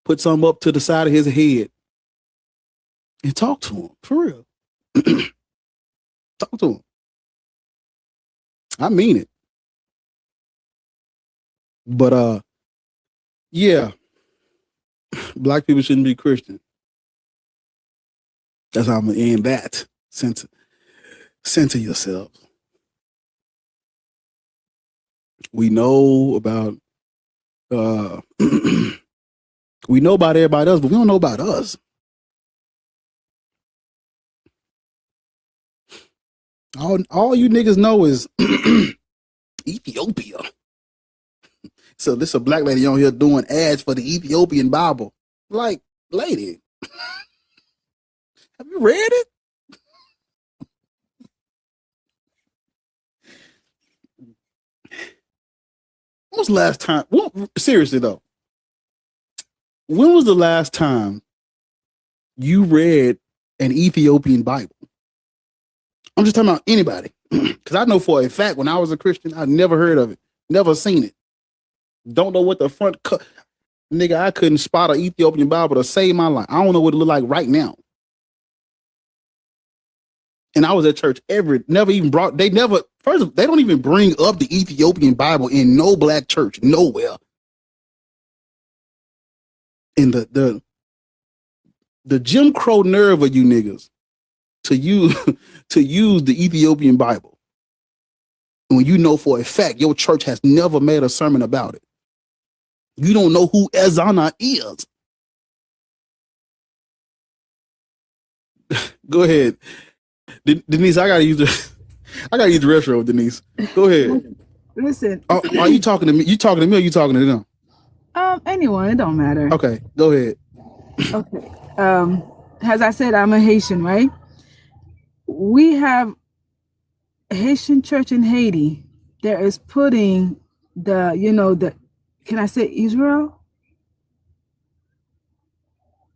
Put something up to the side of his head and talk to him for real. Talk to him. I mean it. But yeah, black people shouldn't be Christian. That's how I'm gonna end that. Center yourselves. We know about we know about everybody else, but we don't know about us. All you niggas know is Ethiopia. So this a black lady on here doing ads for the Ethiopian Bible. Like, lady, have you read it? When was the last time? Seriously though, when was the last time you read an Ethiopian Bible? I'm just talking about anybody, because I know for a fact when I was a Christian, I never heard of it, never seen it. Don't know what the front nigga. I couldn't spot an Ethiopian Bible to save my life. I don't know what it look like right now. And I was at church they don't even bring up the Ethiopian Bible in no black church, nowhere. And the Jim Crow nerve of you niggas to use the Ethiopian Bible when you know for a fact your church has never made a sermon about it. You don't know who Ezana is. Go ahead. Denise, I gotta use the restroom, Denise. Go ahead. Listen. Are you talking to me? You talking to me or you talking to them? Anyone, it don't matter. Okay, go ahead. Okay. As I said, I'm a Haitian, right? We have a Haitian church in Haiti that is putting can I say Israel?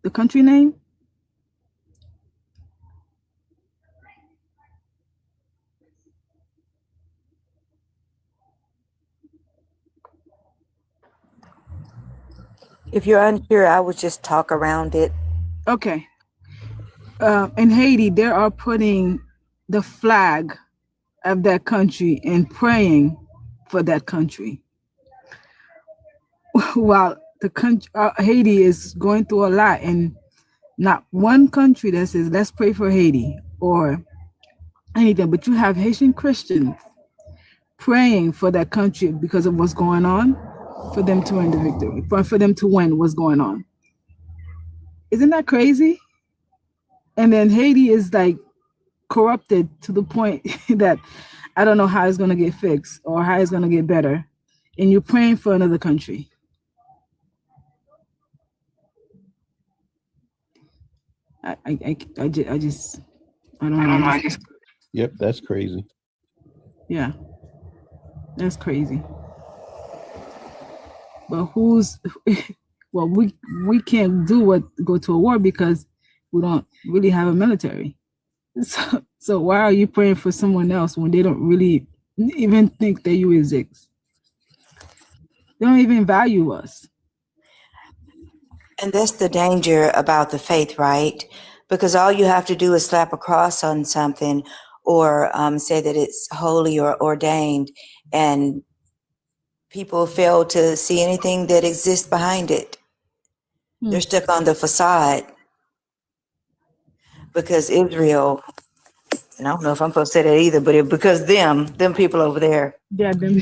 The country name? If you're unsure, I would just talk around it. Okay. In Haiti, they are putting the flag of that country and praying for that country. While the country, Haiti is going through a lot, and not one country that says, let's pray for Haiti or anything, but you have Haitian Christians praying for that country because of what's going on, for them to win the victory, for them to win what's going on. Isn't that crazy? And then Haiti is like corrupted to the point that I don't know how it's going to get fixed or how it's going to get better. And you're praying for another country. I don't know. Yep, that's crazy. Yeah, that's crazy. But we can't go to a war because we don't really have a military. So why are you praying for someone else when they don't really even think that you exist? They don't even value us. And that's the danger about the faith, right? Because all you have to do is slap a cross on something or say that it's holy or ordained, and people fail to see anything that exists behind it. They're stuck on the facade. Because Israel, and I don't know if I'm supposed to say that either, but because them people over there. Yeah, them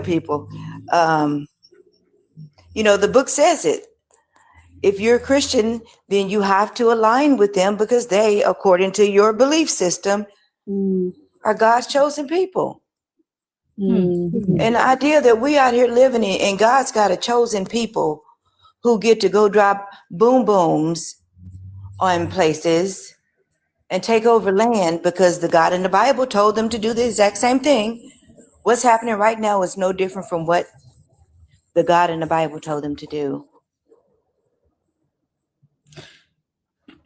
people. The book says it. If you're a Christian, then you have to align with them because they, according to your belief system, are God's chosen people. And the idea that we out here living in, and God's got a chosen people who get to go drop boom booms on places and take over land because the God in the Bible told them to do the exact same thing. What's happening right now is no different from what the God in the Bible told them to do.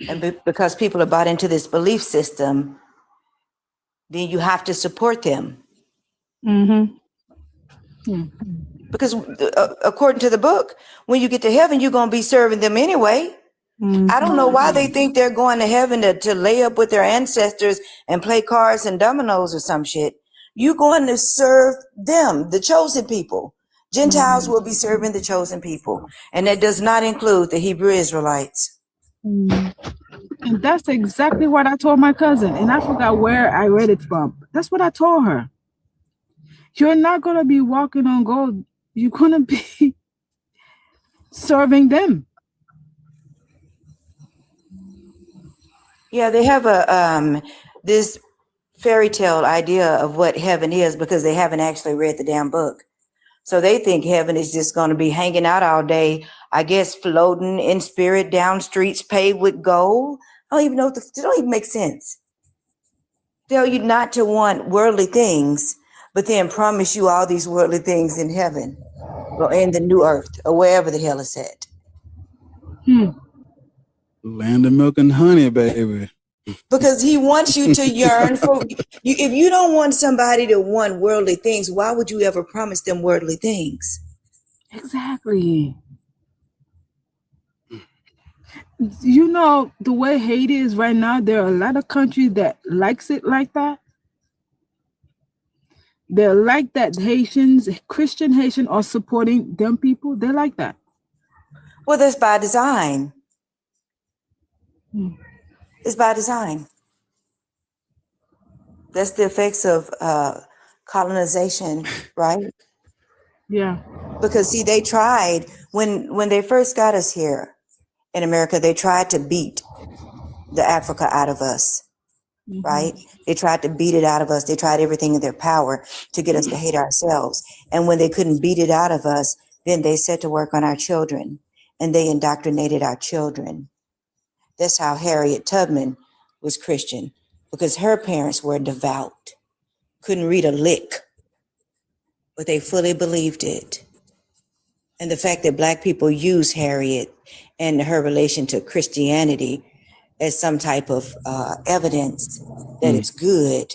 And because people are bought into this belief system, then you have to support them. Because according to the book, when you get to heaven, you're going to be serving them anyway. I don't know why they think they're going to heaven to lay up with their ancestors and play cards and dominoes or some shit. You're going to serve them, the chosen people. Gentiles will be serving the chosen people. And that does not include the Hebrew Israelites. And that's exactly what I told my cousin. And I forgot where I read it from. That's what I told her. You're not going to be walking on gold. You're going to be serving them. Yeah, they have a this fairy tale idea of what heaven is because they haven't actually read the damn book. So they think heaven is just going to be hanging out all day, I guess, floating in spirit down streets paved with gold. I don't even know, it don't even make sense. Tell you not to want worldly things, but then promise you all these worldly things in heaven or in the new earth or wherever the hell it's at. Land of milk and honey, baby. Because he wants you to yearn for you. If you don't want somebody to want worldly things, why would you ever promise them worldly things? Exactly. You know, the way Haiti is right now, there are a lot of countries that likes it like that. They're like that Haitians, Christian Haitian are supporting them people. They're like that. Well, that's by design. It's by design. That's the effects of colonization, right? Yeah. Because see, they tried when they first got us here in America, they tried to beat the Africa out of us, right? They tried to beat it out of us. They tried everything in their power to get us to hate ourselves. And when they couldn't beat it out of us, then they set to work on our children and they indoctrinated our children. That's how Harriet Tubman was Christian, because her parents were devout, couldn't read a lick, but they fully believed it. And the fact that Black people use Harriet and her relation to Christianity as some type of evidence that it's good,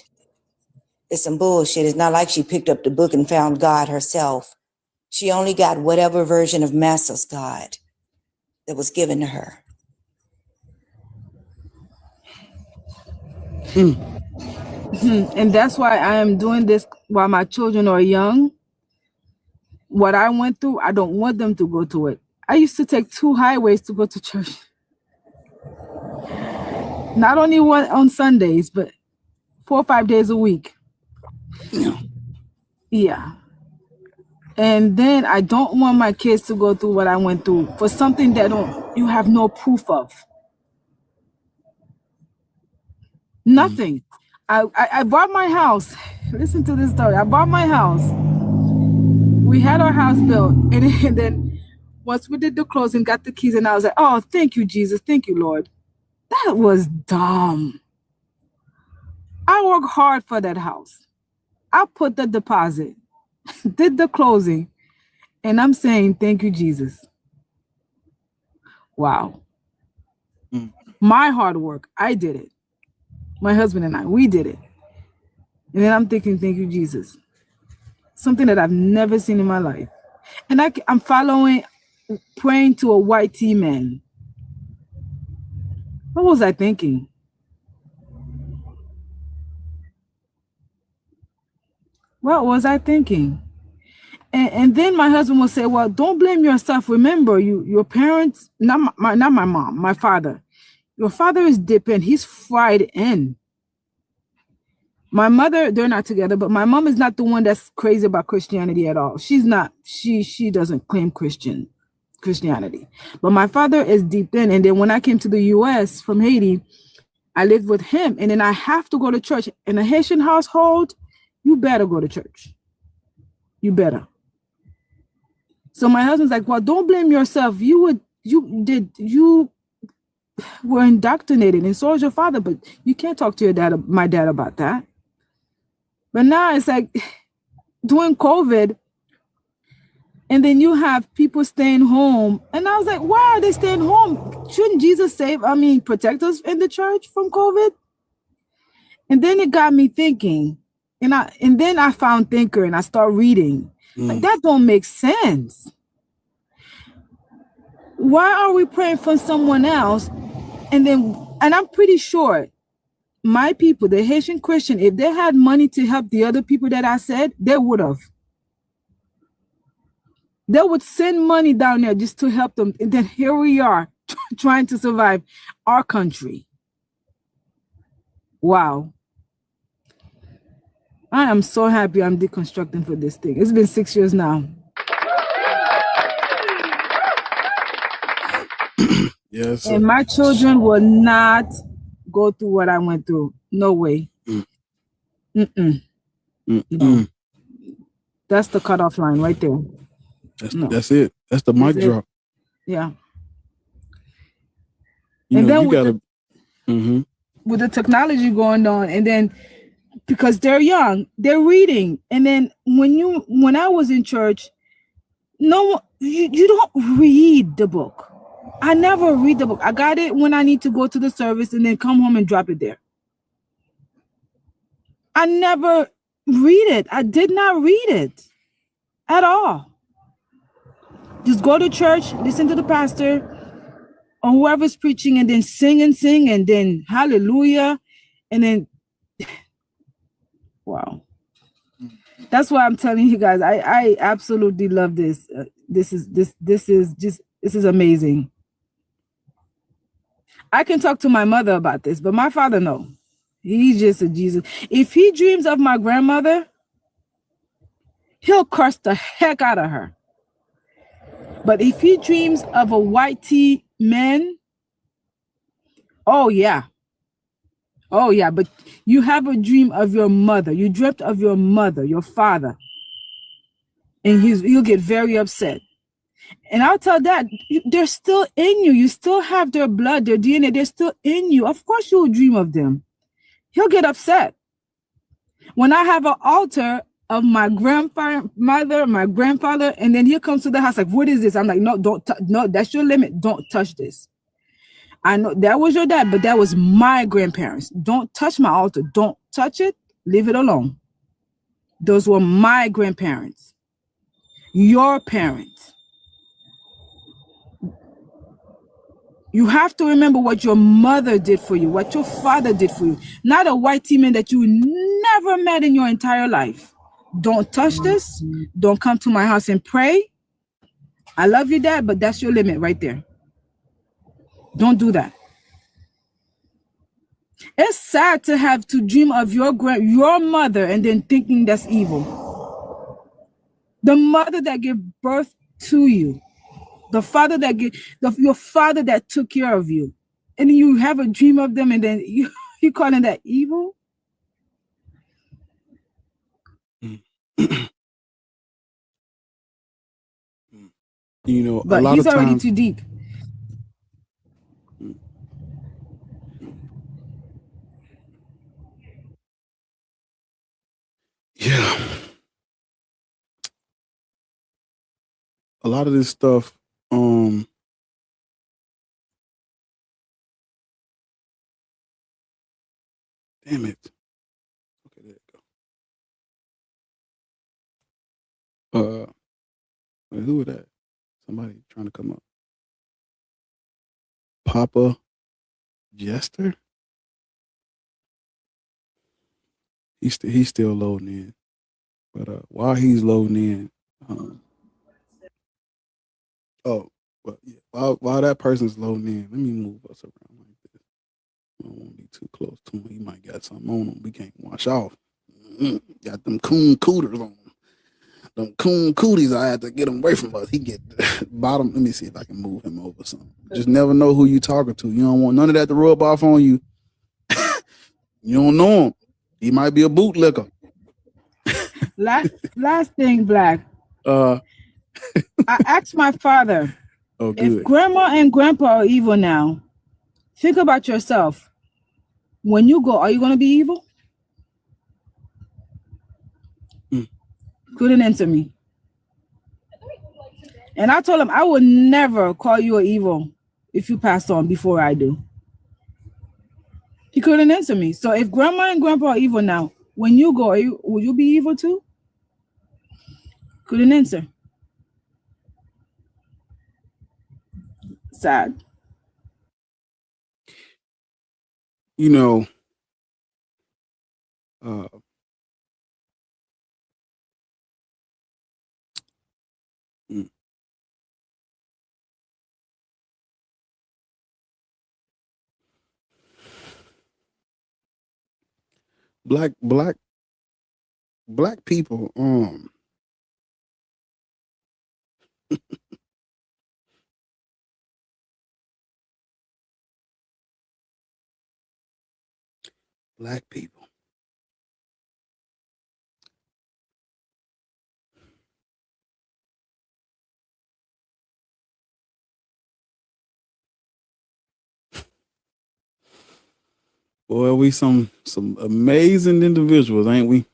it's some bullshit. It's not like she picked up the book and found God herself. She only got whatever version of Massa's God that was given to her. And that's why I am doing this while my children are young. What I went through, I don't want them to go through it. I used to take 2 highways to go to church. Not only one on Sundays, but 4 or 5 days a week. Yeah. And then I don't want my kids to go through what I went through for something that you have no proof of. Nothing. I bought my house. Listen to this story. I bought my house. We had our house built. And then once we did the closing, got the keys, and I was like, oh, thank you, Jesus. Thank you, Lord. That was dumb. I worked hard for that house. I put the deposit, did the closing, and I'm saying, thank you, Jesus. Wow. My hard work, I did it. My husband and I, we did it. And then I'm thinking, thank you, Jesus. Something that I've never seen in my life. And I'm praying to a white tea man. What was I thinking? What was I thinking? And then my husband will say, well, don't blame yourself. Remember, your parents, not my mom, my father. Your father is dipping. He's fried in. My mother, they're not together, but my mom is not the one that's crazy about Christianity at all. She's not. She doesn't claim Christianity. But my father is deep in. And then when I came to the U.S. from Haiti, I lived with him. And then I have to go to church. In a Haitian household, you better go to church. You better. So my husband's like, well, don't blame yourself. You were indoctrinated, and so is your father, but you can't talk to my dad about that. But now it's like during COVID, and then you have people staying home. And I was like, why are they staying home? Shouldn't Jesus protect us in the church from COVID? And then it got me thinking, and then I found Thinker and I started reading. Like, that don't make sense. Why are we praying for someone else? And I'm pretty sure my people, the Haitian Christian, if they had money to help the other people that I said, they would have. They would send money down there just to help them. And then here we are trying to survive our country. Wow. I am so happy I'm deconstructing for this thing. It's been 6 years now. Yes. And my children will not go through what I went through. No way. Mm-mm. No. That's the cutoff line right there. That's it. That's the mic That's it. drop. Yeah. You And know, then you gotta. with the technology going on, and then because they're young, they're reading. And then when I was in church, you don't read the book. I never read the book. I got it when I need to go to the service and then come home and drop it there. I never read it. I did not read it at all. Just go to church, listen to the pastor or whoever's preaching, and then sing, and then hallelujah, and then wow. That's why I'm telling you guys, I absolutely love this. This is amazing. I can talk to my mother about this, but my father, no. He's just a Jesus. If he dreams of my grandmother, he'll curse the heck out of her. But if he dreams of a white tea man, oh yeah, but you have a dream of your mother. You dreamt of your mother, your father, and he'll get very upset. And I'll tell Dad, they're still in you. You still have their blood, their DNA. They're still in you. Of course you'll dream of them. He'll get upset. When I have an altar of my grandmother, my grandfather, and then he comes to the house like, what is this? I'm like, no, no, that's your limit. Don't touch this. I know that was your dad, but that was my grandparents. Don't touch my altar. Don't touch it. Leave it alone. Those were my grandparents. Your parents. You have to remember what your mother did for you, what your father did for you. Not a white tea man that you never met in your entire life. Don't touch this. Don't come to my house and pray. I love you, Dad, but that's your limit right there. Don't do that. It's sad to have to dream of your mother and then thinking that's evil. The mother that gave birth to you. The father that your father that took care of you, and you have a dream of them, and then you calling that evil? You know, but a lot he's of already times, too deep. Yeah. A lot of this stuff, damn it. Okay, there you go. Wait, who was that? Somebody trying to come up. Papa Jester? He's still loading in. But while he's loading in, while that person's loading in, let me move us around like this. I don't want to be too close to him. He might got something on him. We can't wash off. Got them coon cooters on him. Them coon cooties, I had to get him away from us. He get bottom. Let me see if I can move him over something. Just never know who you talking to. You don't want none of that to rub off on you. You don't know him. He might be a bootlicker. Last thing, Black. I asked my father, if grandma and grandpa are evil now, think about yourself. When you go, are you going to be evil? Couldn't answer me. And I told him I would never call you an evil if you pass on before I do. He couldn't answer me. So if grandma and grandpa are evil now, when you go, will you be evil too? Couldn't answer. Sad. You know, black people, black people. Boy, we some amazing individuals, ain't we?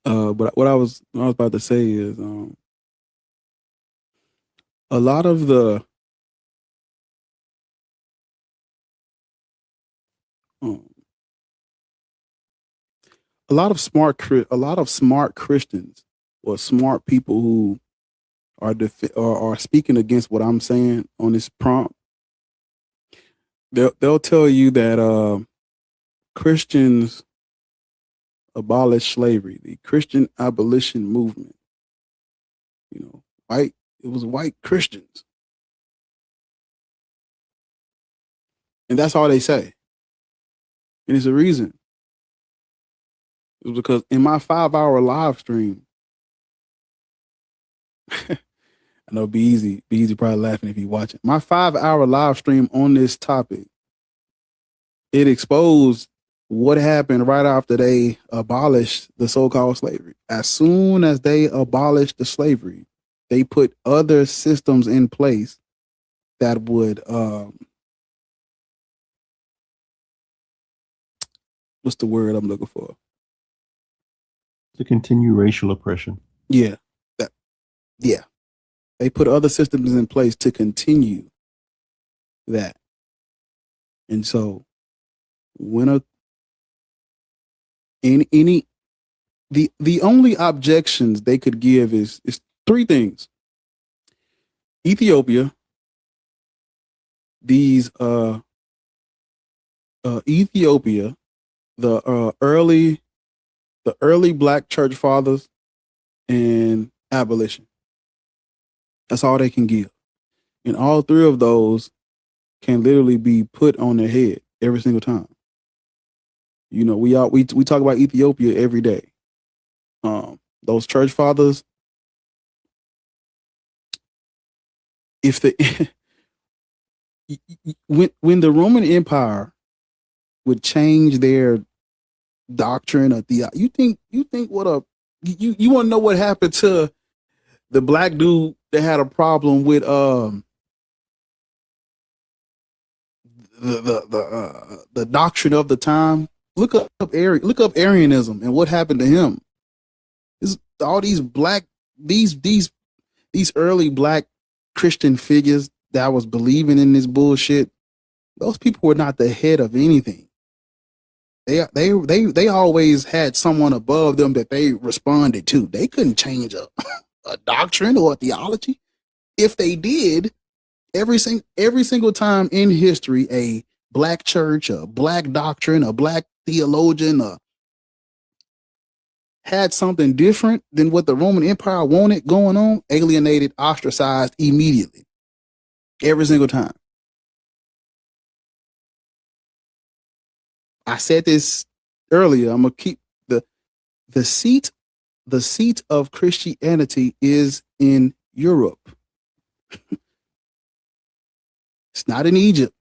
But what I was about to say is a lot of the a lot of smart Christians or smart people who are speaking against what I'm saying on this prompt. They'll tell you that Christians abolished slavery, the Christian abolition movement. You know, it was white Christians. And that's all they say. And it's a reason. It was because in my 5-hour live stream, I know be easy probably laughing if you watch it. My 5-hour live stream on this topic, it exposed what happened right after they abolished the so-called slavery. As soon as they abolished the slavery, they put other systems in place that would what's the word I'm looking for? To continue racial oppression. Yeah. Yeah. They put other systems in place to continue that. And so when the only objections they could give is three things. Ethiopia, Ethiopia, the early black church fathers, and abolition. That's all they can give. And all three of those can literally be put on their head every single time. You know, we talk about Ethiopia every day. Those church fathers, if when the Roman Empire would change their doctrine or you think what you want to know what happened to the black dude that had a problem with the doctrine of the time? Look up Arianism and what happened to him. All these these early black Christian figures that was believing in this bullshit, those people were not the head of anything. They always had someone above them that they responded to. They couldn't change a doctrine or a theology. If they did, every single time in history, a black church, a black doctrine, a black theologian had something different than what the Roman Empire wanted going on, alienated, ostracized immediately. Every single time. I said this earlier. I'm gonna keep the seat of Christianity is in Europe. It's not in Egypt.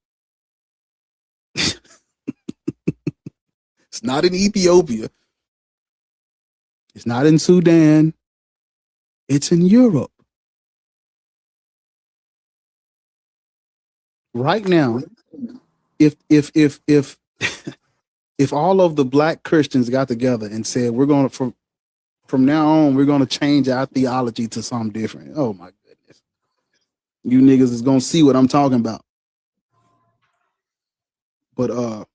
It's not in Ethiopia. It's not in Sudan. It's in Europe. Right now, if all of the black Christians got together and said, we're going to, from now on, we're going to change our theology to something different. Oh my goodness. You niggas is going to see what I'm talking about. But,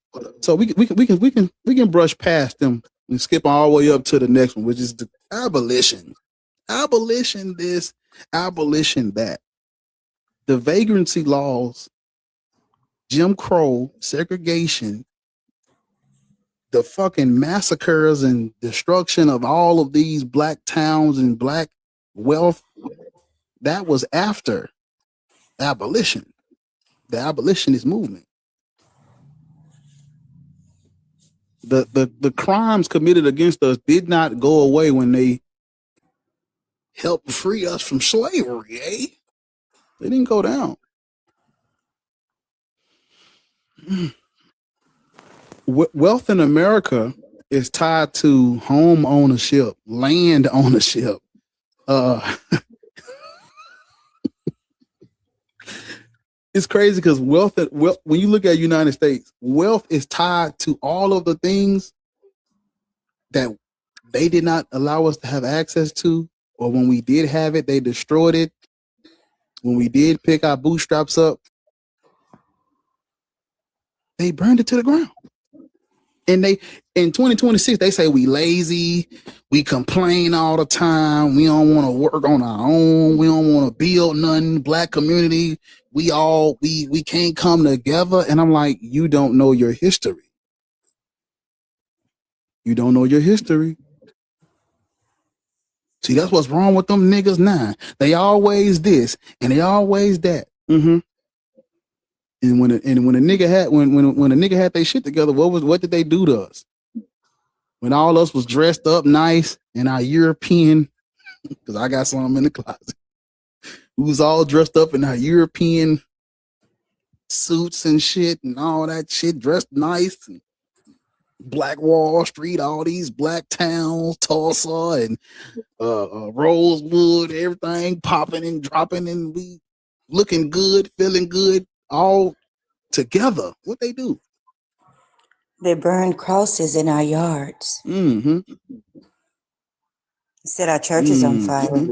so we can brush past them and skip all the way up to the next one, which is the abolition. Abolition this, abolition that. The vagrancy laws, Jim Crow, segregation, the fucking massacres and destruction of all of these black towns and black wealth, that was after abolition, the abolitionist movement. The crimes committed against us did not go away when they helped free us from slavery, eh? They didn't go down. Wealth in America is tied to home ownership, land ownership. It's crazy because wealth, when you look at United States, wealth is tied to all of the things that they did not allow us to have access to, or when we did have it, they destroyed it. When we did pick our bootstraps up, they burned it to the ground. And they, in 2026, they say we lazy, we complain all the time, we don't want to work on our own, we don't want to build nothing, black community, we can't come together. And I'm like, you don't know your history. You don't know your history. See, that's what's wrong with them niggas now. They always this and they always that. Mm-hmm. And when a nigga had their shit together, what did they do to us? When all us was dressed up nice in our European, because I got some in the closet, we was all dressed up in our European suits and shit and all that shit, dressed nice. And Black Wall Street, all these black towns, Tulsa and Rosewood, everything popping and dropping, and we looking good, feeling good, all together. What they do? They burned crosses in our yards. Mm-hmm. Set our churches on fire.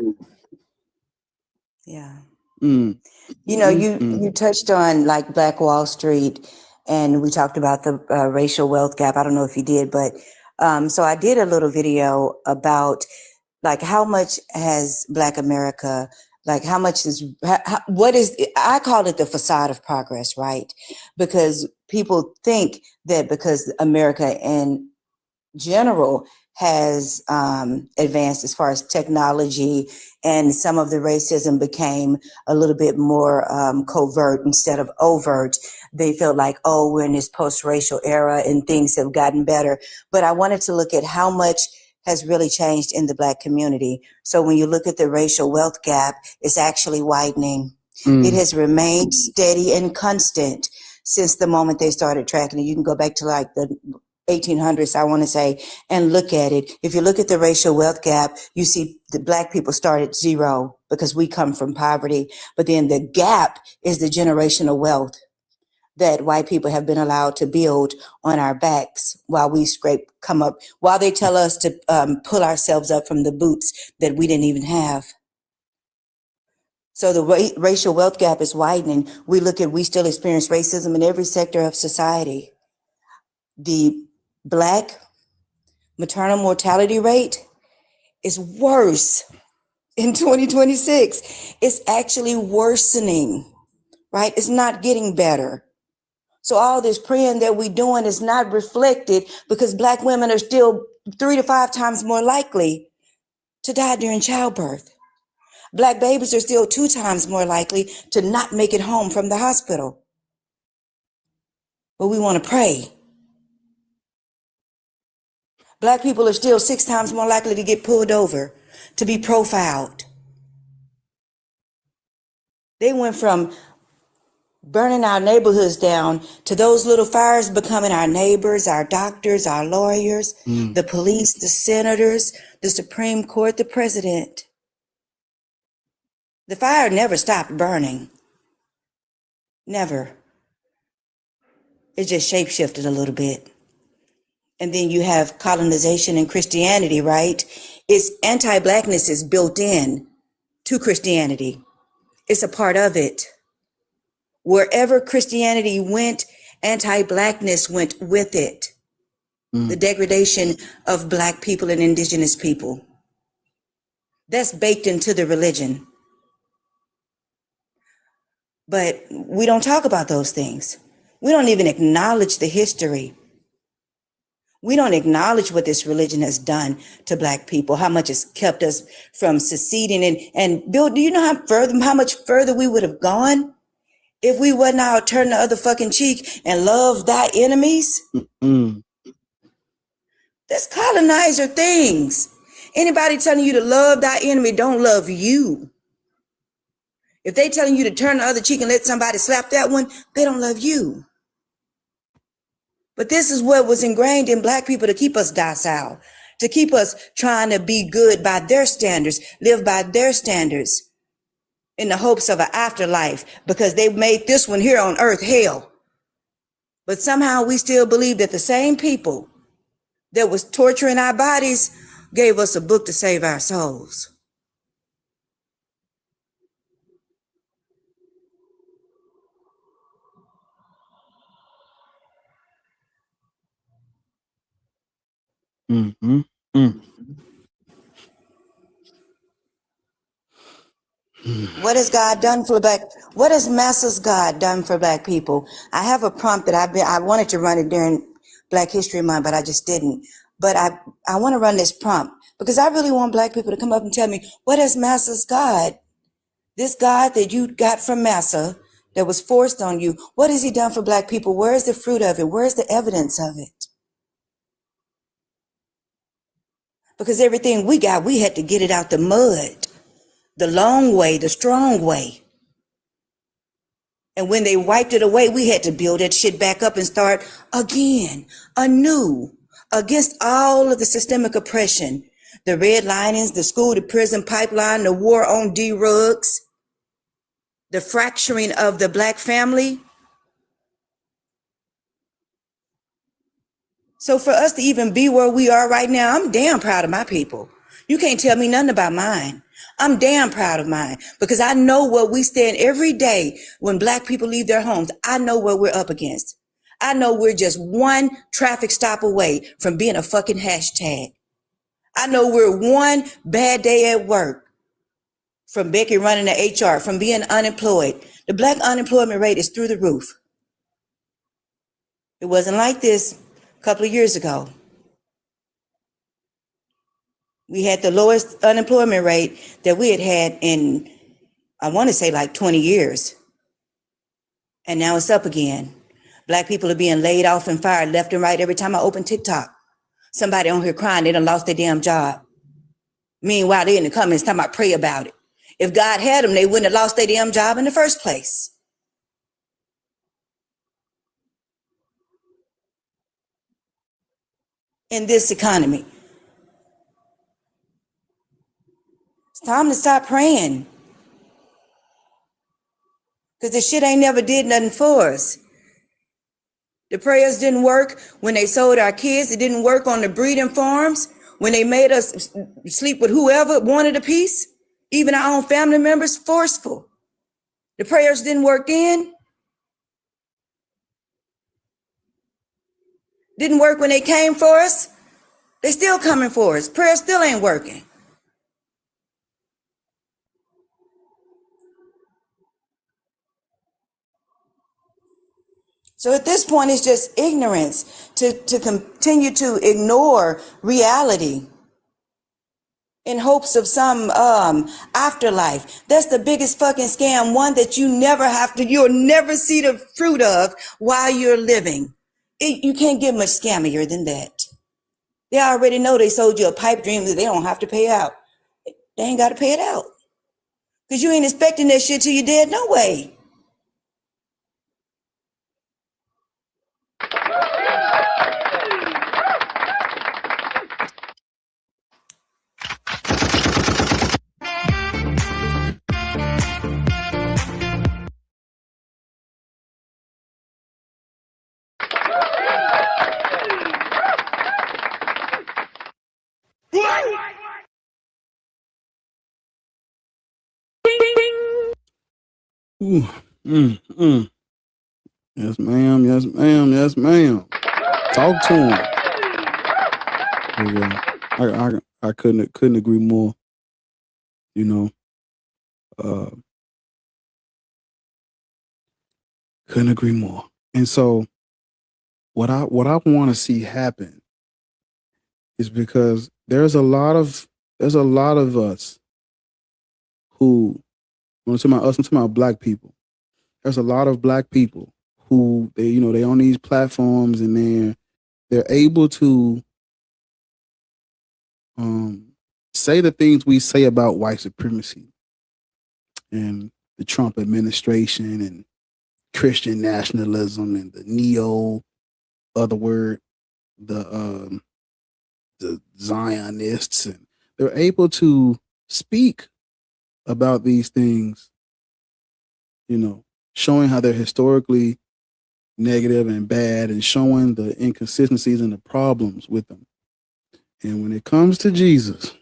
Yeah. Mm. You know, you touched on like Black Wall Street, and we talked about the racial wealth gap. I don't know if you did, but so I did a little video about like how much has Black America, like how much is, what is, I call it the facade of progress, right? Because people think that because America in general has advanced as far as technology, and some of the racism became a little bit more covert instead of overt. They felt like, oh, we're in this post-racial era and things have gotten better. But I wanted to look at how much has really changed in the Black community. So when you look at the racial wealth gap, it's actually widening. It has remained steady and constant since the moment they started tracking it. You can go back to like the 1800s, I want to say, and look at it. If you look at the racial wealth gap, you see the Black people start at zero because we come from poverty. But then the gap is the generational wealth that white people have been allowed to build on our backs while we come up, while they tell us to pull ourselves up from the boots that we didn't even have. So the racial wealth gap is widening. We still experience racism in every sector of society. The Black maternal mortality rate is worse in 2026. It's actually worsening, right? It's not getting better. So all this praying that we're doing is not reflected because Black women are still 3 to 5 times more likely to die during childbirth. Black babies are still 2 times more likely to not make it home from the hospital. But we want to pray. Black people are still 6 times more likely to get pulled over, to be profiled. They went from burning our neighborhoods down to those little fires becoming our neighbors, our doctors, our lawyers, the police, the senators, the Supreme Court, the president. The fire never stopped burning. Never. It just shapeshifted a little bit. And then you have colonization and Christianity, right? It's anti-Blackness is built in to Christianity. It's a part of it. Wherever Christianity went, anti-Blackness went with it. The degradation of Black people and indigenous people. That's baked into the religion. But we don't talk about those things. We don't even acknowledge the history. We don't acknowledge what this religion has done to Black people, how much it's kept us from seceding. And Bill, do you know how much further we would have gone if we would now turn the other fucking cheek and love thy enemies? That's colonizer things. Anybody telling you to love thy enemy don't love you. If they telling you to turn the other cheek and let somebody slap that one, they don't love you. But this is what was ingrained in Black people to keep us docile, to keep us trying to be good by their standards, live by their standards. in the hopes of an afterlife because they made this one here on earth hell. But somehow we still believe that the same people that was torturing our bodies gave us a book to save our souls. Mm-hmm. What has God done for what has Massa's God done for black people? I have a prompt that I wanted to run it during Black History Month, but I just didn't. But I want to run this prompt because I really want black people to come up and tell me, what has Massa's God, this God that you got from Massa that was forced on you, what has he done for black people? Where is the fruit of it? Where is the evidence of it? Because everything we got, we had to get it out the mud, the long way, the strong way. And when they wiped it away, we had to build that shit back up and start again, anew, against all of the systemic oppression, the redlinings, the school to prison pipeline, the war on drugs, the fracturing of the black family. So for us to even be where we are right now, I'm damn proud of my people. You can't tell me nothing about mine. I'm damn proud of mine because I know where we stand every day when black people leave their homes. I know what we're up against. I know we're just one traffic stop away from being a fucking hashtag. I know we're one bad day at work from Becky running the HR, from being unemployed. The black unemployment rate is through the roof. It wasn't like this a couple of years ago. We had the lowest unemployment rate that we had in, I want to say like 20 years. And now it's up again. Black people are being laid off and fired left and right. Every time I open TikTok, somebody on here crying they done lost their damn job. Meanwhile, they in the comments talking about pray about it. If God had them, they wouldn't have lost their damn job in the first place. In this economy. It's time to stop praying. Because the shit ain't never did nothing for us. The prayers didn't work when they sold our kids. It didn't work on the breeding farms when they made us sleep with whoever wanted a piece, even our own family members, forceful. The prayers didn't work then. Didn't work when they came for us. They still coming for us. Prayer still ain't working. So at this point, it's just ignorance to continue to ignore reality in hopes of some afterlife. That's the biggest fucking scam, one that you'll never see the fruit of while you're living. You can't get much scammier than that. They already know they sold you a pipe dream that they don't have to pay out. They ain't got to pay it out. Because you ain't expecting that shit till you're dead no way. Ooh, Yes, ma'am. Yes, ma'am. Yes, ma'am. Talk to him. Yeah, I couldn't agree more. You know, couldn't agree more. And so, what I want to see happen is because there's a lot of us who, when I'm talking about us, I'm talking about black people. There's a lot of black people who they on these platforms and they're able to say the things we say about white supremacy and the Trump administration and Christian nationalism and the the Zionists, and they're able to speak about these things showing how they're historically negative and bad, and showing the inconsistencies and the problems with them. And when it comes to Jesus,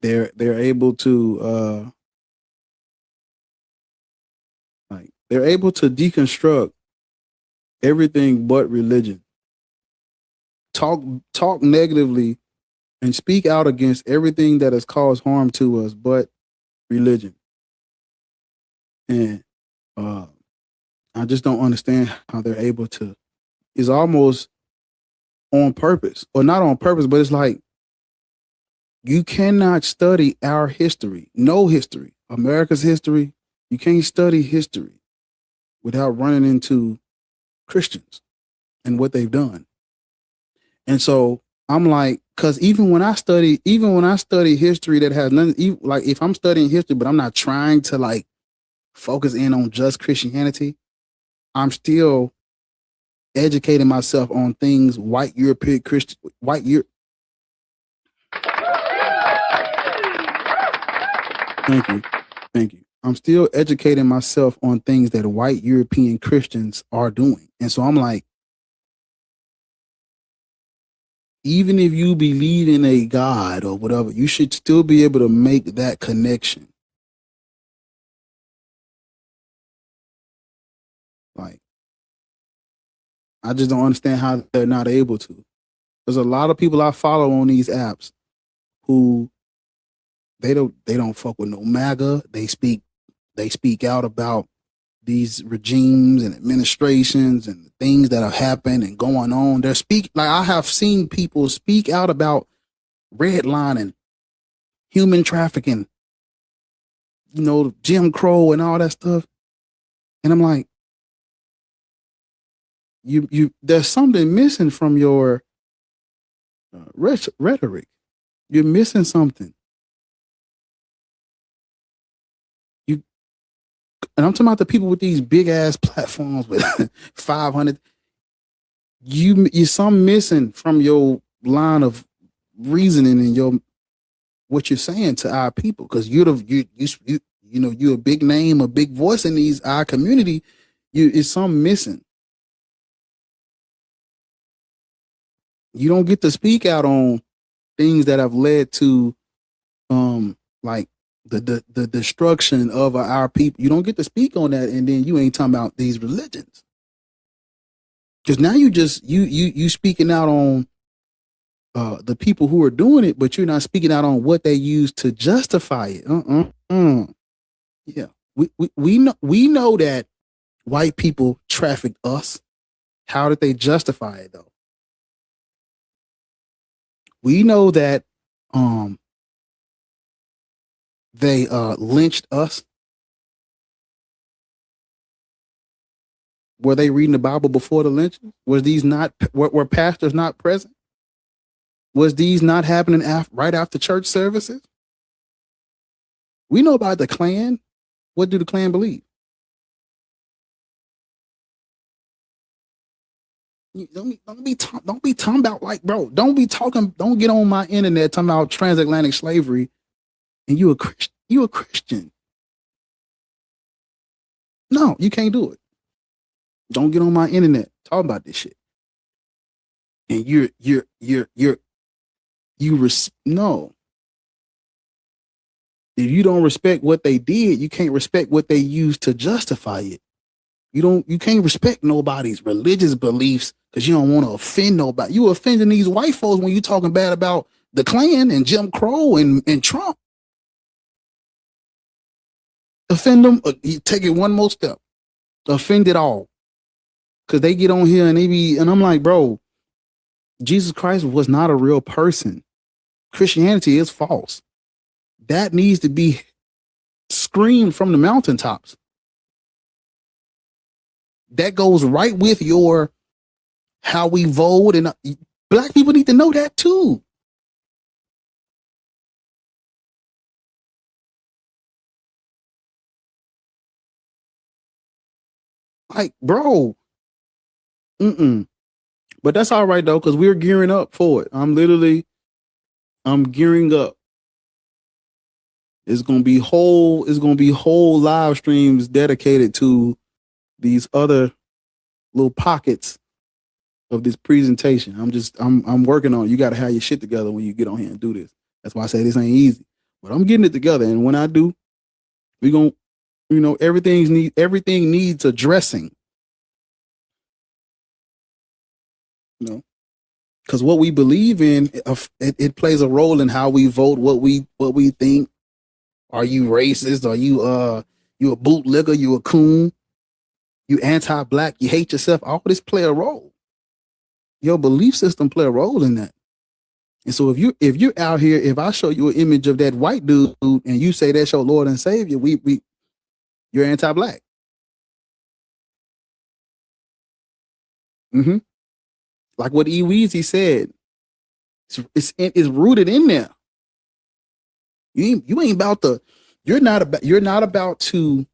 they're able to they're able to deconstruct everything but religion. Talk negatively and speak out against everything that has caused harm to us but religion. And I just don't understand how they're able to. It's almost on purpose, or not on purpose, but it's like you cannot study our history, no history, America's history. You can't study history without running into Christians and what they've done. And so I'm like, because even when I study history that has nothing, like if I'm studying history, but I'm not trying to like focus in on just Christianity, I'm still educating myself on things white European Christian, Thank you. I'm still educating myself on things that white European Christians are doing. And so I'm like, even if you believe in a God or whatever, you should still be able to make that connection. Like, I just don't understand how they're not able to. There's a lot of people I follow on these apps who they don't fuck with no MAGA. They speak out about these regimes and administrations and things that have happened and going on. I have seen people speak out about redlining, human trafficking, Jim Crow and all that stuff. And I'm like, you there's something missing from your rhetoric. You're missing something. And I'm talking about the people with these big ass platforms with 500. You're something missing from your line of reasoning and what you're saying to our people, because you're a big name, a big voice in our community. It's something missing. You don't get to speak out on things that have led to like the destruction of our people. You don't get to speak on that, and then you ain't talking about these religions. Because now you speaking out on the people who are doing it, but you're not speaking out on what they use to justify it. Yeah, we know that white people trafficked us. How did they justify it though? We know that they lynched us. Were they reading the Bible before the lynching? Were pastors not present? Was these not happening right after church services? We know about the Klan. What do the Klan believe? Don't be talking about, like, bro, don't get on my internet talking about transatlantic slavery and you a Christian. No, you can't do it. Don't get on my internet talking about this shit. And no. If you don't respect what they did, you can't respect what they used to justify it. You can't respect nobody's religious beliefs because you don't want to offend nobody. You offending these white folks when you talking bad about the Klan and Jim Crow and Trump. Offend them, you take it one more step. Offend it all. Because they get on here and and I'm like, bro, Jesus Christ was not a real person. Christianity is false. That needs to be screamed from the mountaintops. That goes right with how we vote, and black people need to know that too. Like, bro, But that's all right though, because we're gearing up for it. I'm gearing up. It's gonna be whole live streams dedicated to these other little pockets of this presentation. I'm working on it. You gotta have your shit together when you get on here and do this. That's why I say this ain't easy. But I'm getting it together. And when I do, we gonna, everything needs addressing. Because what we believe in, it plays a role in how we vote, what we think. Are you racist? Are you a bootlegger? You a coon? You anti-black? You hate yourself? All this play a role. Your belief system play a role in that. And so if you're out here, if I show you an image of that white dude and you say that's your Lord and Savior, you're anti-black. Like what E. Weezy said, it's rooted in there. You ain't about to. You're not about to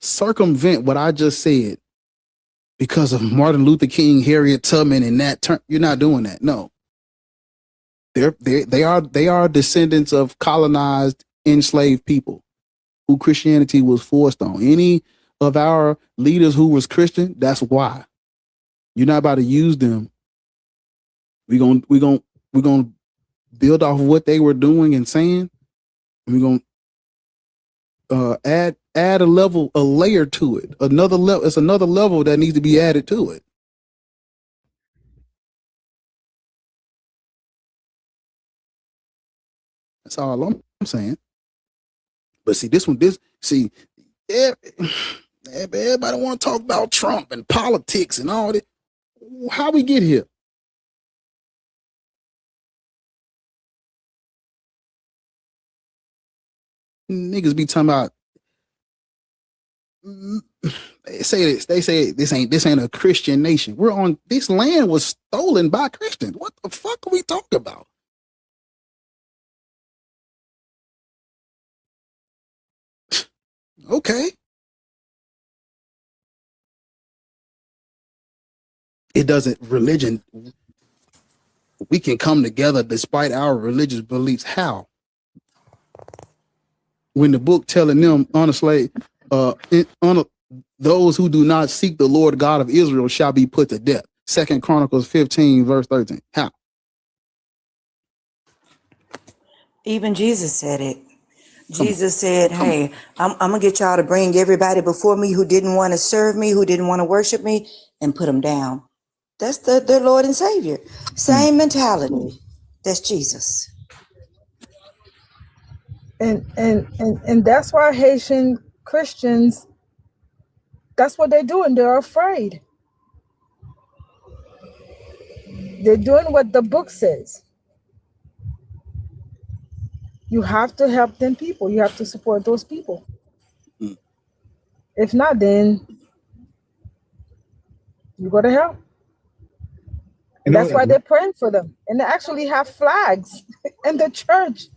circumvent what I just said because of Martin Luther King, Harriet Tubman, and that term. You're not doing that. No. They are descendants of colonized, enslaved people who Christianity was forced on. Any of our leaders who was Christian, that's why. You're not about to use them. We're gonna build off of what they were doing and saying. And we're gonna add a layer to it. Another level. It's another level that needs to be added to it. That's all I'm saying. But see, everybody want to talk about Trump and politics and all that. How we get here? Niggas be talking about. They say this ain't a Christian nation. This land was stolen by Christians. What the fuck are we talking about? Okay. It doesn't religion. We can come together despite our religious beliefs. How? When the book telling them honestly, those who do not seek the Lord God of Israel shall be put to death. 2 Chronicles 15 verse 13. How? Even Jesus said it. Jesus said, hey, I'm going to get y'all to bring everybody before me who didn't want to serve me, who didn't want to worship me, and put them down. That's their Lord and Savior. Same mentality. That's Jesus. And that's why Haitian Christians, that's what they're doing. They're afraid. They're doing what the book says. You have to help them people. You have to support those people. If not, then you go to hell. And that's why they're praying for them. And they actually have flags in the church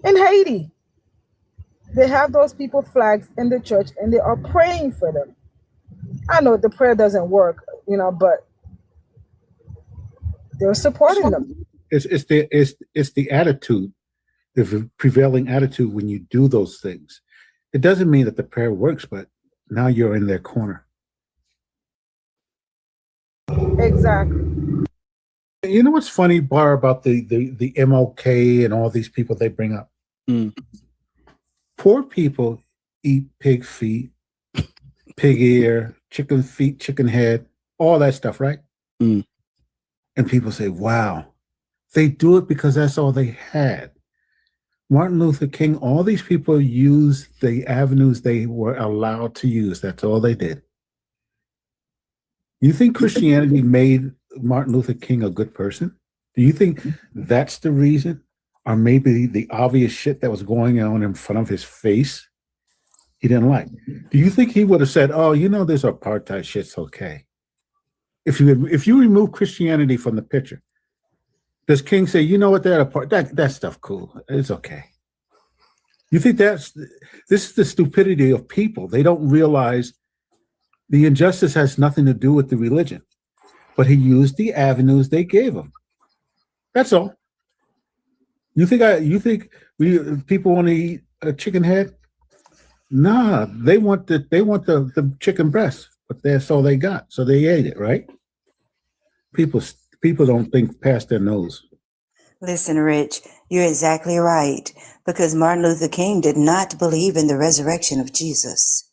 in Haiti. They have those people flags in the church and they are praying for them. I know the prayer doesn't work, but they're supporting them. It's the attitude, the prevailing attitude when you do those things. It doesn't mean that the prayer works, but now you're in their corner. Exactly. You know what's funny, Bar, about the MLK and all these people they bring up? Poor people eat pig feet, pig ear, chicken feet, chicken head, all that stuff, right? And people say, wow, they do it because that's all they had. Martin Luther King, all these people used the avenues they were allowed to use. That's all they did. You think Christianity made Martin Luther King a good person? Do you think that's the reason? Or maybe the obvious shit that was going on in front of his face he didn't like? Do you think he would have said, oh, this apartheid shit's okay? If you remove Christianity from the picture, does King say, you know what, that stuff cool, it's okay? You think this is the stupidity of people. They don't realize the injustice has nothing to do with the religion, but he used the avenues they gave him. That's all. You think people want to eat a chicken head? Nah, they want the chicken breast, but that's all they got, so they ate it, right? People don't think past their nose. Listen, Rich, you're exactly right, because Martin Luther King did not believe in the resurrection of Jesus.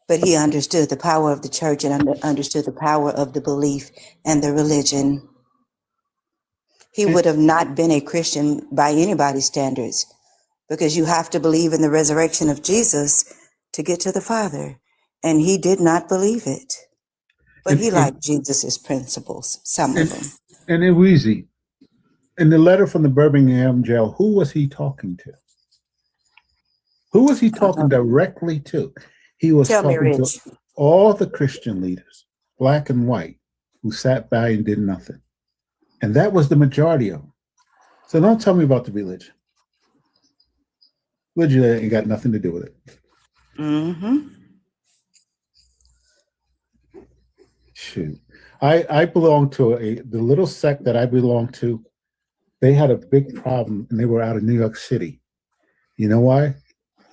But he understood the power of the church and understood the power of the belief and the religion. He would have not been a Christian by anybody's standards, because you have to believe in the resurrection of Jesus to get to the Father. And he did not believe it. But he liked Jesus's principles, some of them. And it was easy. In the letter from the Birmingham jail, who was he talking to? Who was he talking directly to? He was talking to all the Christian leaders, black and white, who sat by and did nothing. And that was the majority of them. So don't tell me about the religion. Religion ain't got nothing to do with it. Mm-hmm. Shoot. I belong to the little sect that I belong to. They had a big problem and they were out of New York City. You know why?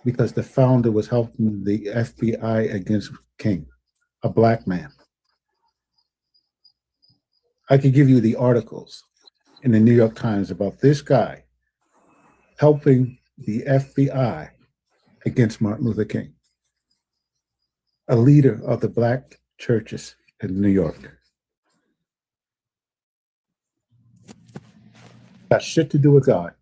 Because the founder was helping the FBI against King, a black man. I could give you the articles in the New York Times about this guy helping the FBI against Martin Luther King, a leader of the black churches in New York. Got shit to do with God.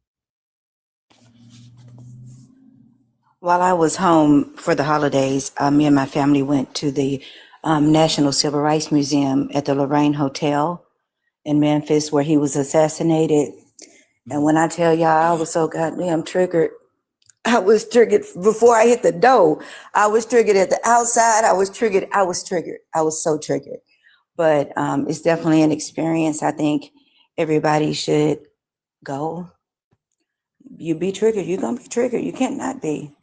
While I was home for the holidays, me and my family went to the National Civil Rights Museum at the Lorraine Hotel in Memphis, where he was assassinated. And when I tell y'all, I was so goddamn triggered. I was triggered before I hit the door. I was triggered at the outside. I was triggered. I was so triggered. But it's definitely an experience. I think everybody should go. You be triggered. You're going to be triggered. You can't not be.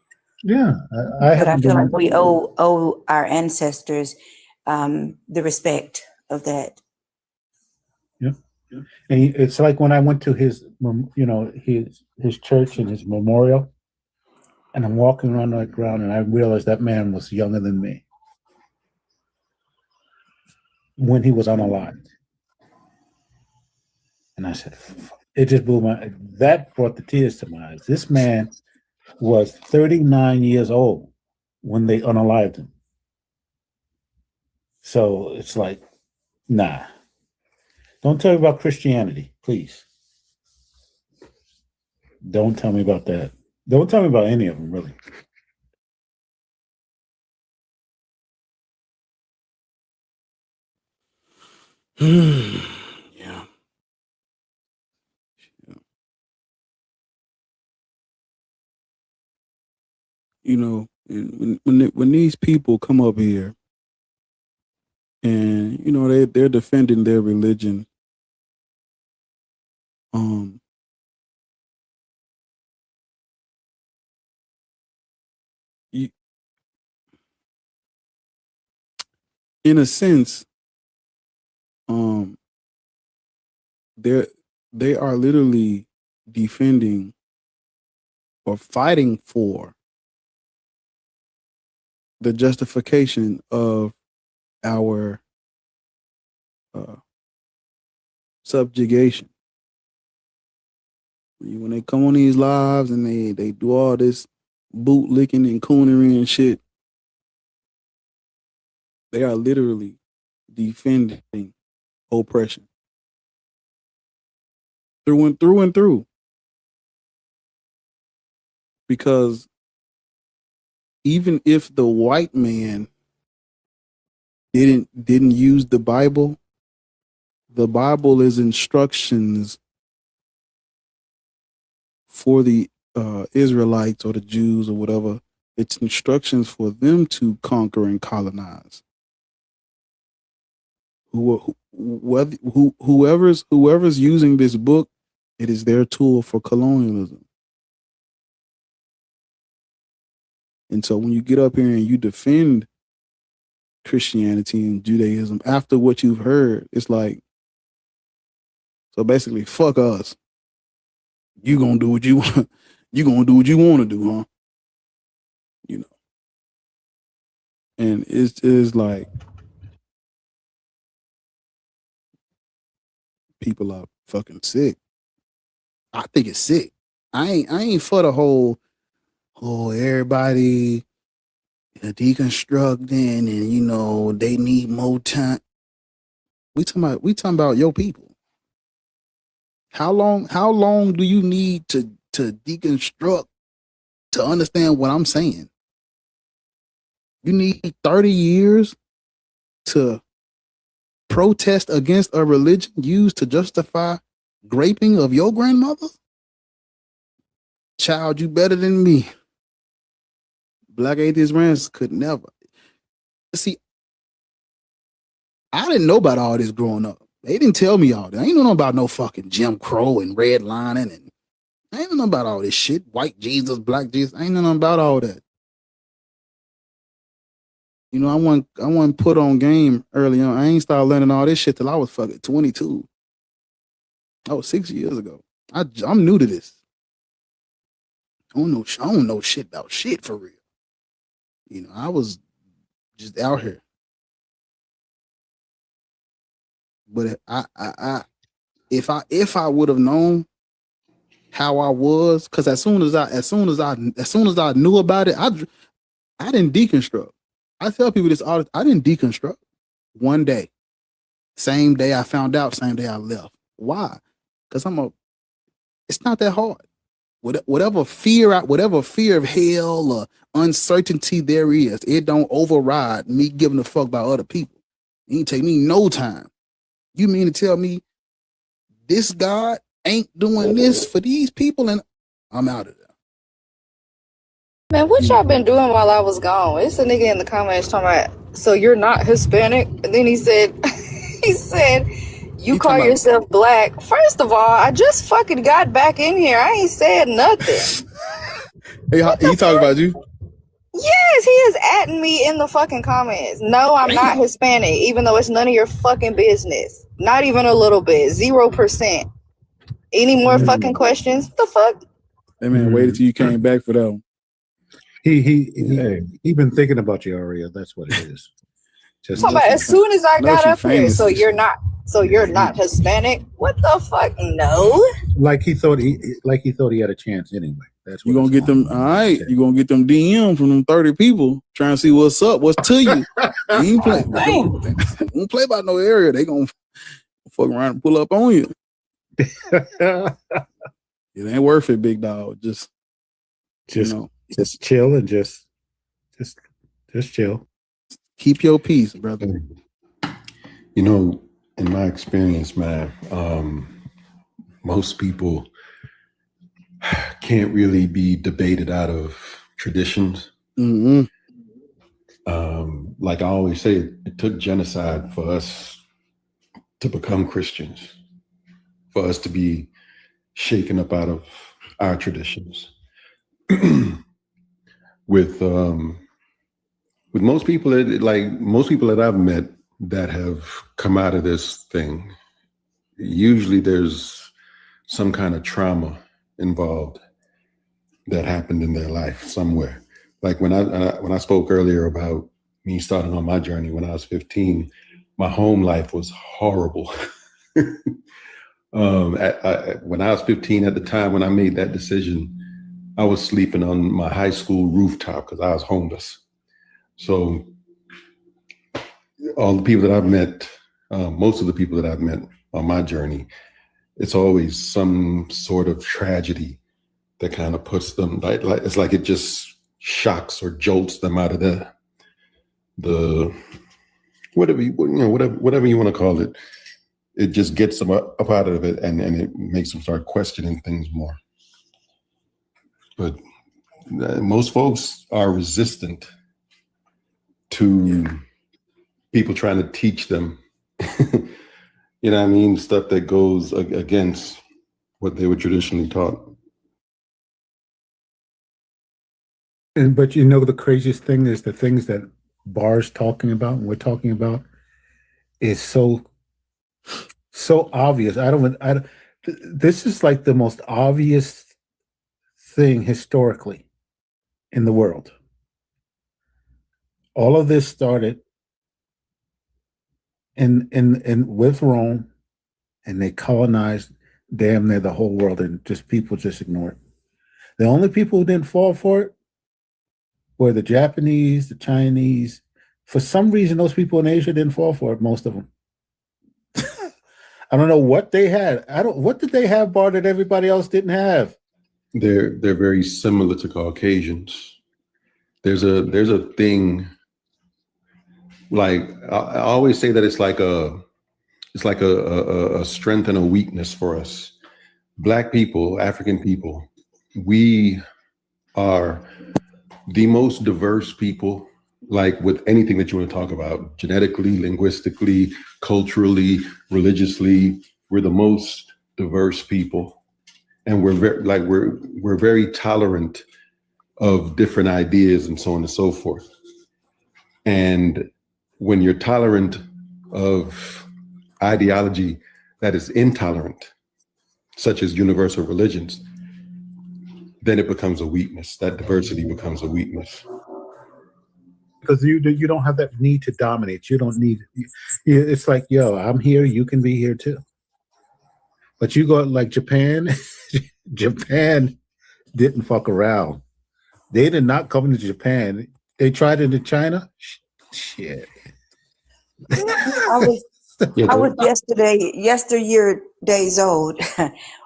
Yeah. But I feel like we owe our ancestors the respect of that. Yeah. And it's like when I went to his church and his memorial, and I'm walking around the ground and I realized that man was younger than me when he was unalived. And I said, it just that brought the tears to my eyes. This man was 39 years old when they unalived him. So it's like, nah. Don't tell me about Christianity, please. Don't tell me about that. Don't tell me about any of them, really. Yeah. You know, when these people come up here and they're defending their religion, in a sense, they are literally defending or fighting for the justification of our subjugation. When they come on these lives and they do all this boot licking and coonery and shit, they are literally defending oppression through and through. Because even if the white man didn't use the Bible is instructions for the Israelites or the Jews or whatever. It's instructions for them to conquer and colonize. Whoever's using this book, it is their tool for colonialism. And so when you get up here and you defend Christianity and Judaism after what you've heard, it's like, so basically, fuck us. you gonna do what you want. You gonna do what you want to do, huh? You know. And it's like people are fucking sick. I think it's sick. I ain't for the whole everybody deconstructing and you know they need more time. We talking about your people. How long do you need to deconstruct to understand what I'm saying? You need 30 years to protest against a religion used to justify raping of your grandmother? Child, you better than me. Black atheist rants could never. See, I didn't know about all this growing up. They didn't tell me all that. I ain't know about no fucking Jim Crow and redlining, and I ain't know about all this shit. White Jesus, black Jesus. I ain't know nothing about all that. You know, I wasn't put on game early on. I ain't started learning all this shit till I was fucking 22. That was 6 years ago. I'm new to this. I don't know shit about shit for real. You know, I was just out here. But if I would have known how I was, because as soon as I knew about it, I didn't deconstruct. I tell people this all the time. I didn't deconstruct. One day, same day I found out, same day I left. Why? Because it's not that hard. Whatever fear of hell or uncertainty there is, it don't override me giving a fuck about other people. It ain't take me no time. You mean to tell me this God ain't doing this for these people and I'm out of there. Man, what y'all been doing while I was gone? It's a nigga in the comments talking about, so you're not Hispanic? And then he said, you call yourself black. First of all, I just fucking got back in here. I ain't said nothing. He talking about you? Yes, he is atting me in the fucking comments. No, I'm not Hispanic, even though it's none of your fucking business. Not even a little bit. 0%. Any more fucking questions? What the fuck? That man waited till you came back for that one. He been thinking about you, Aria. That's what it is. Just Talking about as soon as I got up here, so you're not Hispanic. What the fuck? No. Like he thought he had a chance anyway. That's what you gonna get them. All right, you gonna get them DM from them 30 people trying to see what's up, what's to you. You ain't play. Don't play about no area. They gonna fuck around and pull up on you. It ain't worth it, big dog. Just chill and just chill. Keep your peace, brother. You know, in my experience, man, most people can't really be debated out of traditions. Mm-hmm. Like I always say, it took genocide for us to become Christians, for us to be shaken up out of our traditions. With most people, most people that I've met that have come out of this thing, usually there's some kind of trauma involved that happened in their life somewhere. Like when I spoke earlier about me starting on my journey when I was 15, my home life was horrible. When I was 15, at the time when I made that decision, I was sleeping on my high school rooftop because I was homeless. So all the people that I've met, most of the people that I've met on my journey, it's always some sort of tragedy that kind of puts them like it's like it just shocks or jolts them out of the whatever you want to call it. It just gets them up out of it and it makes them start questioning things more. But most folks are resistant to people trying to teach them, you know what I mean? Stuff that goes against what they were traditionally taught. But you know, the craziest thing is the things that Bar's talking about and we're talking about is so obvious. This is like the most obvious thing historically in the world. All of this started in with Rome, and they colonized damn near the whole world, and just people just ignore it. The only people who didn't fall for it were the Japanese, the Chinese. For some reason, those people in Asia didn't fall for it, most of them. I don't know what they had. What did they have, Bar, that everybody else didn't have? They're very similar to Caucasians. There's a thing, like I always say that it's like a strength and a weakness for us. Black people, African people, we are the most diverse people, like with anything that you want to talk about, genetically, linguistically, culturally, religiously. We're the most diverse people, and we're very tolerant of different ideas and so on and so forth. And when you're tolerant of ideology that is intolerant, such as universal religions, then it becomes a weakness. That diversity becomes a weakness. Because you don't have that need to dominate. You don't need. It's like, yo, I'm here. You can be here too. But you go like Japan. Japan didn't fuck around. They did not come into Japan. They tried into China. Shit. I was yesteryear days old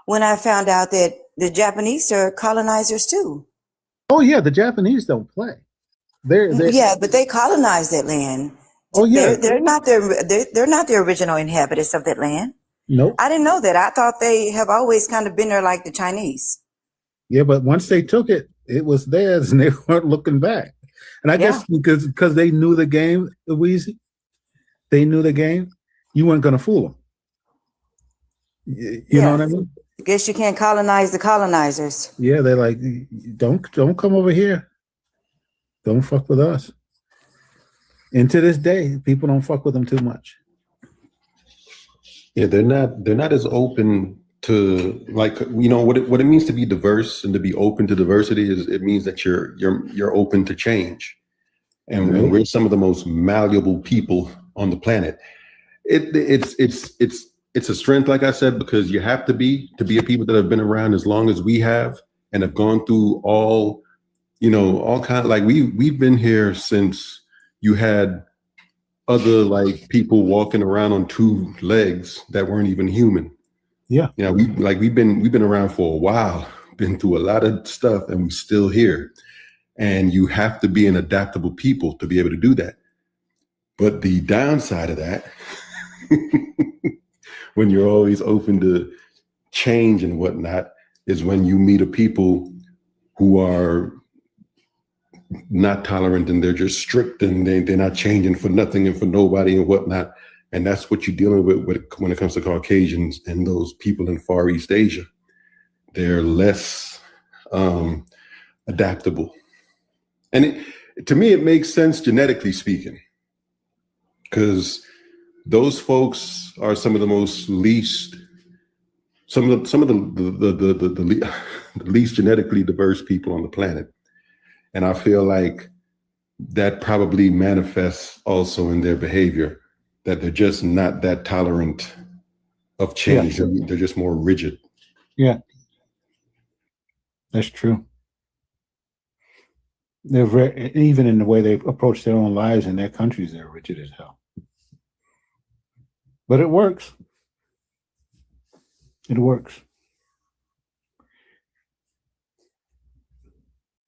when I found out that the Japanese are colonizers too. Oh yeah, the Japanese don't play. They're Yeah, but they colonized that land. Oh yeah, They're not the original inhabitants of that land. Nope. I didn't know that. I thought they have always kind of been there like the Chinese. Yeah, but once they took it, it was theirs, and they weren't looking back. And I guess because they knew the game, Louise, they knew the game. You weren't going to fool them. You know what I mean? I guess you can't colonize the colonizers. Yeah, they're like, don't come over here. Don't fuck with us. And to this day, people don't fuck with them too much. Yeah, they're not as open to, like, you know, what it means to be diverse and to be open to diversity is it means that you're open to change. And we're some of the most malleable people on the planet. It's a strength, like I said, because you have to be a people that have been around as long as we have and have gone through all kind of, like we've been here since you had other like people walking around on two legs that weren't even human. Yeah. You know, we've been around for a while, been through a lot of stuff, and we're still here. And you have to be an adaptable people to be able to do that. But the downside of that, when you're always open to change and whatnot, is when you meet a people who are not tolerant and they're just strict and they're not changing for nothing and for nobody and whatnot. And that's what you're dealing with when it comes to Caucasians and those people in Far East Asia. They're less adaptable. And to me, it makes sense genetically speaking, because those folks are some of the least genetically diverse people on the planet. And I feel like that probably manifests also in their behavior, that they're just not that tolerant of change. Yeah. They're just more rigid. Yeah, that's true. They're very, even in the way they approach their own lives in their countries, they're rigid as hell. But it works. It works.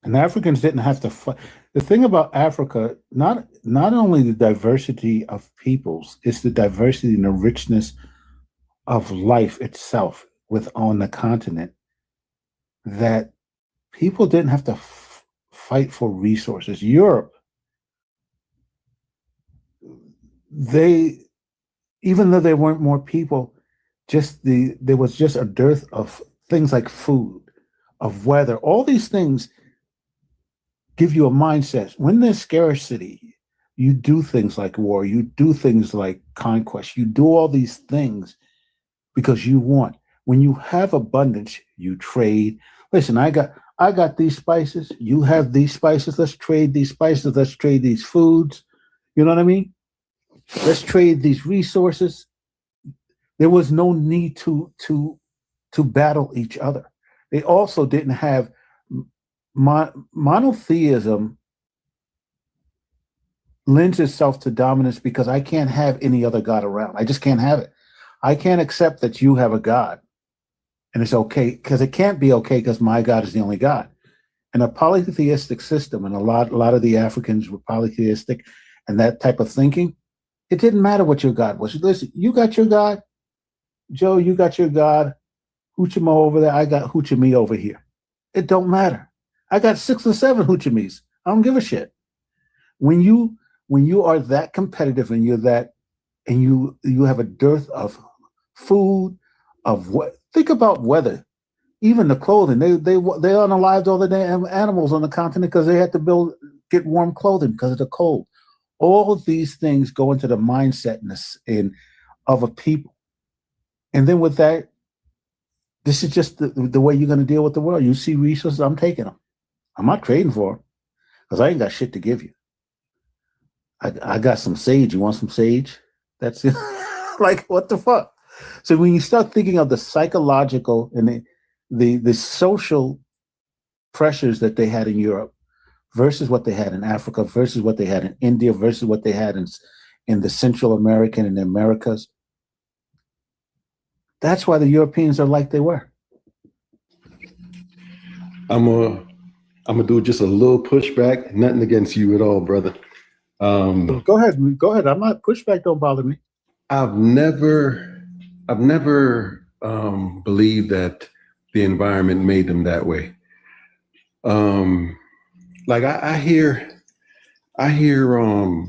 And Africans didn't have to fight. The thing about Africa, not only the diversity of peoples, it's the diversity and the richness of life itself on the continent, that people didn't have to fight for resources. Europe, even though there weren't more people, there was just a dearth of things like food, of weather, all these things give you a mindset. When there's scarcity, you do things like war, you do things like conquest, you do all these things because you want. When you have abundance, you trade. Listen, I got these spices. You have these spices. Let's trade these spices. Let's trade these foods. You know what I mean? Let's trade these resources. There was no need to battle each other. They also didn't have monotheism lends itself to dominance because I can't have any other God around. I just can't have it. I can't accept that you have a God. And it's okay, because it can't be okay because my God is the only God. In a polytheistic system, and a lot of the Africans were polytheistic and that type of thinking, it didn't matter what your God was. Listen, you got your God. Joe, you got your God. Hoochie over there. I got Hoochie me over here. It don't matter. I got 6 or 7 Hoochie me's. I don't give a shit. When you are that competitive and you're that, and you have a dearth of food, of what, think about weather, even the clothing. They unalived all the damn animals on the continent because they had to get warm clothing because of the cold. All of these things go into the mindset of a people. And then with that, this is just the way you're going to deal with the world. You see resources, I'm taking them. I'm not trading for them because I ain't got shit to give you. I got some sage. You want some sage? That's it. Like, what the fuck? So when you start thinking of the psychological and the social pressures that they had in Europe versus what they had in Africa versus what they had in India versus what they had in the Central American and the Americas, that's why the Europeans are like they were. I'm gonna do just a little pushback. Nothing against you at all, brother. Go ahead. I'm not, pushback don't bother me. I've never believed that the environment made them that way. Like I hear I've heard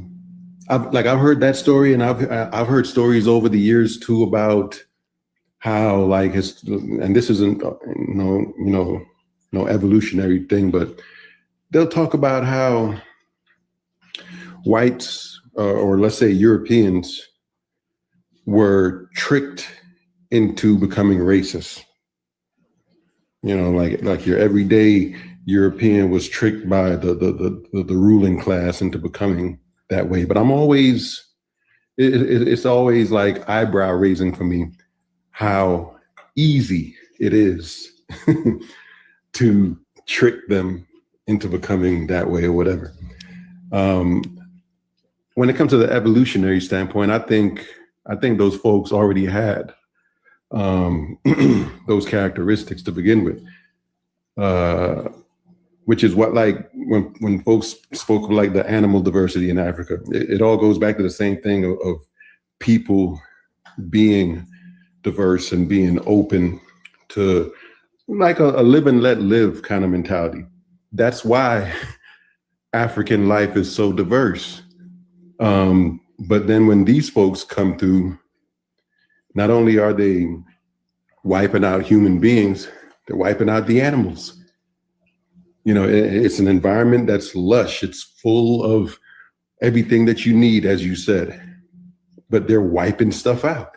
that story, and I've heard stories over the years too about how, like, and this isn't no evolutionary thing, but they'll talk about how whites or let's say Europeans were tricked into becoming racist. Like your everyday European was tricked by the ruling class into becoming that way. But it's always like eyebrow raising for me how easy it is to trick them into becoming that way or whatever. When it comes to the evolutionary standpoint, I think those folks already had those characteristics to begin with, which is what, like, when folks spoke of like the animal diversity in Africa, it all goes back to the same thing of people being diverse and being open to like a live and let live kind of mentality. That's why African life is so diverse. But then when these folks come through, not only are they wiping out human beings, they're wiping out the animals. It's an environment that's lush. It's full of everything that you need, as you said, but they're wiping stuff out.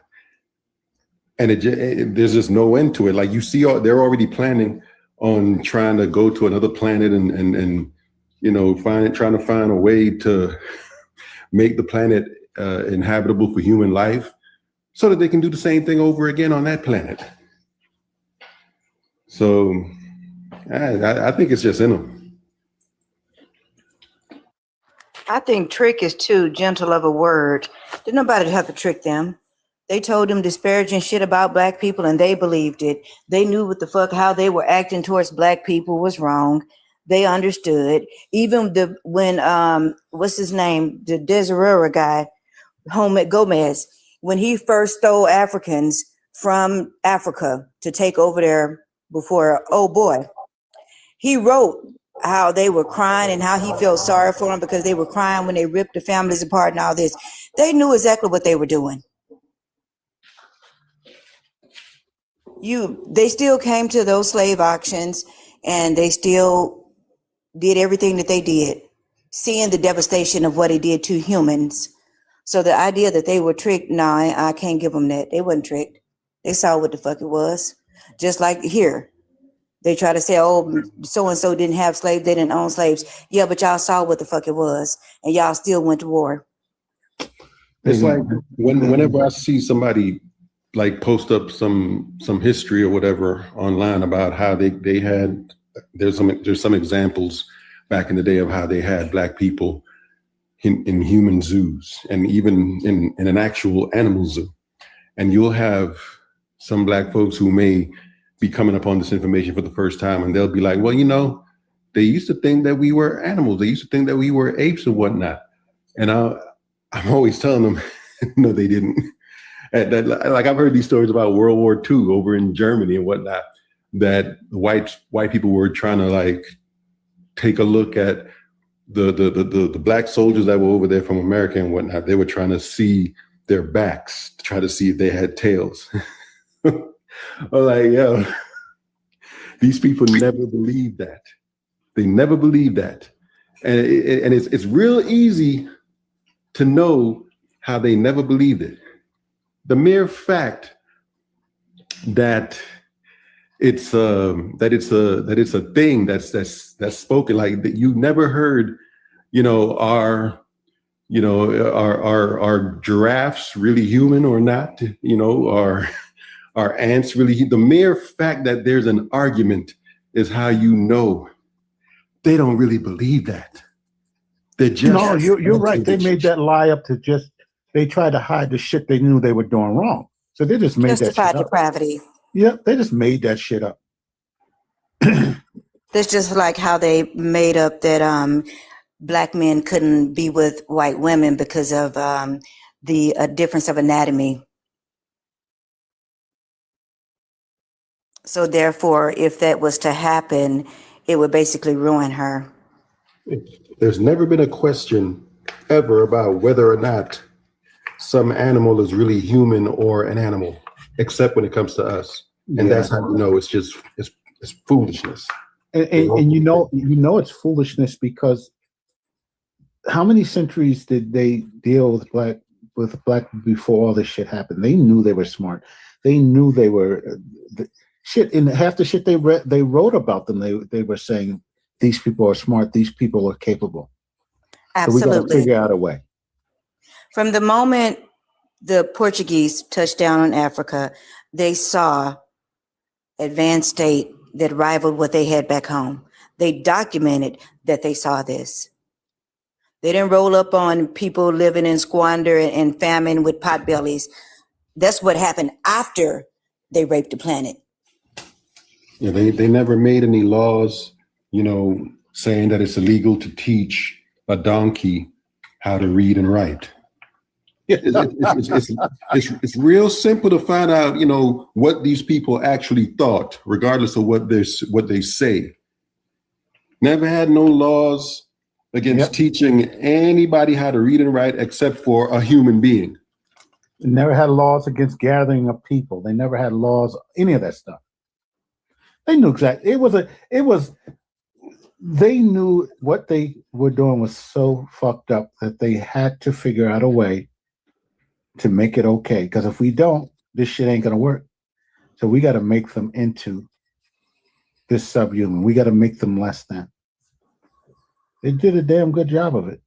And there's just no end to it. Like, you see, they're already planning on trying to go to another planet and trying to find a way to make the planet inhabitable for human life so that they can do the same thing over again on that planet. So I think it's just in them. I think trick is too gentle of a word. Did nobody have to trick them? They told them disparaging shit about black people and they believed it. They knew what the fuck, how they were acting towards black people was wrong. They understood. Even when what's his name? The Desiree guy, Homie Gomez, when he first stole Africans from Africa to take over there before, oh boy, he wrote how they were crying and how he felt sorry for them because they were crying when they ripped the families apart and all this. They knew exactly what they were doing. They still came to those slave auctions and they still did everything that they did, seeing the devastation of what it did to humans. So the idea that they were tricked, no, I can't give them that. They wasn't tricked. They saw what the fuck it was. Just like here. They try to say, oh, so-and-so didn't have slaves, they didn't own slaves. Yeah, but y'all saw what the fuck it was, and y'all still went to war. It's like whenever I see somebody like post up some history or whatever online about how they had, there's some examples back in the day of how they had Black people in human zoos and even in an actual animal zoo. And you'll have some Black folks who may be coming upon this information for the first time, and they'll be like, well, you know, they used to think that we were animals. They used to think that we were apes and whatnot. And I'm always telling them, no, they didn't. Like I've heard these stories about World War II over in Germany and whatnot, that white people were trying to like take a look at the Black soldiers that were over there from America and whatnot. They were trying to see their backs to try to see if they had tails. Like, yo, these people never believed that. They never believed that. And it's real easy to know how they never believed it. The mere fact that it's a thing that's spoken, like that you never heard, you know, are giraffes really human or not? You know, are ants really? The mere fact that there's an argument is how you know they don't really believe that. They're just no, you're right. They made that lie up to just, they tried to hide the shit they knew they were doing wrong. So they just made that shit up. Justified depravity. Yep, they just made that shit up. That's just like how they made up that Black men couldn't be with white women because of the difference of anatomy. So therefore, if that was to happen, it would basically ruin her. There's never been a question ever about whether or not some animal is really human or an animal, except when it comes to us. And that's how you know it's just it's foolishness. And you know it's foolishness because how many centuries did they deal with black before all this shit happened? They knew they were smart. They knew they were shit. In half the shit they wrote about them, they were saying these people are smart. These people are capable. Absolutely. So we got to figure out a way. From the moment the Portuguese touched down on Africa, they saw advanced state that rivaled what they had back home. They documented that they saw this. They didn't roll up on people living in squander and famine with potbellies. That's what happened after they raped the planet. Yeah, they never made any laws, you know, saying that it's illegal to teach a donkey how to read and write. It's real simple to find out, you know, what these people actually thought, regardless of what they say. Never had no laws against teaching anybody how to read and write except for a human being. They never had laws against gathering of people. They never had laws, any of that stuff. They knew exactly. They knew what they were doing was so fucked up that they had to figure out a way to make it okay. Because if we don't, this shit ain't gonna work. So we got to make them into this subhuman. We got to make them less than. They did a damn good job of it.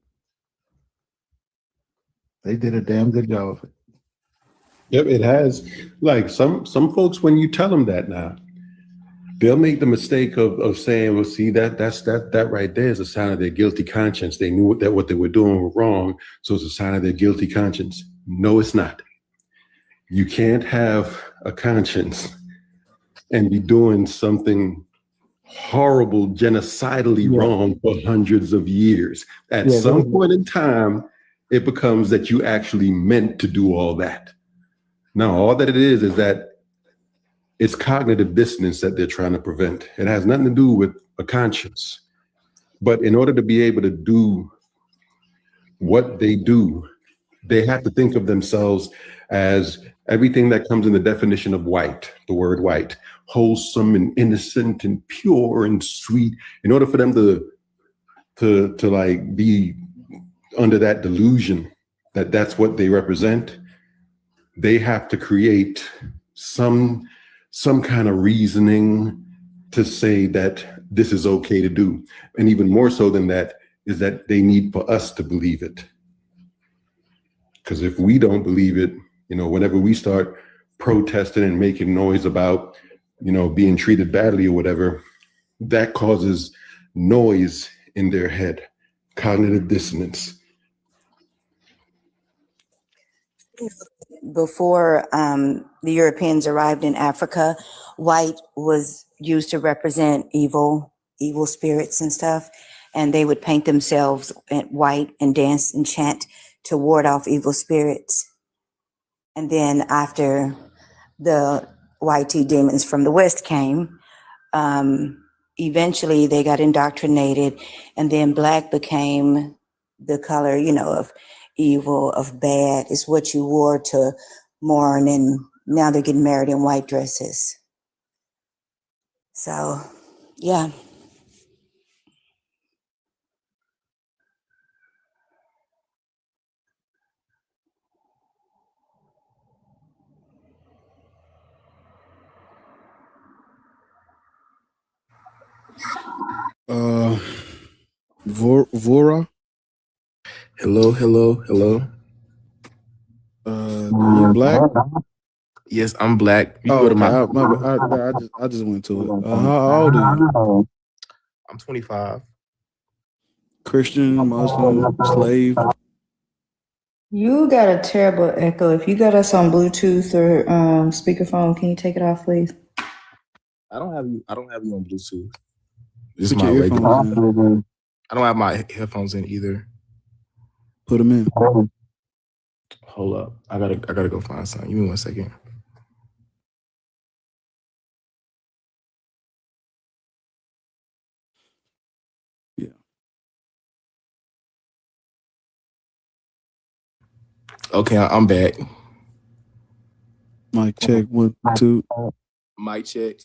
They did a damn good job of it. Yep, it has. Like some folks, when you tell them that now, they'll make the mistake of saying, well, see, that right there is a sign of their guilty conscience. They knew that what they were doing was wrong, so it's a sign of their guilty conscience. No, it's not. You can't have a conscience and be doing something horrible, genocidally wrong for hundreds of years. At some point in time, it becomes that you actually meant to do all that. Now, all that it is that it's cognitive dissonance that they're trying to prevent. It has nothing to do with a conscience. But in order to be able to do what they do, they have to think of themselves as everything that comes in the definition of white, the word white, wholesome and innocent and pure and sweet. In order for them to like be under that delusion that that's what they represent, they have to create some kind of reasoning to say that this is okay to do. And even more so than that is that they need for us to believe it. Because if we don't believe it, whenever we start protesting and making noise about, being treated badly or whatever, that causes noise in their head, cognitive dissonance. Before the Europeans arrived in Africa, white was used to represent evil spirits and stuff. And they would paint themselves white and dance and chant to ward off evil spirits. And then after the white demons from the West came, eventually they got indoctrinated, and then black became the color, of evil, of bad. Is what you wore to mourn, and now they're getting married in white dresses. So, yeah. Vora. Hello. Are you black? Yes, I'm black. You Oh, go to okay. I just went to it. How old are you? I'm 25. Christian, Muslim, slave. You got a terrible echo. If you got us on Bluetooth or speakerphone, can you take it off, please? I don't have you on Bluetooth. This is Put my your regular. earphones in. I don't have my headphones in either. Put them in. Hold up. I gotta go find something. Give me 1 second. Yeah. Okay, I'm back. Mic check 1, 2. Mic check.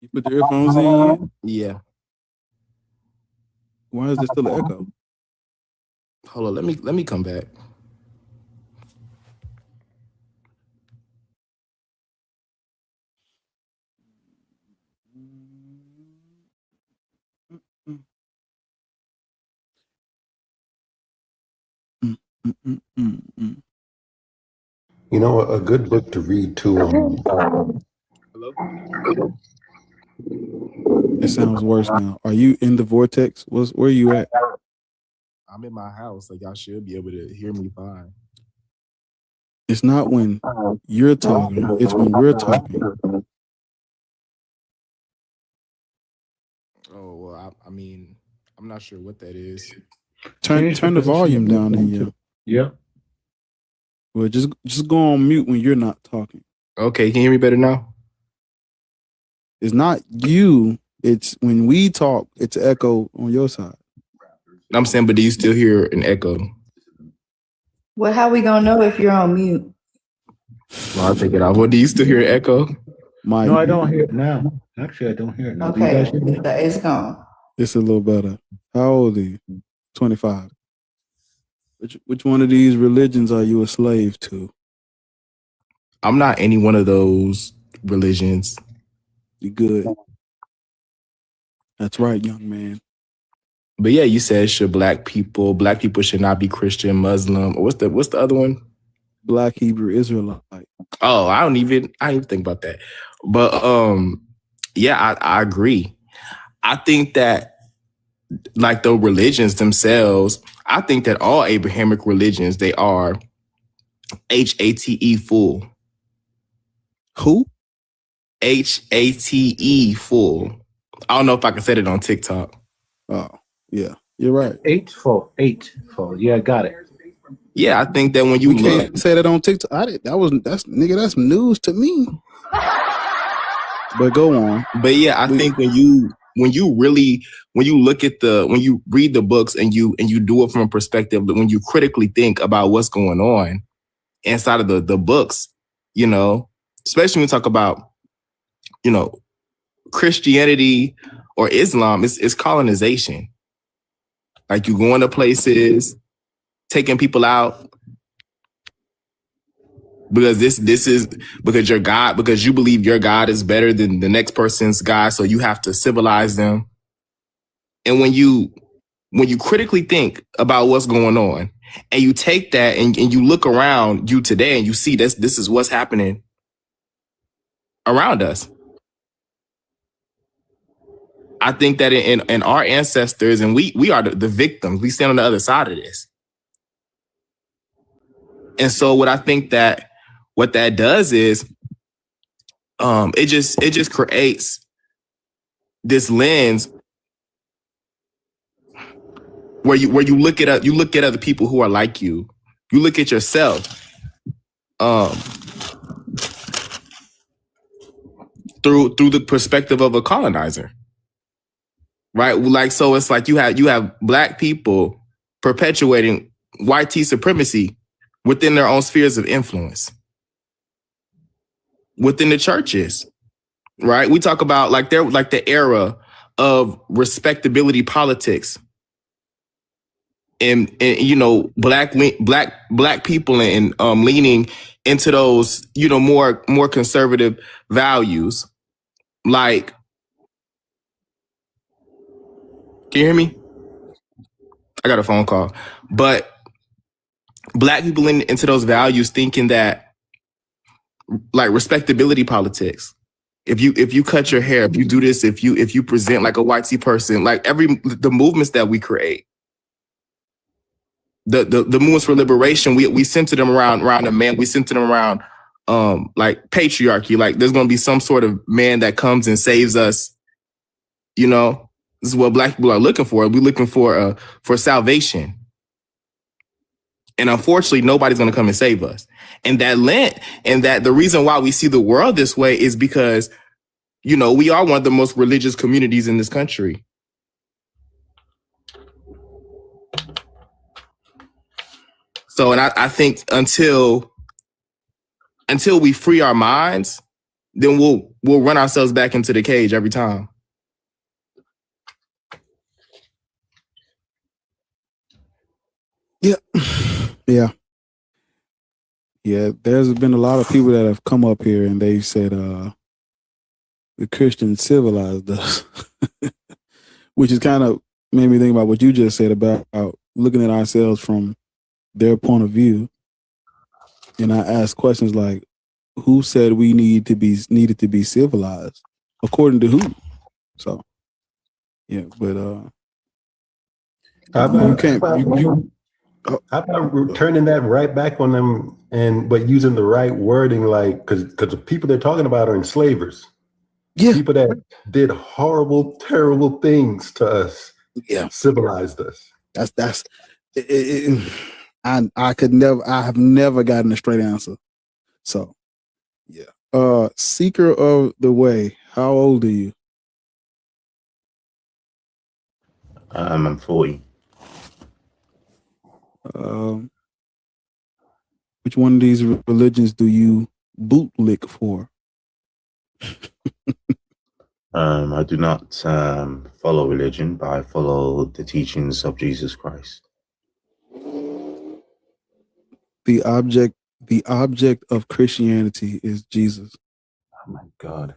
You put the earphones in? Yeah. Why is there still an echo? Hold on. Let me come back. A good book to read too. Hello? It sounds worse now. Are you in the vortex? Where are you at? I'm in my house, so y'all should be able to hear me fine. It's not when you're talking. It's when we're talking. Oh well, I mean, I'm not sure what that is. Turn the volume down in here. Yeah. Well, just go on mute when you're not talking. Okay, can you hear me better now? It's not you. It's when we talk. It's echo on your side. I'm saying, but do you still hear an echo? Well, how we gonna know if you're on mute? Well, I'll take it off. Well, do you still hear an echo? Mike. No, I don't hear it now. Actually, I don't hear it now. Do you Okay, guys hear me? it's gone. It's a little better. How old are you? 25. Which one of these religions are you a slave to? I'm not any one of those religions. You good. That's right, young man. But yeah, you said black people should not be Christian, Muslim, or what's the other one? Black Hebrew Israelite. Oh, I didn't even think about that. But yeah, I agree. I think that like the religions themselves, I think that all Abrahamic religions, they are HATE full. Who? HATE full. I don't know if I can say it on TikTok. Oh, yeah, you're right. 8 full. Yeah, got it. Yeah, I think that when you can't say that on TikTok. That's news to me. But go on. But yeah, I think when you read the books and you do it from a perspective, when you critically think about what's going on inside of the books, especially when we talk about, Christianity or Islam, it's colonization. Like you going to places, taking people out, because this is because your God, because you believe your God is better than the next person's God, so you have to civilize them. And when you critically think about what's going on, and you take that and you look around you today and you see this is what's happening around us. I think that in our ancestors, and we are the victims, we stand on the other side of this. And so what I think that what that does is it just creates this lens where you look at other people who are like you. You look at yourself through the perspective of a colonizer. Right? Like, so it's like you have Black people perpetuating white supremacy within their own spheres of influence, within the churches, right? We talk about like the era of respectability politics, and you know, black people and leaning into those, you know, more conservative values. Like, can you hear me? I got a phone call. But Black people into those values, thinking that like respectability politics. If you cut your hair, if you do this, if you present like a white person, like the movements that we create, the movements for liberation, we center them around a man. We center them around like patriarchy. Like there's going to be some sort of man that comes and saves us. You know, this is what Black people are looking for. We're looking for salvation. And unfortunately, nobody's going to come and save us. And that the reason why we see the world this way is because, you know, we are one of the most religious communities in this country. So, and I think until we free our minds, then we'll run ourselves back into the cage every time. Yeah. There's been a lot of people that have come up here and they said the Christians civilized us, which is kind of made me think about what you just said about looking at ourselves from their point of view. And I asked questions like, who said we needed to be civilized? According to who? So, yeah, but how about turning that right back on them, but using the right wording, like because the people they're talking about are enslavers. Yeah, people that did horrible, terrible things to us. Yeah, civilized us. That's it. I have never gotten a straight answer. So, yeah. Seeker of the Way. How old are you? I'm 40. Which one of these religions do you bootlick for? I do not follow religion, but I follow the teachings of Jesus Christ. The object of Christianity is Jesus. Oh my God.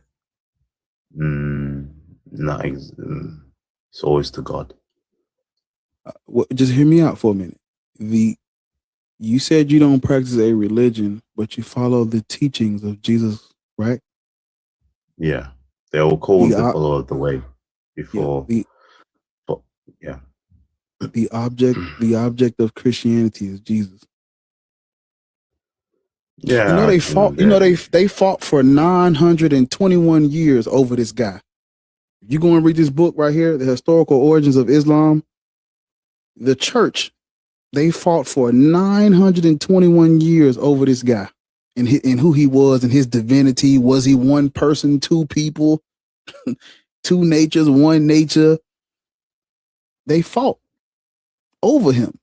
It's always to God. Just hear me out for a minute. You said you don't practice a religion, but you follow the teachings of Jesus, right? Yeah, they all called the follower of the way before. Yeah, the object of Christianity is Jesus. Yeah, you know they fought. You know they fought for 921 years over this guy. You go and read this book right here, The Historical Origins of Islam. The church, they fought for 921 years over this guy and who he was and his divinity. Was he one person, two people, two natures, one nature? They fought over him.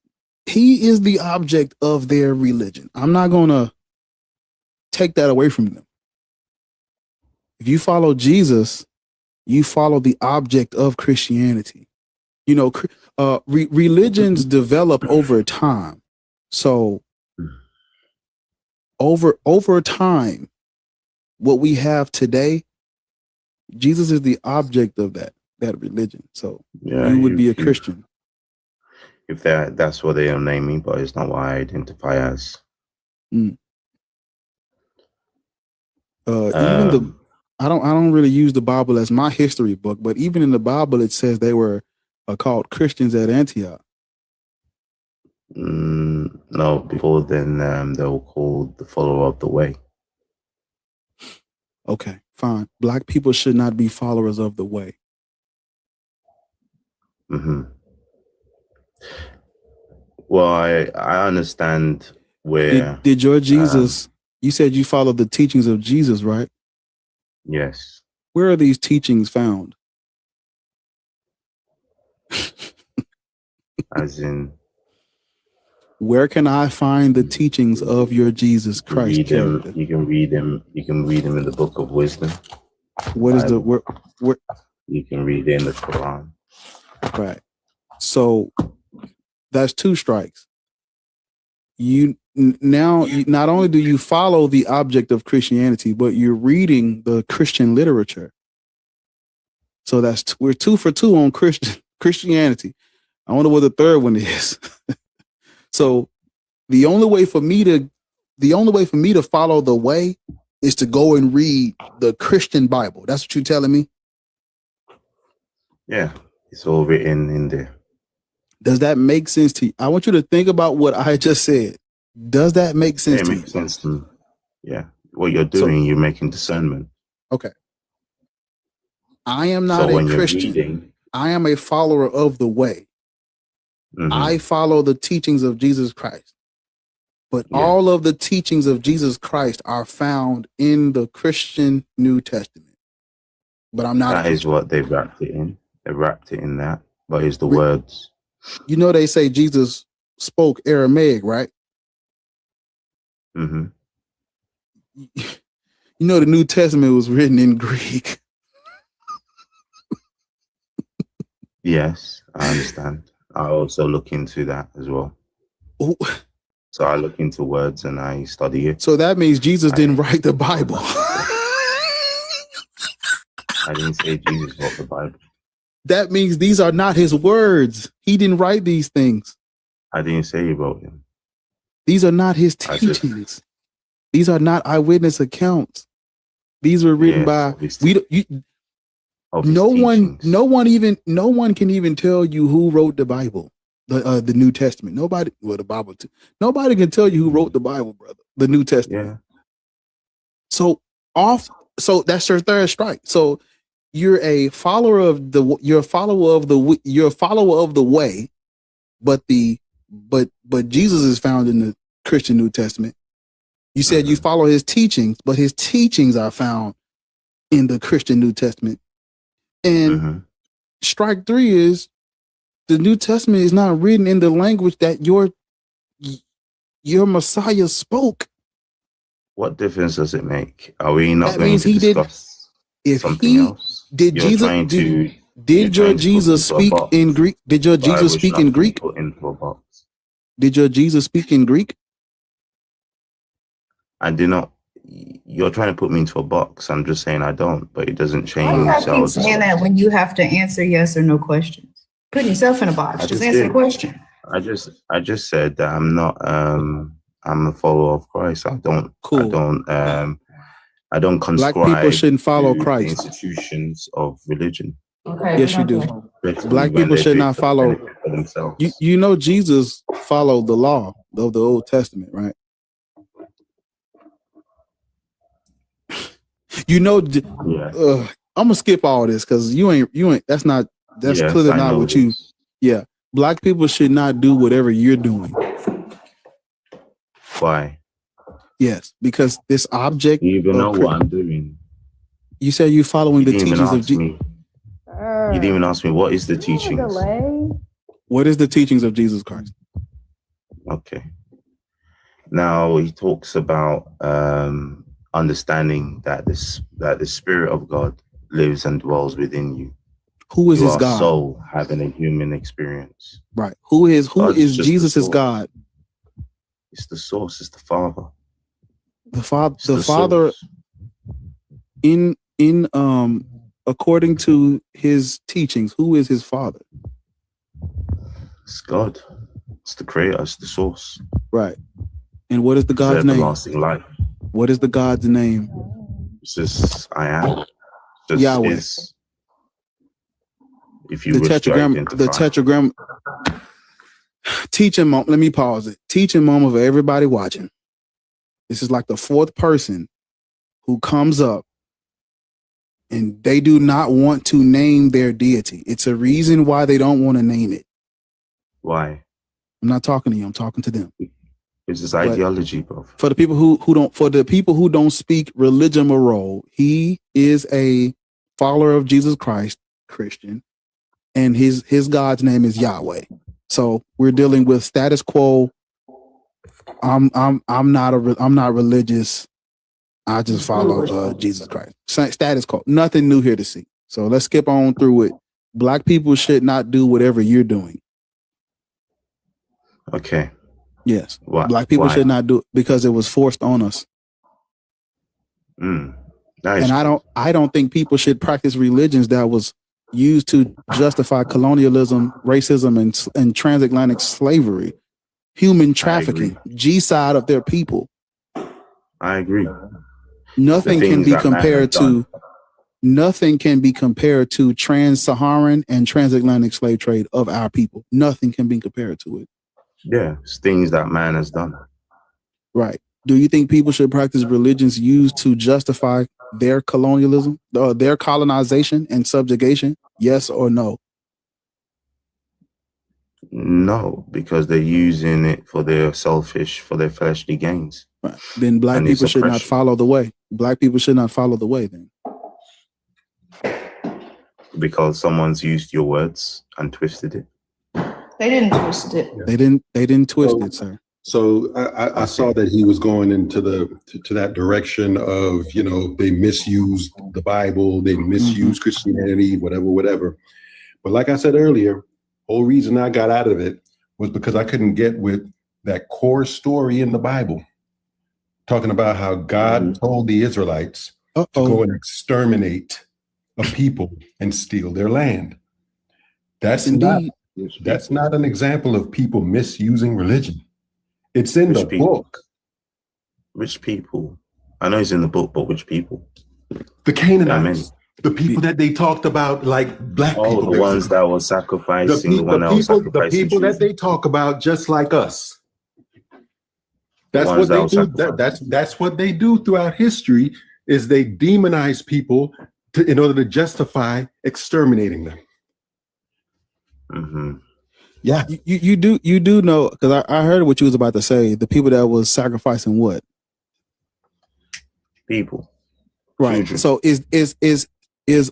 He is the object of their religion. I'm not going to take that away from them. If you follow Jesus, you follow the object of Christianity. You know, religions develop over time. So over time, what we have today, Jesus is the object of that religion. So Yeah, you would be a Christian. If that's what they are naming, but it's not what I identify as. Even I don't really use the Bible as my history book, but even in the Bible it says they were called Christians at Antioch. No, before then they were called the follower of the way. Okay, fine. Black people should not be followers of the way. Well, I understand where Did your Jesus, you said you followed the teachings of Jesus, right? Yes. Where are these teachings found? As in, where can I find the teachings of your Jesus Christ character? You can read them. You can read them in the Book of Wisdom. What is the where? You can read it in the Quran. Right. So that's two strikes. Not only do you follow the object of Christianity, but you're reading the Christian literature. So we're 2 for 2 on Christianity. I wonder what the third one is. So the only way for me to follow the way is to go and read the Christian Bible. That's what you're telling me? Yeah, it's all written in there. Does that make sense to you? I want you to think about what I just said. Does that make sense to you? It makes sense to me. Yeah. What you're doing, you're making discernment. Okay. I am not a Christian. I am a follower of the way. I follow the teachings of Jesus Christ. But all of the teachings of Jesus Christ are found in the Christian New Testament. But I'm not. That is what they wrapped it in. They wrapped it in that. But it's the words. You know, they say Jesus spoke Aramaic, right? Mm-hmm. You know, the New Testament was written in Greek. Yes, I understand. I also look into that as well. Ooh. So I look into words and I study it. So that means Jesus didn't write the Bible. I didn't say Jesus wrote the Bible. That means these are not his words. He didn't write these things. I didn't say he wrote them. These are not his teachings. These are not eyewitness accounts. These were written by no one can even tell you who wrote the Bible, the New Testament. Nobody, well, the Bible too. Nobody can tell you who wrote the Bible, brother. The New Testament. Yeah. So that's your third strike. So you're a follower of the way, but Jesus is found in the Christian New Testament. You said you follow his teachings, but his teachings are found in the Christian New Testament. And strike 3 is the New Testament is not written in the language that your Messiah spoke. What difference does it make? Are we not That going means to he did. discuss If something he else? did, You're Jesus trying to- did your Jesus speak in Greek? Did your Jesus speak in Greek? Put into a box. Did your Jesus speak in Greek? I do not. You're trying to put me into a box. I'm just saying I don't, but it doesn't change. Why do you So keep saying that when you have to answer yes or no questions? Putting yourself in a box. I Just just answer the did. question. I just said that I'm not. I'm a follower of Christ. I don't. I don't Black conscribe. people shouldn't follow to the Christ. institutions of religion. Okay. Yes, you do. Especially Black when people they should do it not for follow. benefit for themselves. You know Jesus followed the law of the Old Testament, right? You know, I'm gonna skip all this because you ain't. That's Yes, clearly I not know what you. this. Yeah, black people should not do whatever you're doing. Why? Yes, because this object. You even know of what I'm doing. You said you following You the didn't even teachings of ask Jesus. me. You didn't even ask me what is the teachings. What is the teachings of Jesus Christ? Okay. Now he talks about understanding that the Spirit of God lives and dwells within you. Who is You his are God? soul having a human experience. Right. Who is God is just the Jesus' source. God? It's the source. It's the Father. The father, It's the father, source. in according to his teachings, who is his father? It's God. It's the creator. It's the source. Right. And what is the It's God's name? everlasting life. What is the God's name? It's just I am. Just Yahweh. is. If you The wish to tetragram, identify. the tetragram. Teaching moment. Let me pause it. Teaching moment for everybody watching. This is like the fourth person who comes up and they do not want to name their deity. It's a reason why they don't want to name it. Why? I'm not talking to you. I'm talking to them. It's his But ideology, bro. for the people who don't speak religion morale, he is a follower of Jesus Christ, Christian, and his God's name is Yahweh. So we're dealing with status quo. I'm not religious. I just follow Jesus Christ. Status quo. Nothing new here to see. So let's skip on through it. Black people should not do whatever you're doing. Okay. Yes. Why? Black people Why? should not do it because it was forced on us. That is And I don't think people should practice religions that was used to justify colonialism, racism, and transatlantic slavery, human trafficking, G-side of their people. I agree. Nothing The can things be that man has compared done. to nothing can be compared to trans-Saharan and transatlantic slave trade of our people. Nothing can be compared to it. Yeah, it's things that man has done. Right. Do you think people should practice religions used to justify their colonialism, their colonization and subjugation? Yes or no? No, because they're using it for their fleshly gains. Right. Then black And it's people should not oppression. follow the way. Black people should not follow the way then. Because someone's used your words and twisted it. They didn't twist it. They didn't twist it, sir. So I saw that he was going into to that direction of, they misused the Bible, they misused Christianity, whatever. But like I said earlier, whole reason I got out of it was because I couldn't get with that core story in the Bible, talking about how God told the Israelites to go and exterminate a people and steal their land. That's not an example of people misusing religion. It's in the book. Which people? I know it's in the book, but which people? The Canaanites, the people that they talked about, like black people. The ones that were sacrificing, the people that they talk about, just like us. That's what they do. That's what they do throughout history. Is they demonize people in order to justify exterminating them. Mm-hmm. Yeah, you do know, because I heard what you was about to say. The people that was sacrificing what? People. Right. Children. So is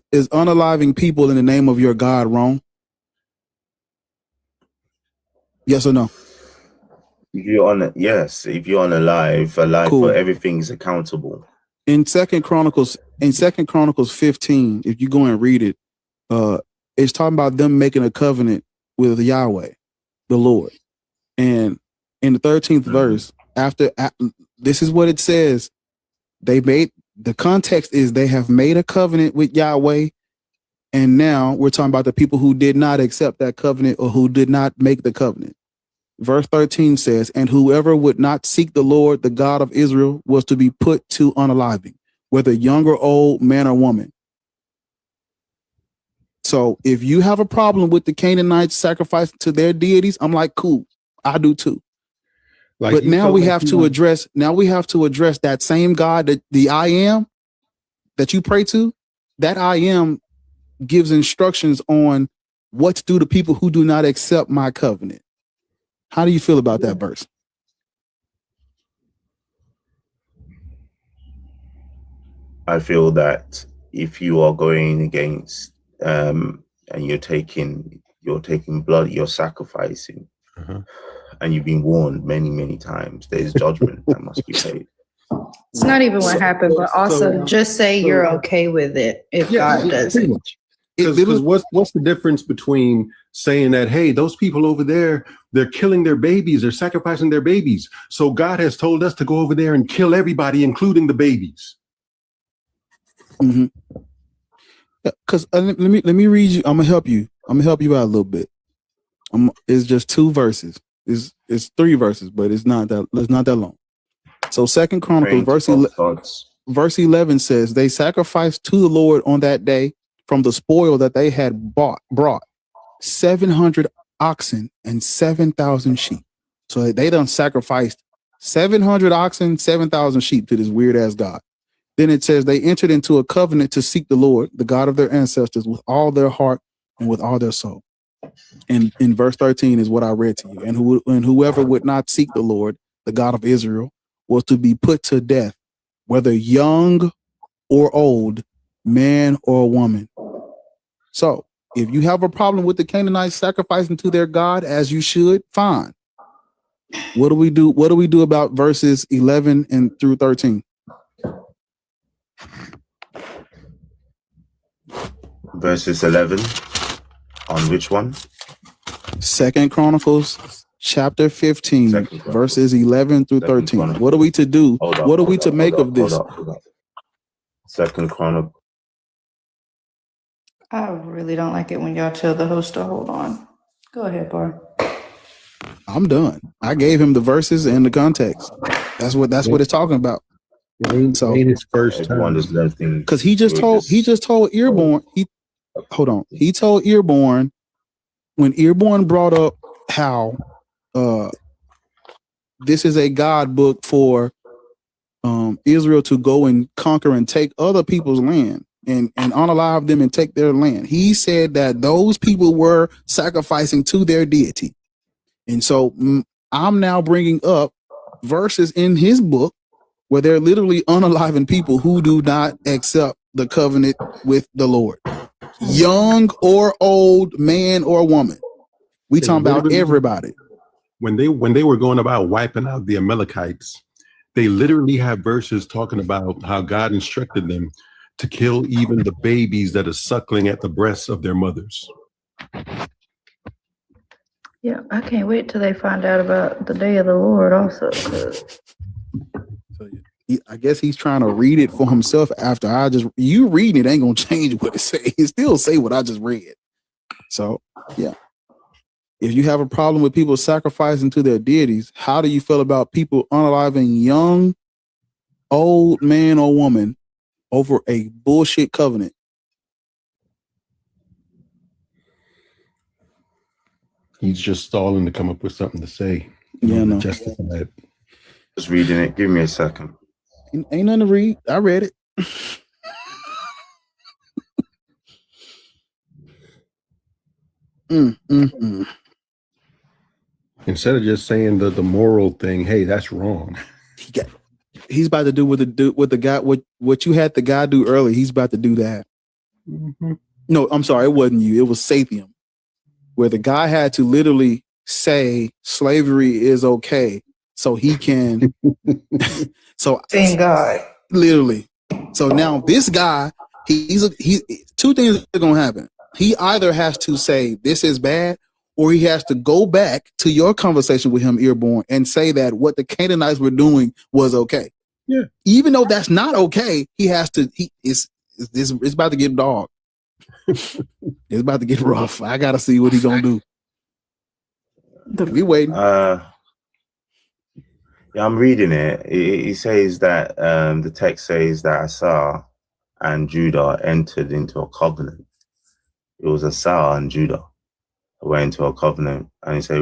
unaliving people in the name of your God wrong? Yes or no? If you're on it, yes. If you're on alive Cool. for everything is accountable. In Second Chronicles 15, if you go and read it, it's talking about them making a covenant with Yahweh, the Lord. And in the 13th verse, after this is what it says. The context is they have made a covenant with Yahweh. And now we're talking about the people who did not accept that covenant or who did not make the covenant. Verse 13 says, and whoever would not seek the Lord, the God of Israel, was to be put to unaliving, whether young or old, man or woman. So if you have a problem with the Canaanites sacrificing to their deities, I'm like, cool, I do too. But now we have to address that same God, that the I am that you pray to, that I am gives instructions on what to do to people who do not accept my covenant. How do you feel about that verse? I feel that if you are going against and you're taking blood, you're sacrificing, and you've been warned many times, there's judgment that must be paid. It's not even what happened, but also just say you're okay with it if God does it. Because what's the difference between saying that, hey, those people over there, they're killing their babies, they're sacrificing their babies. So God has told us to go over there and kill everybody, including the babies. Because let me read you. I'm gonna help you. I'm gonna help you out a little bit. It's just 2 verses. It's 3 verses, but it's not that long. So 2 Chronicles verse 11 says, they sacrificed to the Lord on that day from the spoil that they had brought 700 oxen and 7,000 sheep. So they done sacrificed 700 oxen, 7,000 sheep to this weird ass God. Then it says they entered into a covenant to seek the Lord, the God of their ancestors, with all their heart and with all their soul. And in verse 13 is what I read to you. And whoever would not seek the Lord, the God of Israel, was to be put to death, whether young or old, man or woman. So if you have a problem with the Canaanites sacrificing to their God, as you should, fine. What do we do? What do we do about verses 11 and through 13? Verses 11 on which one? 2 Chronicles chapter 15, verses 11 through 13. What are we to do? What are we to make of this? 2 Chronicles. I really don't like it when y'all tell the host to hold on. Go ahead, Bar. I'm done. I gave him the verses and the context. That's what it's talking about. So his first time. Because he just told Earborn, he told Earborn, when Earborn brought up how this is a God book for Israel to go and conquer and take other people's land and unalive them and take their land. He said that those people were sacrificing to their deity. And so I'm now bringing up verses in his book where they're literally unaliving people who do not accept the covenant with the Lord. Young or old, man or woman. We talking about everybody. When they were going about wiping out the Amalekites, they literally have verses talking about how God instructed them to kill even the babies that are suckling at the breasts of their mothers. Yeah, I can't wait till they find out about the day of the Lord also. I guess he's trying to read it for himself after you reading it ain't gonna change what it say. It still say what I just read. So yeah. If you have a problem with people sacrificing to their deities, how do you feel about people unaliving young, old man or woman over a bullshit covenant? He's just stalling to come up with something to say. Yeah, no. Justify it. Just reading it. Give me a second. Ain't nothing to read. I read it. Instead of just saying the moral thing, hey, that's wrong. He's about to do what the guy what you had the guy do earlier. He's about to do that. Mm-hmm. No, I'm sorry, it wasn't you. It was Sathium, where the guy had to literally say slavery is okay, so he can. Thank God. Literally. So now this guy, he two things are gonna happen. He either has to say this is bad, or he has to go back to your conversation with him, Earborn, and say that what the Canaanites were doing was okay. Yeah. Even though that's not okay, he has to. It's about to get dog. It's about to get rough. I gotta see what he's gonna do. We waiting. Yeah, I'm reading it. It says that the text says that Asa and Judah entered into a covenant. It was Asa and Judah who went into a covenant, and he said,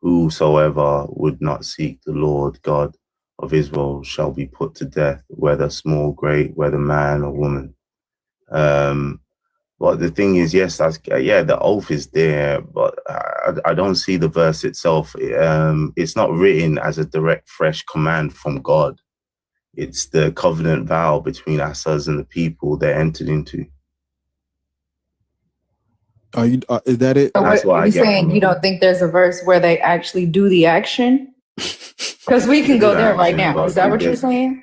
whosoever would not seek the Lord God of Israel shall be put to death, whether small, great, whether man or woman. But the thing is, yes, the oath is there, but I don't see the verse itself. It's not written as a direct, fresh command from God. It's the covenant vow between Asas and the people they entered into. Is that it? So what are you saying? You don't think there's a verse where they actually do the action? Because we can go there right now. Is that what you're saying?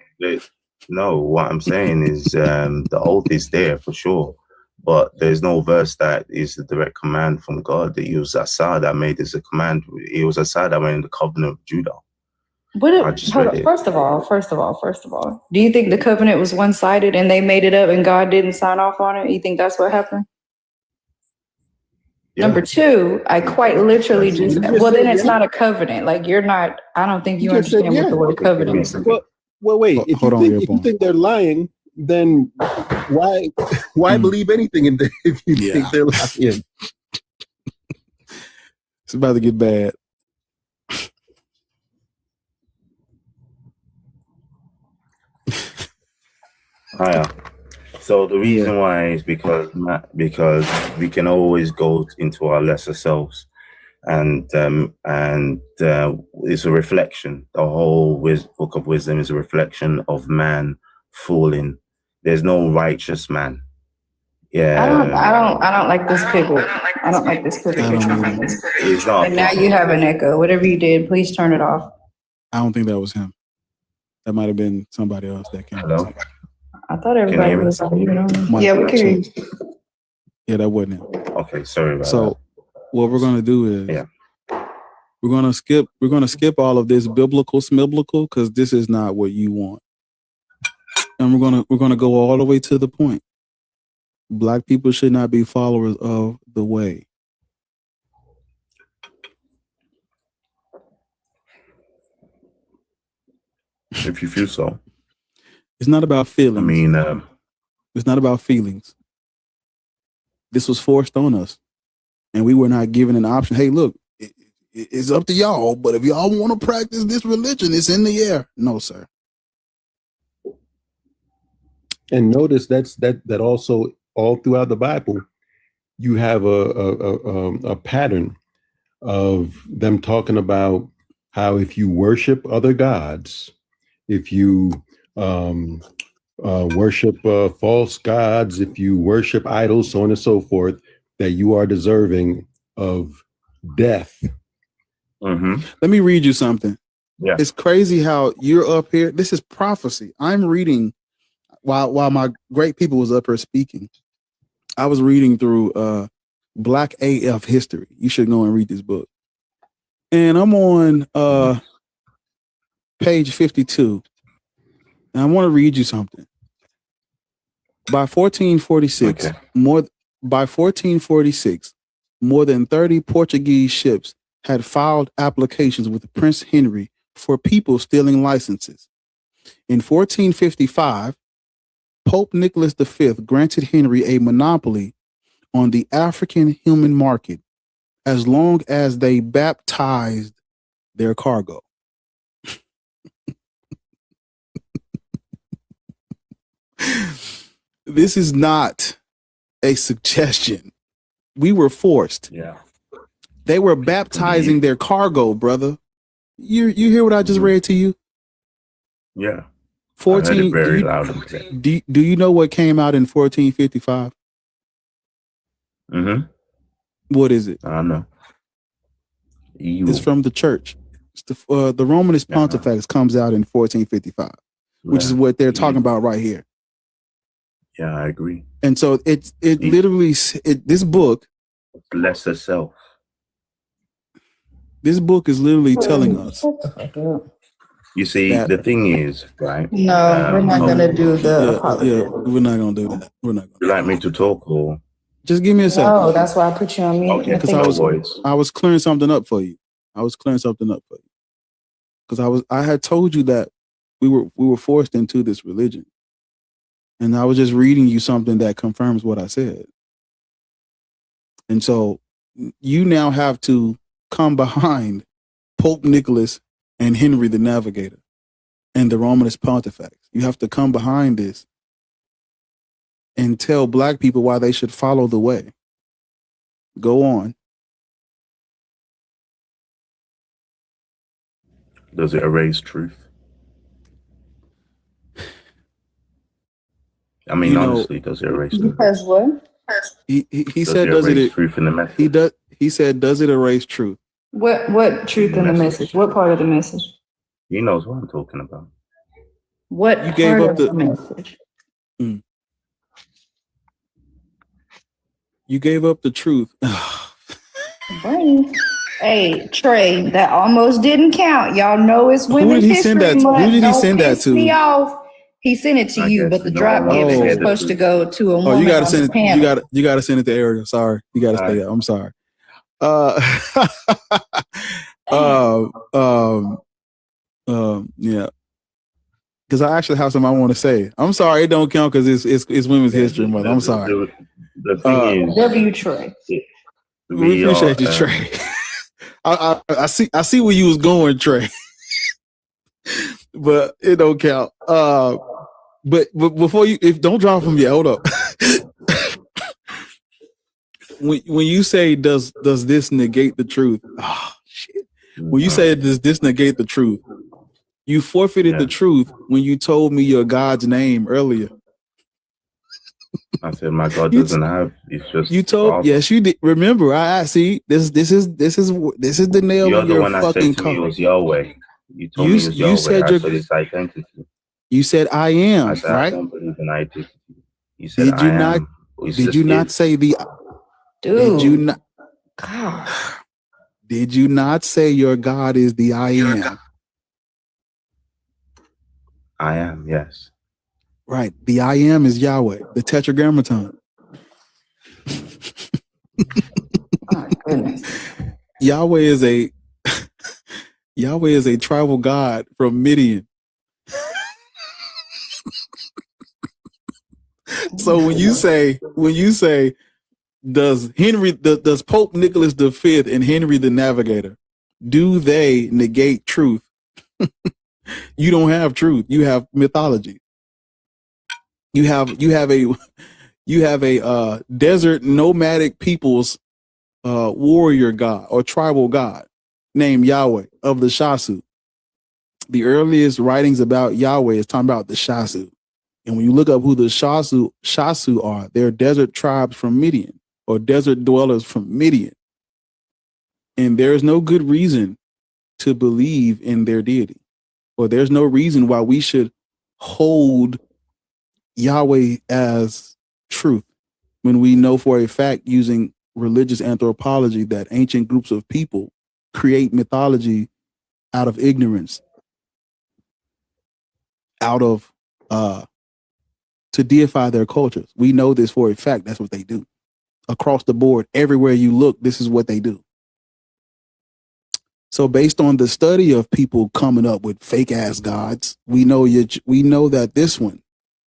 No, what I'm saying is the oath is there for sure. but there's no verse that is the direct command from God. That it was Asa that made this a command. It was Asa that went in the covenant of Judah. I just read it. First of all, do you think the covenant was one-sided and they made it up and God didn't sign off on it? You think that's what happened? Yeah. Number two, I quite literally just, just well, then said it's yeah. not a covenant. Like you're not, I don't think you You just said understand what the yeah. word covenant is. Well, wait. If Hold on, if you think they're lying, then why believe anything in them if you think they're lying? It's about to get bad. So the reason why is because we can always go into our lesser selves, and it's a reflection. The whole book of wisdom is a reflection of man falling. There's no righteous man. Yeah, I don't like this pivot. I don't like this pivot. it's not. And now you have an echo. Whatever you did, please turn it off. I don't think that was him. That might have been somebody else that came. Hello? I thought everybody was, yeah, we can hear you. Yeah, that wasn't him. Okay, sorry about that. So what we're gonna do is we're gonna skip all of this biblical because this is not what you want. And we're gonna go all the way to the point. Black people should not be followers of the way. If you feel so. It's not about feelings. I mean, it's not about feelings. This was forced on us, and we were not given an option. Hey, look, it's up to y'all, but if y'all want to practice this religion, it's in the air. No, sir. And notice that also all throughout the Bible, you have a pattern of them talking about how if you worship other gods, if you worship false gods, if you worship idols, so on and so forth, that you are deserving of death. Mm-hmm. Let me read you something. Yeah. It's crazy how you're up here. This is prophecy. I'm reading while my great people was up here speaking. I was reading through Black AF history. You should go and read this book. And I'm on page 52. And I want to read you something. By 1446, more than 30 Portuguese ships had filed applications with Prince Henry for people stealing licenses. In 1455, Pope Nicholas V granted Henry a monopoly on the African human market as long as they baptized their cargo. This is not a suggestion. We were forced. Yeah. They were baptizing their cargo, brother. You hear what I just read to you? Yeah. 14. I heard it very loud and clear. Do you know what came out in 1455? Mm-hmm. What is it? I don't know. It's from the church. It's the Romanist Pontifex comes out in 1455, which is what they're talking about right here. Yeah, I agree. And so it literally this book, lesser self. This book is literally telling us. You see, the thing is, right? No, we're not gonna do the yeah, we're not gonna do that. We're not. You like me to talk or just give me a second? No, that's why I put you on mute. Okay, Because I was clearing something up for you. Because I had told you that we were forced into this religion. And I was just reading you something that confirms what I said. And so you now have to come behind Pope Nicholas and Henry the Navigator and the Romanist Pontifex. You have to come behind this and tell Black people why they should follow the way. Go on. does it erase truth? I mean, honestly, does it erase truth? Because what? He Does said, it does it erase truth in the message? He said, does it erase truth? What truth in the message? What part of the message? He knows what I'm talking about. What You gave part up of the message? You gave up the truth. Brain. Hey, Trey, that almost didn't count. Y'all know it's Who Women's did he send History that to? Month. Who did he Don't send that piss to? me off. He sent it to I you, guess but the no drop one wants giving to is hear the supposed to truth. go to a Oh, woman you gotta on send the it. panel. You gotta send it to Ariel. Sorry, you gotta stay up. I'm sorry. Yeah. Because I actually have something I want to say. I'm sorry, it don't count because it's Women's History Month. I'm sorry. The thing is, W. Trey. We appreciate you, Trey. I see where you was going, Trey. But it don't count. But before you, if don't drop from your hold up. when you say does this negate the truth? Oh shit. When you say does this negate the truth? You forfeited the truth when you told me your God's name earlier. I said my God doesn't have. It's just You told Father. yes, you did. Remember, I see. This is the nail You're in the your one that fucking said to me it coffin. was Yahweh. You told me it was You Yahweh. said I your said it's identity. you said I am, I said I right? don't believe in identity. You said Did you I not? am. It's Did just you not is. say the? Did you not? God. Did you not say your God is the I am? I am. Yes. Right. The I am is Yahweh, the Tetragrammaton. Oh, goodness. Yahweh is a Yahweh is a tribal god from Midian. So when you say does Pope Nicholas V and Henry the Navigator, do they negate truth? You don't have truth. You have mythology. You have a desert nomadic people's warrior god or tribal god named Yahweh of the Shasu. The earliest writings about Yahweh is talking about the Shasu. And when you look up who the Shasu are, they're desert tribes from Midian or desert dwellers from Midian. And there's no good reason to believe in their deity, or there's no reason why we should hold Yahweh as truth when we know for a fact using religious anthropology that ancient groups of people create mythology out of ignorance, out of to deify their cultures. We know this for a fact. That's what they do. Across the board, everywhere you look, this is what they do. So based on the study of people coming up with fake ass gods, we know that this one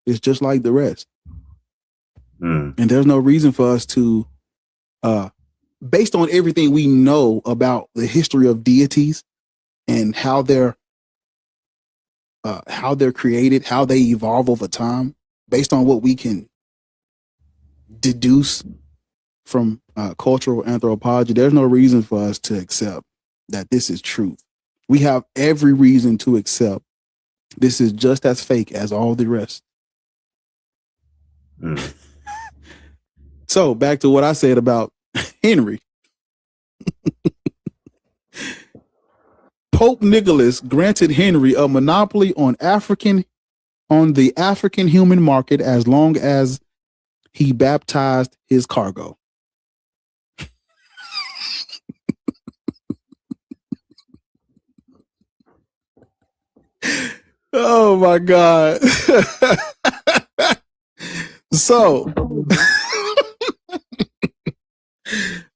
is just like the rest. And there's no reason for us to based on everything we know about the history of deities and how they're created, how they evolve over time, based on what we can deduce from cultural anthropology, there's no reason for us to accept that this is truth. We have every reason to accept this is just as fake as all the rest. So back to what I said about Henry. Pope Nicholas granted Henry a monopoly on the African human market as long as he baptized his cargo. Oh my God. So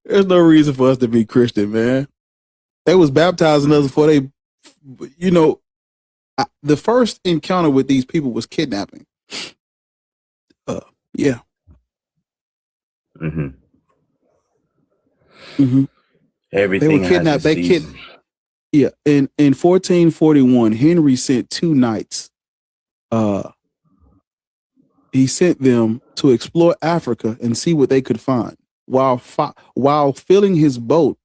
there's no reason for us to be Christian, man. They was baptizing us before they, the first encounter with these people was kidnapping. Yeah. Everything They were kidnapped. Yeah. In 1441, Henry sent two knights. He sent them to explore Africa and see what they could find. While filling his boat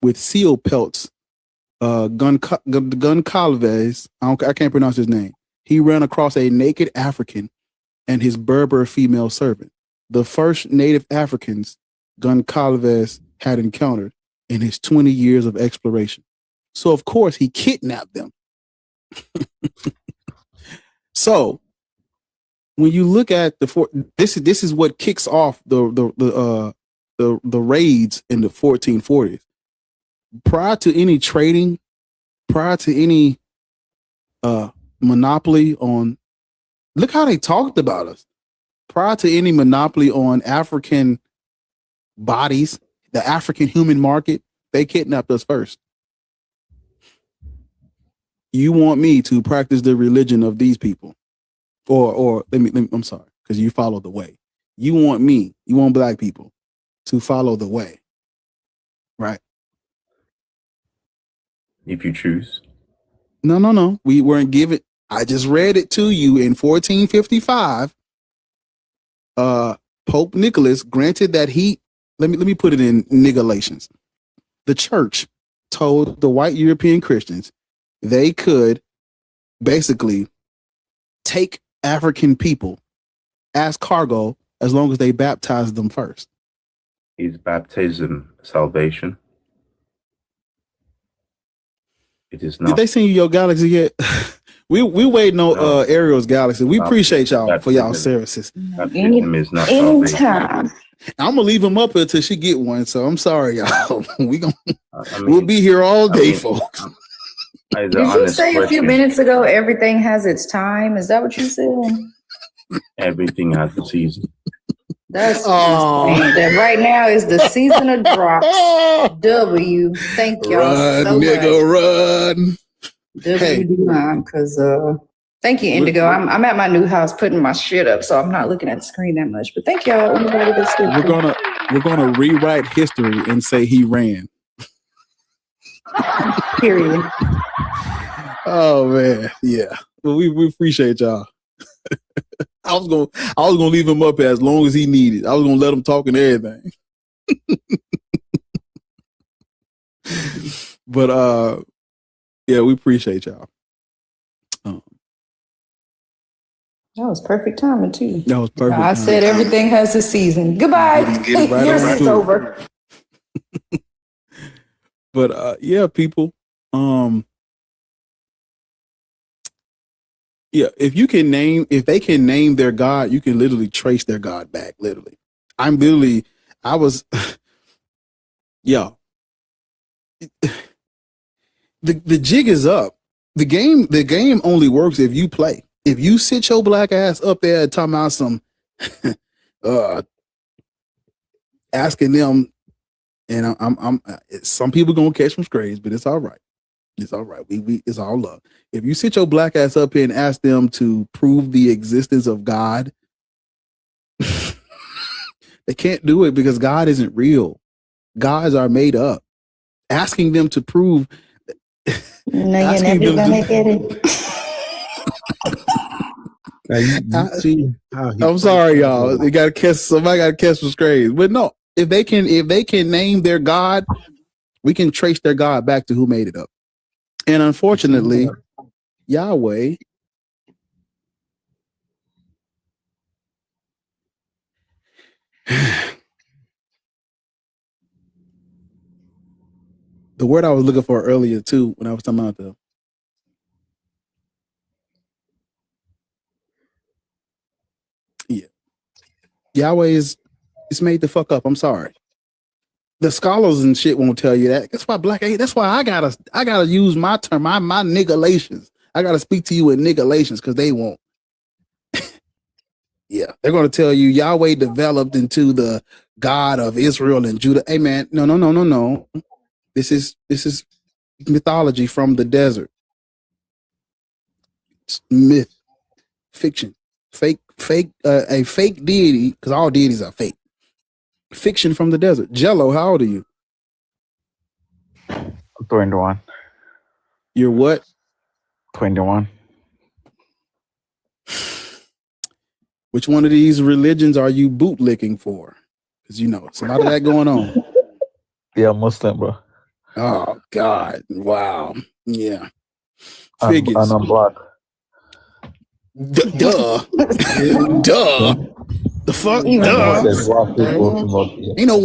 with seal pelts, Goncalves, I can't pronounce his name. He ran across a naked African and his Berber female servant, the first native Africans Goncalves had encountered in his 20 years of exploration. So of course he kidnapped them. So when you look at this is what kicks off the raids in the 1440s. Prior to any trading, prior to any monopoly on, look how they talked about us. Prior to any monopoly on African bodies, the African human market, they kidnapped us first. You want me to practice the religion of these people, or let me I'm sorry, because you follow the way. You want black people to follow the way, right? If you choose. No. We weren't given. I just read it to you in 1455. Pope Nicholas granted that he. Let me put it in Galatians. The church told the white European Christians they could basically take African people as cargo as long as they baptized them first. Is baptism salvation? It is not. Did they send you your galaxy yet? we waiting on Ariel's galaxy. We appreciate y'all for y'all services. Baptism is not Anytime. I'm gonna leave him up until she get one. So I'm sorry, y'all. We'll be here all day, folks. Did you say a few minutes ago everything has its time? Is that what you said? Everything has a season. That's that right now is the season of drops. W. Thank y'all Run, so nigga, much. run. W Hey. do mine, because thank you, Indigo. I'm at my new house putting my shit up, so I'm not looking at the screen that much. But thank y'all. Everybody that's here. We're gonna rewrite history and say he ran. Period. Oh man, yeah. Well, we appreciate y'all. I was gonna leave him up as long as he needed. I was gonna let him talk and everything. But yeah, we appreciate y'all. That was perfect timing too. That was perfect. I said everything has a season. Goodbye. Get right Yours on is to it. over. But yeah, people. Yeah, if they can name their God, you can literally trace their God back. Literally. I was yeah. The jig is up. The game only works if you play. If you sit your black ass up there talking about some asking them, and I'm some people gonna catch some strays, but it's all right. It's all right. It's all love. If you sit your black ass up here and ask them to prove the existence of God, they can't do it because God isn't real. Gods are made up. Asking them to prove. No, you're never gonna get it. I'm sorry, y'all. Somebody got to catch some strays. But no, if they can name their God, we can trace their God back to who made it up. And unfortunately, Yahweh the word I was looking for earlier too, when I was talking about Yahweh is made the fuck up. I'm sorry. The scholars and shit won't tell you that. That's why that's why I gotta use my term, my nigalations. I gotta speak to you in nigalations because they won't. Yeah, they're gonna tell you Yahweh developed into the God of Israel and Judah. Hey man, no. This is mythology from the desert. It's myth, fiction, a fake deity, because all deities are fake. Fiction from the desert. Jello, how old are you? 21. You're what? 21. Which one of these religions are you bootlicking for? Because it's a lot of that going on. Yeah, Muslim, bro. Oh God! Wow. Yeah. Figures. And I'm black. Duh. The fuck? Duh. Ain't no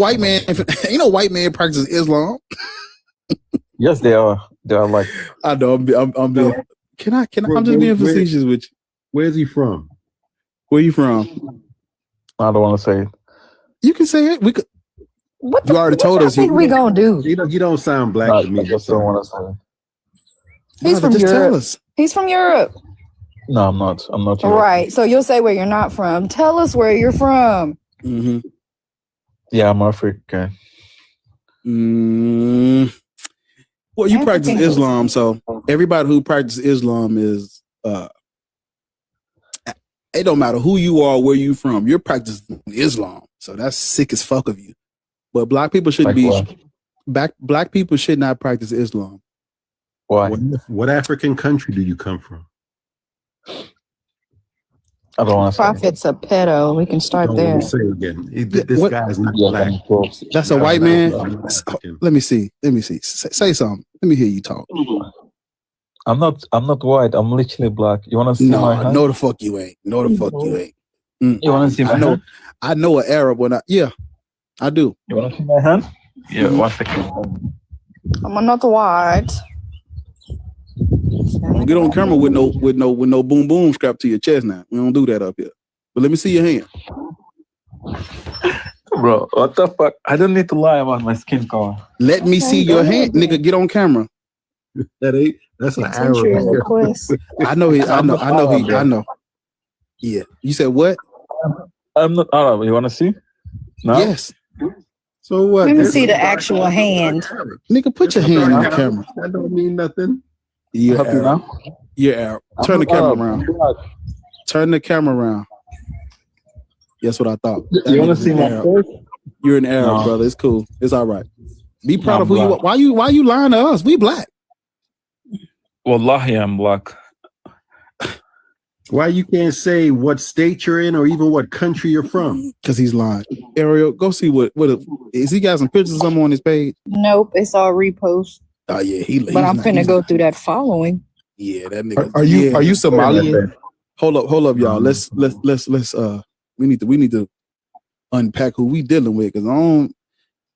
white man practices Islam. Yes, they are. They are like. I know. I'm being. I'm just being facetious with you. Where's he from? Where you from? I don't want to say it. You can say it. We could. What You already told us. think we gonna do? You don't sound black to me. I just don't want to say. He's from just tell Europe. us. He's from Europe. No, I'm not. I'm not. Right. So you'll say where you're not from. Tell us where you're from. Mm-hmm. Yeah, I'm African. Well, you practice African. Islam, so everybody who practices Islam is it don't matter who you are, where you from. You're practicing Islam, so that's sick as fuck of you. But black people shouldn't black people should not practice Islam. Why? What African country do you come from? I don't want to say. Prophet's a pedo. We can start Don't there. want to say again. This What? guy is not black. That's a white man. Let me see. Say something. Let me hear you talk. I'm not white. I'm literally black. You want to see my hand? No, the fuck you ain't. No, the fuck you ain't. You want to see my hand? I know an Arab when I do. You want to see my hand? Yeah, 1 second. I'm not white. Get on camera with no boom boom strapped to your chest now. We don't do that up here. But let me see your hand. Bro, what the fuck? I don't need to lie about my skin color. Let me see your hand, nigga. Get on camera. That's an arrow. I know. Yeah. You said what? I'm not Arab. You want to see? No? Yes. So what? Let me see the actual hand. Nigga, put your hand on the camera. That don't mean nothing. You're Happy Arab. now? You're Arab. Turn the camera around. Turn the camera around. That's what I thought. You want to see my face? You're an Arab, brother. It's cool. It's all right. Be proud of who you are. Why you lying to us? We black. Wallahi, I'm black. Why you can't say what state you're in or even what country you're from? Because he's lying. Ariel, go see what is he got some pictures of something on his page? Nope, it's all repost. Oh yeah, But I'm finna go through that following. Yeah, that nigga. Are you Somalian? Hold up, y'all. Let's we need to unpack who we dealing with, because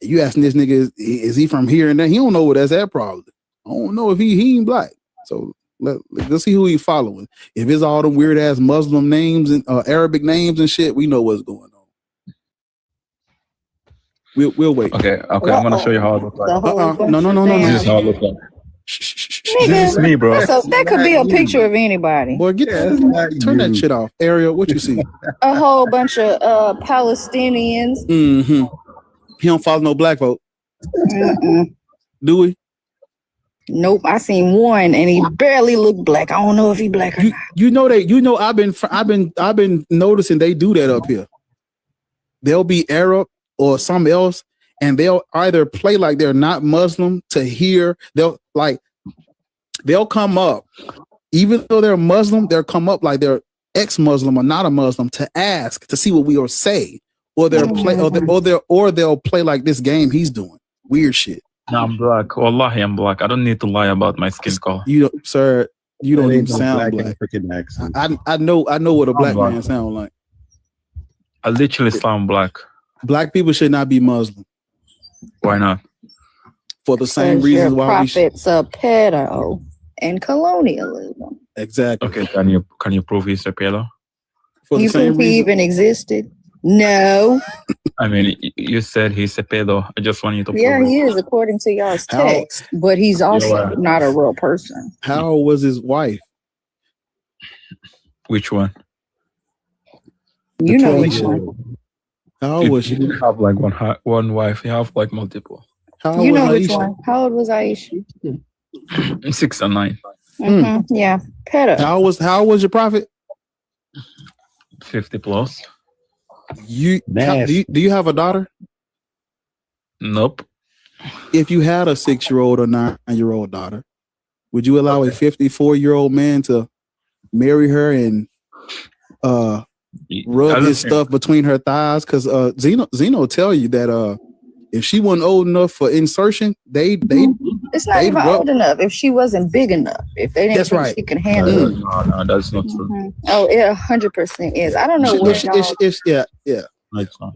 you asking this nigga is he from here and there? He don't know where that's at probably. I don't know if he ain't black. So let's see who he following. If it's all the weird ass Muslim names and Arabic names and shit, we know what's going on. We'll wait. Okay, I'm gonna show you how it looks like. No. This is how it looks like. This is me, bro. So that could be a picture of anybody. Boy, turn that shit off. Ariel, what you see? A whole bunch of Palestinians. Mm-hmm. He don't follow no black vote. Do we? Nope, I seen one and he barely looked black. I don't know if he black or not. I've been noticing they do that up here. They'll be Arab or something else, and they'll either play like they're not Muslim to hear. They'll come up, even though they're Muslim, they'll come up like they're ex-Muslim or not a Muslim to ask to see what we will say, or they'll play, or they'll play like this game he's doing. Weird shit. No, I'm black. Wallahi, I'm black. I don't need to lie about my skin color. You don't, sir. You don't even That ain't no sound black black. African accent. I know what a black black. man sound like. I literally sound black. Black people should not be Muslim Why not? for the same Says reasons your why we should. prophet's a pedo and colonialism. Exactly. Okay, can you prove he's a pedo? For the You same think he reason. even existed? No. I mean, you said he's a pedo. I just want you to prove Yeah, it. he is according to y'all's How- text, but he's also are. not a real person. How old was his wife? Which one? You know which 12-year-old. one. How old was You she? didn't have like one wife. You have like multiple. How old You was know which Aisha? one. How old was Aisha? 6 and 9. Yeah, pedo. How old was your prophet? 50 plus. Do you have a daughter? Nope. If you had a 6-year-old or 9-year-old daughter, would you allow a 54-year-old man to marry her and rub As a- his stuff between her thighs? Because Zeno tell you that if she wasn't old enough for insertion, they It's not they'd even rub- old enough. If she wasn't big enough, if they didn't That's think right. she could handle it. No, that's not true. Oh, it 100% is. I don't know where y'all. Yeah. No, it's not.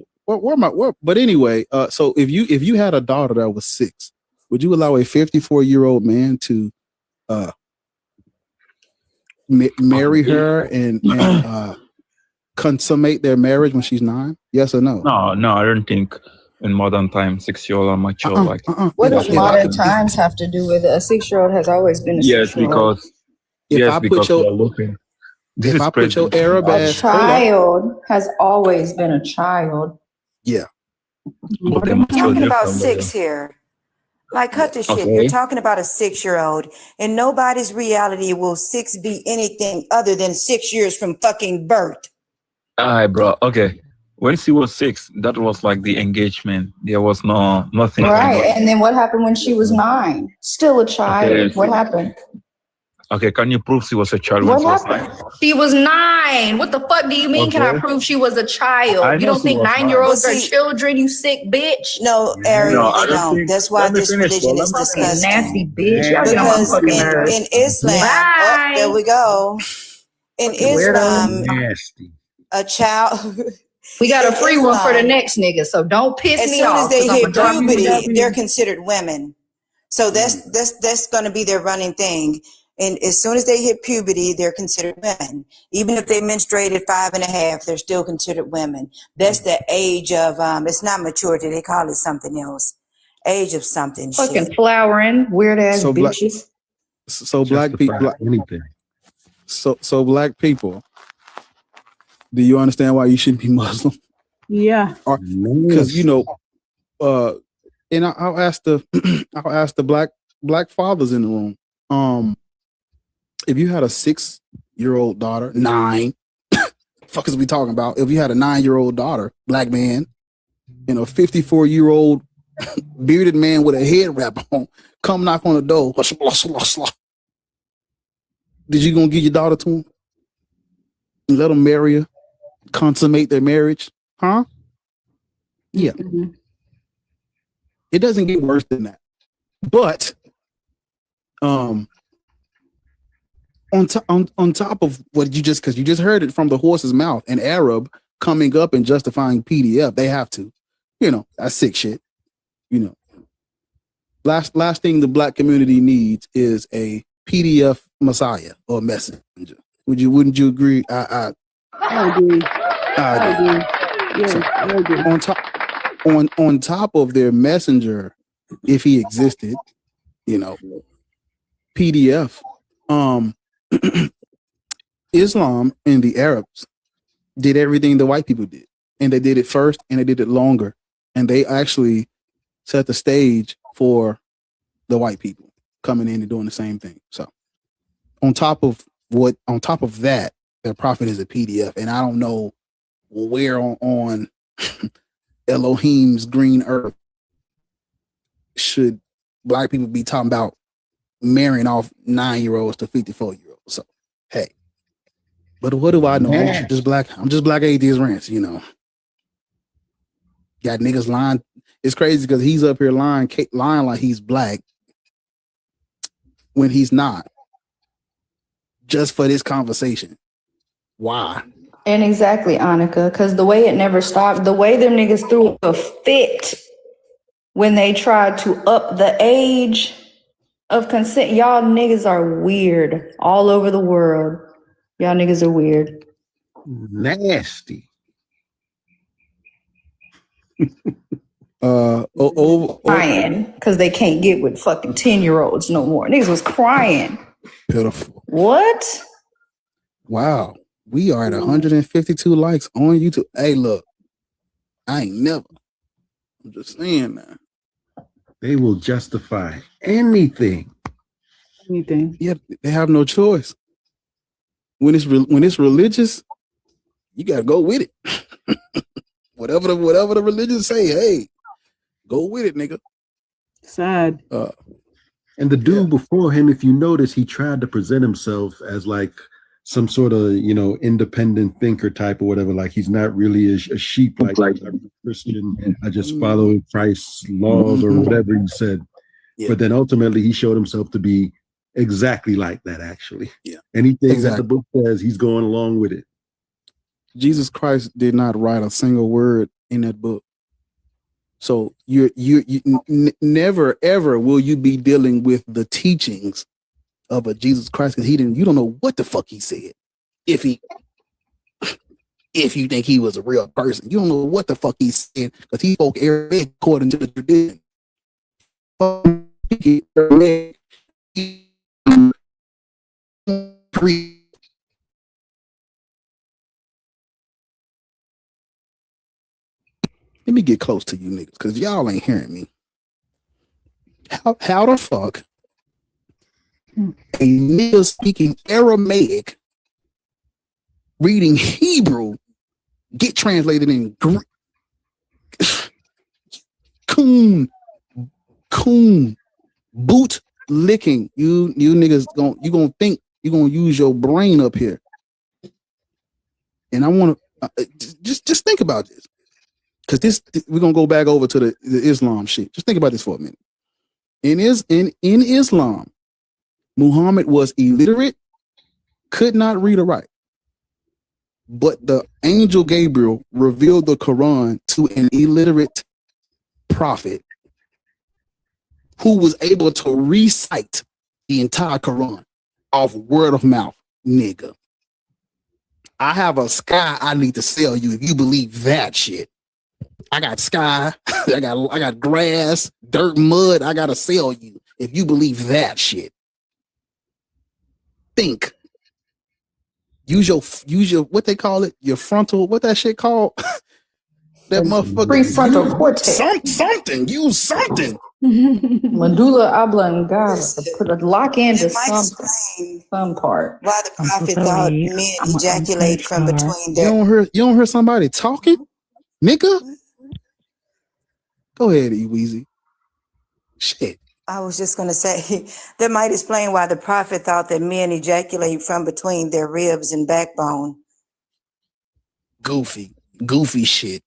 But anyway, so if you had a daughter that was 6, would you allow a 54-year-old man to marry her and consummate their marriage when she's 9? Yes or no? No, I don't think in modern time, 6-year-old are mature. Like What that does is modern actually- times have to do with it? A 6-year-old has always been a Yes, 6-year-old. because we are looking. This if is I put your present. Arab A ass, child has always been a child. yeah. But they We're mature talking about differently. 6 here. Like, cut the shit. Okay. You're talking about a 6-year-old. In nobody's reality will 6 be anything other than 6 years from fucking birth. Alright, bro. Okay. When she was 6, that was like the engagement. There was nothing. Right. going on. And then what happened when she was 9? Still a child. Okay. What happened? Okay, can you prove she was a child when What she was happened? 9? She was 9. What the fuck do you mean? Can I Okay. prove she was a child? I You know don't she think was 9-year-olds Well, are see- children, you sick bitch? No, Ari, No, I they don't don't. think- That's why let me this finish, religion bro. is Let me Fucking disgusting. nasty bitch. Y'all get on my Because fucking nerves. in Islam, Bye. there we go. In Fucking Islam, weirdo. Nasty. a child. We got a in free one for the Islam, next nigga, so don't piss as me soon as off. they 'Cause I'ma hit drop you puberty, down. they're considered women. So that's going to be their running thing. And as soon as they hit puberty, they're considered women. Even if they menstruated 5.5, they're still considered women. That's the age of it's not maturity. They call it something else. Age of something. Fucking Shit. flowering, weird ass So black, bitches. so black people, Justify anything. so black people. Do you understand why you shouldn't be Muslim? Yeah. Because and I'll ask the I'll ask the black fathers in the room. If you had a 6-year-old daughter, 9, fuck is we talking about? If you had a 9-year-old daughter, black man, and a 54-year-old bearded man with a head wrap on, come knock on the door. Did you gonna give your daughter to him? And let them marry her, consummate their marriage? Huh? Yeah. It doesn't get worse than that. But on top of what you just, because you just heard it from the horse's mouth, an Arab coming up and justifying PDF, they have to, that's sick shit. Last thing the black community needs is a PDF messiah or messenger. Wouldn't you agree? I agree. I agree. Yeah, I agree. On top of their messenger, if he existed, PDF, Islam and the Arabs did everything the white people did, and they did it first and they did it longer, and they actually set the stage for the white people coming in and doing the same thing. So on top of that, their prophet is a PDF, and I don't know where on Elohim's green earth should black people be talking about marrying off 9-year-olds to 54-year-olds. So hey, but what do I know? I'm just black atheist rants, Got niggas lying. It's crazy because he's up here lying like he's black when he's not. Just for this conversation. Why? And exactly, Annika, because the way it never stopped, the way them niggas threw a fit when they tried to up the age of consent. Y'all niggas are weird all over the world. Y'all niggas are weird. Nasty. Crying because they can't get with fucking 10-year-olds no more. Niggas was crying. Pitiful. What? Wow. We are at 152 likes on YouTube. Hey, look, I ain't never. I'm just saying that. They will justify anything. Anything. Yeah, they have no choice. When it's religious, you gotta go with it. whatever the religion say, hey, go with it, nigga. Sad. And the dude before him, if you notice, he tried to present himself as like some sort of, independent thinker type or whatever. Like he's not really a sheep, like I'm a Christian. I just follow Christ's laws or whatever he said. Yeah. But then ultimately he showed himself to be exactly like that, actually. Yeah. Anything that the book says, he's going along with it. Jesus Christ did not write a single word in that book. So you never ever will you be dealing with the teachings of a Jesus Christ, because you don't know what the fuck he said. If If you think he was a real person, you don't know what the fuck he's saying because he spoke Aramaic according to the tradition. Let me get close to you niggas because y'all ain't hearing me. How the fuck a nigga speaking Aramaic, reading Hebrew, get translated in Greek? Coon, boot licking. You niggas gonna think you gonna use your brain up here. And I want to just think about this. Because this we're gonna go back over to the Islam shit. Just think about this for a minute. In Islam, Muhammad was illiterate, could not read or write. But the angel Gabriel revealed the Quran to an illiterate prophet who was able to recite the entire Quran off word of mouth, nigga. I have a sky I need to sell you if you believe that shit. I got sky, I got grass, dirt, mud. I gotta sell you if you believe that shit. Think. Use your what they call it? Your frontal. What that shit called? That motherfucker. Prefrontal cortex. Something. Use something. Medulla oblongata. Put a lock into some part. Why the prophet thought men ejaculate from between their. You don't hear somebody talking, nigga. Go ahead, E-Weezy. Shit. I was just going to say, that might explain why the prophet thought that men ejaculate from between their ribs and backbone. Goofy shit.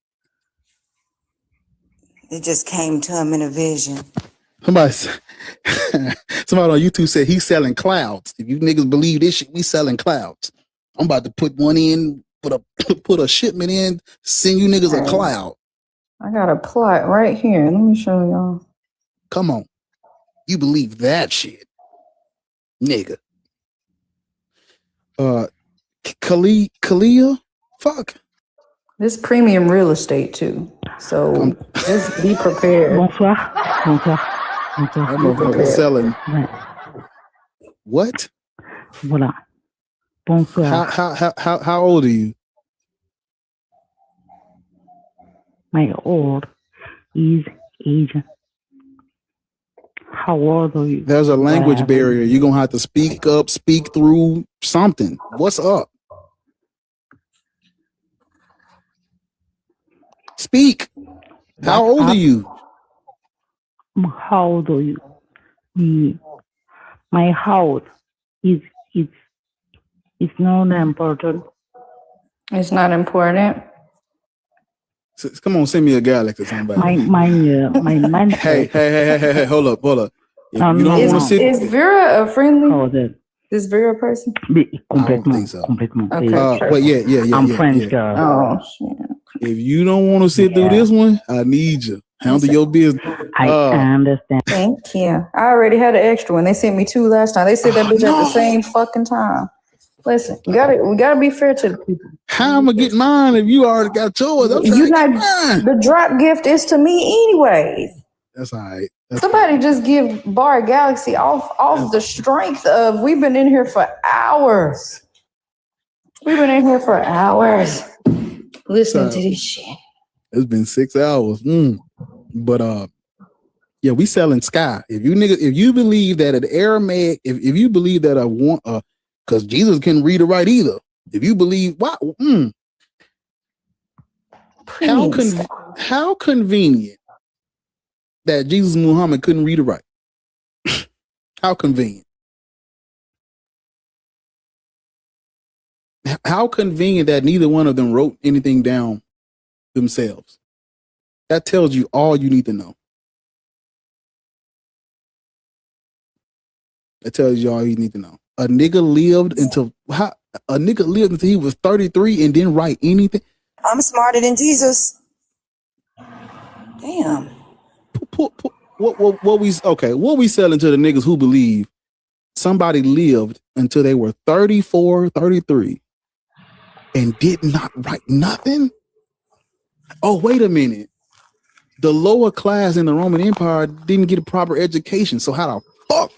It just came to him in a vision. Somebody on YouTube said he's selling clouds. If you niggas believe this shit, we selling clouds. I'm about to put one in, put a shipment in, send you niggas a cloud. I got a plot right here. Let me show y'all. Come on. You believe that shit, nigga. Kalia, fuck. This premium real estate too. So just be prepared. Bonsoir. That motherfucker selling. What? Voilà. Bonsoir. How old are you? My old is Asian. How old are you? There's a language barrier. You're gonna have to speak up, speak through something. What's up? Speak. How old are you? How old are you? My house is not important. It's not important. Come on, send me a galaxy or somebody. My man. Hey, hold up. If you don't want to sit. Is Vera a friendly? This Vera person? I don't think so. Okay. Wait, yeah. I'm French girl. Oh shit. If you don't want to sit through this one, I need you. Handle your business. I understand. Thank you. I already had an extra one. They sent me 2 last time. They said that bitch at the same fucking time. Listen, we gotta be fair to the people. How am I get mine if you already got yours? The drop gift is to me anyways. That's all right. Somebody just give Bar Galaxy off the strength of we've been in here for hours. Listening to this shit. It's been 6 hours. But yeah, we selling sky. If you believe that an Aramaic, if you believe that because Jesus couldn't read or write either. If you believe, wow, how convenient that Jesus Muhammad couldn't read or write. How convenient. How convenient that neither one of them wrote anything down themselves. That tells you all you need to know. That tells you all you need to know. A nigga lived until he was 33 and didn't write anything. I'm smarter than Jesus. Damn. What we selling to the niggas who believe somebody lived until they were 34, 33 and did not write nothing? Oh, wait a minute. The lower class in the Roman Empire didn't get a proper education. So how the fuck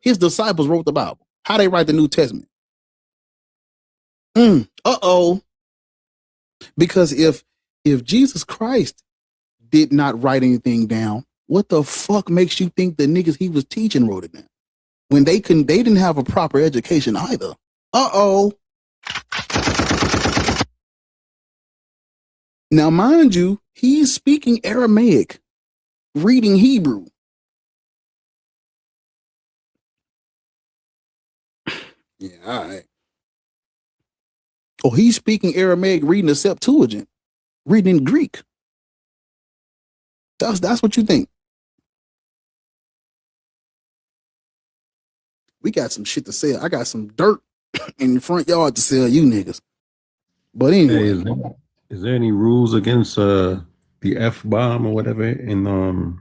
his disciples wrote the Bible? How they write the New Testament? Uh-oh. Because if Jesus Christ did not write anything down, what the fuck makes you think the niggas he was teaching wrote it down? When they didn't have a proper education either. Uh-oh. Now, mind you, he's speaking Aramaic, reading Hebrew. Yeah, all right. Oh, he's speaking Aramaic, reading the Septuagint, reading in Greek. That's what you think. We got some shit to sell. I got some dirt in the front yard to sell you niggas. But anyway. Hey, is there any rules against the F-bomb or whatever in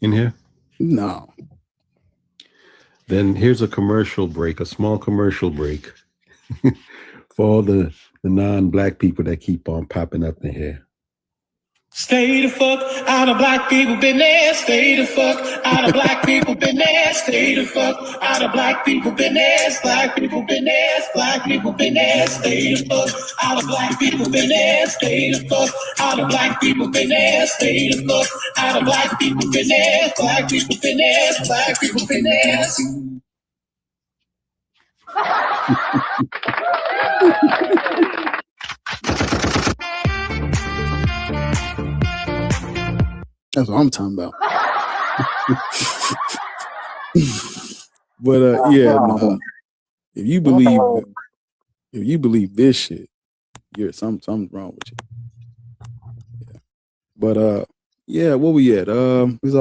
here? No. Then here's a commercial break, a small commercial break for all the non-black people that keep on popping up in here. Stay the fuck out of black people business. Stay the fuck out of black people business. Stay the fuck out of black people business. Black people business. Black people business. Stay the fuck out of black people business. Stay the fuck out of black people business. Stay the fuck out of black people business. Black people business. Black people business. That's what I'm talking about. But yeah, no. If you believe this shit, you're something wrong with you. Yeah. But yeah, what we at? It's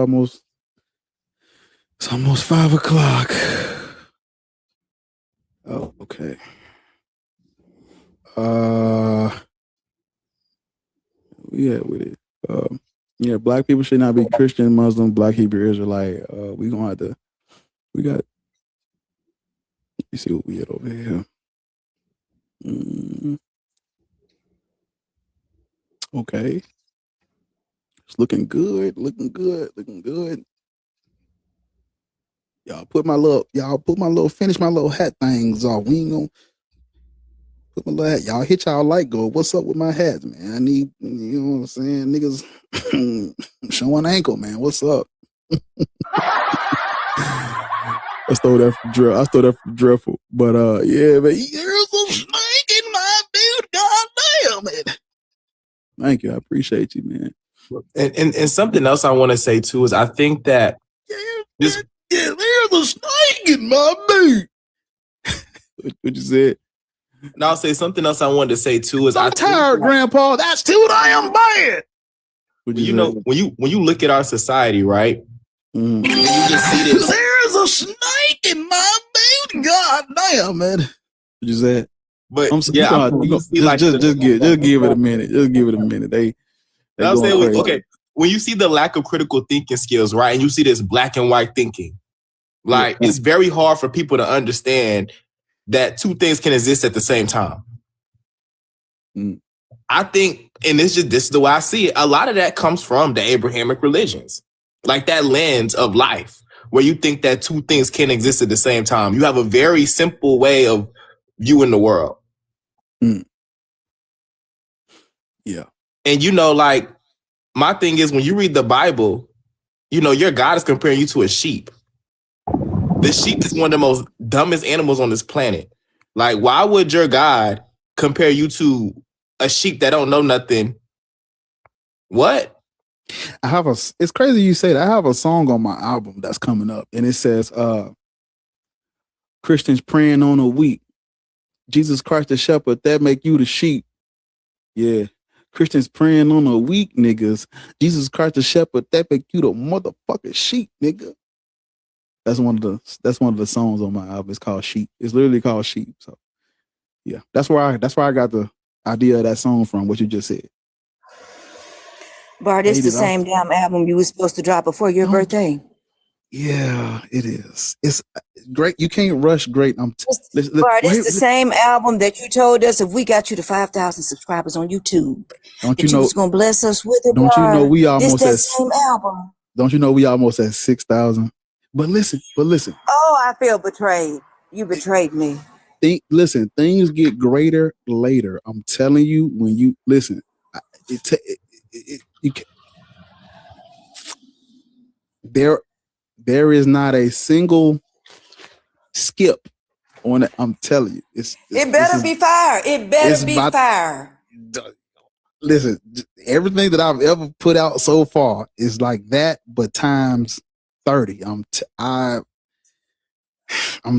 almost 5 o'clock. Oh, okay. Yeah, with it. Yeah, black people should not be Christian, Muslim, Black, Hebrew, Israelite. We got. Let me see what we had over here. Okay, it's looking good. Y'all put my little finish my little hat things off. We ain't gonna put my little hat. Y'all hit y'all light go. What's up with my hats, man? I need, you know what I'm saying? Niggas showing ankle, man. What's up? I stole that from Dreadful. But yeah, but there's a snake in my dude. Goddamn it. Thank you. I appreciate you, man. And something else I want to say too is I think that there's a snake in my boot. What you said? And I'll say something else I wanted to say too is I'm tired, Grandpa. That's too damn bad. You know, when you look at our society, right? And you just see this. There's a snake in my boot. God damn, man. What you said? But just give it a minute. Just give it a minute. They I'll say, okay, when you see the lack of critical thinking skills, right, and you see this black and white thinking, like it's very hard for people to understand that two things can exist at the same time. I think, and this is the way I see it, a lot of that comes from the Abrahamic religions, like that lens of life, where you think that two things can exist at the same time. You have a very simple way of viewing the world. Yeah. And you know, like, my thing is when you read the Bible, you know, your God is comparing you to a sheep. The sheep is one of the most dumbest animals on this planet. Like, why would your God compare you to a sheep that don't know nothing? What? It's crazy you say that. I have a song on my album that's coming up, and it says, Christians praying on a week. Jesus Christ the shepherd, that make you the sheep. Yeah. Christians praying on a week, niggas. Jesus Christ the shepherd, that make you the motherfucking sheep, nigga. That's one of the songs on my album. It's called Sheep. It's literally called Sheep. So yeah. That's where I got the idea of that song from, what you just said. Bart, it's the same damn album you were supposed to drop before your birthday. Yeah, it is. It's great. You can't rush great. Bart, it's the same album that you told us if we got you to 5,000 subscribers on YouTube, don't you that know? you was gonna bless us with it. Don't you know Bart. we This almost that at? same album. Don't you know we almost at 6,000? But listen. Oh, I feel betrayed. You betrayed me. Listen, things get greater later. I'm telling you, when you listen, there is not a single skip on it. I'm telling you, It better be fire. It better be fire. Listen, everything that I've ever put out so far is like that, but times 30. I'm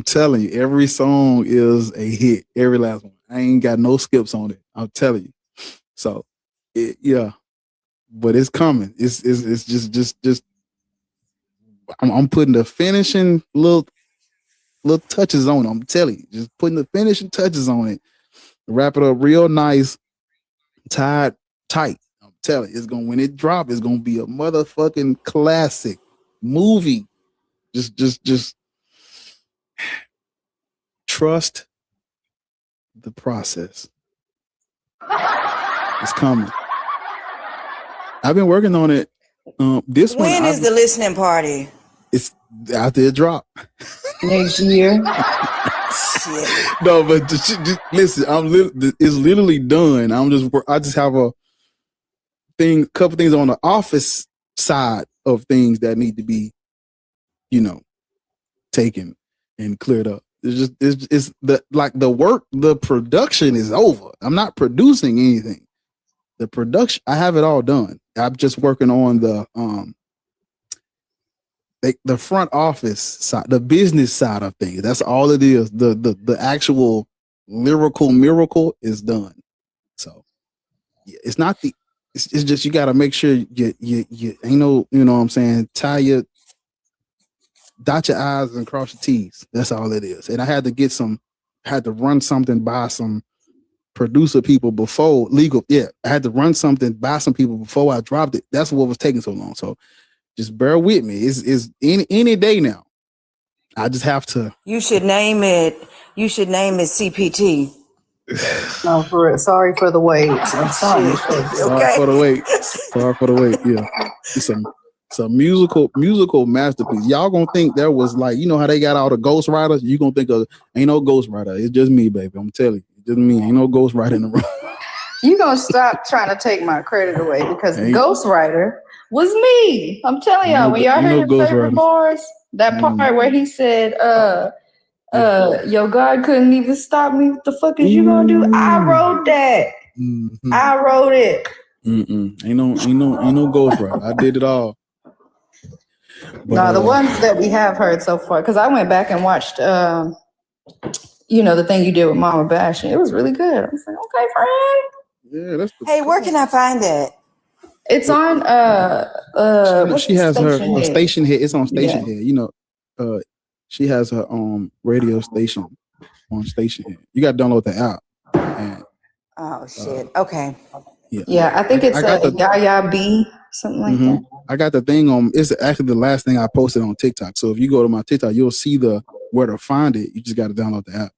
telling you, every song is a hit. Every last one. I ain't got no skips on it. I'm telling you. So, yeah, but it's coming. It's just. I'm putting the finishing little touches on it. I'm telling you, just putting the finishing touches on it. Wrap it up real nice, tight. I'm telling you, when it drops, it's gonna be a motherfucking classic movie. Just trust the process. It's coming. I've been working on it. This one. When is the listening party? It's after it drop. Next year. No, but listen, it's literally done. I just have couple things on the office side of things that need to be, taken and cleared up. It's the work, the production is over. I'm not producing anything. The production, I have it all done. I'm just working on the front office side, the business side of things. That's all it is. The actual lyrical miracle is done. So it's not it's just, you got to make sure you ain't no, you know what I'm saying, dot your I's and cross your T's. That's all it is. And I had to run something by some producer people before legal. Yeah, I had to run something by some people before I dropped it. That's what was taking so long. So just bear with me. It's any day now. I just have to. You should name it CPT. No, sorry for the wait. I'm sorry. Sorry for the wait. Yeah, it's a musical masterpiece. Y'all gonna think there was like, how they got all the ghostwriters. You gonna think ain't no ghostwriter. It's just me, baby. I'm telling you, it's just me. Ain't no ghostwriter in the room. You gonna stop trying to take my credit away because the ghostwriter was me. I'm telling y'all, when y'all heard your favorite bars, that part where he said, your God couldn't even stop me. What the fuck is you gonna do? I wrote that. Mm-hmm. I wrote it. Ain't no ghostwriter. I did it all. But, the ones that we have heard so far, because I went back and watched, the thing you did with Mama Bash, and it was really good. I was like, okay, friend. Yeah, hey, where can I find that? It's on she has her station head. It's on station head. She has her radio station on station head. You got to download the app. And, oh shit. Okay. Yeah, I think it's Yaya B, something like that. I got the thing on. It's actually the last thing I posted on TikTok. So if you go to my TikTok, you'll see where to find it. You just got to download the app.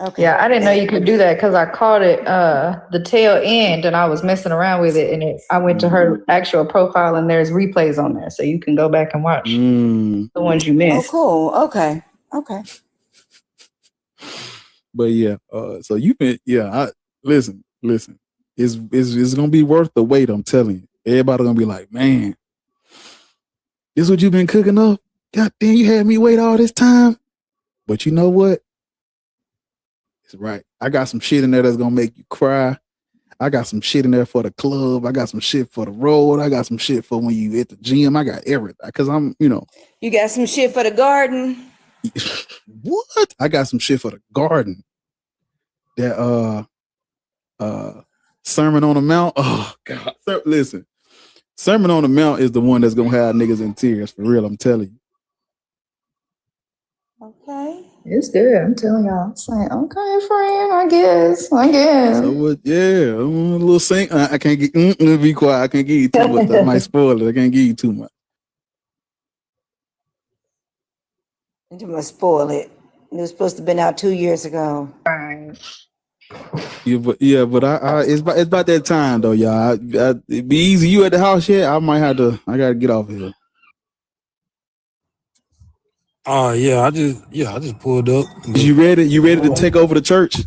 Okay. Yeah, I didn't know you could do that because I caught it the tail end and I was messing around with it, and I went to her actual profile and there's replays on there, so you can go back and watch the ones you missed. Oh, cool. Okay. But yeah, so you've been listen. It's gonna be worth the wait. I'm telling you, everybody gonna be like, man, this what you've been cooking up? God damn, you had me wait all this time. But you know what? It's right. I got some shit in there that's gonna make you cry. I got some shit in there for the club. I got some shit for the road. I got some shit for when you at the gym. I got everything because I'm, You got some shit for the garden. What? I got some shit for the garden. That Sermon on the Mount. Oh God. Listen. Sermon on the Mount is the one that's gonna have niggas in tears for real. I'm telling you. Okay. It's good. I'm telling y'all. It's like, okay, friend, I guess. So what? Yeah, a little sing. I can't get. Be quiet. I can't give you too much. That might spoil it. I can't give you too much. You must spoil it. It was supposed to have been out 2 years ago. Yeah, but I it's about that time though, y'all. It be easy. You at the house yet? I gotta get off of here. I just pulled up. You ready to take over the church?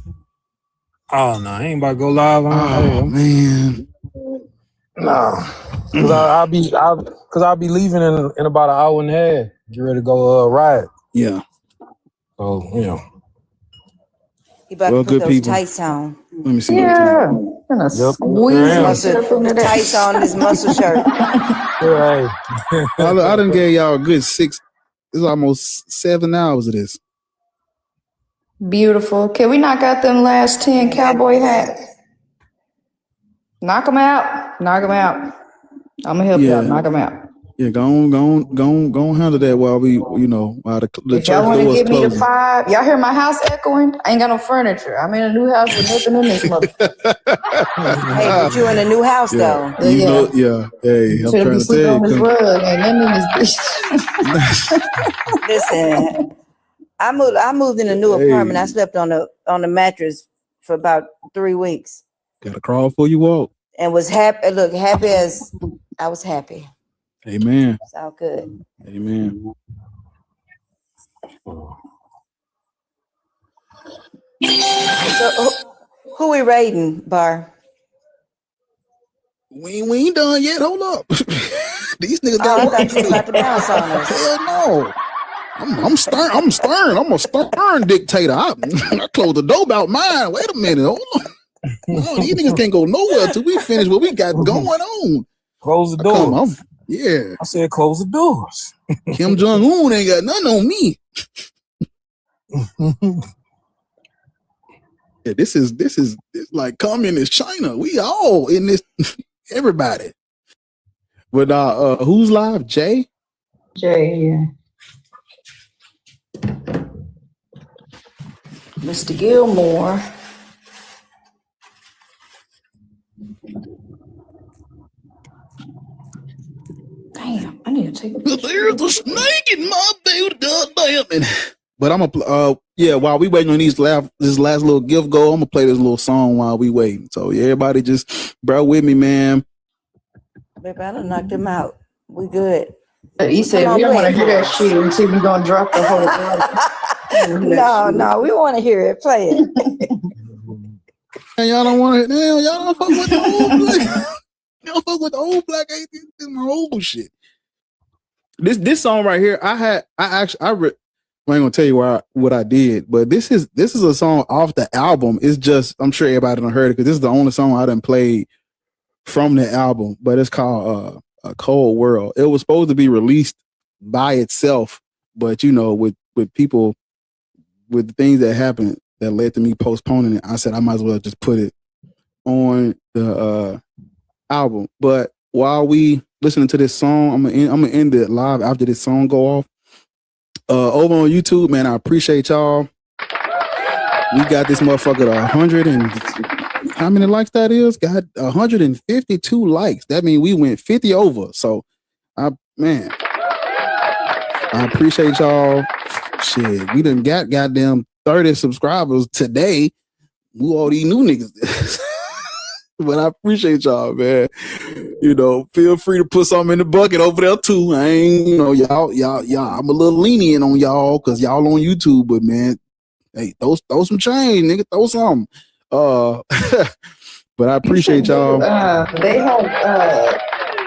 Oh no, I ain't about to go live on. Man. Nah, cause I'll be leaving in about an hour and a half. Get ready to go ride. Yeah. So You about to put those tights on. Let me see. Yeah. Gonna squeeze tights on his muscle shirt. Right. I done gave y'all a good 6. It's almost 7 hours of this. Beautiful. Can we knock out them last 10 cowboy hats? Knock them out. Knock them out. I'm gonna help y'all. Knock them out. Yeah, go on handle that while we, while the If church y'all want to doors give me the closing. 5, y'all hear my house echoing? I ain't got no furniture. I'm in a new house with nothing in this mother. Hey, but you in a new house though. Hey, I'm Should trying be to sleeping tell on this you. rug. Ain't nothing in this bitch. Listen, I moved in a new apartment. I slept on the mattress for about 3 weeks. Gotta crawl before you walk. And was happy. Look, happy as I was happy. Amen. It's all good. Amen. So who we raiding, Bar? We ain't done yet. Hold up. These niggas got I work thought to you was do. about to bounce on us. Hell no. I'm stern. I'm a stern dictator. I closed the door about mine. Wait a minute. Hold on. No, these niggas can't go nowhere till we finish what we got going on. Close the doors. Yeah. I said close the doors. Kim Jong-un ain't got nothing on me. Yeah, this is like communist China. We all in this, everybody. But who's live? Jay? Jay, yeah. Mr. Gilmore. Damn, I need to take a picture. There's a snake in my bed. Goddamn it. But I'm while we waiting on this last little gift go, I'm gonna play this little song while we waiting. So yeah, everybody just bear with me, man. Baby, I done knocked him out. We good. He said we don't want to hear that shit until we gonna drop the whole thing. No, we want to hear it. Play it. And y'all don't want to. Y'all don't fuck with the old black. Y'all fuck with the old black atheists and my old shit. This song right here, I ain't gonna tell you what I did, but this is a song off the album. It's just, I'm sure everybody done heard it because this is the only song I done played from the album. But it's called A Cold World. It was supposed to be released by itself, but with people, with the things that happened that led to me postponing it, I said I might as well just put it on the album. But while we listening to this song, I'm gonna end it live after this song go off. Over on YouTube, man, I appreciate y'all. We got this motherfucker 100 and how many likes that is? Got 152 likes. That means we went 50 over. So, I appreciate y'all. Shit, we done got goddamn 30 subscribers today. Who all these new niggas? But I appreciate y'all, man. Feel free to put something in the bucket over there too. I ain't, y'all. I'm a little lenient on y'all because y'all on YouTube, but man, hey, throw some change, nigga. Throw something. But I appreciate y'all. They have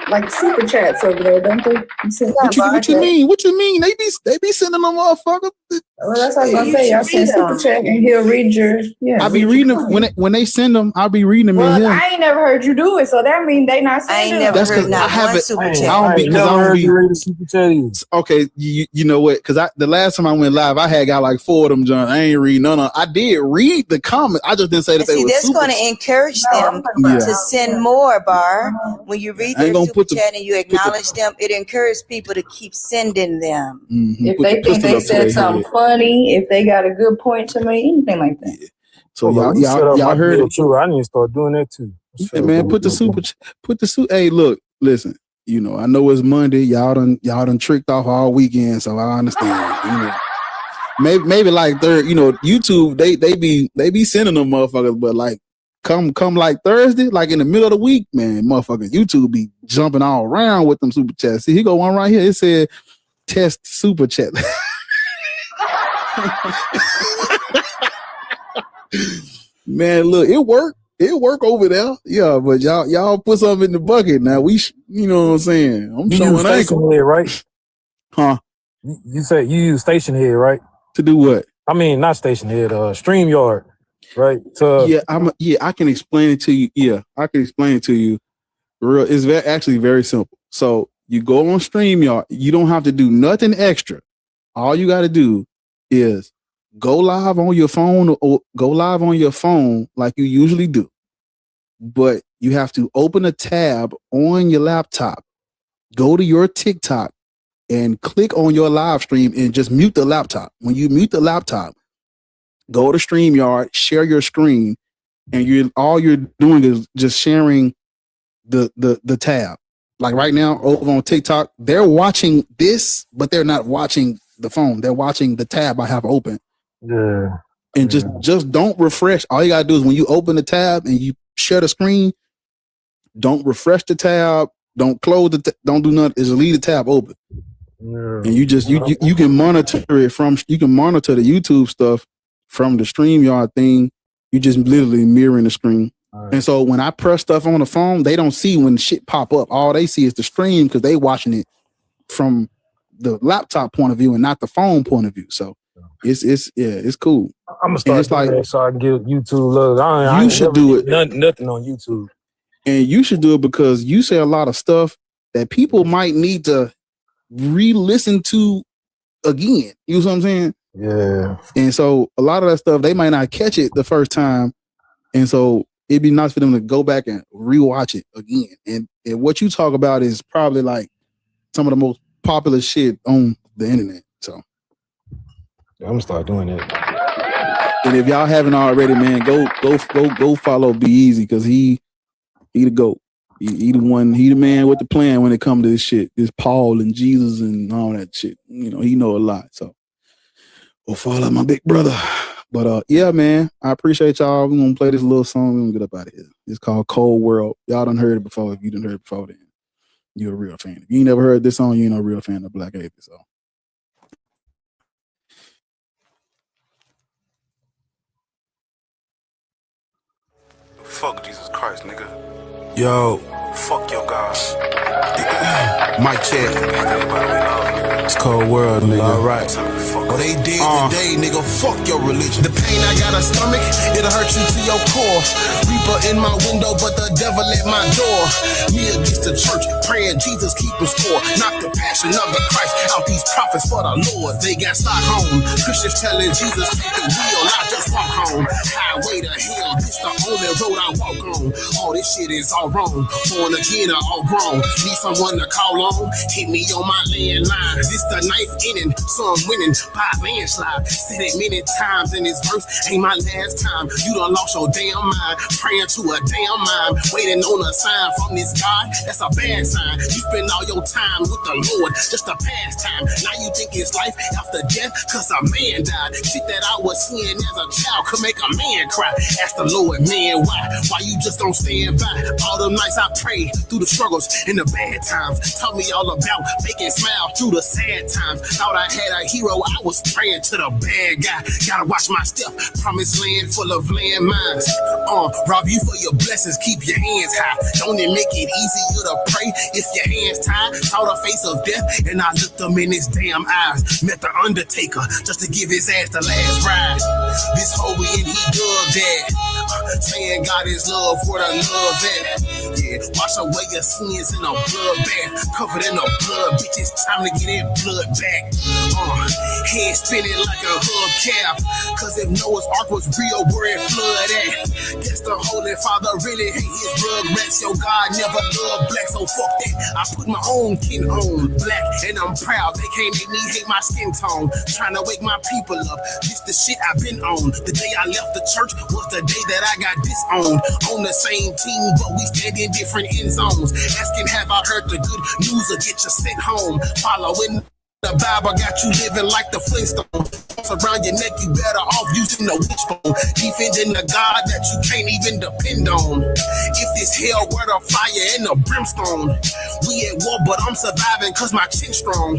like super chats over there, don't they? What you mean? What you mean? They be sending them motherfuckers. Well, that's what I was gonna say. Y'all send super chat and he'll read your. Yeah, I be reading them when they send them. I'll be reading them. Well, I ain't never heard you do it, so that means they not sending. I ain't never heard not one super chat. I don't be. Okay, you know what? Because the last time I went live, I had got like 4 of them. John, I ain't read none of. I did read the comments. I just didn't say that they were. That's going to encourage them to send more. Bar when you read their super chat and you acknowledge them, it encourages people to keep sending them. Mm-hmm. If they think they said something funny, if they got a good point to make, anything like that. So y'all heard it too. I need to start doing that too. Hey man, put the super. Hey, look, listen. I know it's Monday. Y'all done tricked off all weekend, so I understand. maybe like third, YouTube, they be sending them motherfuckers, but like come like Thursday, like in the middle of the week, man, motherfuckers, YouTube be jumping all around with them super chats. See, he got one right here. It said test super chat. Man, look, it worked. It work over there. Yeah, but y'all put something in the bucket now. You know what I'm saying? I'm showing ankle. Head, right? Huh? You said you use Station Head, right? To do what? I mean, not Station Head, StreamYard, right? I can explain it to you. Yeah, I can explain it to you. It's actually very simple. So you go on StreamYard. You don't have to do nothing extra. All you got to do is go live on your phone or go live on your phone like you usually do. But you have to open a tab on your laptop, go to your TikTok and click on your live stream and just mute the laptop. When you mute the laptop, go to StreamYard, share your screen, and all you're doing is just sharing the tab. Like right now over on TikTok, they're watching this, but they're not watching the phone. They're watching the tab I have open. Yeah. And just don't refresh. All you gotta do is when you open the tab and you share the screen, don't refresh the tab, don't close don't do nothing. Just leave the tab open. Yeah. And you can monitor it you can monitor the YouTube stuff from the StreamYard thing. You just literally mirroring the screen. Right. And so when I press stuff on the phone, they don't see when shit pop up. All they see is the stream because they watching it from the laptop point of view and not the phone point of view. So it's cool. I'm gonna start doing that so I can give YouTube love. You should do it. Nothing on YouTube. And you should do it because you say a lot of stuff that people might need to re-listen to again. You know what I'm saying? Yeah. And so a lot of that stuff, they might not catch it the first time. And so it'd be nice for them to go back and rewatch it again. And what you talk about is probably like some of the most popular shit on the internet. So I'm gonna start doing that. And if y'all haven't already, man, go follow Be Easy because he the GOAT. He the one, he the man with the plan when it comes to this shit. This Paul and Jesus and all that shit. He know a lot. So go follow my big brother. But yeah, man, I appreciate y'all. We're gonna play this little song. We're gonna get up out of here. It's called Cold World. Y'all done heard it before. If you done heard it before, then you're a real fan. If you ain't never heard this song, you ain't no real fan of Black Atheist. So fuck Jesus Christ, nigga. Yo. Fuck your God. Mic check. It's Cold World, nigga. Alright. Oh, they did today, nigga. Fuck your religion. The pain I got a stomach, it'll hurt you to your core. Reaper in my window, but the devil at my door. Me against the church, praying Jesus keep us score. Knock the passion of the Christ out these prophets for the Lord. They got Stockholm. Christians telling Jesus take the wheel, I just walk home. Highway to hell, this the only road I walk on. All this shit is all wrong. Born again or all grown. Need someone to call on. Hit me on my landline. This the ninth inning, so I'm winning by landslide. Said it many times in this verse, ain't my last time. You done lost your damn mind, praying to a damn mind, waiting on a sign from this God. That's a bad sign. You spend all your time with the Lord, just a pastime. Now you think it's life after death, cause a man died. Shit that I was seeing as a child could make a man cry. Ask the Lord, man, why you just don't stand by? All the nights I prayed through the struggles and the bad times, taught me all about making smile through the sad times. Thought I had a hero, I was praying to the bad guy. Gotta watch my step, promised land full of landmines. Rob you for your blessings, keep your hands high. Don't it make it easier to pray if your hands tied? Saw the face of death and I looked him in his damn eyes. Met the Undertaker just to give his ass the last ride. This holy and he dug that, saying God is love, where the love at. Yeah, wash away your sins in a bloodbath, covered in the blood, bitch, it's time to get that blood back. Head spinning like a hubcap, cause if Noah's Ark was real, where it flood at? Guess the Holy Father really hate his blood rats. Your God never loved black, so fuck that. I put my own kin on black, and I'm proud they can't make me hate my skin tone. Trying to wake my people up, this the shit I've been on. The day I left the church was the day that I got disowned. On the same team, but we stand in different end zones. Asking, have I heard the good news or get you sent home? Following the Bible got you living like the Flintstones. noose around your neck, you better off using the wishbone. Defending the God that you can't even depend on. If this hell were the fire and the brimstone, we at war, but I'm surviving cause my chin's strong.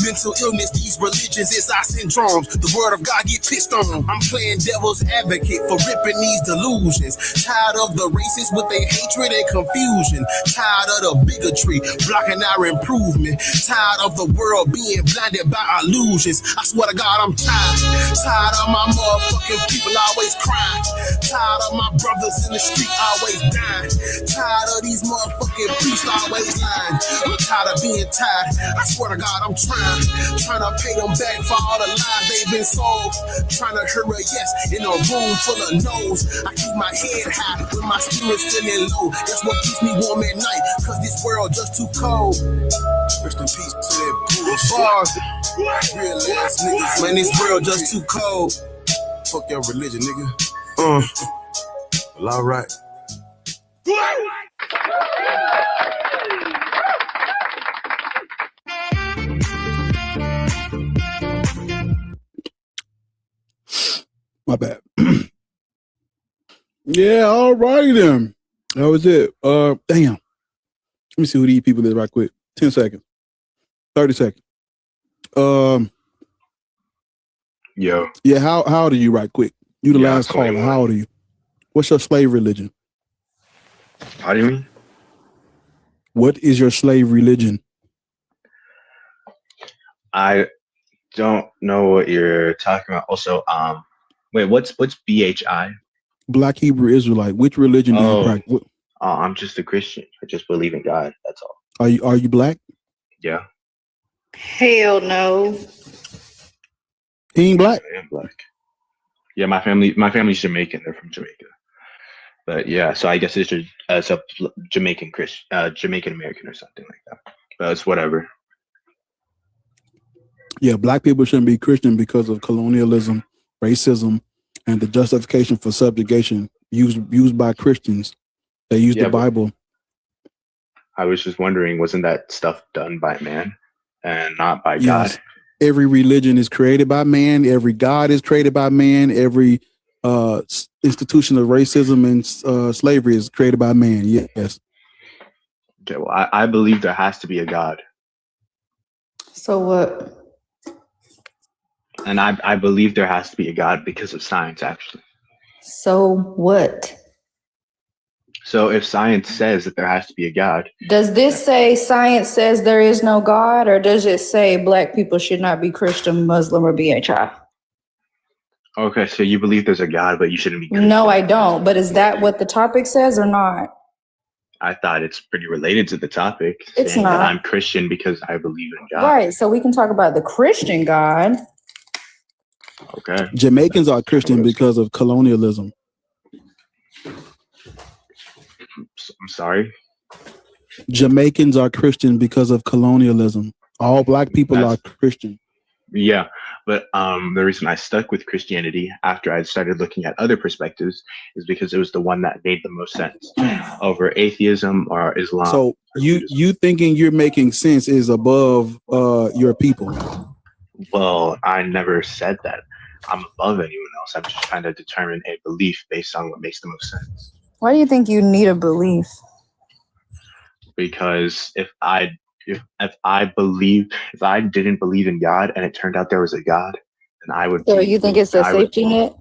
Mental illness, these religions is our syndromes. The word of God get pissed on. I'm playing devil's advocate for ripping these delusions. Tired of the racists with their hatred and confusion. Tired of the bigotry blocking our improvement. Tired of the world being blinded by illusions. I swear to God, I'm tired. Tired of my motherfucking people always crying. Tired of my brothers in the street always dying. Tired of these motherfucking priests always lying. I'm tired of being tired. I swear to God, I'm trying to pay them back for all the lies they've been sold. Trying to hear a yes in a room full of no's. I keep my head high when my spirit's feeling low. That's what keeps me warm at night, cause this world just too cold. Rest in peace to that bullshit. Bars. Real ass niggas. Man, this world just too cold. Fuck your religion, nigga. Well, alright. My bad. Yeah, all righty then. That was it. Damn. Let me see who these people is right quick. 10 seconds. 30 seconds. Yo. Yeah, how old are you right quick? You the Yeah, last caller. 21. How old are you? What's your slave religion? How do you mean? What is your slave religion? I don't know what you're talking about. Also, wait, what's BHI? Black Hebrew Israelite. Which religion do you practice? I'm just a Christian. I just believe in God. That's all. Are you black? Yeah. Hell no. He ain't black. I am black. Yeah, my family's Jamaican. They're from Jamaica. But yeah, so I guess it's a Jamaican Christian, Jamaican American or something like that. But it's whatever. Yeah, black people shouldn't be Christian because of colonialism, racism, and the justification for subjugation used by Christians. They use the Bible. I was just wondering, wasn't that stuff done by man and not by Yes. God? Every religion is created by man. Every God is created by man. Every institution of racism and slavery is created by man. Yes. Okay, well, I believe there has to be a God. So what? And I believe there has to be a God because of science, actually. So what? So if science says that there has to be a God, Does this say science says there is no God, or does it say black people should not be Christian, Muslim, or BHI? okay, so you believe there's a God, but you shouldn't be Christian. No, I don't. But is that what the topic says or not? I thought it's pretty related to the topic. It's saying that not. I'm Christian because I believe in God. Right. So we can talk about the Christian God. Okay. Jamaicans are Christian because of colonialism. I'm sorry. Jamaicans are Christian because of colonialism. All black people are Christian. Yeah, but the reason I stuck with Christianity after I started looking at other perspectives is because it was the one that made the most sense over atheism or Islam. So you thinking you're making sense is above your people. Well, I never said that I'm above anyone else. I'm just trying to determine a belief based on what makes the most sense. Why do you think you need a belief? Because if I didn't believe in God and it turned out there was a God, then I would. So you think it's a safety net?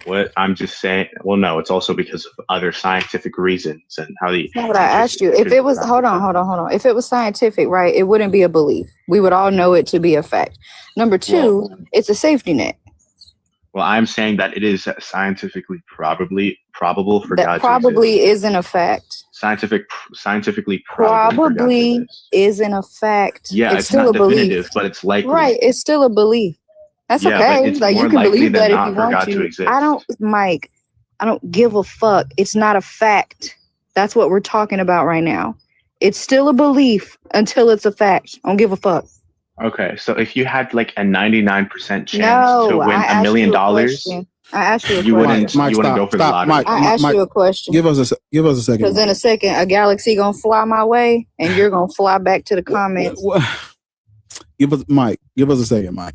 What I'm just saying. Well, no, it's also because of other scientific reasons and how the. That's what I asked you. If it was, hold on. If it was scientific, right, it wouldn't be a belief. We would all know it to be a fact. Number two, it's a safety net. Well, I'm saying that it is scientifically probable for That God probably to exist. isn't a fact. Scientifically probable for God to Probably exist. isn't a fact. Yeah, it's still not a belief. definitive, but it's likely. Right, it's still a belief. That's Yeah, but okay. it's Like you more can likely believe than that if not you for want God to to. exist. Mike, I don't give a fuck. It's not a fact. That's what we're talking about right now. It's still a belief until it's a fact. I don't give a fuck. Okay, so if you had like a 99% chance No, to win I $1 asked million, you a question. I asked you a you question. wouldn't go for the lottery. Mike, I asked you a question. Give us a second. Because in a second, a galaxy gonna fly my way, and you're gonna fly back to the comments. Give us a second, Mike.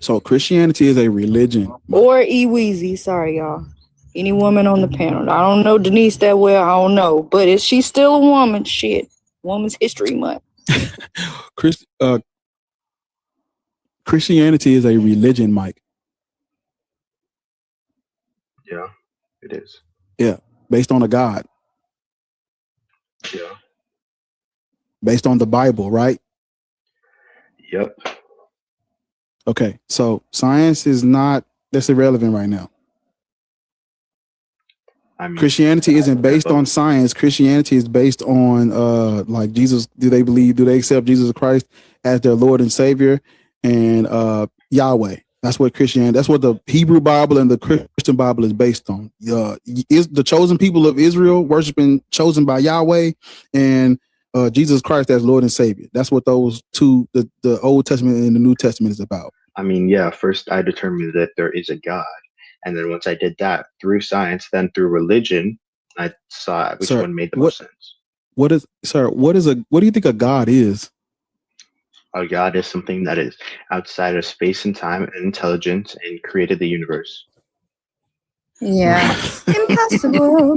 So Christianity is a religion. Or E-Weezy, sorry y'all. Any woman on the panel. I don't know Denise that well, I don't know. But is she still a woman? Shit. Women's History Month. Christianity is a religion, Mike. Yeah, it is. Yeah, based on a God. Yeah. Based on the Bible, right? Yep. Okay, so science is not, that's irrelevant right now. I mean, Christianity isn't based on science. Christianity is based on like Jesus. Do they accept Jesus Christ as their Lord and Savior, and Yahweh? That's what that's what the Hebrew Bible and the Christian Bible is based on. Is the chosen people of Israel worshiping chosen by Yahweh, and Jesus Christ as Lord and Savior. That's what those two, the Old Testament and the New Testament, is about. I mean, yeah, first I determined that there is a God. And then once I did that through science, then through religion, I saw which one made the most sense. What do you think a God is? A God is something that is outside of space and time and intelligence and created the universe. Yeah. Impossible.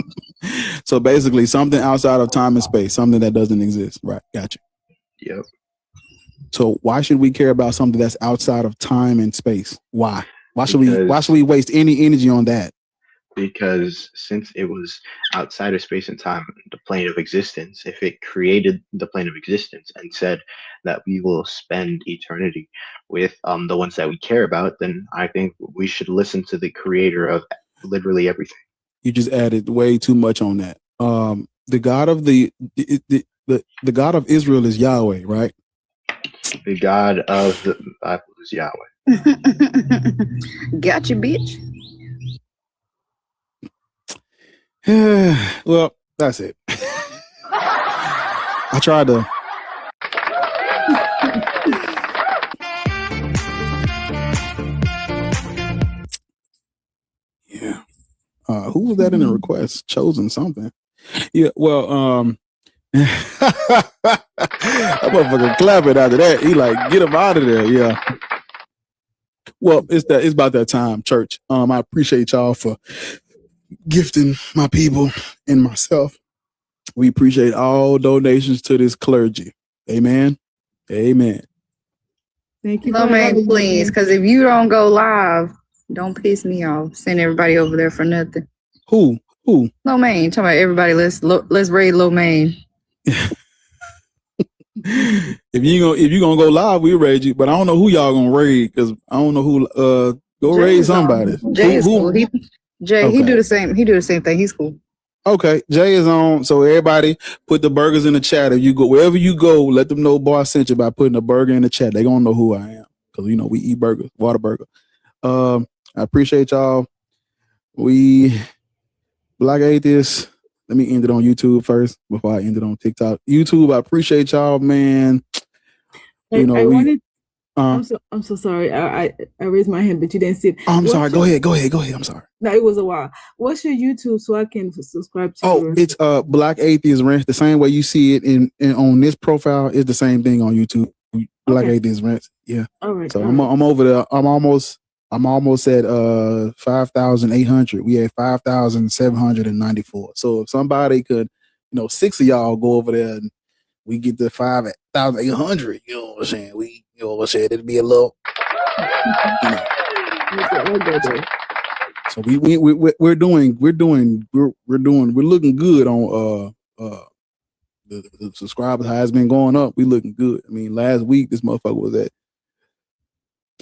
So basically something outside of time and space, something that doesn't exist. Right. Gotcha. Yep. So why should we care about something that's outside of time and space? Why? Why should we waste any energy on that? Because since it was outside of space and time, the plane of existence, if it created the plane of existence and said that we will spend eternity with the ones that we care about, then I think we should listen to the creator of literally everything. You just added way too much on that. The God of the God of Israel is Yahweh, right? The God of the Bible is Yahweh. Gotcha, bitch. Well, that's it. I tried to. Yeah. Who was that in the request? Chosen something. Yeah. Well, that motherfucker clapping after that. He like, get him out of there. Yeah. Well, it's about that time, church. I appreciate y'all for gifting my people and myself. We appreciate all donations to this clergy. Amen. Amen. Thank you. No, man, please, because if you don't go live, don't piss me off. Send everybody over there for nothing. Who? No, man. Talking about everybody. Let's raid Lo Main. If you gonna go live, we raid you. But I don't know who y'all gonna raid, because I don't know who. Go Jay raid somebody. Jay is cool. He Okay. do the same. He do the same thing. He's cool. Okay, Jay is on. So everybody put the burgers in the chat. If you go wherever you go, let them know boy sent you by putting a burger in the chat. They gonna know who I am, because we eat burgers, Whataburger. I appreciate y'all. We Black Atheists. Let me end it on YouTube first before I end it on TikTok. YouTube, I appreciate y'all, man. I'm so sorry. I raised my hand, but you didn't see it. I'm sorry. Go ahead. I'm sorry. No, it was a while. What's your YouTube so I can subscribe to yours? It's Black Atheist Ranch. The same way you see it in on this profile is the same thing on YouTube. Black Atheist Ranch. Yeah. All right. So I'm over there. I'm almost at 5,800. We had 5,794. So if somebody could, 6 of y'all go over there and we get to 5,800. You know what I'm saying? It'd be a little. So we're looking good on the subscribers. How it's been going up. We looking good. I mean, last week this motherfucker was at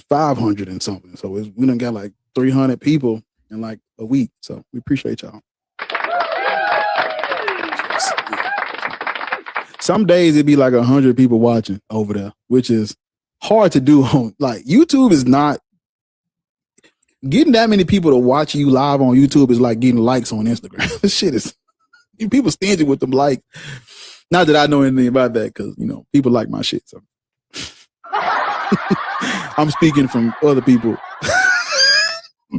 500 and something. So we done got like 300 people in like a week. So we appreciate y'all. Some days it'd be like 100 people watching over there, which is hard to do on like YouTube. Is not getting that many people to watch you live on YouTube is like getting likes on Instagram. This shit is people stingy with them likes. Not that I know anything about that, because people like my shit. So I'm speaking from other people.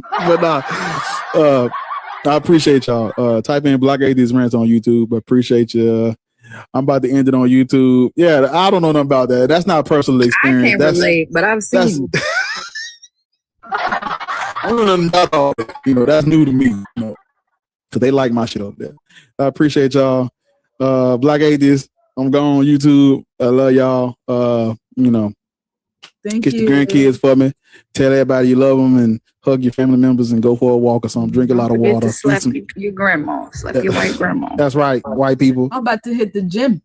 But I appreciate y'all. Type in Black Atheist Rants on YouTube. I appreciate you. I'm about to end it on YouTube. Yeah, I don't know nothing about that. That's not a personal experience. I can't relate, but I've seen. I don't know nothing about all that. You know, that's new to me. You know, because they like my shit up there. I appreciate y'all. Black Atheist, I'm going on YouTube. I love y'all. You know, Thank kiss you. the grandkids for me. Tell everybody you love them and hug your family members and go for a walk or something. Drink a lot of Forget water. to slap your grandma, slap your white grandma. That's right, white people. I'm about to hit the gym.